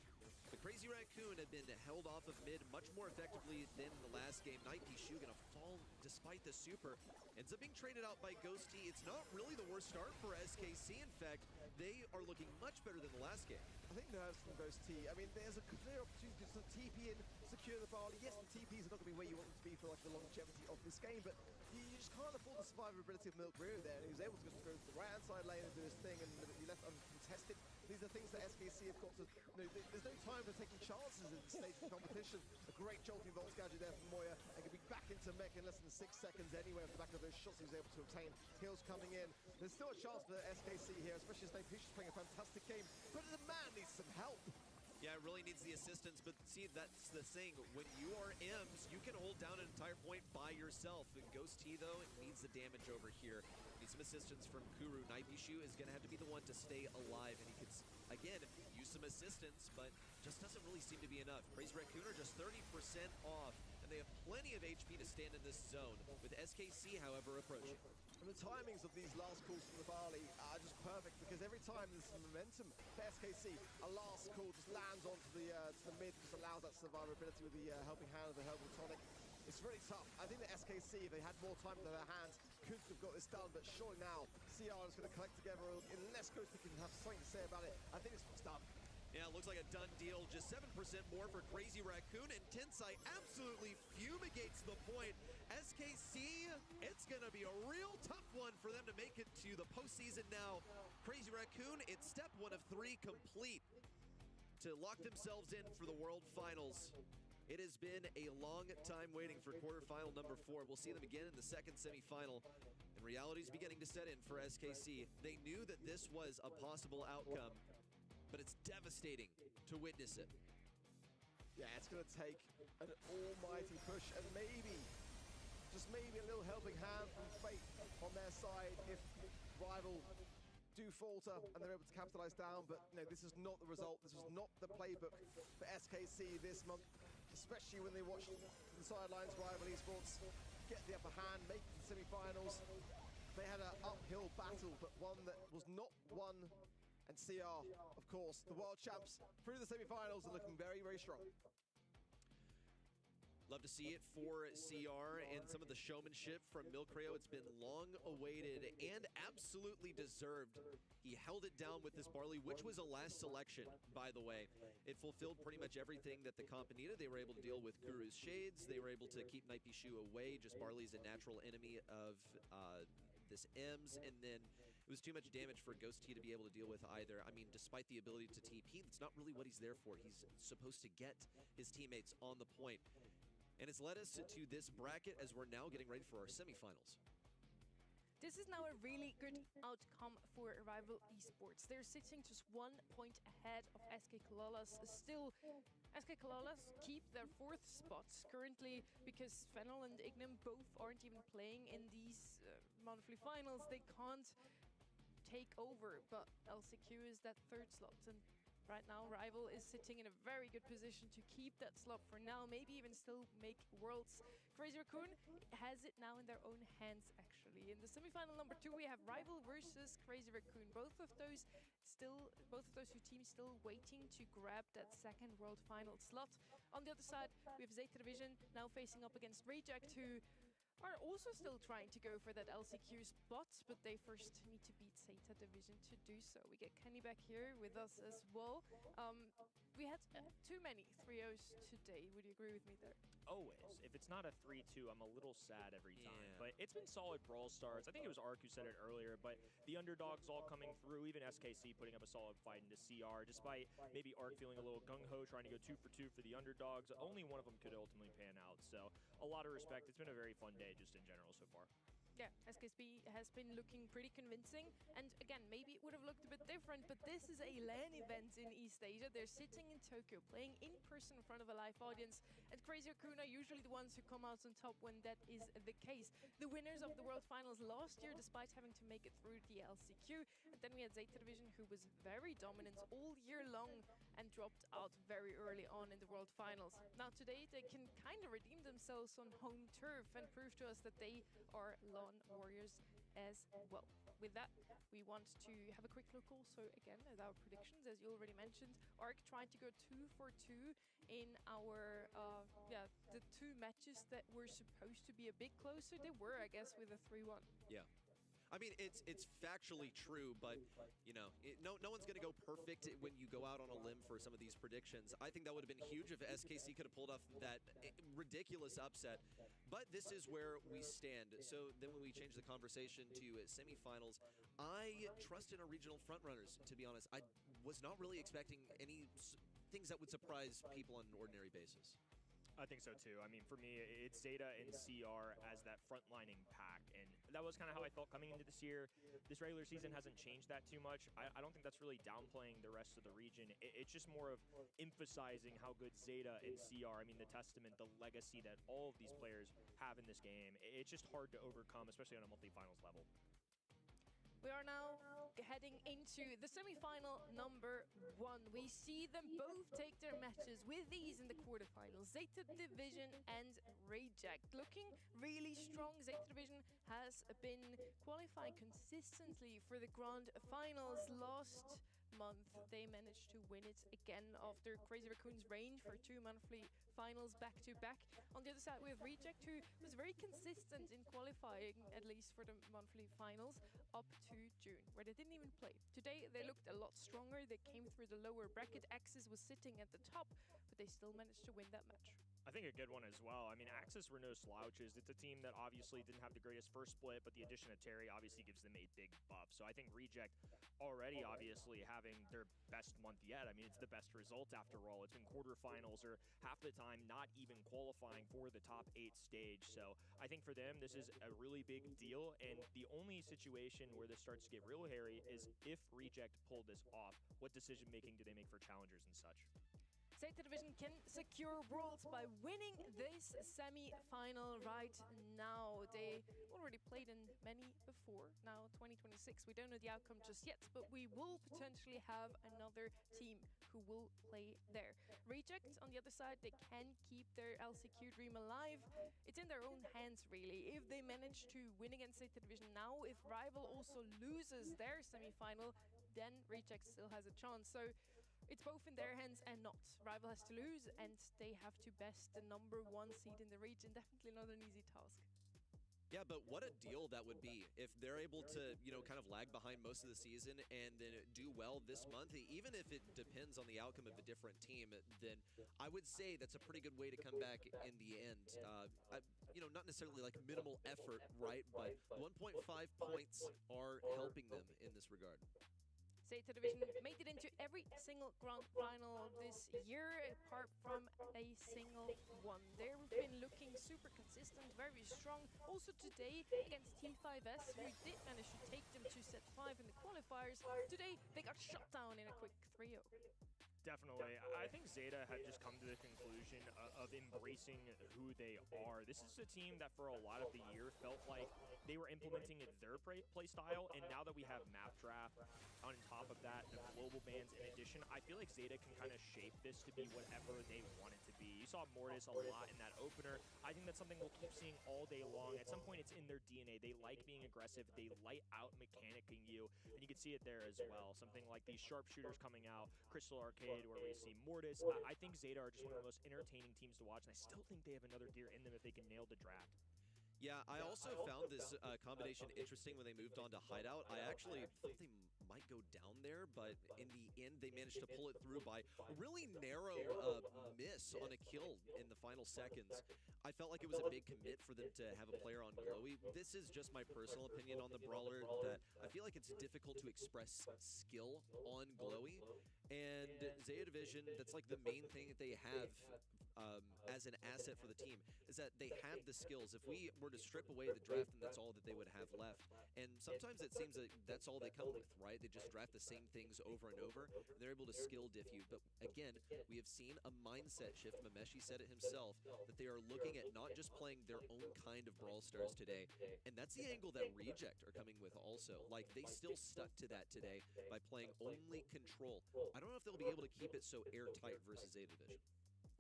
D: The Crazy Raccoon had been held off of mid much more effectively than in the last game. Night Pichu gonna fall despite the super. Ends up being traded out by Ghosty. It's not really the worst start for SKC. In fact, they are looking much better than the last game.
A: I think nerves from Ghosty. I mean, there's a clear opportunity to TP in, secure the barley. Yes, the TPs are not going to be where you want them to be for like the longevity of this game, but you just can't afford the survivability of Milk Rio there. And he was able to just go to the right-hand side lane and do his thing, and he left uncontested. These are things that SKC have got to, there's no time for taking chances at this stage of the competition. A great jolting Volts gadget there from Moya, and can be back into mech in less than 6 seconds anyway off the back of those shots he was able to obtain. Heals coming in. There's still a chance for SKC here, especially as Night Pichu's playing a fantastic game, but the man needs some help.
D: Yeah, it really needs the assistance, but see, that's the thing. When you are Ems, you can hold down an entire point by yourself. And Ghost T, though, needs the damage over here. Needs some assistance from Kuru. Night Pichu is going to have to be the one to stay alive, and he could, again, use some assistance, but just doesn't really seem to be enough. Crazy Raccoon are just 30% off, and they have plenty of HP to stand in this zone, with SKC, however, approaching.
A: And the timings of these last calls from the barley are just perfect because every time there's some momentum for SKC, a last call just lands onto the mid, just allows that survivability with the helping hand of the Herbal Tonic. It's really tough. I think the SKC, if they had more time in their hands, could have got this done, but surely now, CR is going to collect together, unless Ghosty can have something to say about it. I think it's done.
D: Yeah, it looks like a done deal. Just 7% more for Crazy Raccoon, and Tensai absolutely fumigates the point. SKC, it's going to be a real tough one for them to make it to the postseason now. Crazy Raccoon, it's step 1 of 3 complete to lock themselves in for the World Finals. It has been a long time waiting for quarterfinal number 4. We'll see them again in the second semifinal. And reality is beginning to set in for SKC. They knew that this was a possible outcome, but it's devastating to witness it.
A: Yeah, it's going to take an almighty push and maybe, just maybe a little helping hand from fate on their side if rival do falter and they're able to capitalize down. But you know, this is not the result. This was not the playbook for SKC this month, especially when they watched the sidelines rival esports get the upper hand, make the semi-finals. They had an uphill battle, but one that was not won. And CR, of course, the world champs through the semi-finals are looking very, very strong.
D: Love to see it for CR and some of the showmanship from Milcreo. It's been long awaited and absolutely deserved. He held it down with this Barley, which was a last selection, by the way. It fulfilled pretty much everything that the comp needed. They were able to deal with Guru's Shades. They were able to keep Night Bishu away. Just Barley's a natural enemy of this Ems, and then it was too much damage for Ghost T to be able to deal with either. I mean, despite the ability to TP, that's not really what he's there for. He's supposed to get his teammates on the point. And it's led us to this bracket as we're now getting ready for our semifinals.
B: This is now a really good outcome for Rival Esports. They're sitting just 1 point ahead of SK Kalalas. Still, SK Kalalas keep their 4th spots currently because Fennel and Ignam both aren't even playing in these monthly finals. They can't take over, but LCQ is that 3rd slot. And right now, Rival is sitting in a very good position to keep that slot for now, maybe even still make Worlds. Crazy Raccoon has it now in their own hands, actually. In the semifinal number 2, we have Rival versus Crazy Raccoon. Both of those two teams still waiting to grab that 2nd World Final slot. On the other side, we have Zeta Division now facing up against Reject, who are also still trying to go for that LCQ spot, but they first need to beat Zeta Division to do so. We get Kenny back here with us as well. We had too many 3-0s today. Would you agree with me there?
E: Always. If it's not a 3-2, I'm a little sad every time.
D: Yeah.
E: But it's been solid Brawl starts. I think it was Ark who said it earlier, but the underdogs all coming through, even SKC putting up a solid fight into CR, despite maybe Ark feeling a little gung-ho, trying to go 2 for 2 for the underdogs. Only one of them could ultimately pan out. So a lot of respect. It's been a very fun day just in general so far.
B: Yeah, SKSP has been looking pretty convincing, and again, maybe it would have looked a bit different, but this is a LAN event in East Asia. They're sitting in Tokyo, playing in person in front of a live audience, and Crazy Raccoon are usually the ones who come out on top when that is the case. The winners of the World Finals last year, despite having to make it through the LCQ, and then we had Zeta Division, who was very dominant all year long and dropped out very early on in the World Finals. Now today, they can kind of redeem themselves on home turf and prove to us that they are LAN warriors as well. With that, we want to have a quick look also again at our predictions. As you already mentioned, Ark tried to go 2 for 2 in our the 2 matches that were supposed to be a bit closer. They were, I guess, with a 3-1.
D: Yeah. I mean, it's factually true, but, you know, no one's going to go perfect when you go out on a limb for some of these predictions. I think that would have been huge if SKC could have pulled off that ridiculous upset. But this is where we stand. So then when we change the conversation to semifinals, I trust in our regional frontrunners, to be honest. I was not really expecting any things that would surprise people on an ordinary basis.
E: I think so too. I mean, for me, it's Zeta and CR as that frontlining pack, and that was kind of how I felt coming into this year. This regular season hasn't changed that too much. I don't think that's really downplaying the rest of the region. It's just more of emphasizing how good Zeta and CR, I mean, the testament, the legacy that all of these players have in this game. It's just hard to overcome, especially on a monthly finals level.
B: We are now heading into the semi-final number 1. We see them both take their matches with ease in the quarterfinals. Zeta Division and Reject looking really strong. Zeta Division has been qualifying consistently for the grand finals. Last month, they managed to win it again after Crazy Raccoon's reign for 2 monthly finals back to back. On the other side, we have Reject, who was very consistent in qualifying, at least for the monthly finals, up to June, where they didn't even play. Today, they looked a lot stronger. They came through the lower bracket. Axis was sitting at the top, but they still managed to win that match.
E: I think a good one as well. I mean, Axis were no slouches. It's a team that obviously didn't have the greatest first split, but the addition of Terry obviously gives them a big buff. So I think Reject already obviously having their best month yet. I mean, it's the best result after all. It's been quarterfinals or half the time not even qualifying for the top 8 stage. So I think for them, this is a really big deal. And the only situation where this starts to get real hairy is if Reject pulled this off, what decision making do they make for challengers and such?
B: Zeta Division can secure Worlds by winning this semi-final right now. They already played in many before. Now 2026, we don't know the outcome just yet, but we will potentially have another team who will play there. Reject, on the other side, they can keep their LCQ dream alive. It's in their own hands, really. If they manage to win against Zeta Division now, if Rival also loses their semi-final, then Reject still has a chance. So it's both in their hands and not. Rival has to lose, and they have to best the #1 seed in the region. Definitely not an easy task.
D: Yeah, but what a deal that would be if they're able to, kind of lag behind most of the season and then do well this month. Even if it depends on the outcome of a different team, then I would say that's a pretty good way to come back in the end. Not necessarily like minimal effort, right? But 1.5 points are helping them in this regard.
B: Zeta Division made it into every single grand final this year, apart from a single one. They've been looking super consistent, very strong. Also today against T5S, who did manage to take them to set 5 in the qualifiers. Today, they got shut down in a quick 3-0.
E: Definitely. I think Zeta had just come to the conclusion of embracing who they are. This is a team that for a lot of the year felt like they were implementing their play style, and now that we have map draft on top of that, the global bans in addition, I feel like Zeta can kind of shape this to be whatever they want it to be. You saw Mortis a lot in that opener. I think that's something we'll keep seeing all day long. At some point, it's in their DNA. They like being aggressive. They light out mechanicking you, and you can see it there as well. Something like these sharpshooters coming out, Crystal Arcade, where we see Mortis. I think Zeta are just one of the most entertaining teams to watch, and I still think they have another gear in them if they can nail the draft.
D: Yeah, I also found this combination interesting when they moved on to Hideout. I actually thought they might go down there, but in the end, they managed to pull it through by a really narrow miss on a kill in the final seconds. I felt like it was a big commit for them to have a player on Glowy. This is just my personal opinion on the brawler, that I feel like it's difficult to express skill on Glowy. And Zeta Division, that's like the main thing that they have as an asset for the team, is that they have the skills. If we were to strip away the draft, then that's all that they would have left. And sometimes it seems like that's all they come with, right? They just draft the same things over and over, and they're able to skill diff you. But again, we have seen a mindset shift. Mameshi said it himself, that they are looking at not just playing their own kind of Brawl Stars today, and that's the angle that Reject are coming with also. Like, they still stuck to that today by playing only control. I don't know if they'll be able to keep it so airtight versus Zeta Division.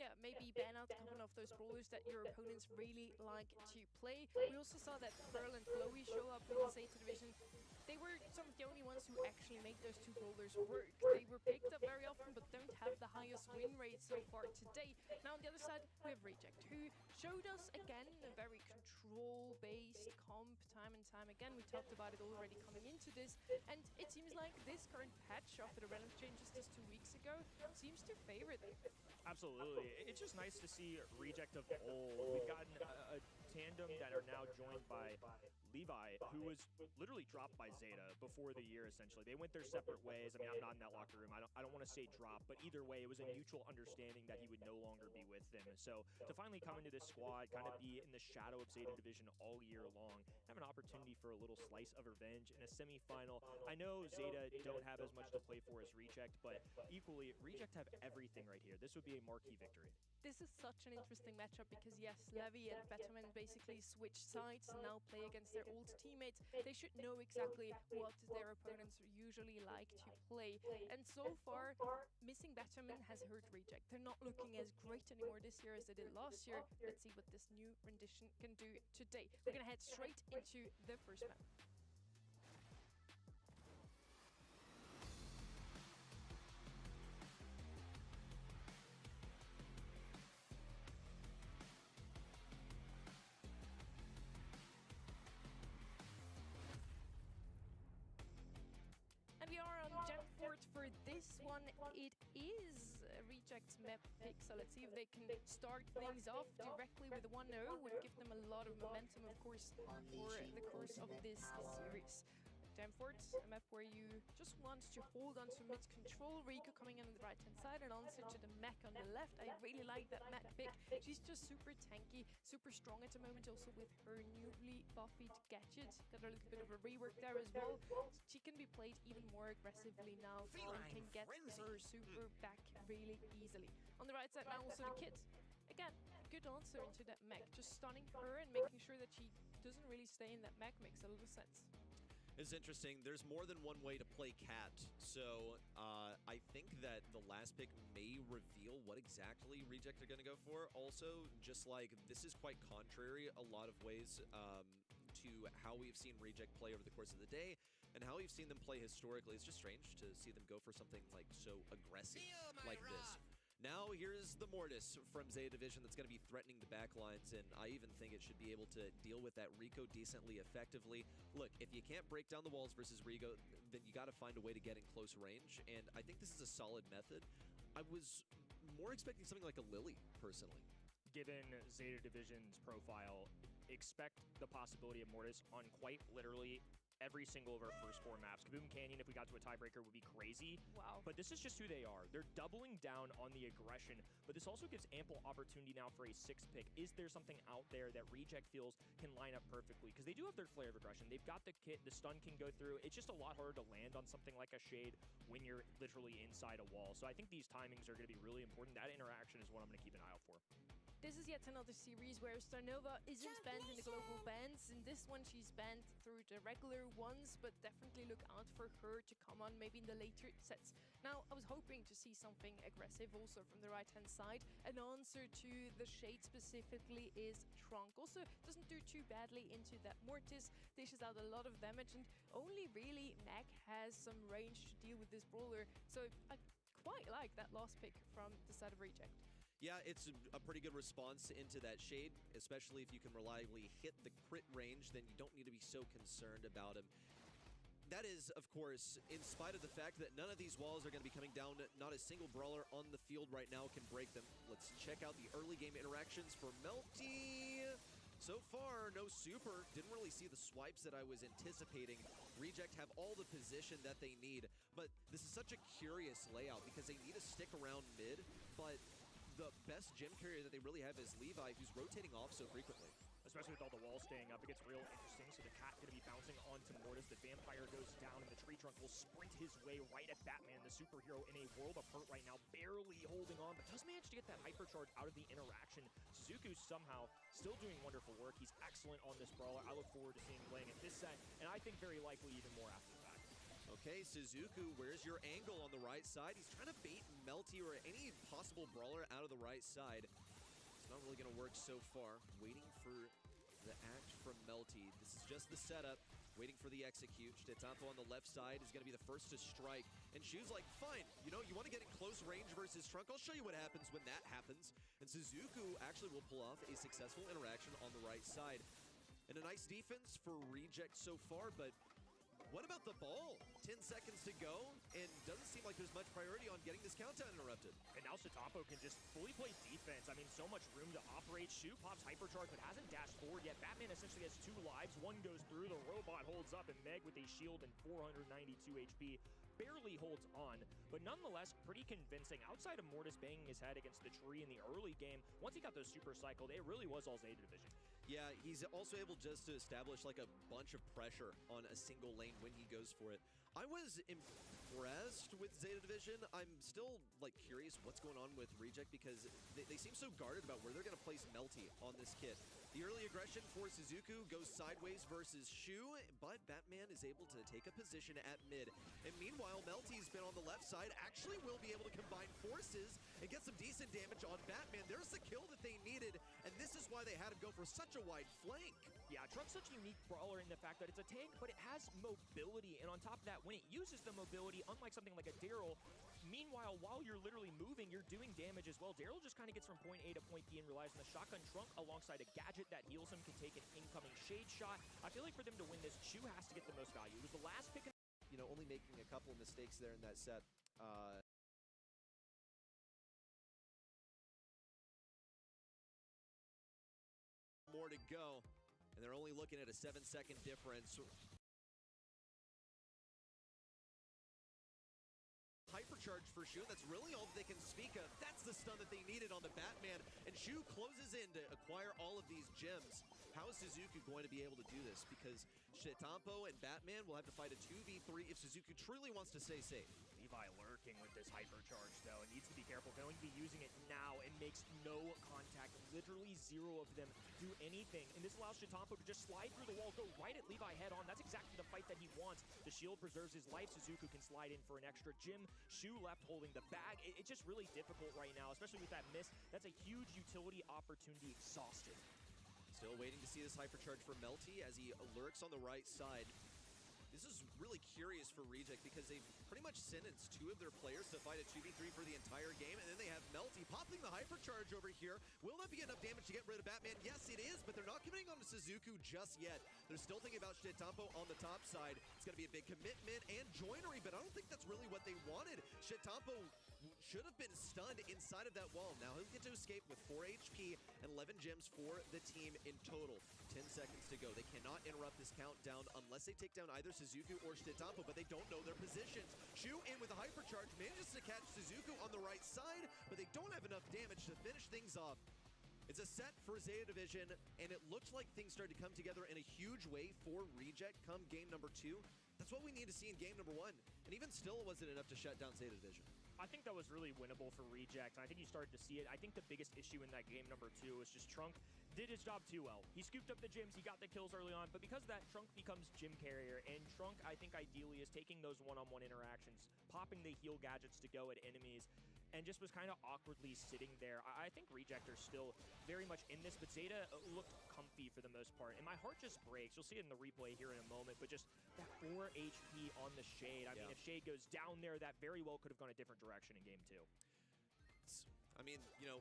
B: Yeah, maybe ban out a couple of those brawlers that your opponents really like to play. We also saw that Pearl and Chloe show up in the Zeta Division. They were some of the only ones who actually made those two brawlers work. They were picked up very often, but don't have the highest win rate so far today. Now on the other side, we have Reject, who showed us again a very control-based comp time and time again. We talked about it already coming into this, and it seems like this current patch after the relevant changes just 2 weeks ago seems to favor them.
E: Absolutely. It's just nice to see Reject of old. We've gotten a tandem that are now joined by Levi, who was literally dropped by Zeta before the year, essentially. They went their separate ways. I mean, I'm not in that locker room. I don't want to say drop, but either way, it was a mutual understanding that he would no longer be with them. So to finally come into this squad, kind of be in the shadow of Zeta Division all year long, have an opportunity for a little slice of revenge in a semi-final. I know Zeta don't have as much to play for as Reject, but equally, Reject have everything right here. This would be a marquee victory.
B: This is such an interesting matchup because yes, Levy and Betterman basically switch sides and now play against their old teammates. They should know exactly what their opponents usually like to play. And so far, missing Betterman has hurt Reject. They're not looking as great anymore this year as they did last year. Let's see what this new rendition can do today. We're gonna head straight into the first map. Reject's map pick, so let's see if they can start things off directly with a 1-0. Would give them a lot of momentum, of course, for the course of this series. Danford, a map where you just want to hold on to mid control. Rico coming in on the right-hand side and answer to the mech on the left. I really like that mech pick. She's just super tanky, super strong at the moment, also with her newly buffied gadget. Got a little bit of a rework there as well. She can be played even more aggressively now and can get her super back really easily. On the right side now also the kid. Again, a good answer into that mech. Just stunning her and making sure that she doesn't really stay in that mech makes a lot of sense.
D: It's interesting. There's more than one way to play Cat, so I think that the last pick may reveal what exactly Reject are going to go for. Also, just like this is quite contrary a lot of ways to how we've seen Reject play over the course of the day and how we've seen them play historically. It's just strange to see them go for something like so aggressive like this. Now here's the Mortis from Zeta Division that's going to be threatening the backlines, and I even think it should be able to deal with that Rico decently effectively. Look, if you can't break down the walls versus Rico, then you got to find a way to get in close range, and I think this is a solid method. I was more expecting something like a Lily, personally.
E: Given Zeta Division's profile, expect the possibility of Mortis on quite literally every single of our first 4 maps. Kaboom Canyon, if we got to a tiebreaker, would be crazy.
B: Wow.
E: But this is just who they are. They're doubling down on the aggression, but this also gives ample opportunity now for a 6th pick. Is there something out there that Reject feels can line up perfectly? Because they do have their flare of aggression. They've got the kit, the stun can go through. It's just a lot harder to land on something like a Shade when you're literally inside a wall. So I think these timings are going to be really important. That interaction is what I'm going to keep an eye out for.
B: This is yet another series where Starnova isn't banned in the global bans. In this one, she's banned through the regular ones, but definitely look out for her to come on maybe in the later sets. Now, I was hoping to see something aggressive also from the right-hand side. An answer to the Shade specifically is Trunk. Also, doesn't do too badly into that Mortis, dishes out a lot of damage, and only really Mac has some range to deal with this brawler. So I quite like that last pick from the side of Reject.
D: Yeah, it's a pretty good response into that Shade, especially if you can reliably hit the crit range, then you don't need to be so concerned about him. That is, of course, in spite of the fact that none of these walls are going to be coming down. Not a single brawler on the field right now can break them. Let's check out the early game interactions for Melty. So far, no super. Didn't really see the swipes that I was anticipating. Reject have all the position that they need, but this is such a curious layout because they need to stick around mid, but the best gem carrier that they really have is Levi, who's rotating off so frequently.
E: Especially with all the walls staying up, it gets real interesting. So the Cat going to be bouncing onto Mortis. The Vampire goes down, and the Tree Trunk will sprint his way right at Batman, the superhero in a world of hurt right now, barely holding on, but does manage to get that hypercharge out of the interaction. Suzuku somehow still doing wonderful work. He's excellent on this brawler. I look forward to seeing him playing at this set, and I think very likely even more after the fact.
D: Okay, Suzuku, where's your angle on the right side? He's trying to bait Melty or any possible brawler out of the right side. It's not really going to work so far. Waiting for the act from Melty. This is just the setup. Waiting for the execute. Stetanto on the left side is going to be the first to strike. And Shu's like, fine, you know, you want to get in close range versus Trunk? I'll show you what happens when that happens. And Suzuku actually will pull off a successful interaction on the right side. And a nice defense for Reject so far, but what about the ball? 10 seconds to go, and doesn't seem like there's much priority on getting this countdown interrupted.
E: And now Satapo can just fully play defense. I mean, so much room to operate. Shu pops hypercharge, but hasn't dashed forward yet. Batman essentially has 2 lives. One goes through, the robot holds up, and Meg with a shield and 492 HP barely holds on, but nonetheless pretty convincing. Outside of Mortis banging his head against the tree in the early game, once he got those super cycled, it really was all Zeta Division.
D: Yeah, he's also able just to establish like a bunch of pressure on a single lane when he goes for it. I was impressed with Zeta Division. I'm still like curious what's going on with Reject because they seem so guarded about where they're going to place Melty on this kit. The early aggression for Suzuku goes sideways versus Shu, but Batman is able to take a position at mid. And meanwhile, Melty's been on the left side, actually will be able to combine forces and get some decent damage on Batman. There's the kill that they needed, and this is why they had him go for such a wide flank.
E: Yeah, Trunk's such a unique brawler in the fact that it's a tank, but it has mobility, and on top of that, when it uses the mobility, unlike something like a Daryl, meanwhile, while you're literally moving, you're doing damage as well. Daryl just kind of gets from point A to point B and relies on the shotgun. Trunk alongside a gadget that heals him can take an incoming Shade shot. I feel like for them to win this, Shu has to get the most value. It was the last pick.
D: You know, only making a couple of mistakes there in that set. to go, and they're only looking at a 7-second difference. Hypercharge for Shu, that's really all that they can speak of. That's the stun that they needed on the Batman, and Shu closes in to acquire all of these gems. How is Suzuki going to be able to do this? Because Shetampo and Batman will have to fight a 2v3 if Suzuki truly wants to stay safe.
E: Levi lurking with this hypercharge, though, and needs to be careful. Going to be using it now and makes no contact. Literally 0 of them do anything. And this allows Shetampo to just slide through the wall, go right at Levi head on. That's exactly the fight that he wants. The shield preserves his life. Suzuki can slide in for an extra gem. Shu left holding the bag. It's just really difficult right now, especially with that miss. That's a huge utility opportunity exhausted.
D: Still waiting to see this hypercharge for Melty as he lurks on the right side. This is really curious for Reject because they've pretty much sentenced 2 of their players to fight a 2v3 for the entire game, and then they have Melty popping the hypercharge over here. Will that be enough damage to get rid of Batman? Yes, it is, but they're not committing on to Suzuki just yet. They're still thinking about Shetampo on the top side. It's going to be a big commitment and joinery, but I don't think that's really what they wanted. Shetampo should have been stunned inside of that wall. Now he'll get to escape with 4 HP and 11 gems for the team in total. 10 seconds to go. They cannot interrupt this countdown unless they take down either Suzuki or Shetampo, but they don't know their positions. Shu in with a hypercharge, manages to catch Suzuki on the right side, but they don't have enough damage to finish things off. It's a set for Zeta Division, and it looks like things started to come together in a huge way for Reject come game number 2. That's what we need to see in game number 1, and even still it wasn't enough to shut down Zeta Division.
E: I think that was really winnable for Reject. I think you started to see it. I think the biggest issue in that game number 2 was just Trunk did his job too well. He scooped up the gems, he got the kills early on, but because of that, Trunk becomes gym carrier, and Trunk, I think ideally, is taking those one-on-one interactions, popping the heal gadgets to go at enemies, and just was kind of awkwardly sitting there. I think Reject are still very much in this, but Zeta looked comfy for the most part, and my heart just breaks. You'll see it in the replay here in a moment, but just that 4 HP on the Shade. I mean, if Shade goes down there, that very well could have gone a different direction in game 2.
D: I mean, you know,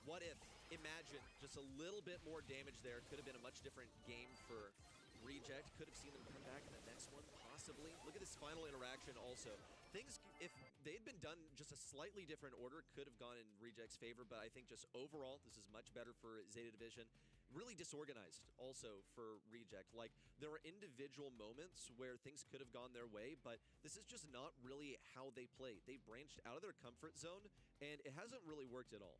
D: what if, imagine, just a little bit more damage there could have been a much different game for Reject. Could have seen them come back in the next one, possibly. Look at this final interaction also. Things, if they'd been done just a slightly different order, could have gone in Reject's favor, but I think just overall, this is much better for Zeta Division. Really disorganized also for Reject. Like, there were individual moments where things could have gone their way, but this is just not really how they play. They branched out of their comfort zone, and it hasn't really worked at all.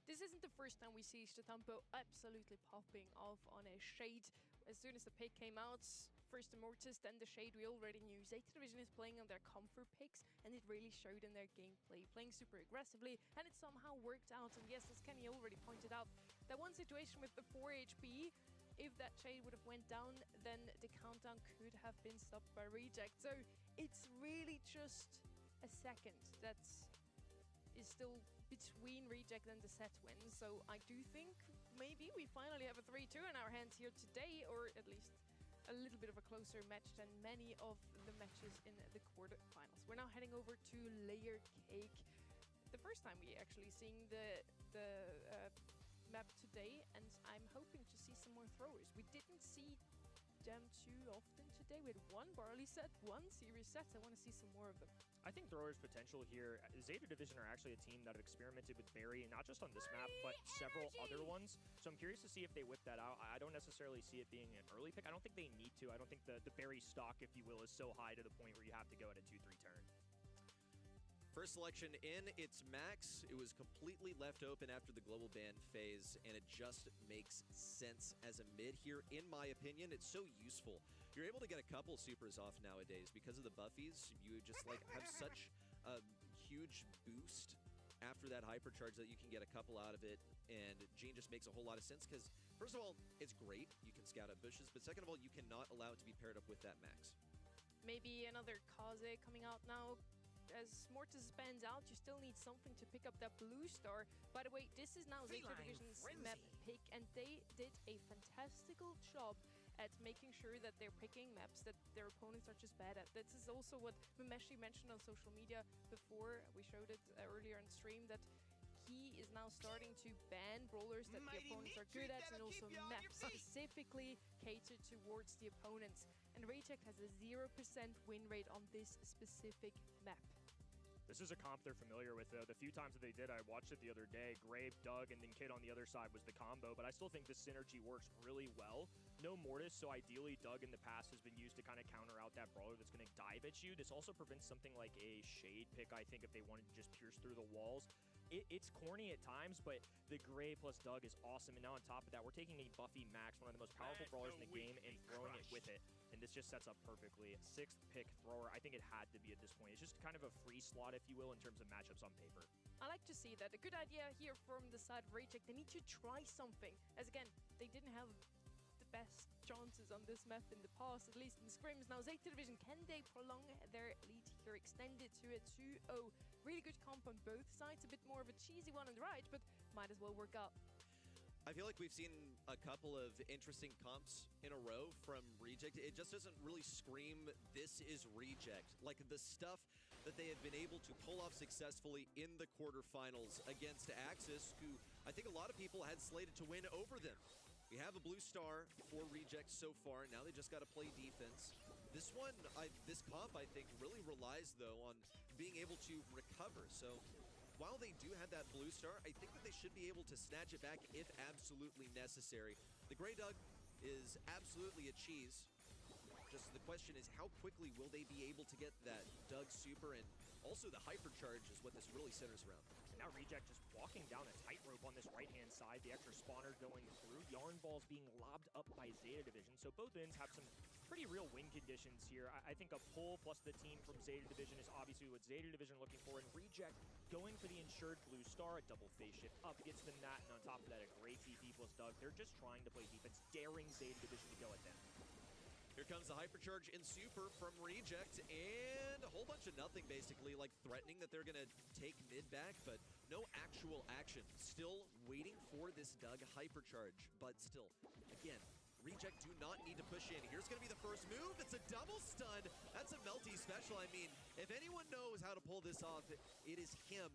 B: This isn't the first time we see Shetampo absolutely popping off on a Shade. As soon as the pick came out, first the Mortis, then the Shade, we already knew Zeta Division is playing on their comfort picks, and it really showed in their gameplay, playing super aggressively, and it somehow worked out. And yes, as Kenny already pointed out, that one situation with the 4 HP, if that Shade would have went down, then the countdown could have been stopped by Reject. So it's really just a second that is still between Reject and the set win. So I do think maybe we finally have a 3-2 in our hands here today, or at least a little bit of a closer match than many of the matches in the quarterfinals. We're now heading over to Layer Cake. The first time we actually seeing the map today, and I'm hoping to see some more throwers. We didn't see them too often today. We had 1 barley set, 1 series set. I want to see some more of them.
E: I think Throwers' potential here, Zeta Division are actually a team that have experimented with Barry, not just on this map, but several other ones. So I'm curious to see if they whip that out. I don't necessarily see it being an early pick. I don't think they need to. I don't think the Barry stock, if you will, is so high to the point where you have to go at a 2-3 turn.
D: First selection in, it's Max. It was completely left open after the global ban phase, and it just makes sense as a mid here, in my opinion. It's so useful. You're able to get a couple supers off nowadays because of the buffies. You just like have such a huge boost after that hypercharge that you can get a couple out of it, and Gene just makes a whole lot of sense because, first of all, it's great. You can scout out bushes, but second of all, you cannot allow it to be paired up with that Max.
B: Maybe another Kaze coming out now. As Mortis spans out, you still need something to pick up that blue star. By the way, this is now Zeta Division's map pick, and they did a fantastical job at making sure that they're picking maps that their opponents are just bad at. This is also what Memeshi mentioned on social media before. We showed it earlier on stream, that he is now starting to ban brawlers that the opponents are good at, and also maps specifically catered towards the opponents. And Reject has a 0% win rate on this specific map.
E: The This is a comp they're familiar with, though. The few times that they did, I watched it the other day. Grave, Doug, and then Kid on the other side was the combo, but I still think this synergy works really well. No Mortis, so ideally Doug in the past has been used to kind of counter out that brawler that's going to dive at you. This also prevents something like a Shade pick, I think, if they wanted to just pierce through the walls. It's corny at times, but the Gray plus Doug is awesome. And now on top of that, we're taking a Buffy Max, one of the most powerful brawlers in the game, and throwing it with it. And this just sets up perfectly. 6th pick thrower, I think it had to be at this point. It's just kind of a free slot, if you will, in terms of matchups on paper.
B: I like to see that. A good idea here from the side of Reject. They need to try something. As again, they didn't have the best chances on this map in the past, at least in scrims. Now Zeta Division, can they prolong their lead here, extend it to a 2-0? Really good comp on both sides, a bit more of a cheesy one on the right, but might as well work out.
D: I feel like we've seen a couple of interesting comps in a row from Reject. It just doesn't really scream, this is Reject. Like the stuff that they have been able to pull off successfully in the quarterfinals against Axis, who I think a lot of people had slated to win over them. We have a blue star for Reject so far. Now they just got to play defense. This one, this comp, I think, really relies, though, on being able to recover. So while they do have that blue star, I think that they should be able to snatch it back if absolutely necessary. The Grey Doug is absolutely a cheese. Just the question is, how quickly will they be able to get that Doug super, and also the hypercharge is what this really centers around.
E: And now Reject just walking down a tightrope on this right-hand side, the extra spawner going through, Yarn Balls being lobbed up by Zeta Division, so both ends have some pretty real win conditions here. I think a pull plus the team from Zeta Division is obviously what Zeta Division looking for, and Reject going for the insured blue star, a double phase shift up gets them that, and on top of that, a great TP plus Doug. They're just trying to play defense, daring Zeta Division to go at them.
D: Here comes the hypercharge in super from Reject, and a whole bunch of nothing, basically, like threatening that they're gonna take mid back, but no actual action. Still waiting for this Doug hypercharge, but still, again, Reject do not need to push in. Here's gonna be the first move. It's a double stun. That's a Melty special. I mean, if anyone knows how to pull this off, it is him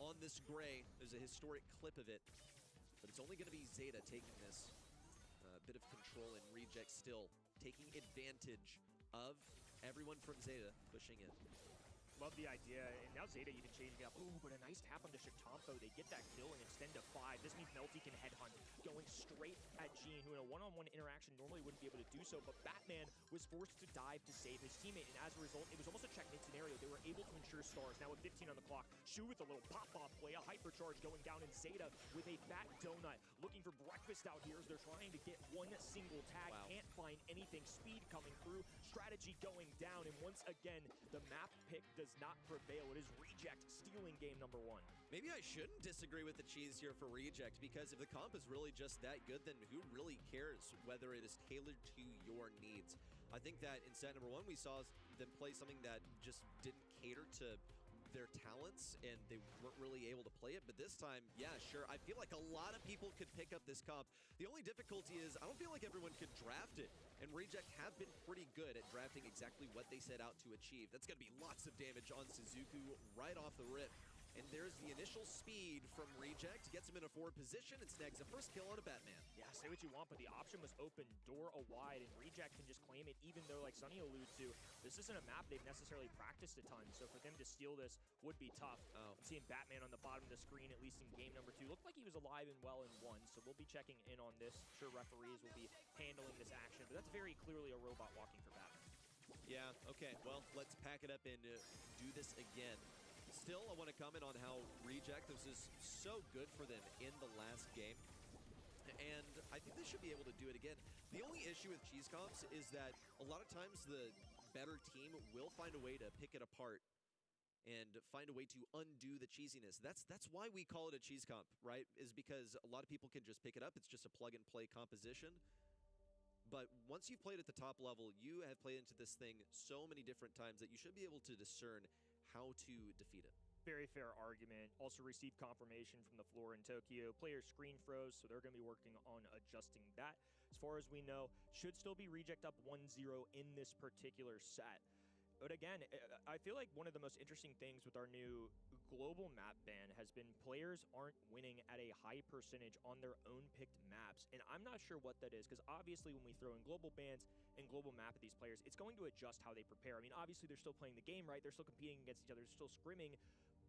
D: on this Gray. There's a historic clip of it, but it's only gonna be Zeta taking this. A bit of control, and Reject still taking advantage of everyone from Zeta pushing in.
E: Love the idea, and now Zeta even changing up. Ooh, but a nice tap on the Shikampo. They get that kill and extend to 5. This means Melty can headhunt, going straight at Gene, who in a one-on-one interaction normally wouldn't be able to do so, but Batman was forced to dive to save his teammate, and as a result, it was almost a checkmate scenario. They were able to ensure stars. Now with 15 on the clock, Shu with a little pop-off play, a hypercharge going down, and Zeta with a fat donut, looking for breakfast out here as they're trying to get one single tag.
D: Wow.
E: Can't find anything. Speed coming through, strategy going down, and once again, the map pick does not prevail. It is Reject stealing game number 1.
D: Maybe I shouldn't disagree with the cheese here for Reject, because if the comp is really just that good, then who really cares whether it is tailored to your needs? I think that in set number 1, we saw them play something that just didn't cater to their talents, and they weren't really able to play it. But this time, yeah, sure, I feel like a lot of people could pick up this comp. The only difficulty is I don't feel like everyone could draft it, and Reject have been pretty good at drafting exactly what they set out to achieve. That's going to be lots of damage on Suzuku right off the rip. And there's the initial speed from Reject, gets him in a forward position and snags the first kill on a Batman.
E: Yeah, say what you want, but the option was open, door a wide, and Reject can just claim it, even though, like Sunny alluded to, this isn't a map they've necessarily practiced a ton, so for them to steal this would be tough. I'm seeing Batman on the bottom of the screen, at least in game number 2. Looked like he was alive and well in 1, so we'll be checking in on this. I'm sure referees will be handling this action, but that's very clearly a robot walking for Batman.
D: Yeah, okay, well, let's pack it up and do this again. Still, I want to comment on how Reject, this is so good for them in the last game. And I think they should be able to do it again. The only issue with cheese comps is that a lot of times the better team will find a way to pick it apart and find a way to undo the cheesiness. That's why we call it a cheese comp, right? Is because a lot of people can just pick it up. It's just a plug-and-play composition. But once you've played at the top level, you have played into this thing so many different times that you should be able to discern how to defeat it.
E: Very fair argument. Also received confirmation from the floor in Tokyo. Player screen froze, so they're going to be working on adjusting that. As far as we know, should still be Reject up 1-0 in this particular set. But again, I feel like one of the most interesting things with our new global map ban has been players aren't winning at a high percentage on their own picked maps, and I'm not sure what that is, because obviously when we throw in global bans and global map at these players, it's going to adjust how they prepare. I mean, obviously they're still playing the game, right? They're still competing against each other, they're still scrimming,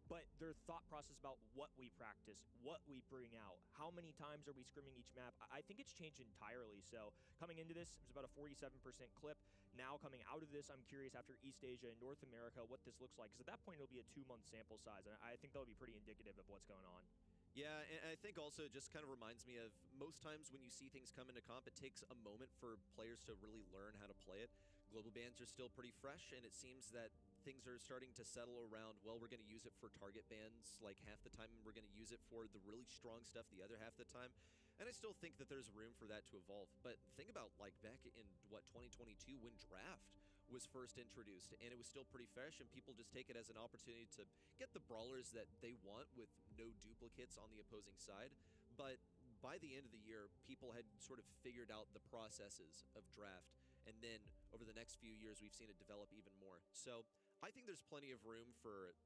E: but their thought process about what we practice, what we bring out, how many times are we scrimming each map, I think it's changed entirely. So coming into this, it was about a 47% clip. Now coming out of this, I'm curious after East Asia and North America what this looks like, because at that point it'll be a 2-month sample size, and I think that'll be pretty indicative of what's going on.
D: Yeah, and I think also it just kind of reminds me of most times when you see things come into comp, it takes a moment for players to really learn how to play it. Global bans are still pretty fresh, and it seems that things are starting to settle around, well, we're going to use it for target bans like half the time, and we're going to use it for the really strong stuff the other half the time. And I still think that there's room for that to evolve. But think about like back in, 2022 when Draft was first introduced, and it was still pretty fresh, and people just take it as an opportunity to get the brawlers that they want with no duplicates on the opposing side. But by the end of the year, people had sort of figured out the processes of Draft, and then over the next few years, we've seen it develop even more. So I think there's plenty of room for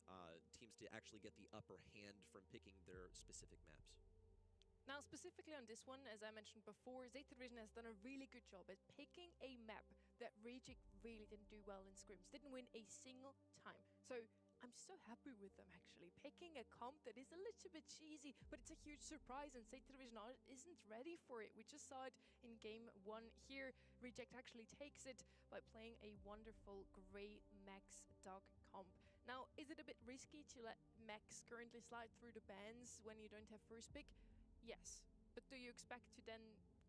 D: teams to actually get the upper hand from picking their specific maps.
B: Now, specifically on this one, as I mentioned before, Zeta Division has done a really good job at picking a map that Reject really didn't do well in scrims, didn't win a single time. So I'm so happy with them, actually. Picking a comp that is a little bit cheesy, but it's a huge surprise, and Zeta Division isn't ready for it. We just saw it in game 1 here. Reject actually takes it by playing a wonderful Grey Max Dog comp. Now, is it a bit risky to let Max currently slide through the bans when you don't have first pick? Yes. But do you expect to then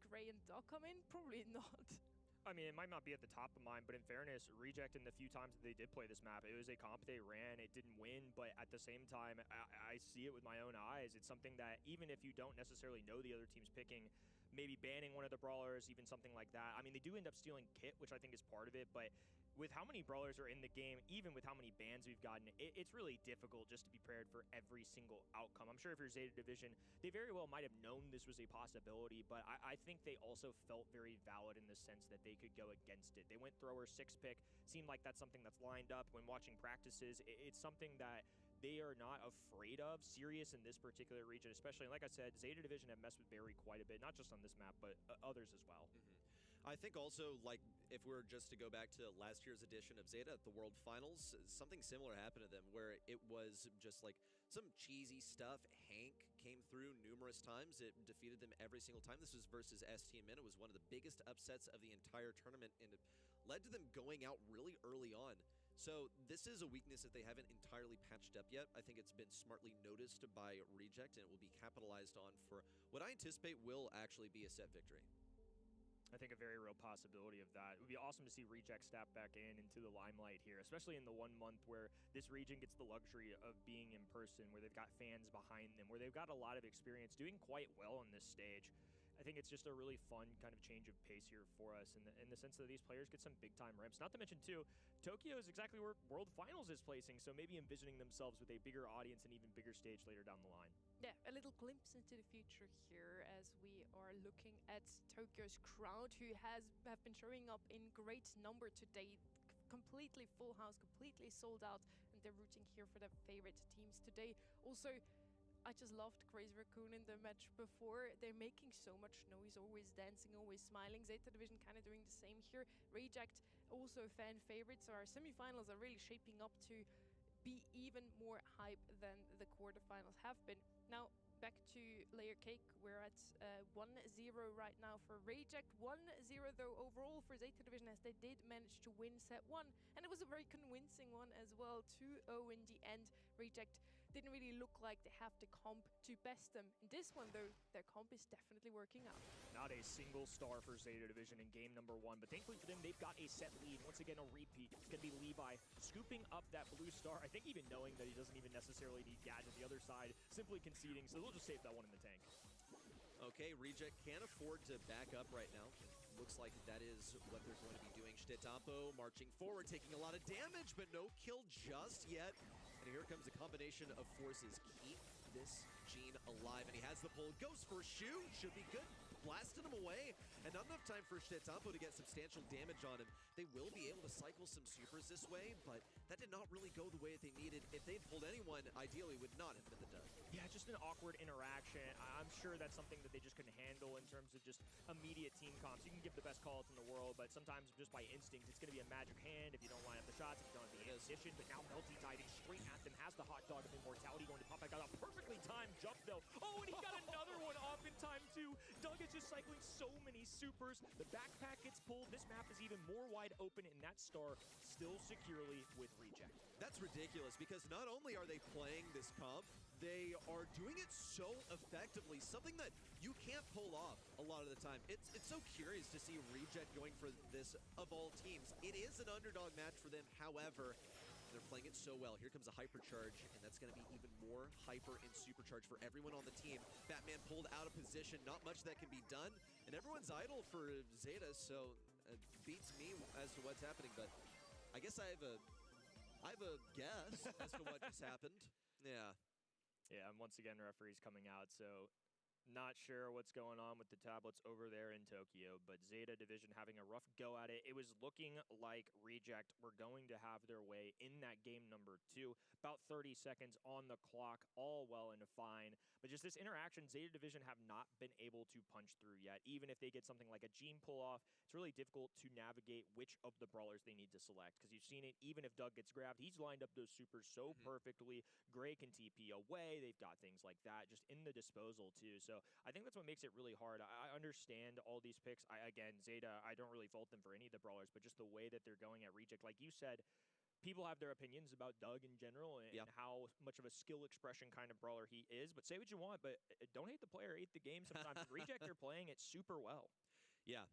B: Grey and Dog come in? Probably not.
E: I mean, it might not be at the top of mind, but in fairness, Reject in the few times that they did play this map, it was a comp they ran, it didn't win, but at the same time, I see it with my own eyes. It's something that even if you don't necessarily know the other team's picking, maybe banning one of the brawlers, even something like that. I mean, they do end up stealing Kit, which I think is part of it, but with how many brawlers are in the game, even with how many bans we've gotten, it's really difficult just to be prepared for every single outcome. I'm sure if you're Zeta Division, they very well might have known this was a possibility, but I think they also felt very valid in the sense that they could go against it. They went thrower 6-pick, seemed like that's something that's lined up when watching practices. It's something that they are not afraid of, serious in this particular region, especially. And like I said, Zeta Division have messed with Barry quite a bit, not just on this map, but others as well.
D: I think also, like, if we were just to go back to last year's edition of Zeta at the World Finals, something similar happened to them where it was just like some cheesy stuff. Hank came through numerous times. It defeated them every single time. This was versus STMN. It was one of the biggest upsets of the entire tournament, and it led to them going out really early on. So this is a weakness that they haven't entirely patched up yet. I think it's been smartly noticed by Reject, and it will be capitalized on for what I anticipate will actually be a set victory.
E: I think a very real possibility of that. It would be awesome to see Reject step back into the limelight here, especially in the 1 month where this region gets the luxury of being in person, where they've got fans behind them, where they've got a lot of experience doing quite well on this stage. I think it's just a really fun kind of change of pace here for us in the sense that these players get some big-time reps. Not to mention, too, Tokyo is exactly where World Finals is placing, so maybe envisioning themselves with a bigger audience and even bigger stage later down the line.
B: Yeah, a little glimpse into the future here as we are looking at Tokyo's crowd, who have been showing up in great number today. Completely full house, completely sold out, and they're rooting here for their favorite teams today. Also, I just loved Crazy Raccoon in the match before. They're making so much noise, always dancing, always smiling. Zeta Division kind of doing the same here. Reject, also fan favorites. So our semifinals are really shaping up to be even more hype than the quarterfinals have been. Now, back to Layer Cake, we're at 1-0 right now for Reject. 1-0 though overall for Zeta Division, as they did manage to win set 1. And it was a very convincing one as well, 2-0 in the end. Reject didn't really look like they have the comp to best them. In this one though, their comp is definitely working out.
E: Not a single star for Zeta Division in game number 1, but thankfully for them, they've got a set lead. Once again, a repeat. It's going to be Levi scooping up that blue star. I think even knowing that he doesn't even necessarily need Gadget on the other side, simply conceding, so they'll just save that one in the tank.
D: Okay, Reject can't afford to back up right now. Looks like that is what they're going to be doing. Shtetamo marching forward, taking a lot of damage, but no kill just yet. And here comes a combination of forces. Keep this Gene alive, and he has the pull. Goes for Shu, should be good. Blasting him away, and not enough time for Shetampo to get substantial damage on him. They will be able to cycle some supers this way, but that did not really go the way that they needed. If they'd pulled anyone, ideally would not have been the dud.
E: Yeah, just an awkward interaction. I'm sure that's something that they just couldn't handle in terms of just immediate team comps. You can give the best calls in the world, but sometimes just by instinct, it's going to be a magic hand if you don't line up the shots, if you don't have the ammunition. But now Melty diving straight at them, has the hot dog of immortality going to pop back out. A perfectly timed jump, though. Oh, and he got another one off in time, too. Doug is just cycling so many supers. The backpack gets pulled. This map is even more wide open, and that star still securely with Reject.
D: That's ridiculous, because not only are they playing this comp, they are doing it so effectively, something that you can't pull off a lot of the time. It's so curious to see Reject going for this of all teams. It is an underdog match for them, however, they're playing it so well. Here comes a hypercharge, and that's going to be even more hyper and supercharge for everyone on the team. Batman pulled out of position, not much that can be done, and everyone's idle for Zeta, so it beats me as to what's happening, but I guess I have a guess as to what just happened. Yeah.
E: Yeah, and once again, referees coming out, so not sure what's going on with the tablets over there in Tokyo, but Zeta Division having a rough go at it. It was looking like Reject were going to have their way in that game number 2. About 30 seconds on the clock, all well and fine. But just this interaction, Zeta Division have not been able to punch through yet. Even if they get something like a Gene pull-off, it's really difficult to navigate which of the brawlers they need to select. Because you've seen it, even if Doug gets grabbed, he's lined up those supers so perfectly. Gray can TP away. They've got things like that just in the disposal, too. So I think that's what makes it really hard. I understand all these picks. Again, Zeta, I don't really fault them for any of the brawlers, but just the way that they're going at Reject. Like you said, people have their opinions about Doug in general and how much of a skill expression kind of brawler he is. But say what you want, but don't hate the player, hate the game sometimes. Reject, they're playing it super well.
D: Yeah.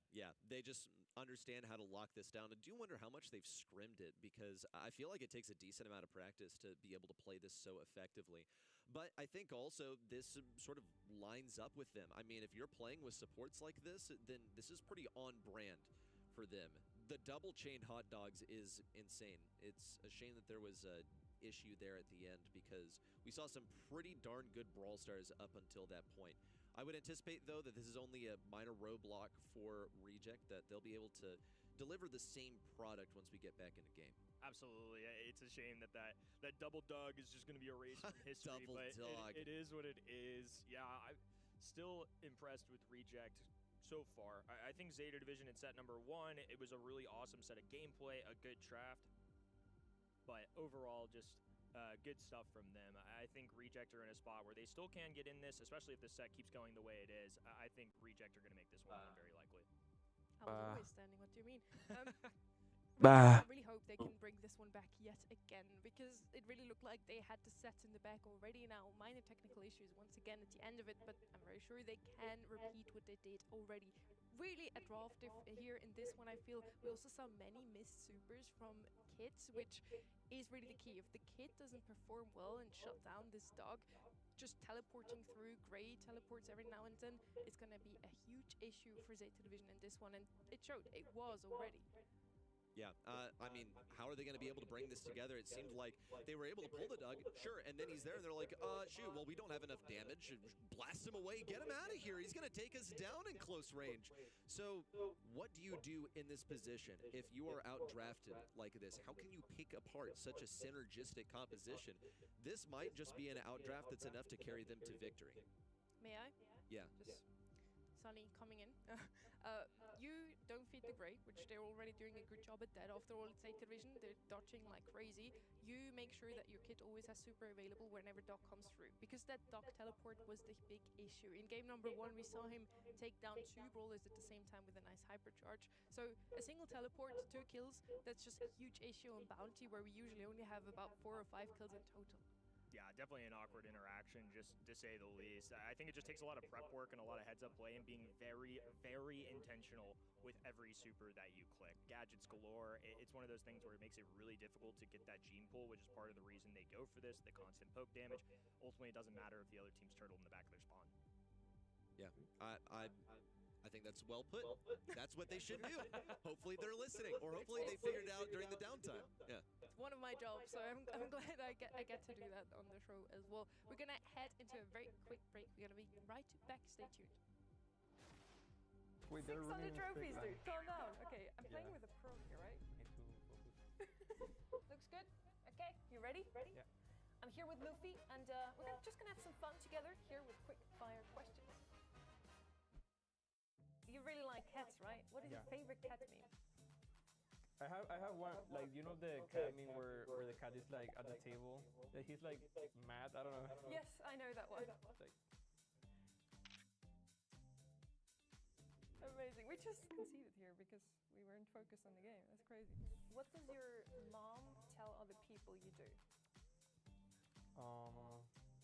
D: They just understand how to lock this down. I do wonder how much they've scrimmed it, because I feel like it takes a decent amount of practice to be able to play this so effectively. But I think also this sort of lines up with them. I mean, if you're playing with supports like this, then this is pretty on brand for them. The double chained hot dogs is insane. It's a shame that there was a issue there at the end, because we saw some pretty darn good Brawl Stars up until that point. I would anticipate, though, that this is only a minor roadblock for Reject, that they'll be able to deliver the same product once we get back into game.
E: Absolutely. It's a shame that that double Doug is just going to be erased from history,
D: Double
E: but
D: dog.
E: it is what it is. Yeah, I'm still impressed with Reject so far. I think Zeta Division in set number 1, it was a really awesome set of gameplay, a good draft, but overall just good stuff from them. I think Reject are in a spot where they still can get in this, especially if the set keeps going the way it is. I think Reject are going to make this one very likely.
B: I was always standing. What do you mean? I really hope they can bring this one back yet again, because it really looked like they had the set in the back already. Now, minor technical issues once again at the end of it, but I'm very sure they can repeat what they did already. Really a draft here in this one. I feel we also saw many missed supers from Kit, which is really the key. If the Kit doesn't perform well and shut down this dog, just teleporting through, Gray teleports every now and then, it's going to be a huge issue for Zeta Division in this one, and it showed. It was already.
D: Yeah, I mean, how are they going to be able to bring this together? It seemed like they were able to pull the Doug, sure, and then he's there, and they're like, shoot, well, we don't have enough damage. Blast him away, get him out of here. He's going to take us down in close range. So what do you do in this position if you are outdrafted like this? How can you pick apart such a synergistic composition? This might just be an outdraft that's enough to carry them to victory.
B: May I?
D: Yeah.
B: Just Sunny coming in. You don't feed the Gray, which they're already doing a good job at that. After all, it's Zeta Division, they're dodging like crazy. You make sure that your kit always has super available whenever Doc comes through, because that Doc teleport was the big issue. In game number 1, we saw him take down 2 brawlers at the same time with a nice hypercharge. So a single teleport, 2 kills, that's just a huge issue on Bounty, where we usually only have about 4 or 5 kills in total.
E: Yeah, definitely an awkward interaction, just to say the least. I think it just takes a lot of prep work and a lot of heads-up play and being very, very intentional with every super that you click. Gadgets galore. It's one of those things where it makes it really difficult to get that gene pull, which is part of the reason they go for this, the constant poke damage. Ultimately, it doesn't matter if the other team's turtled in the back of their spawn.
D: Yeah, I think that's well put. That's what they should do. Hopefully they're listening, or hopefully they figured it out during the downtime. Yeah.
B: It's one of my jobs, so I'm glad I get to do that on the show as well. We're gonna head into a very quick break. We're gonna be right back. Stay tuned.
G: Wait, they're
B: 600
G: running in a straight
B: trophies,
G: line.
B: dude. Calm down. Okay, I'm playing
G: Yeah.
B: with a pro here, right?
G: Need to focus.
B: Looks good. Okay, you ready?
G: Yeah.
B: I'm here with Luffy, and we're just gonna have some fun together here with quick fire questions. You really like cats, right? What is your
G: Yeah.
B: favorite cat meme?
G: I have one, like, you know the cat meme where the cat is like at the table, that he's like mad, I don't know.
B: Yes, I know that one.
G: Like,
B: Amazing. We just conceded here because we weren't focused on the game. That's crazy. What does your mom tell other people you do?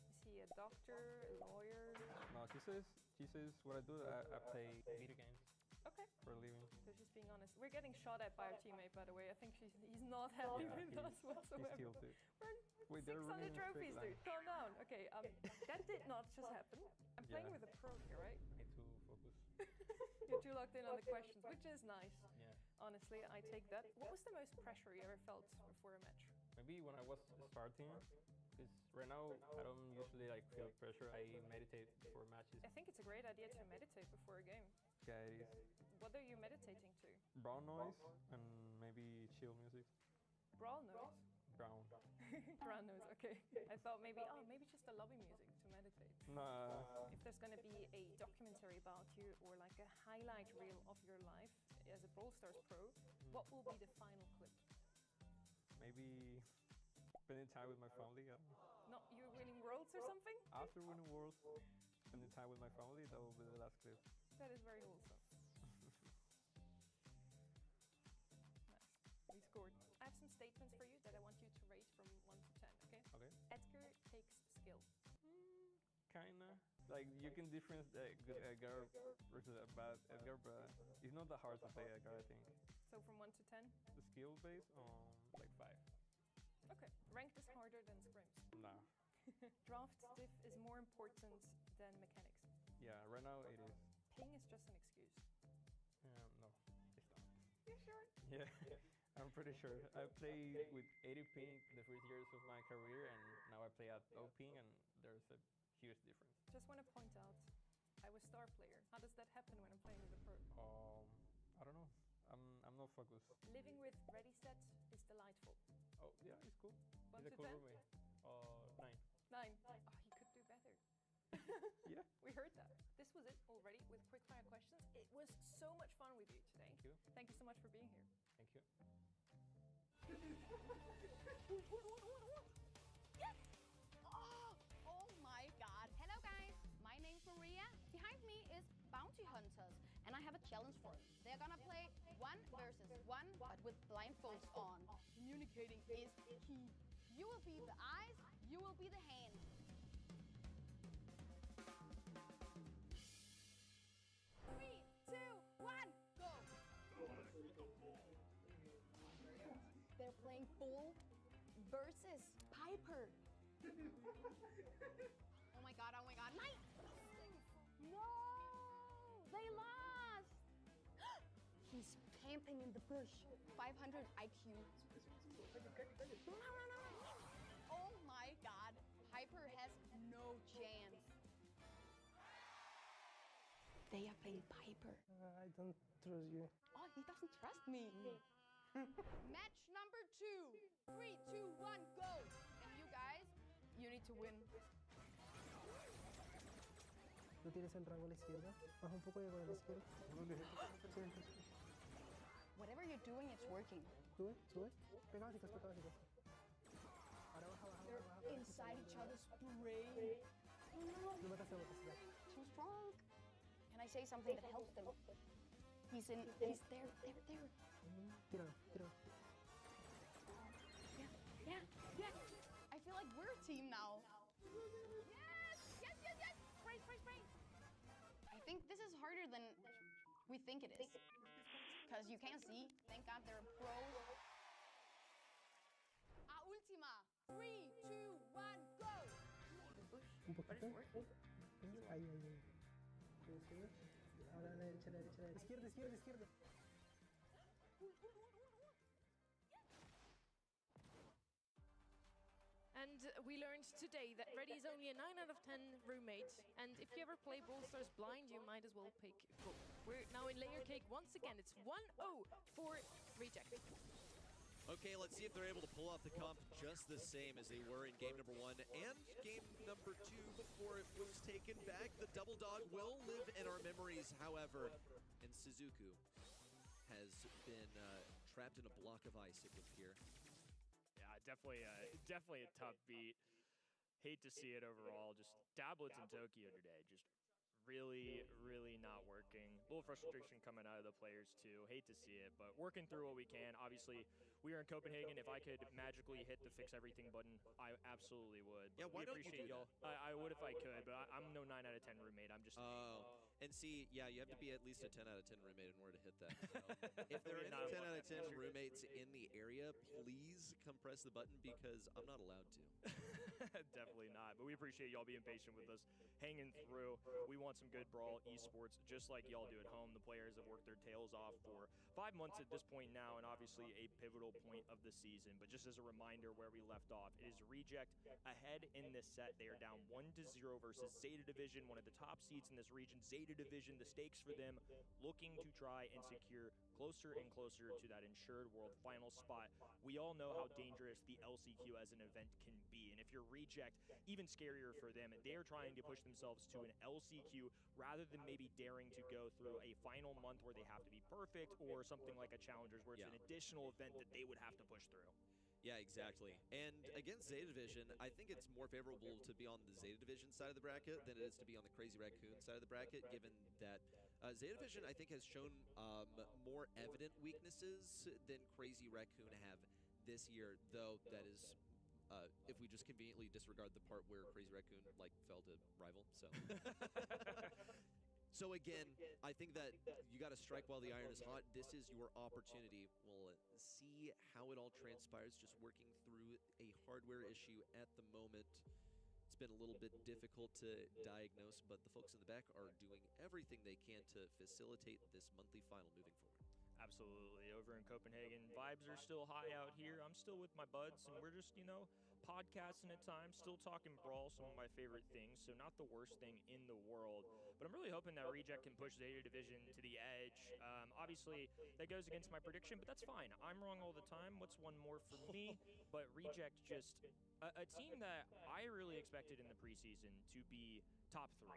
B: Is he a doctor, a lawyer?
G: no, she says what I do, I play video games
B: Okay.
G: for a living.
B: So she's being honest. We're getting shot at by our teammate, by the way. I think he's not happy
G: Yeah,
B: with us
G: He's
B: whatsoever.
G: tilted.
B: We're
G: Wait, they're
B: 600
G: running in a straight
B: trophies,
G: line.
B: dude. Calm down. Okay, that did not just happen. I'm playing
G: Yeah.
B: with a pro here, right?
G: Need to focus.
B: You're too locked in on the questions, which is nice.
G: Yeah.
B: Honestly, I take that. What was the most pressure you ever felt before a match?
G: Maybe when I was starting, because right now I don't usually like feel pressure. I meditate before matches.
B: I think it's a great idea to meditate before a game.
G: Yeah, it is.
B: What are you meditating to?
G: Brown noise and maybe chill music.
B: Brawl noise?
G: Brown.
B: Brown noise, okay. I thought maybe just the lobby music to meditate.
G: Nah.
B: If there's gonna be a documentary about you or like a highlight reel of your life as a Brawl Stars pro, what will be the final clip?
G: Maybe spending time with my family.
B: Not you winning worlds or something?
G: After winning Worlds, spending time with my family, that will be the last clip.
B: That is very wholesome. Nice. We scored. I have some statements for you that I want you to rate from 1 to 10, okay?
G: Okay.
B: Edgar takes skill.
G: Kinda. Like, you can difference a good Edgar versus a bad Edgar, but it's not that hard to play Edgar, I think.
B: So from 1 to 10?
G: The skill base, like 5.
B: Okay. Ranked is harder than scrims.
G: Nah.
B: Draft diff is more important than mechanics.
G: Yeah, right now it is.
B: Ping is just an excuse.
G: No, it's not.
B: You sure?
G: Yeah, I'm pretty sure. I played with 80 ping the first years of my career, and now I play at low ping, and there's a huge difference.
B: Just want to point out, I was star player. How does that happen when I'm playing with a pro?
G: I don't know. I'm not focused.
B: Living with Ready Set is delightful.
G: Oh yeah, it's cool.
B: 1
G: He's
B: to
G: a cool
B: 10?
G: roommate. 9.
B: 9. Oh, he could do better.
G: Yeah.
B: We heard that. This was it already with quickfire questions. It was so much fun with you today.
G: Thank you.
B: Thank you so much for being here.
G: Thank you.
F: Yes! Oh my god. Hello guys, my name's Maria. Behind me is Bounty Hunters, and I have a challenge for them. They're gonna play 1 versus 1, but with blindfolds on. Communicating is key. You will be the eyes, you will be the hands. Three, 2, 1, go! They're playing Bull versus Piper. Oh my god, nice! No! They lost! He's camping in the bush. 500 IQ. Oh my god, Piper has no chance. They are playing Piper.
H: I don't trust you.
F: Oh, he doesn't trust me. Match number 2. 3, 2, 1, go! And you guys, you need to win.
H: ¿Tú tienes el rango a la izquierda? Baja un poco de a la izquierda.
F: Whatever you're doing, it's working.
H: Sube, sube. Pega básicas, pega básicas. Ahora baja, baja,
F: They're
H: baja, baja.
F: inside each other's brain.
H: No mataste, ya.
F: Too strong. Can I say something that helps them? He's there.
H: Tíralo, tíralo.
F: Yeah. I feel like we're a team now. Yes. Spray. I think this is harder than we think it is. Because you can't see. Thank God they're pros. A última. 3, 2, 1, go!
H: Un poquito. Ahí. Sube. Ahora a la derecha, a la derecha, a la derecha. Izquierda, izquierda, izquierda.
B: And we learned today that Reddy is only a 9 out of 10 roommate. And if you ever play Brawl Stars blind, you might as well pick Go. We're now in layer cake once again. It's 1-0 for Reject.
D: Okay, let's see if they're able to pull off the comp just the same as they were in game number 1 and game number 2 before it was taken back. The double dog will live in our memories, however, and Suzuku has been trapped in a block of ice, it would appear.
E: Yeah, definitely a tough beat. Hate to see it overall. Just tablets in Tokyo today, just really not working. A little frustration coming out of the players too. Hate to see it, but working through what we can. Obviously, we are in Copenhagen. If I could magically hit the fix everything button, I absolutely would.
D: Yeah, why
E: we
D: don't you
E: appreciate
D: do
E: y'all. I would if I could, but I'm no 9 out of 10 roommate. I'm just
D: and see, yeah, you have to be at least a 10 out of 10 roommate in order to hit that. So if there are any 10 out of 10 roommates in the area, please come press the button because I'm not allowed to.
E: Definitely not, but we appreciate y'all being patient with us, hanging through. We want some good Brawl esports, just like y'all do at home. The players have worked their tails off for 5 months at this point now, and obviously a pivotal point of the season. But just as a reminder where we left off, it is Reject ahead in this set. They are down 1-0 versus Zeta Division, one of the top seeds in this region. Zeta Division, the stakes for them, looking to try and secure closer and closer to that ensured world final spot. We all know how dangerous the LCQ as an event can be, and if you're Reject, even scarier for them. They are trying to push themselves to an LCQ rather than maybe daring to go through a final month where they have to be perfect, or something like a Challengers where it's an additional event that they would have to push through.
D: Yeah, exactly. And against Zeta Division, I think it's more favorable to be on the Zeta Division side of the bracket than it is to be on the Crazy Raccoon side of the bracket, given that Zeta Division, I think, has shown more evident weaknesses than Crazy Raccoon have this year, though that is... if we just conveniently disregard the part where Crazy Raccoon fell to rival, so. So again, I think that you got to strike while the iron is hot. This is your opportunity. We'll see how it all transpires. Just working through a hardware issue at the moment. It's been a little bit difficult to diagnose, but the folks in the back are doing everything they can to facilitate this monthly final moving forward.
E: Absolutely. Over in Copenhagen, vibes are still high out here. I'm still with my buds, and we're just, podcasting at times, still talking Brawl, some of my favorite things, so not the worst thing in the world. But I'm really hoping that Reject can push Zeta Division to the edge. Obviously, that goes against my prediction, but that's fine. I'm wrong all the time. What's one more for me? But Reject just a team that I really expected in the preseason to be top 3.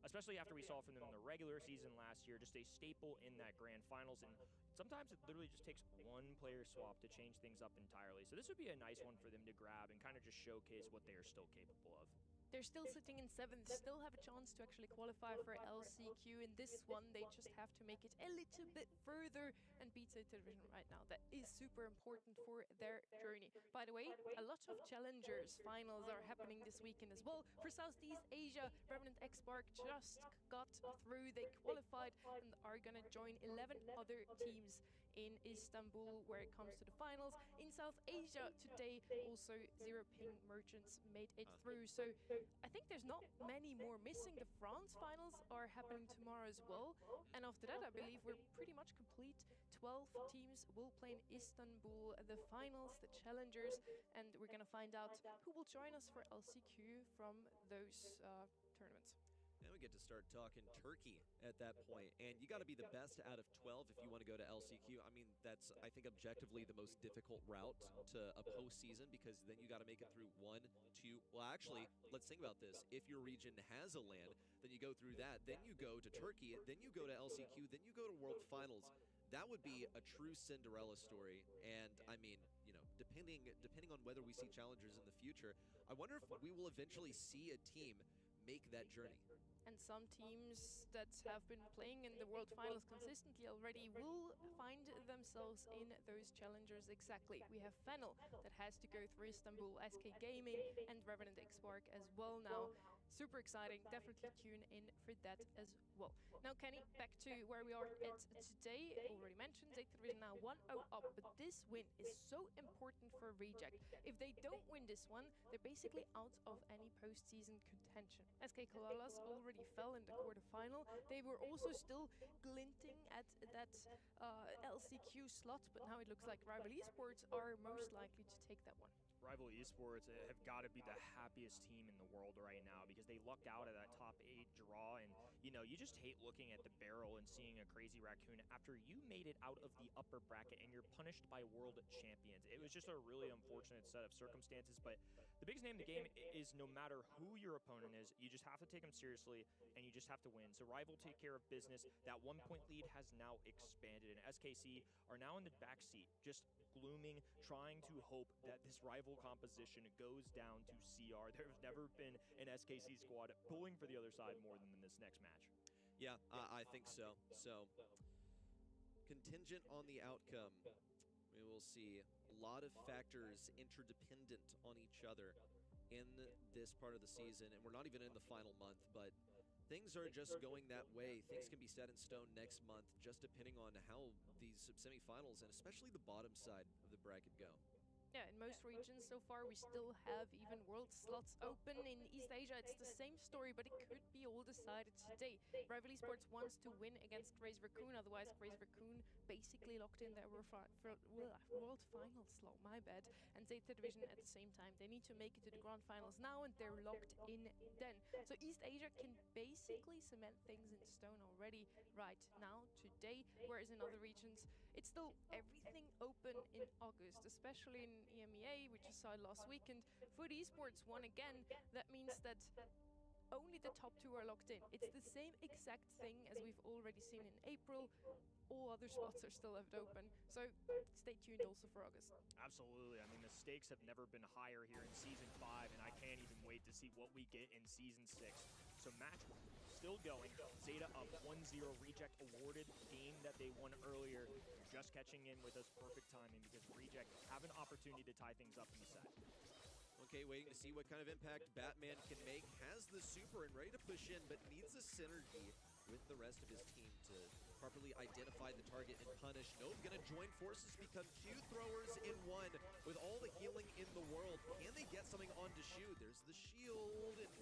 E: Especially after we saw from them in the regular season last year, just a staple in that grand finals. And sometimes it literally just takes one player swap to change things up entirely. So this would be a nice one for them to grab and kind of just showcase what they are still capable of.
B: They're still sitting in 7th, still have a chance to actually qualify for LCQ. In this one, they just have to make it a little bit further and beat Zeta Division right now. That is super important for their journey. By the way, a lot of Challengers finals are happening this weekend as well. For Southeast Asia, Revenant X-Spark just got through. They qualified and are going to join 11 other teams in Istanbul where it comes to the finals. In South Asia today, also Zero Ping Merchants made it through. So I think there's not many more missing. The France finals are happening tomorrow as well. And after that, I believe we're pretty much complete. 12 teams will play in Istanbul, the finals, the challengers, and we're going to find out who will join us for LCQ from those tournaments.
D: And we get to start talking Turkey at that point. And you got to be the best out of 12 if you want to go to LCQ. I mean, that's, I think, objectively the most difficult route to a postseason, because then you got to make it through 1, 2. Well, actually, let's think about this. If your region has a LAN, then you go through that. Then you go to Turkey. Then you go to LCQ. Then you go to World Finals. That would be a true Cinderella story. And I mean, depending on whether we see challengers in the future, I wonder if we will eventually see a team make that journey.
B: And some teams that have been playing in the World Finals consistently already will find themselves in those challengers exactly. We have Fennel that has to go through Istanbul, SK Gaming, and Revenant X-Spark as well now. super exciting. Definitely tune in for that as well. Now, Kenny, back to where we are at today. Already mentioned, Zeta Division now 1-0 up, but this win is so important for Reject. If they don't win this one, they're basically out of any postseason contention. SK Kalalas already fell in the quarterfinal. They were also still glinting at that LCQ slot, but now it looks like Rival Esports are most likely to take that one.
E: Rival Esports have got to be the happiest team in the world right now because they lucked out of that top 8 draw, and you just hate looking at the barrel and seeing a crazy raccoon after you made it out of the upper bracket and you're punished by world champions. It was just a really unfortunate set of circumstances, but the biggest name in the game is no matter who your opponent is, you just have to take them seriously and you just have to win. So Rival take care of business. That 1-point lead has now expanded, and SKC are now in the backseat, just glooming, trying to hope that this Rival composition goes down to CR. There's never been an SKC squad pulling for the other side more than in this next match.
D: Yeah, I think so. So, contingent on the outcome, we will see a lot of factors interdependent on each other in this part of the season, and we're not even in the final month, but things are just going that way. Things can be set in stone next month, just depending on how these semifinals and especially the bottom side of the bracket go.
B: Yeah, in most regions so far, we still have even world slots open. In East Asia, it's the same story, but it could be all decided today. Rival Esports wants to win against Crazy Raccoon, otherwise Crazy Raccoon basically locked in their world final slot, my bad. And Zeta Division at the same time, they need to make it to the grand finals now, and they're locked in then. So East Asia can basically cement things in stone already right now, today, whereas in other regions, it's still everything open in August, especially in EMEA, we just saw it last weekend. Food Esports won again. That means that only the top 2 are locked in. It's the same exact thing as we've already seen in April. All other spots are still left open, so stay tuned also for August.
E: Absolutely. I mean, the stakes have never been higher here in Season 5, and I can't even wait to see what we get in Season 6. So match still going. Zeta up 1-0. Reject awarded game that they won earlier. Just catching in with us, perfect timing, because Reject have an opportunity to tie things up in the set.
D: Okay, waiting to see what kind of impact Batman can make. Has the super and ready to push in, but needs a synergy with the rest of his team to properly identify the target and punish. Nope, gonna join forces, become 2 throwers in 1 with all the healing in the world. Can they get something onto Shu? There's the shield and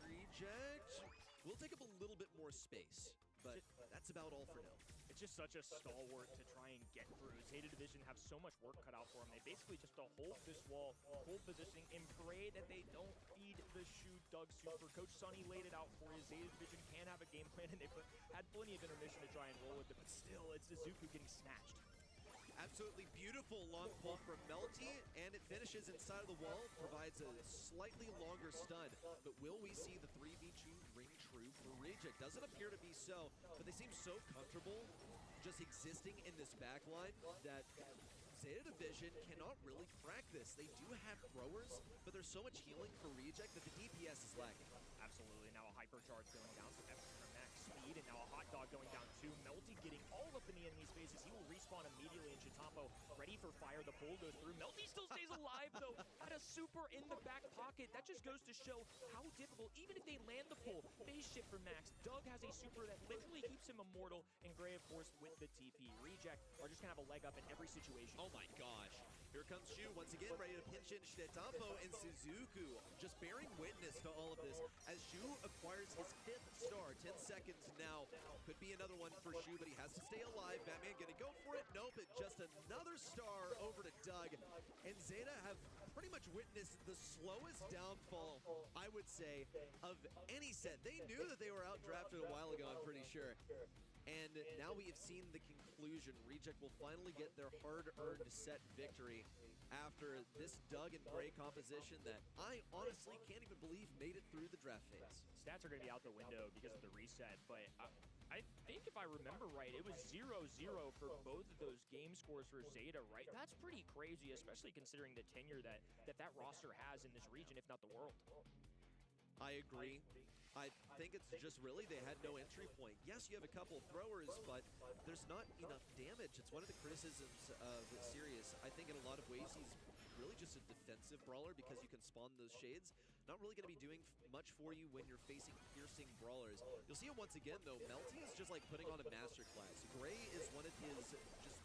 D: Reject. We'll take up a little bit more space, but that's about all for now.
E: It's just such a stalwart to try and get through. Zeta Division have so much work cut out for them. They basically just have to hold this wall, hold positioning, and pray that they don't feed the Shu Doug super. Coach Sonny laid it out for you. Zeta Division can have a game plan, and they've had plenty of intermission to try and roll with it, but still, it's Izuku getting snatched.
D: Absolutely beautiful long pull from Melty, and it finishes inside of the wall, provides a slightly longer stun. But will we see the 3v2 ring true for Reject? Doesn't appear to be so, but they seem so comfortable just existing in this backline that Zeta Division cannot really crack this. They do have throwers, but there's so much healing for Reject that the DPS is lacking.
E: Absolutely. Now a hypercharge going down to extra max speed, and now a hot dog going down too. Melty getting all up in the enemy's faces. He will respawn immediately, and Chitampo ready for fire. The pull goes through. Melty still stays alive, though. Had a super in the back pocket. That just goes to show how difficult, even if they land the pull, phase shift for Max. Doug has a super that literally keeps him immortal, and Gray, of course, with the TP. Reject are just going to have a leg up in every situation.
D: Oh my gosh. Here comes Shu once again, ready to pinch in Chitampo, and Suzuku just bearing witness to all of this as Shu acquires his 5th star. 10 seconds now. Could be another one for Shu, but he has to stay alive. Batman gonna go for it. Nope, it just another star over to Doug. And Zeta have pretty much witnessed the slowest downfall, I would say, of any set. They knew that they were outdrafted a while ago, I'm pretty sure. And now we have seen the conclusion. Reject will finally get their hard-earned set victory after this Doug and Gray composition that I honestly can't even believe made it through the draft phase.
E: Stats are going to be out the window because of the reset, but I think if I remember right, it was 0-0 for both of those game scores for Zeta, right? That's pretty crazy, especially considering the tenure that roster has in this region, if not the world.
D: I agree. I think it's just really they had no entry point. Yes, you have a couple throwers, but there's not enough damage. It's one of the criticisms of Sirius. I think in a lot of ways he's really just a defensive brawler because you can spawn those shades. not really going to be doing much for you when you're facing piercing brawlers. You'll see it once again, though. Melty is just like putting on a masterclass. Gray is one of his just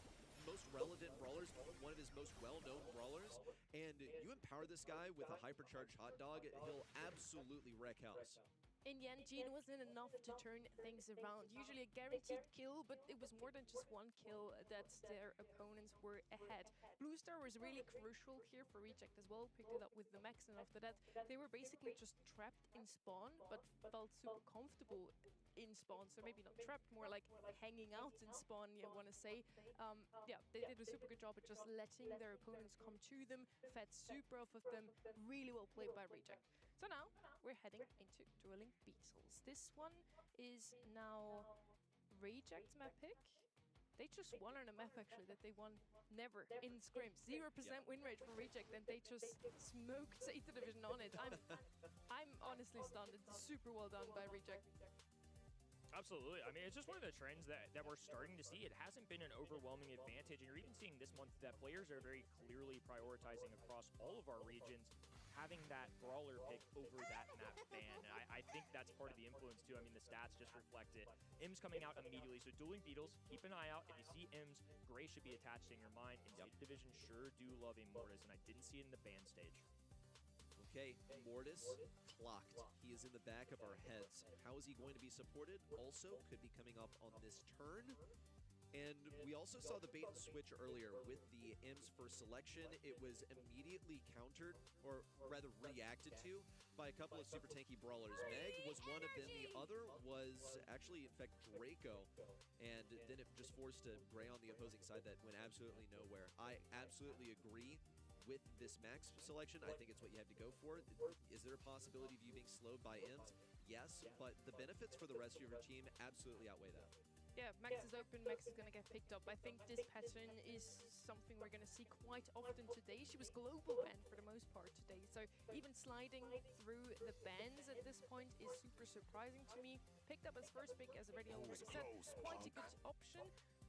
D: most relevant brawlers, one of his most well-known brawlers, and you empower this guy with a hypercharged hot dog, he'll absolutely wreck house.
B: In the end, Gene wasn't enough to turn things around. Usually a guaranteed kill, but it was more than just one kill that their opponents were ahead. Blue Star was really crucial here for Reject as well, picked it up with the Max, and after that, they were basically just trapped in spawn, but felt super comfortable in spawn. So maybe not trapped, more like hanging out in spawn, you want to say. Yeah, they did a super good job at just letting their opponents come to them, fed super off of them. Really well played by Reject. So now we're heading into Dueling Beetles. This one is now Reject's map pick. They just won on a map actually that they won never in scrims. 0% win rate for Reject, and they just smoked Zeta Division on it. I'm honestly stunned. It's super well done by Reject.
E: Absolutely. I mean, it's just one of the trends that we're starting to see. It hasn't been an overwhelming advantage, and you're even seeing this month that players are very clearly prioritizing across all of our regions having that brawler pick over that map ban. And I think that's part of the influence too. I mean, the stats just reflect it. Im's coming out immediately, so Dueling Beetles, keep an eye out. If you see Im's, Gray should be attached in your mind, and Zeta Division sure do love a Mortis, and I didn't see it in the ban stage.
D: Okay, Mortis clocked. He is in the back of our heads. How is he going to be supported? Also, could be coming up on this turn. And we also saw the bait and switch earlier with the M's first selection. It was immediately countered, or rather reacted to, by a couple of super tanky brawlers. Meg was one of them. The other was actually, in fact, Draco. And then it just forced a Gray on the opposing side that went absolutely nowhere. I absolutely agree with this Max selection. I think it's what you have to go for. Is there a possibility of you being slowed by M's? Yes, but the benefits for the rest of your team absolutely outweigh that.
B: Yeah, Max is open, Max is going to get picked up. I think this pattern is something we're going to see quite often today. She was global banned for the most part today, so even sliding through the bans at this point is super surprising to me. Picked up as first pick, as already said, quite a good option.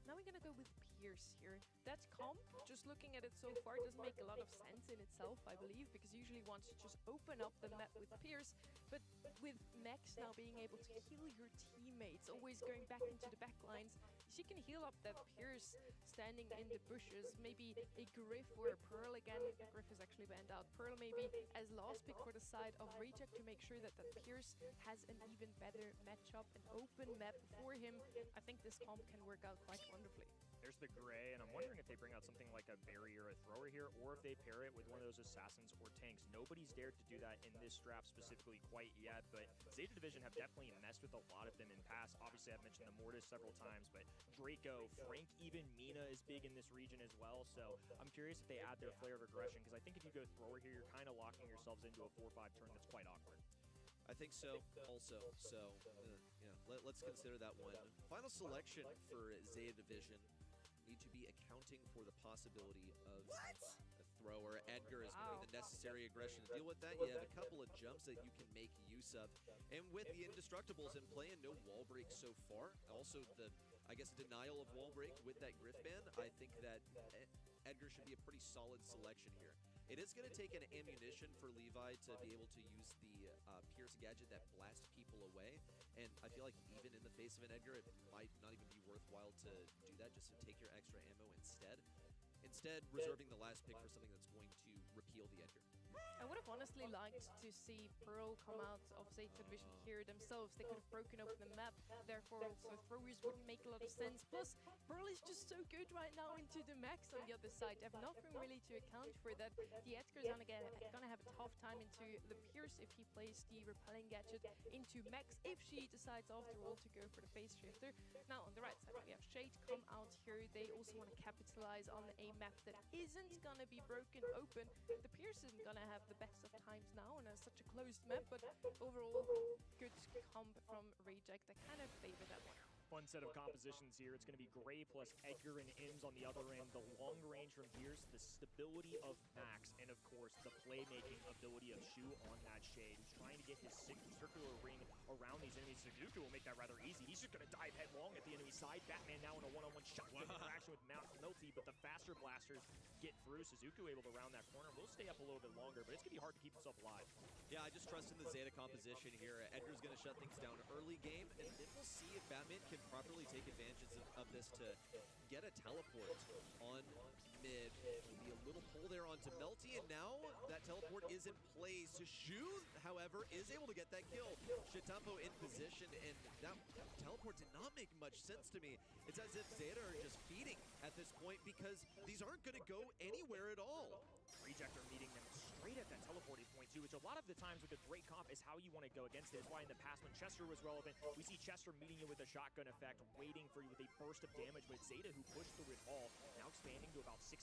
B: Now we're gonna go with Pierce here. That comp, just looking at it so far, doesn't make a lot of sense in itself, I believe, because usually once you just open up the map with Pierce, but with Max now being able to heal your teammates, always going back into the back lines, she can heal up that Pierce standing in the bushes, maybe a Griff or a Pearl again. Griff is actually banned out. Pearl maybe as last pick for the side of Reject to make sure that that Pierce has an even better matchup, an open map for him. I think this comp can work out quite wonderfully.
E: There's the Gray, and I'm wondering if they bring out something like a barrier, a thrower here, or if they pair it with one of those assassins or tanks. Nobody's dared to do that in this draft specifically quite yet, but Zeta Division have definitely messed with a lot of them in past. Obviously, I've mentioned the Mortis several times, but Draco, Frank, even Mina is big in this region as well, so I'm curious if they add their flair of aggression, because I think if you go thrower here, you're kind of locking yourselves into a 4-5 turn that's quite awkward.
D: I think so, also. So, yeah, let's consider that one. Final selection for Zeta Division. Need to be accounting for the possibility of a thrower. Edgar is going to be the necessary aggression to deal with that. You have a couple of jumps that you can make use of. And with the Indestructibles in play and no wall break so far, also the, I guess, denial of wall break with that Griff ban, I think that Edgar should be a pretty solid selection here. It is going to take an ammunition for Levi to be able to use the Pierce gadget that blasts people away, and I feel like even in the face of an Edgar, it might not even be worthwhile to do that, just to take your extra ammo instead. Instead, reserving the last pick for something that's going to repeal the Edgar.
B: I would have honestly liked to see Pearl come out of Zeta Division here themselves. They could have broken open the map, therefore also throwers wouldn't make a lot of sense. Plus, Pearl is just so good right now into the Max on the other side. They have nothing really to account for that. The Edgar's gonna have a tough time into the Pierce if he plays the repelling gadget into Max, if she decides after all to go for the phase shifter. Now on the right side, we have Shade come out here. They also want to capitalize on a map that isn't gonna be broken open. The Pierce isn't gonna have the best of times now on such a closed map, but overall good comp from Reject. I kind of favor that one.
E: fun set of compositions here. It's going to be Gray plus Edgar and Ims on the other end. The long range from Gears, the stability of Max, and of course, the playmaking ability of Shu on that Shade, who's trying to get his circular ring around these enemies. Suzuki will make that rather easy. He's just going to dive headlong at the enemy side. Batman now in a one-on-one shotgun interaction with Melty, but the faster blasters get through. Suzuki able to round that corner. Will stay up a little bit longer, but it's going to be hard to keep himself alive.
D: Yeah, I just trust in the Zeta composition here. Edgar's going to shut things down early game, and then we'll see if Batman can properly take advantage of this to get a teleport on mid. Be a little pull there onto Melty, and now that teleport is in place. Shu, however, is able to get that kill. Shitampo in position, and that teleport did not make much sense to me. It's as if Zeta are just feeding at this point because these aren't going to go anywhere at all.
E: Reject are meeting them straight at that teleporting point too, which a lot of the times with a great comp is how you want to go against it. It's why in the past when Chester was relevant, we see Chester meeting you with a shotgun effect, waiting for you with a burst of damage, but Zeta who pushed through it all, now expanding to about 60%.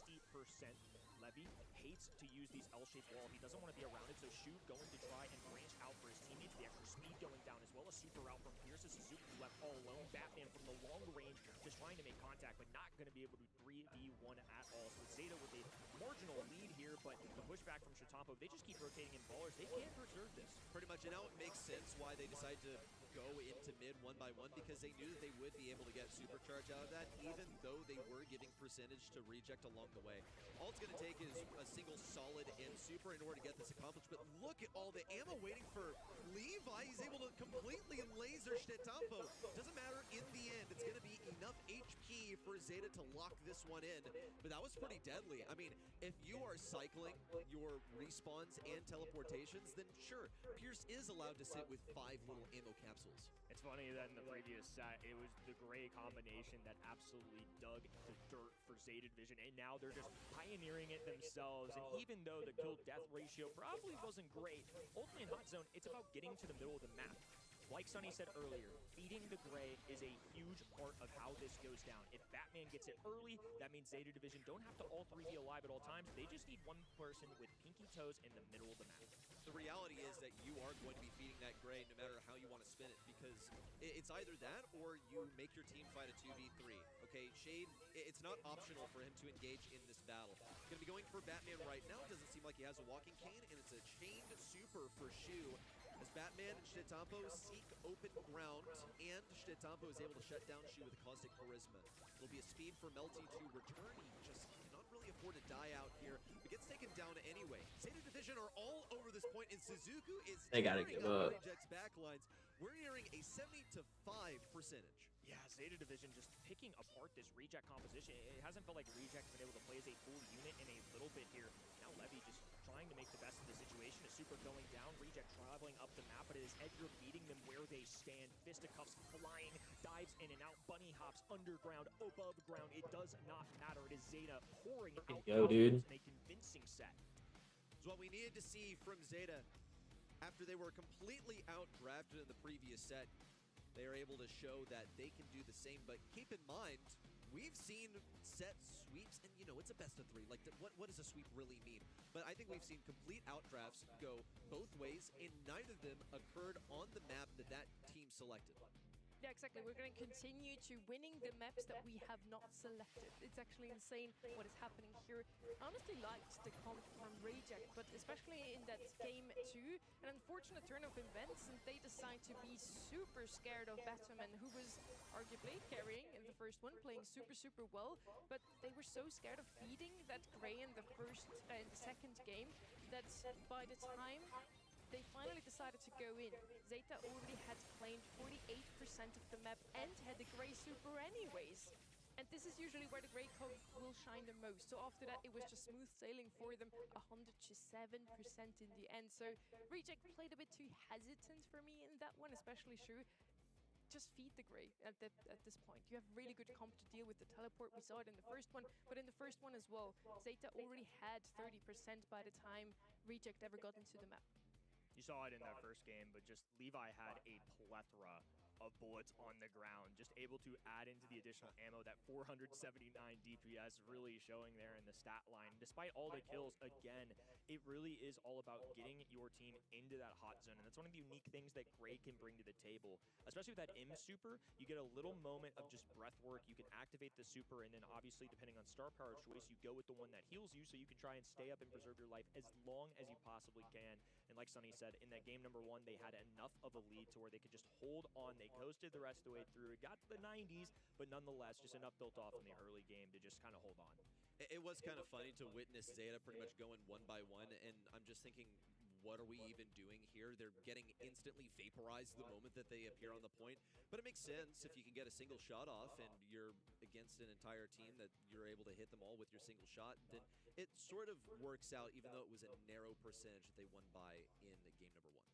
E: Levy hates to use these L-shaped wall. He doesn't want to be around it, so Shu going to try and branch out for his teammates. The extra speed going down as well as super out from Pierce as Suzuki left all alone. Batman from the long range just trying to make contact, but not going to be able to 3v1 at all. So it's Zeta with a marginal lead here, but the pushback from Shitampo, they just keep rotating in ballers. They can't preserve this.
D: Pretty much, and now it makes sense why they decided to go into mid one by one, because they knew that they would be able to get supercharge out of that, even though they were giving percentage to reject along the way. All it's going to take is a single solid and super in order to get this accomplished, but look at all the ammo waiting for Levi. He's able to completely laser Shitampo. Doesn't matter in the end. It's going to be enough HP for Zeta to lock this one in, but that was pretty deadly. I mean, if you are cycling your respawns and teleportations, then sure, Pierce is allowed to sit with 5 little ammo capsules.
E: It's funny that in the previous set, it was the Gray combination that absolutely dug the dirt for Zeta Division, and now they're just pioneering it themselves. And even though the kill-death ratio probably wasn't great, ultimately in Hot Zone, it's about getting to the middle of the map. Like Sonny said earlier, feeding the Gray is a huge part of how this goes down. If Batman gets it early, that means Zeta Division don't have to all 3 be alive at all times. They just need one person with pinky toes in the middle of the map.
D: The reality is that you are going to be feeding that Gray no matter how you want to spin it, because it's either that or you make your team fight a 2v3. Okay, Shade, it's not optional for him to engage in this battle. Going to be going for Batman right now. Doesn't seem like he has a walking cane, and it's a chained super for Shu. As Batman and Shitampo seek open ground, and Shitampo is able to shut down Shu with a caustic charisma. There'll be a speed for Melty to return. He just cannot really afford to die out here, but gets taken down anyway. Zeta Division are all over this point, and Suzuki is
C: They gotta give up.
D: Reject's backlines. We're nearing a 70-5 percentage.
E: Yeah, Zeta Division just picking apart this Reject composition. It hasn't felt like Reject's been able to play as a full unit in a little bit here. Now Levy just trying to make the best of the situation. A super going down, Reject traveling up the map, but it is Edgar meeting them where they stand. Fisticuffs flying, dives in and out, bunny hops underground, above ground. It does not matter. It is Zeta pouring out
C: Go, dude.
E: in a convincing set.
D: It's what we needed to see from Zeta after they were completely outdrafted in the previous set. They are able to show that they can do the same, but keep in mind, we've seen set sweeps, and you know, it's a best of 3. Like, what does a sweep really mean? But I think we've seen complete outdrafts go both ways, and neither of them occurred on the map that that team selected.
B: Yeah, exactly. We're going to continue to winning the maps that we have not selected. It's actually insane what is happening here. I honestly liked the comp from Reject, but especially in that game 2, an unfortunate turn of events, and they decide to be super scared of Batman, who was arguably carrying in the first one, playing super well, but they were so scared of feeding that Gray in the second game that by the time they finally decided to go in, Zeta already had claimed 48% of the map and had the Gray super anyways. And this is usually where the Gray comp will shine the most. So after that, it was just smooth sailing for them, 107% in the end. So Reject played a bit too hesitant for me in that one, especially Shu. Just feed the Gray at this point. You have really good comp to deal with the teleport. We saw it in the first one, but in the first one as well, Zeta already had 30% by the time Reject ever got into the map.
E: You saw it in that first game, but just Levi had a plethora of bullets on the ground, just able to add into the additional ammo. That 479 DPS really showing there in the stat line. Despite all the kills, again, it really is all about getting your team into that hot zone, and that's one of the unique things that Gray can bring to the table. Especially with that M super, you get a little moment of just breath work. You can activate the super, and then obviously, depending on star power choice, you go with the one that heals you, so you can try and stay up and preserve your life as long as you possibly can. And like Sonny said, in that game number 1, they had enough of a lead to where they could just hold on. They coasted the rest of the way through. It got to the 90s, but nonetheless, just enough built off in the early game to just kind of hold on.
D: It was kind of funny to witness Zeta pretty much going one by one, and I'm just thinking, what are we even doing here? They're getting instantly vaporized the moment that they appear on the point. But it makes sense if you can get a single shot off and you're against an entire team that you're able to hit them all with your single shot, then it sort of works out, even though it was a narrow percentage that they won by in game number 1.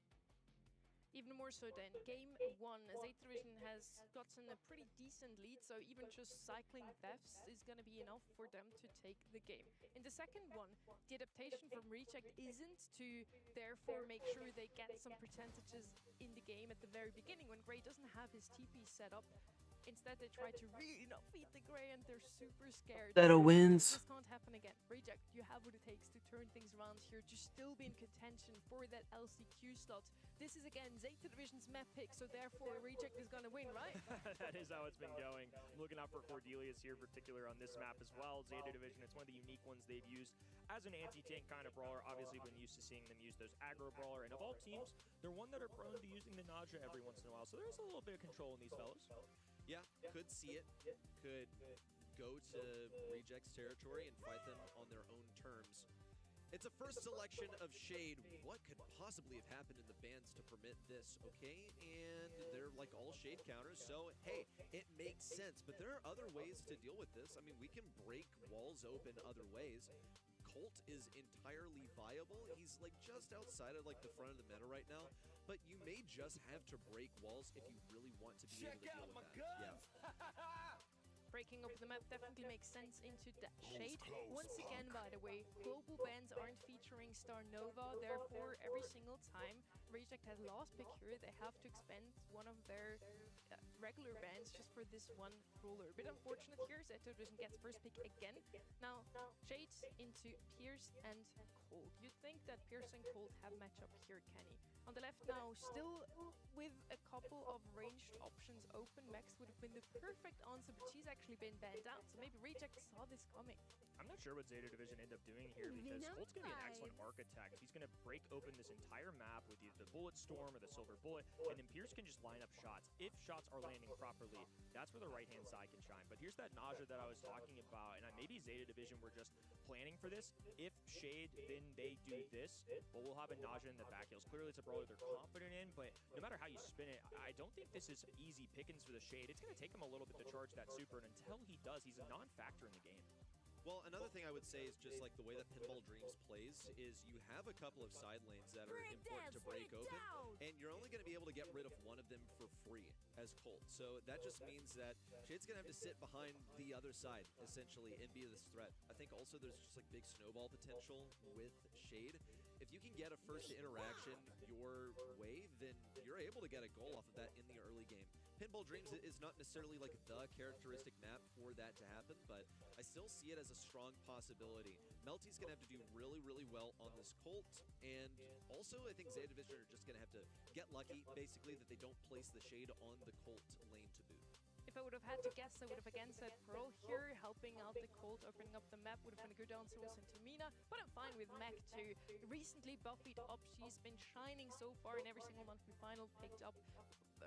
B: Even more so than game 1, Zeta Division has gotten a pretty decent lead, so even just cycling deaths is going to be enough for them to take the game. In the second one, the adaptation from Reject isn't to therefore make sure they get some percentages in the game at the very beginning when Gray doesn't have his TP set up. Instead, they try to really not feed the Gray, and they're super scared.
C: Zeta wins.
B: This can't happen again. Reject, you have what it takes to turn things around here, to still be in contention for that LCQ slot. This is, again, Zeta Division's map pick, so therefore Reject is going to win, right?
E: That is how it's been going. I'm looking out for Cordelius here, particular on this map as well. Zeta Division, it's one of the unique ones they've used as an anti-tank kind of brawler. Obviously, been used to seeing them use those aggro brawler, and of all teams, they're one that are prone to using the Naja every once in a while, so there's a little bit of control in these fellas.
D: Yeah, could see it, could go to Reject's territory and fight them on their own terms. It's a first selection of Shade. What could possibly have happened in the bans to permit this? Okay, and they're like all Shade counters, so hey, it makes sense. But there are other ways to deal with this. I mean, we can break walls open other ways. Colt is entirely viable. He's like just outside of like the front of the meta right now, but you may just have to break walls if you really want to be able to deal with that. Yeah.
B: Breaking up the map definitely makes sense into that Shade. Once again, by the way, global bans aren't featuring Star Nova, therefore every single time Reject has lost pick here, they have to expend one of their regular bans just for this one brawler. A bit unfortunate here, Zeta Division gets first pick again. Now, Shades into Pierce and Cold. You'd think that Pierce and Cold have matchup here, Kenny. On the left now, still with a couple of ranged options open. Max would have been the perfect answer, but she's actually been banned out, so maybe Reject saw this coming.
E: I'm not sure what Zeta Division end up doing here, because Colt's going to be an excellent architect. He's going to break open this entire map with either the Bullet Storm or the Silver Bullet, and then Pierce can just line up shots. If shots are landing properly, that's where the right-hand side can shine. But here's that Naja that I was talking about, and maybe Zeta Division were just planning for this. If Shade, then they do this, but we'll have a Naja in the back heels. Clearly, it's a brawler they're confident in, but no matter how you spin it, I don't think this is easy pickings for the Shade. It's going to take him a little bit to charge that super, and until he does, he's a non-factor in the game.
D: Well, another thing I would say is just like the way that Pinball Dreams plays is you have a couple of side lanes that are important to break open, and you're only going to be able to get rid of one of them for free as Colt. So that just means that Shade's going to have to sit behind the other side, essentially, and be this threat. I think also there's just like big snowball potential with Shade. If you can get a first interaction your way, then you're able to get a goal off of that in the early game. Pinball Dreams is not necessarily like the characteristic map for that to happen, but I still see it as a strong possibility. Melty's going to have to do really, really well on this Colt, and also I think Zeta Division are just going to have to get lucky, basically, that they don't place the Shade on the Colt lane to boot.
B: If I would have had to guess, I would have again said Brawl here, helping out the Colt, opening up the map would have been a good answer also into Mina, but I'm fine with Mac too. Recently buffed up, she's been shining so far in every single monthly final, picked up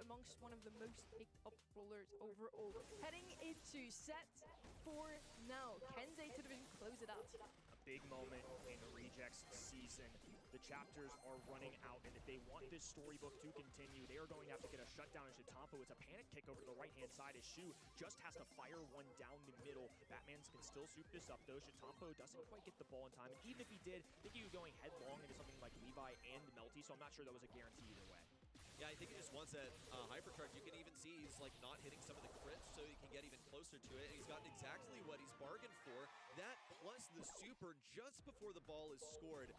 B: amongst one of the most picked up brawlers overall. Heading into set 4 now. Can Zeta Division close it out?
E: A big moment in the Rejects season. The chapters are running out, and if they want this storybook to continue, they are going to have to get a shutdown in Shitampo. It's a panic kick over to the right-hand side as Shu just has to fire one down the middle. Batmans can still soup this up, though. Shitampo doesn't quite get the ball in time, and even if he did, I think he was going headlong into something like Levi and Melty, so I'm not sure that was a guarantee either way.
D: Yeah, I think he just wants that hypercharge. You can even see he's like not hitting some of the crits so he can get even closer to it. And he's gotten exactly what he's bargained for. That plus the super just before the ball is scored.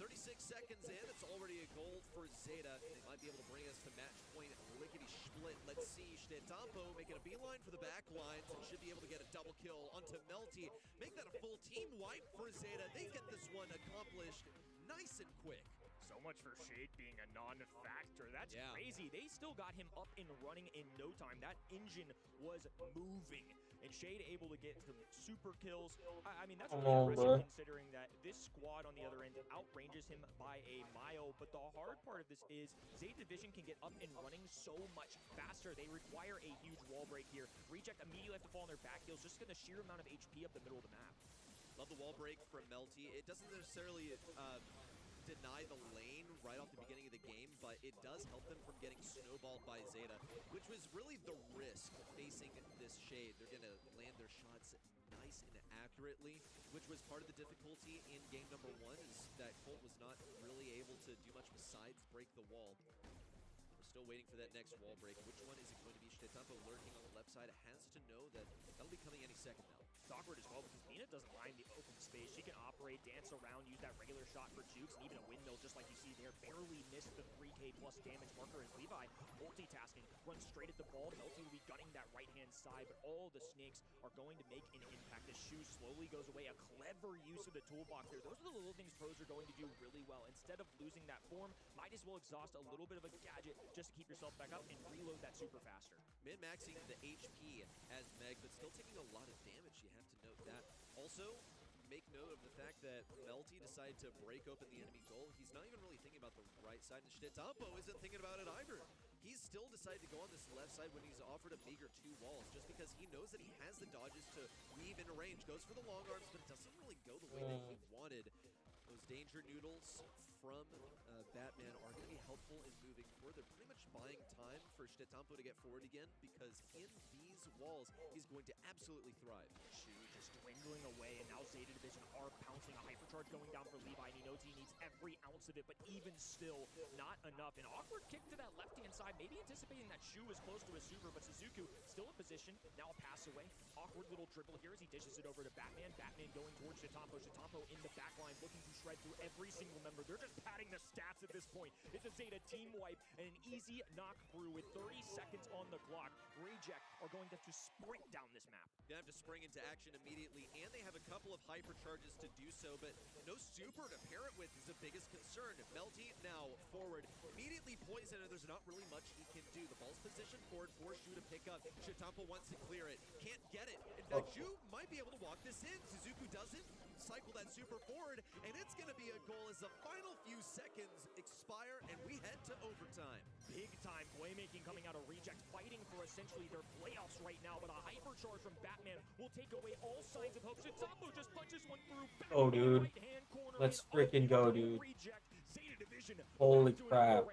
D: 36 seconds in, it's already a goal for Zeta. They might be able to bring us to match point lickety split. Let's see, Stetampo making a beeline for the back lines and should be able to get a double kill onto Melty. Make that a full team wipe for Zeta. They get this one accomplished nice and quick.
E: So much for Shade being a non-factor. That's crazy. They still got him up and running in no time. That engine was moving. And Shade able to get some super kills. I mean, that's really impressive considering that this squad on the other end outranges him by a mile. But the hard part of this is Zeta Division can get up and running so much faster. They require a huge wall break here. Reject immediately have to fall on their back heels just to get the sheer amount of HP up the middle of the map.
D: Love the wall break from Melty. It doesn't necessarily deny the lane right off the beginning of the game, but it does help them from getting snowballed by Zeta, which was really the risk facing this Shade. They're going to land their shots nice and accurately, which was part of the difficulty in game number 1, is that Colt was not really able to do much besides break the wall. We're still waiting for that next wall break. Which one is it going to be? Stetampo lurking on the left side. It has to know that that'll be coming any second now.
E: It's awkward as well because Nina doesn't mind the open space. She can operate, dance around, use that regular shot for jukes, and even a windmill just like you see there. Barely missed the 3k plus damage marker as Levi multitasking, runs straight at the ball. Melty will be gunning that right-hand side, but all the snakes are going to make an impact. The shoe slowly goes away. A clever use of the toolbox there. Those are the little things pros are going to do really well. Instead of losing that form, might as well exhaust a little bit of a gadget just to keep yourself back up and reload that super faster.
D: Min-maxing the HP as Meg, but still taking a lot of damage. You have to note that. Also, make note of the fact that Melty decided to break open the enemy goal. He's not even really thinking about the right side, and Stetampo isn't thinking about it either. He's still decided to go on this left side when he's offered a meager 2 walls, just because he knows that he has the dodges to weave into range. Goes for the long arms, but it doesn't really go the way that he wanted. Those danger noodles from Batman are going to be helpful in moving forward. They're pretty much buying time for Stetampo to get forward again, because in these walls, he's going to absolutely thrive.
E: Shu just dwindling away, and now Zeta Division are pouncing. A hypercharge going down for Levi, and he knows he needs every ounce of it, but even still, not enough. An awkward kick to that left-hand side, maybe anticipating that Shu is close to a super, but Suzuku still in position. Now a pass away. Awkward little dribble here as he dishes it over to Batman. Batman going towards Stetampo. Stetampo in the back line, looking to shred through every single member. They're just padding the stats at this point. It's a Zeta team wipe and an easy knock through with 30 seconds on the clock. Reject are going to have to sprint down this map.
D: Gonna have to spring into action immediately, and they have a couple of hypercharges to do so, but no super to pair it with is the biggest concern. Melty now forward, immediately poison, and there's not really much he can do. The ball's positioned forward for Shu to pick up. Stetampo wants to clear it, can't get it. In fact, Shu might be able to walk this in. Suzuku doesn't. Cycle that super forward, and it's going to be a goal as the final few seconds expire, and we head to overtime.
E: Big time playmaking coming out of Reject, fighting for essentially their playoffs right now, but a hypercharge from Batman will take away all signs of hope. Stetampo just punches one through.
C: Oh, dude. Let's freaking go, dude.
E: Reject, Zeta Division,
C: Holy crap.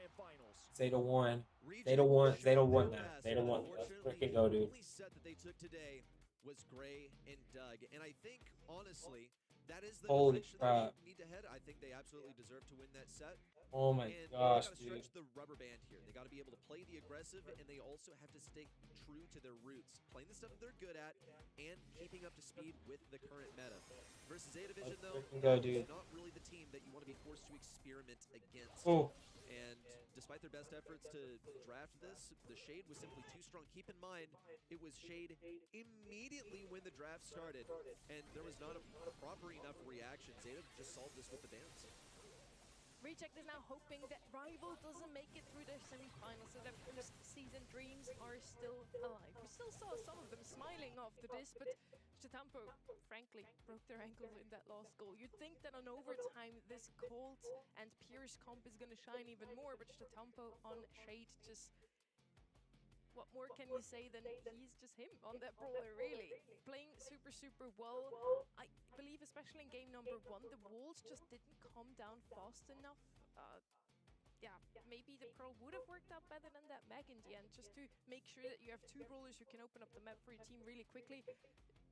C: Zeta won. Zeta won. Zeta won that. Zeta won. Let's freaking go, dude.
D: The only set that they took today was Gray and Doug, and I think, honestly, that is the direction that they need to head. I think they absolutely deserve to win that set.
C: Oh my gosh, dude.
D: They gotta stretch the rubber band here. They gotta be able to play the aggressive, and they also have to stay true to their roots, playing the stuff that they're good at, and keeping up to speed with the current meta. Versus Zeta Division, though, it's not really the team that you want to be forced to experiment against.
C: Oh.
D: And despite their best efforts to draft this, the Shade was simply too strong. Keep in mind, it was Shade immediately when the draft started, and there was not a proper enough reaction. Zeta just solved this with the dance.
B: Reject is now hoping that Rival doesn't make it through their semi-finals, so their first season dreams are still alive. We still saw some of them smiling after this, but Stetampo, frankly, broke their ankles in that last goal. You'd think that on overtime, this Colt and Pierce comp is going to shine even more, but Stetampo on Shade just... What more can you say than he's just him on that brawler, really? Playing super well. I believe, especially in game number 1, the walls just didn't come down fast enough. Yeah, maybe the Pearl would have worked out better than that Mag in the end, just to make sure that you have 2 brawlers who can open up the map for your team really quickly.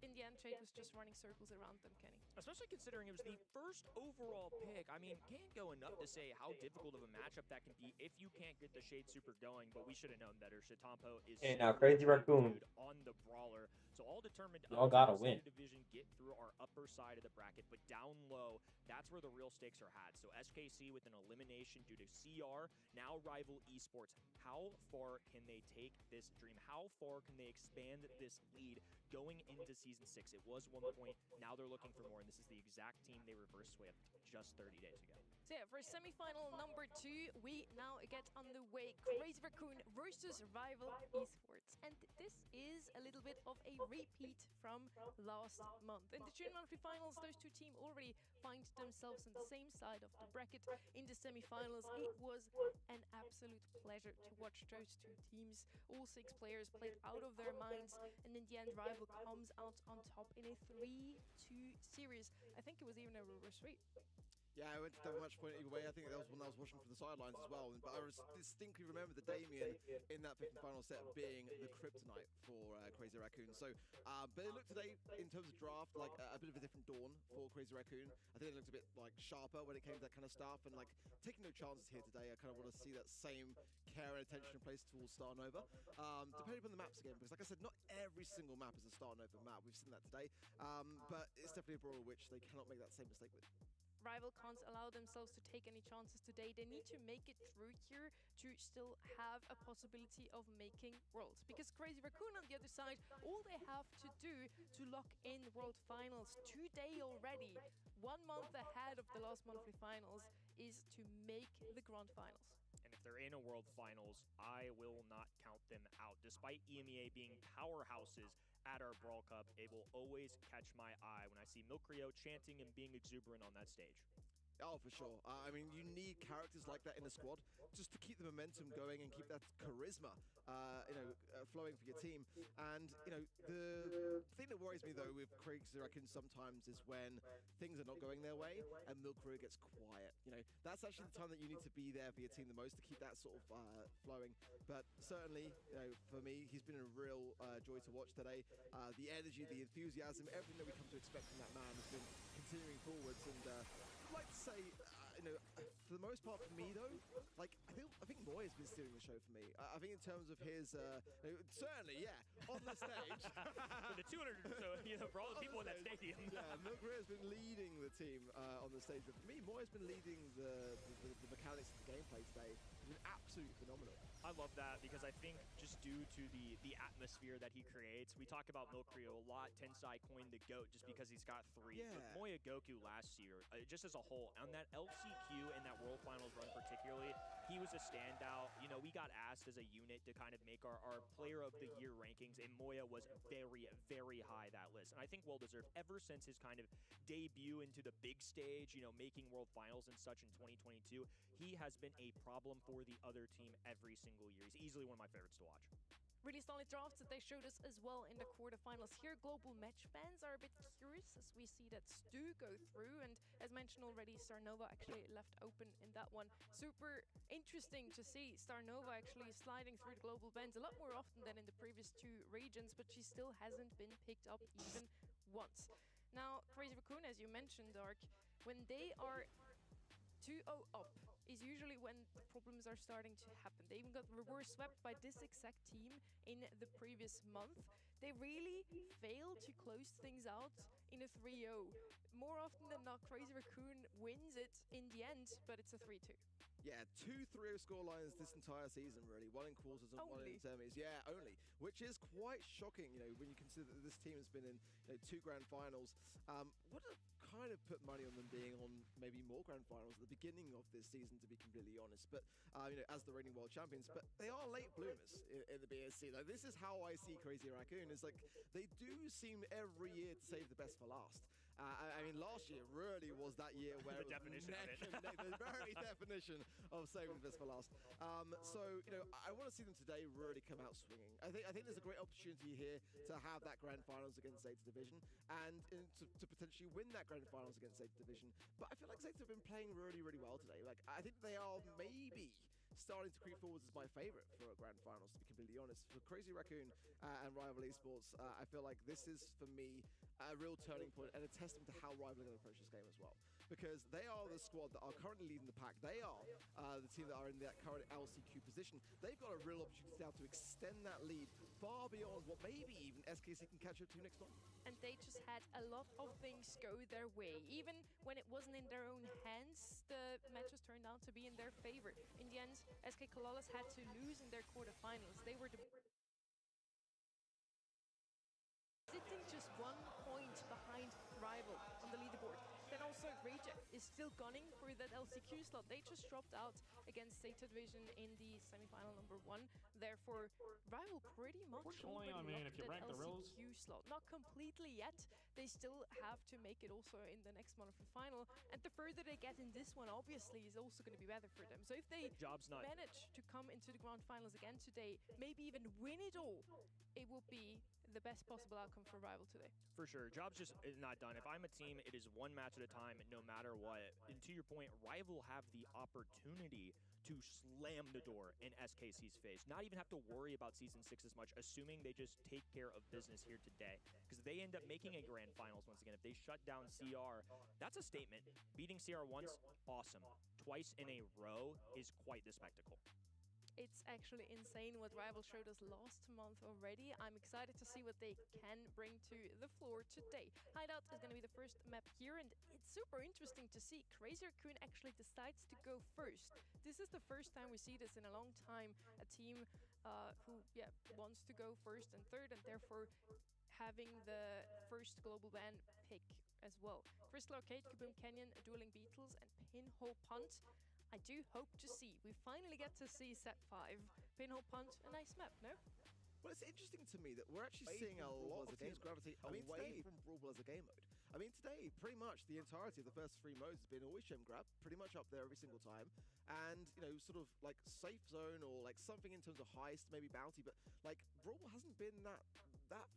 B: In the end, Shade was just running circles around them, Kenny.
E: Especially considering it was the first overall pick. I mean, can't go enough to say how difficult of a matchup that can be if you can't get the Shade super going, but we should have known better. Stetampo is
C: now Crazy Raccoon
E: on the brawler. So all determined
C: y'all gotta win.
E: Division get through our upper side of the bracket, but down low, that's where the real stakes are had. So SKC with an elimination due to CR, now Rival Esports. How far can they take this dream? How far can they expand this lead going into Season 6? It was 1 point, now they're looking for more, and this is the exact team they reverse swept just 30 days ago.
B: So yeah, for semi-final number 2, we now get on the way. Crazy Raccoon versus Rival Esports. And this is a little bit of a repeat from last month. In the June monthly finals, those two teams already find themselves on the same side of the bracket. In the semi-finals, it was an absolute pleasure to watch those two teams. All 6 players played out of their minds, and in the end, Rival comes out on top in a 3-2 series. I think it was even a reverse sweep.
A: Yeah, I went to the match point either way. I think that was when I was watching from the sidelines as well. But I distinctly remember the Damien in that 5th and final set being the kryptonite for Crazy Raccoon. So, but it looked today, in terms of draft, like a bit of a different dawn for Crazy Raccoon. I think it looked a bit like sharper when it came to that kind of stuff, and like taking no chances here today. I kind of want to see that same care and attention in place towards Star Nova. Depending upon the maps again, because like I said, not every single map is a Star Nova map. We've seen that today, but it's definitely a Brawl which they cannot make that same mistake with.
B: Rival can't allow themselves to take any chances today. They need to make it through here to still have a possibility of making Worlds. Because Crazy Raccoon on the other side, all they have to do to lock in World Finals today already, 1 month ahead of the last monthly finals, is to make the Grand Finals.
E: And if they're in a World Finals, I will not count them out. Despite EMEA being powerhouses at our Brawl Cup, it will always catch my eye when I see Milkrio chanting and being exuberant on that stage.
A: Oh, for sure. I mean, you need characters like that in the squad just to keep the momentum going and keep that charisma, flowing for your team. And, the thing that worries me, though, with Crazy Raccoon sometimes is when things are not going their way and Milkrio gets quiet. That's actually the time that you need to be there for your team the most to keep that sort of flowing. But certainly, for me, he's been a real joy to watch today. The energy, the enthusiasm, everything that we come to expect from that man has been continuing forwards. And I'd like to say, for the most part for me though, like I think Moy has been stealing the show for me. I think in terms of his, certainly, yeah, on the stage.
E: For the 200 or so, for all the people in that stadium.
A: Yeah, Milkrio has been leading the team on the stage, but for me, Moy has been leading the mechanics of the gameplay today. It's been absolutely phenomenal.
E: I love that because I think just due to the atmosphere that he creates, we talk about Milkrio a lot. Tensai coined the GOAT just because he's got 3.
A: Yeah.
E: But Moya Goku last year, just as a whole, on that LCQ and that World Finals run particularly, he was a standout. We got asked as a unit to kind of make our Player of the Year rankings, and Moya was very, very high that list. And I think well-deserved ever since his kind of debut into the big stage, making World Finals and such in 2022. He has been a problem for the other team every single year. He's easily one of my favorites to watch.
B: Really solid drafts that they showed us as well in the quarterfinals. Here, global match fans are a bit curious as we see that Stu go through, and as mentioned already, Starnova actually left open in that one. Super interesting to see Starnova actually sliding through the global bans a lot more often than in the previous 2 regions, but she still hasn't been picked up even once. Now, Crazy Raccoon, as you mentioned, Dark, when they are 2-0 up is usually when the problems are starting to happen. They even got reverse swept by this exact team in the previous month. They really failed to close things out in a 3-0. More often than not, Crazy Raccoon wins it in the end, but it's a 3-2.
A: Yeah, 2 3-0 scorelines this entire season, really. 1 in quarters and 1 in semis. Yeah, only. Which is quite shocking, when you consider that this team has been in 2 grand finals. Would have kind of put money on them being on maybe more grand finals at the beginning of this season, to be completely honest. But, as the reigning world champions. But they are late bloomers in the BSC. Like, this is how I see Crazy Raccoon. It's like, they do seem every year to save the best for last. I mean, last year really was that year where
E: the
A: it was
E: definition of it.
A: the very definition of saving the best for last. So, I want to see them today really come out swinging. I think there's a great opportunity here to have that grand finals against Zeta Division and to potentially win that grand finals against Zeta Division. But I feel like Zeta have been playing really, really well today. Like, I think they are maybe starting to creep forwards as my favorite for a grand finals, to be completely honest. For Crazy Raccoon and Rival Esports, I feel like this is, for me, a real turning point and a testament to how Rival are going to approach this game as well. because they are the squad that are currently leading the pack. They are the team that are in that current LCQ position. They've got a real opportunity now to extend that lead far beyond what maybe even SKC can catch up to next month.
B: And they just had a lot of things go their way. Even when it wasn't in their own hands, the matches turned out to be in their favor. In the end, SK Kalalas had to lose in their quarterfinals. They were sitting just 1 point behind rival on the leaderboard. Then also Reject is still gunning for that LCQ slot. They just dropped out against Zeta Division in the semifinal #1. Therefore, rival pretty much
I: Unfortunately, I mean, if you rank the rows,
B: LCQ slot. Not completely yet. They still have to make it also in the next month of the final. And the further they get in this one, obviously, is also going to be better for them. So if they manage to come into the grand finals again today, maybe even win it all, it will be the best possible outcome for rival today.
E: For sure. Job's just not done. If I'm a team, it is one match at a time, no matter what. And to your point, rival have the opportunity to slam the door in SKC's face. Not even have to worry about Season 6 as much, assuming they just take care of business here today. Because they end up making a grand finals once again. If they shut down CR, that's a statement. Beating CR once, awesome. Twice in a row is quite the spectacle.
B: It's actually insane what Rival showed us last month already. I'm excited to see what they can bring to the floor today. Hideout is going to be the first map here, and it's super interesting to see Crazy Raccoon actually decides to go first. This is the first time we see this in a long time. A team who wants to go first and third, and therefore having the first global ban pick as well. Crystal Arcade, Kaboom Canyon, Dueling Beetles, and Pinhole Punt. I do hope to see. We finally get to see Set 5. Pinhole Punt, a nice map, no?
A: Well, it's interesting to me that we're actually seeing a lot of teams gravitate away from Brawl as a game mode. I mean, today, pretty much the entirety of the first 3 modes has been always gem grab, pretty much up there every single time. And, you know, sort of like safe zone or like something in terms of heist, maybe bounty, but like Brawl hasn't been that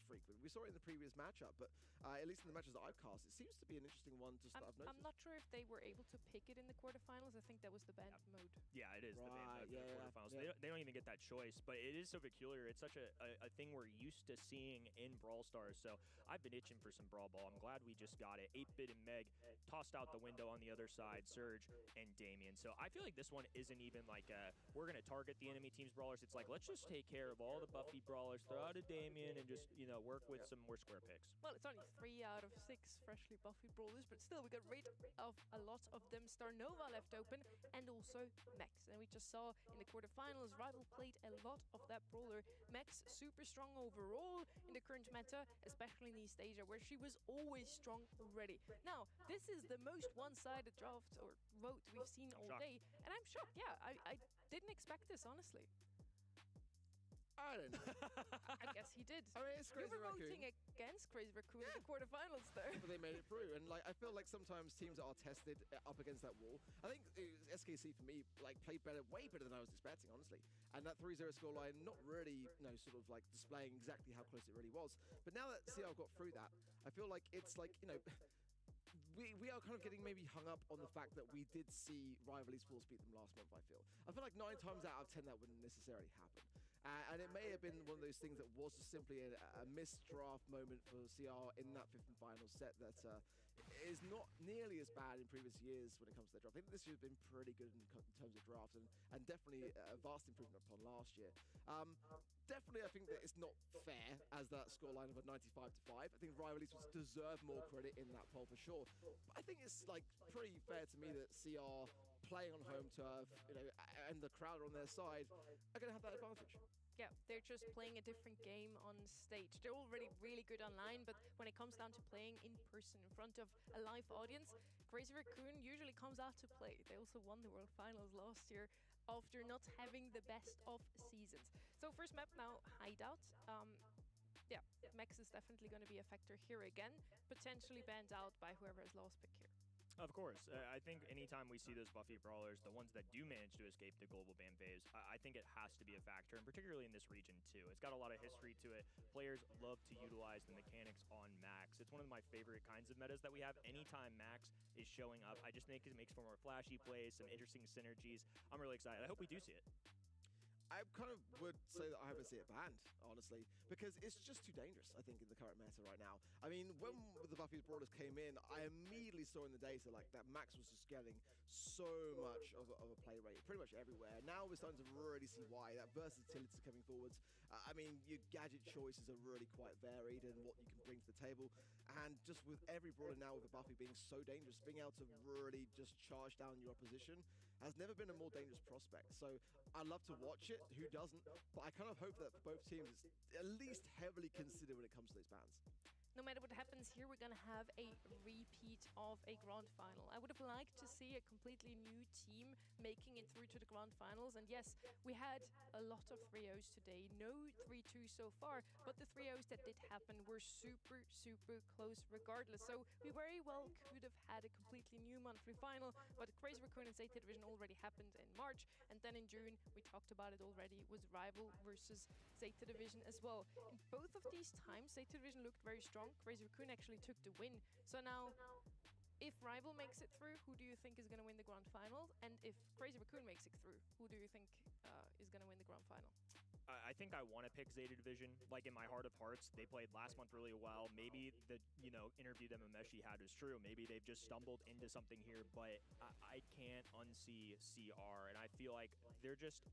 A: frequent. We saw it in the previous matchup, but at least in the matches that I've cast, it seems to be an interesting one just that I've noticed.
B: I'm not sure if they were able to pick it in the quarterfinals. I think that was the banned mode.
E: Yeah, it is the banned mode for the quarterfinals. Yeah. They don't even get that choice, but it is so peculiar. It's such a thing we're used to seeing in Brawl Stars, so I've been itching for some Brawl Ball. I'm glad we just got it. 8-Bit and Meg tossed out the window on the other side, Surge and Damien. So I feel like this one isn't even like we're going to target the enemy team's brawlers. It's like, let's just take care of all the Buffy brawlers, throw out a Damien, and just, you know, work with some more square picks.
B: Well, it's only 3 out of 6 freshly Buffy brawlers, but still, we got rid of a lot of them. Star Nova left open, and also Max. And we just saw in the quarterfinals, Rival played a lot of that brawler. Max, super strong overall in the current meta, especially in East Asia, where she was always strong already. Now, this is the most one-sided draft or vote we've seen all day, and I'm shocked. Yeah, I didn't expect this, honestly.
A: I don't know.
B: I guess he did.
A: I mean, it's Crazy
B: You were
A: Raccoon.
B: voting against Crazy Raccoon in the quarterfinals, though.
A: But they made it through, and like I feel like sometimes teams are tested up against that wall. I think SKC for me like played better, way better than I was expecting, honestly. And that 3-0 scoreline, not really, you know, sort of like displaying exactly how close it really was. But now that CL got through that, I feel like it's like, you know. We are kind of getting maybe hung up on the fact that we did see Rival Esports beat them last month, I feel like 9 times out of 10 that wouldn't necessarily happen. And it may have been one of those things that was just simply a missed draft moment for CR in that 5th and final set that is not nearly as bad in previous years when it comes to their draft. I think this year has been pretty good in terms of draft and definitely a vast improvement upon last year. Definitely, I think that it's not fair as that scoreline of a 95-5. I think Rival Esports deserve more credit in that poll for sure. But I think it's like pretty fair to me that CR playing on home turf, you know, and the crowd are on their side are going to have that advantage.
B: Yeah, they're just playing a different game on stage. They're already really good online, but when it comes down to playing in person in front of a live audience, Crazy Raccoon usually comes out to play. They also won the World Finals last year after not having the best of seasons. So first map now, Hideout. Yeah, Max is definitely going to be a factor here again, potentially banned out by whoever has last pick here.
E: Of course. I think anytime we see those Buffy brawlers, the ones that do manage to escape the global ban phase, I think it has to be a factor, and particularly in this region too. It's got a lot of history to it. Players love to utilize the mechanics on Max. It's one of my favorite kinds of metas that we have. Anytime Max is showing up, I just think it makes for more flashy plays, some interesting synergies. I'm really excited. I hope we do see it.
A: I kind of would say that I haven't seen it banned, honestly, because it's just too dangerous, I think, in the current meta right now. I mean, when the Buffy's Brawlers came in, I immediately saw in the data, like, that Max was just getting so much of a play rate, pretty much everywhere. Now we're starting to really see why. That versatility coming forwards. I mean, your gadget choices are really quite varied in what you can bring to the table. And just with every Brawler now with a Buffy being so dangerous, being able to really just charge down your opposition has never been a more dangerous prospect. So I love to watch it, who doesn't? But I kind of hope that both teams is at least heavily considered when it comes to those bans.
B: No matter what happens here, we're going to have a repeat of a grand final. I would have liked to see a completely new team making it through to the grand finals. And yes, we had a lot of 3-0s today. No 3-2 so far, but the 3-0s that did happen were super, super close regardless. So we very well could have had a completely new monthly final, but Crazy Raccoon and Zeta Division already happened in March. And then in June, we talked about it already, was Rival versus Zeta Division as well. In both of these times, Zeta Division looked very strong. Crazy Raccoon actually took the win. So now, if Rival makes it through, who do you think is going to win the grand final? And if Crazy Raccoon makes it through, who do you think is going to win the grand final?
E: I think I want to pick Zeta Division. Like, in my heart of hearts, they played last month really well. Maybe the interview that Mameshi had was true. Maybe they've just stumbled into something here, but I can't unsee CR, and I feel like they're just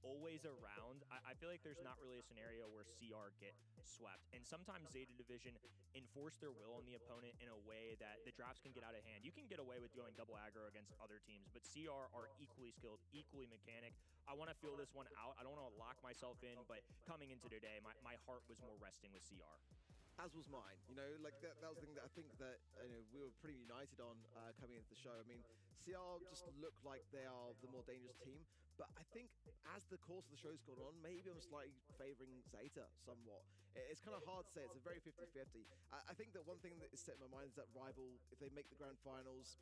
E: always around. I feel like there's not really a scenario where CR get swept. And sometimes Zeta Division enforce their will on the opponent in a way that the drafts can get out of hand. You can get away with going double aggro against other teams, but CR are equally skilled, equally mechanic. I want to feel this one out. I don't want to lock myself in, but coming into today, my heart was more resting with CR.
A: As was mine, like that was the thing that I think that we were pretty united on coming into the show. I mean, CR just look like they are the more dangerous team, but I think as the course of the show's gone on, maybe I'm slightly favoring Zeta somewhat. It's kind of hard to say. It's a very 50-50. I think that one thing that is set in my mind is that Rival, if they make the grand finals,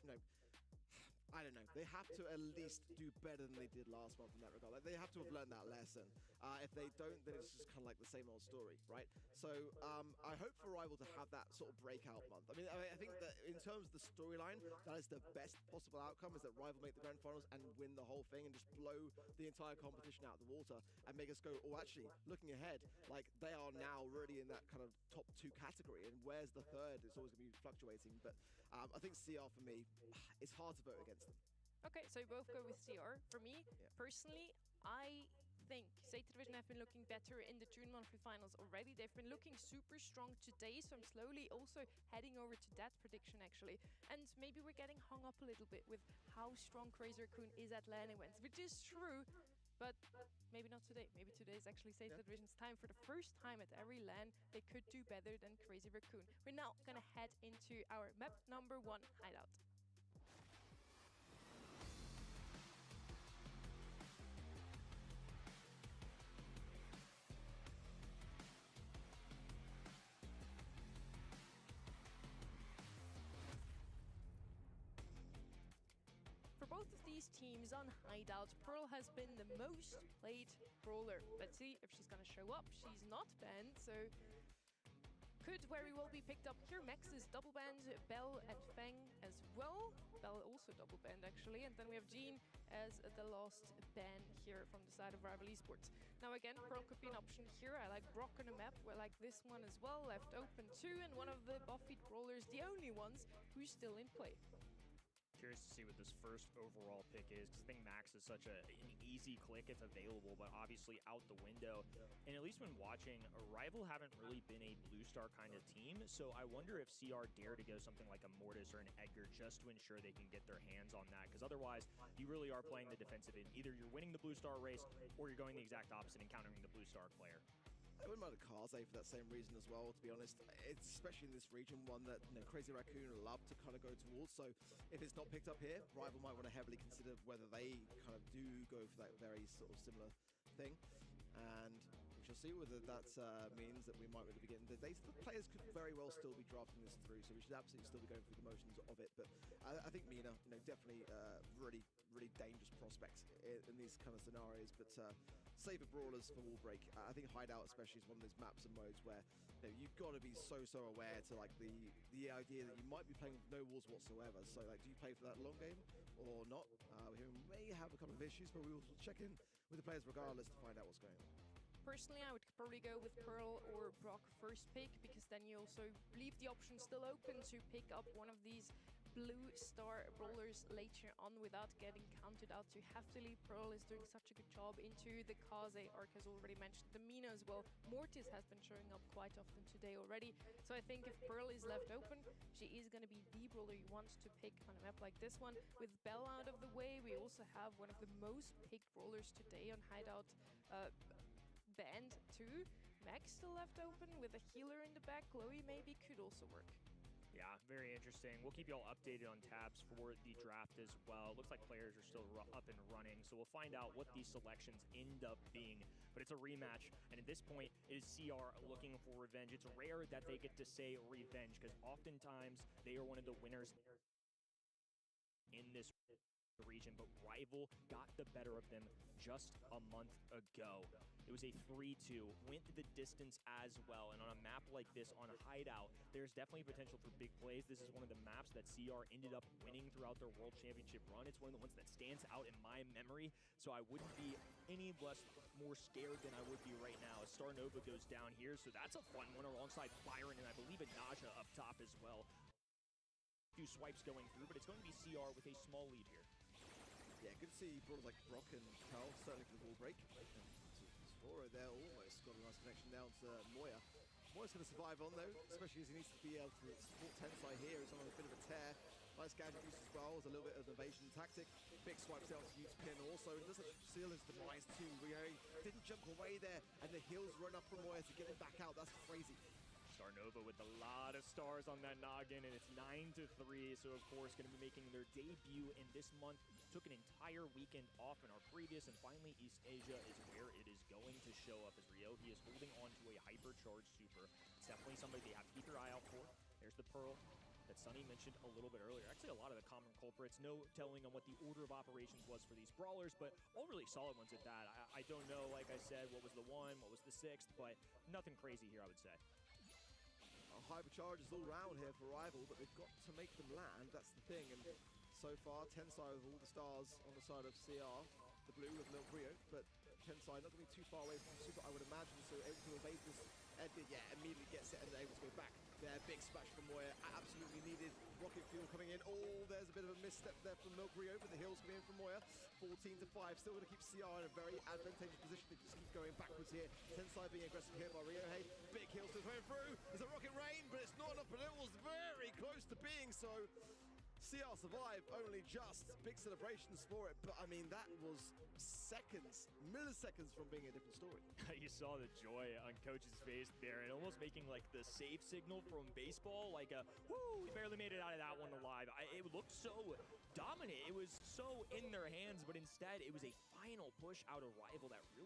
A: I don't know. They have to at least do better than they did last month in that regard. Like, they have to have learned that lesson. If they don't, then it's just kind of like the same old story, right? So I hope for Rival to have that sort of breakout month. I mean, I think that in terms of the storyline, that is the best possible outcome, is that Rival make the grand finals and win the whole thing and just blow the entire competition out of the water and make us go, oh, actually, looking ahead, like, they are now really in that kind of top 2 category, and where's the third? It's always going to be fluctuating, but I think CR for me, it's hard to vote against them.
B: Okay, so you both go with CR. For me, personally, I think Zeta Division have been looking better in the June monthly finals already. They've been looking super strong today, so I'm slowly also heading over to that prediction, actually. And maybe we're getting hung up a little bit with how strong Crazy Raccoon is at LAN events, which is true, but maybe not today. Maybe today is actually Zeta Division's time. For the first time at every LAN, they could do better than Crazy Raccoon. We're now gonna head into our map number 1 hideout. Both of these teams on Hideout, Pearl has been the most played brawler. Let's see if she's gonna show up. She's not banned, so could very well be picked up here. Max is double banned, Bell and Feng as well. Bell also double banned, actually. And then we have Jean as the last ban here from the side of Rival Esports. Now again, Pearl could be an option here. I like Brock on a map. I like this one as well, left open too. And one of the Buffy brawlers, the only ones who's still in play.
E: Curious to see what this first overall pick is, because I think Max is such an easy click if available, but obviously out the window. And at least when watching, Rival haven't really been a blue star kind of team, so I wonder if CR dare to go something like a Mortis or an Edgar just to ensure they can get their hands on that, because otherwise you really are playing the defensive end. Either you're winning the blue star race or you're going the exact opposite and countering the blue star player.
A: I wouldn't mind a Kaze for that same reason as well, to be honest. It's especially in this region, one that Crazy Raccoon love to kind of go towards. So if it's not picked up here, Rival might want to heavily consider whether they kind of do go for that very sort of similar thing. And we shall see whether that means that we might really be getting the data. The players could very well still be drafting this through, so we should absolutely still be going through the motions of it. But I think Mina, definitely really dangerous prospect in these kind of scenarios. But save for brawlers for wall break. I think Hideout especially is one of those maps and modes where you've got to be so aware to like the idea that you might be playing with no walls whatsoever. So like, do you play for that long game or not? We may have a couple of issues, but we will check in with the players regardless to find out what's going on.
B: Personally, I would probably go with Pearl or Brock first pick, because then you also leave the option still open to pick up one of these blue star brawlers later on without getting counted out too heftily. Pearl is doing such a good job into the Kaze arc, as already mentioned. The Mina as well. Mortis has been showing up quite often today already. So I think if Pearl is left open, she is going to be the brawler you want to pick on a map like this one. With Bell out of the way, we also have one of the most picked brawlers today on Hideout. Band too. Max still left open with a healer in the back. Chloe maybe could also work.
E: Yeah, very interesting. We'll keep you all updated on tabs for the draft as well. Looks like players are still up and running, so we'll find out what these selections end up being. But it's a rematch, and at this point, it is CR looking for revenge. It's rare that they get to say revenge, because oftentimes they are one of the winners in this region, but Rival got the better of them just a month ago. It was a 3-2, went the distance as well, and on a map like this, on a Hideout, there's definitely potential for big plays. This is one of the maps that CR ended up winning throughout their World Championship run. It's one of the ones that stands out in my memory, so I wouldn't be any more scared than I would be right now as Star Nova goes down here, so that's a fun one alongside Byron, and I believe a Naja up top as well. Few swipes going through, but it's going to be CR with a small lead here.
A: Yeah, good to see brawlers like Brock and Carl, certainly for the wall break. Sora there almost got a nice connection down to Moya. Moya's going to survive on though, especially as he needs to be able to support Tensai here. He's on a bit of a tear. Nice gadget use as well, as a little bit of an evasion tactic. Big swipes out to use pin also, and doesn't seal his demise too. Rio didn't jump away there, and the heals run up from Moya to get him back out. That's crazy.
E: Starnova with a lot of stars on that noggin, and it's 9-3, so of course going to be making their debut in this month. Took an entire weekend off in our previous, and finally East Asia is where it is going to show up, as Ryohei is holding on to a hypercharged super. It's definitely somebody they have to keep their eye out for. There's the Pearl that Sunny mentioned a little bit earlier. Actually, a lot of the common culprits, no telling on what the order of operations was for these brawlers, but all really solid ones at that. I don't know, like I said, what was the 1, what was the 6th, but nothing crazy here, I would say.
A: Hypercharges all round here for Rival, but they've got to make them land. That's the thing. And so far, Tensai with all the stars on the side of CR, the blue with Milk Rio, but Tensai not going to be too far away from Super, I would imagine, so able to evade this. Edgar, yeah, immediately gets it and able to go back. There, big splash from Moya, absolutely needed. Rocket fuel coming in. Oh, there's a bit of a misstep there from Milk Rio, but the heals coming in from Moya. 14-5, still going to keep CR in a very advantageous position. They just keep going backwards here. Tensai being aggressive here by Ryohei. Big heals still coming through. There's a rocket rain, but it's not enough, but it was very close to being so. CR survived only just. Big celebrations for it, but I mean, that was seconds, milliseconds from being a different story.
E: You saw the joy on Coach's face there, and almost making like the save signal from baseball, like a whoo, we barely made it out of that one alive. It looked so dominant. It was so in their hands, but instead it was a final push out of Rival that really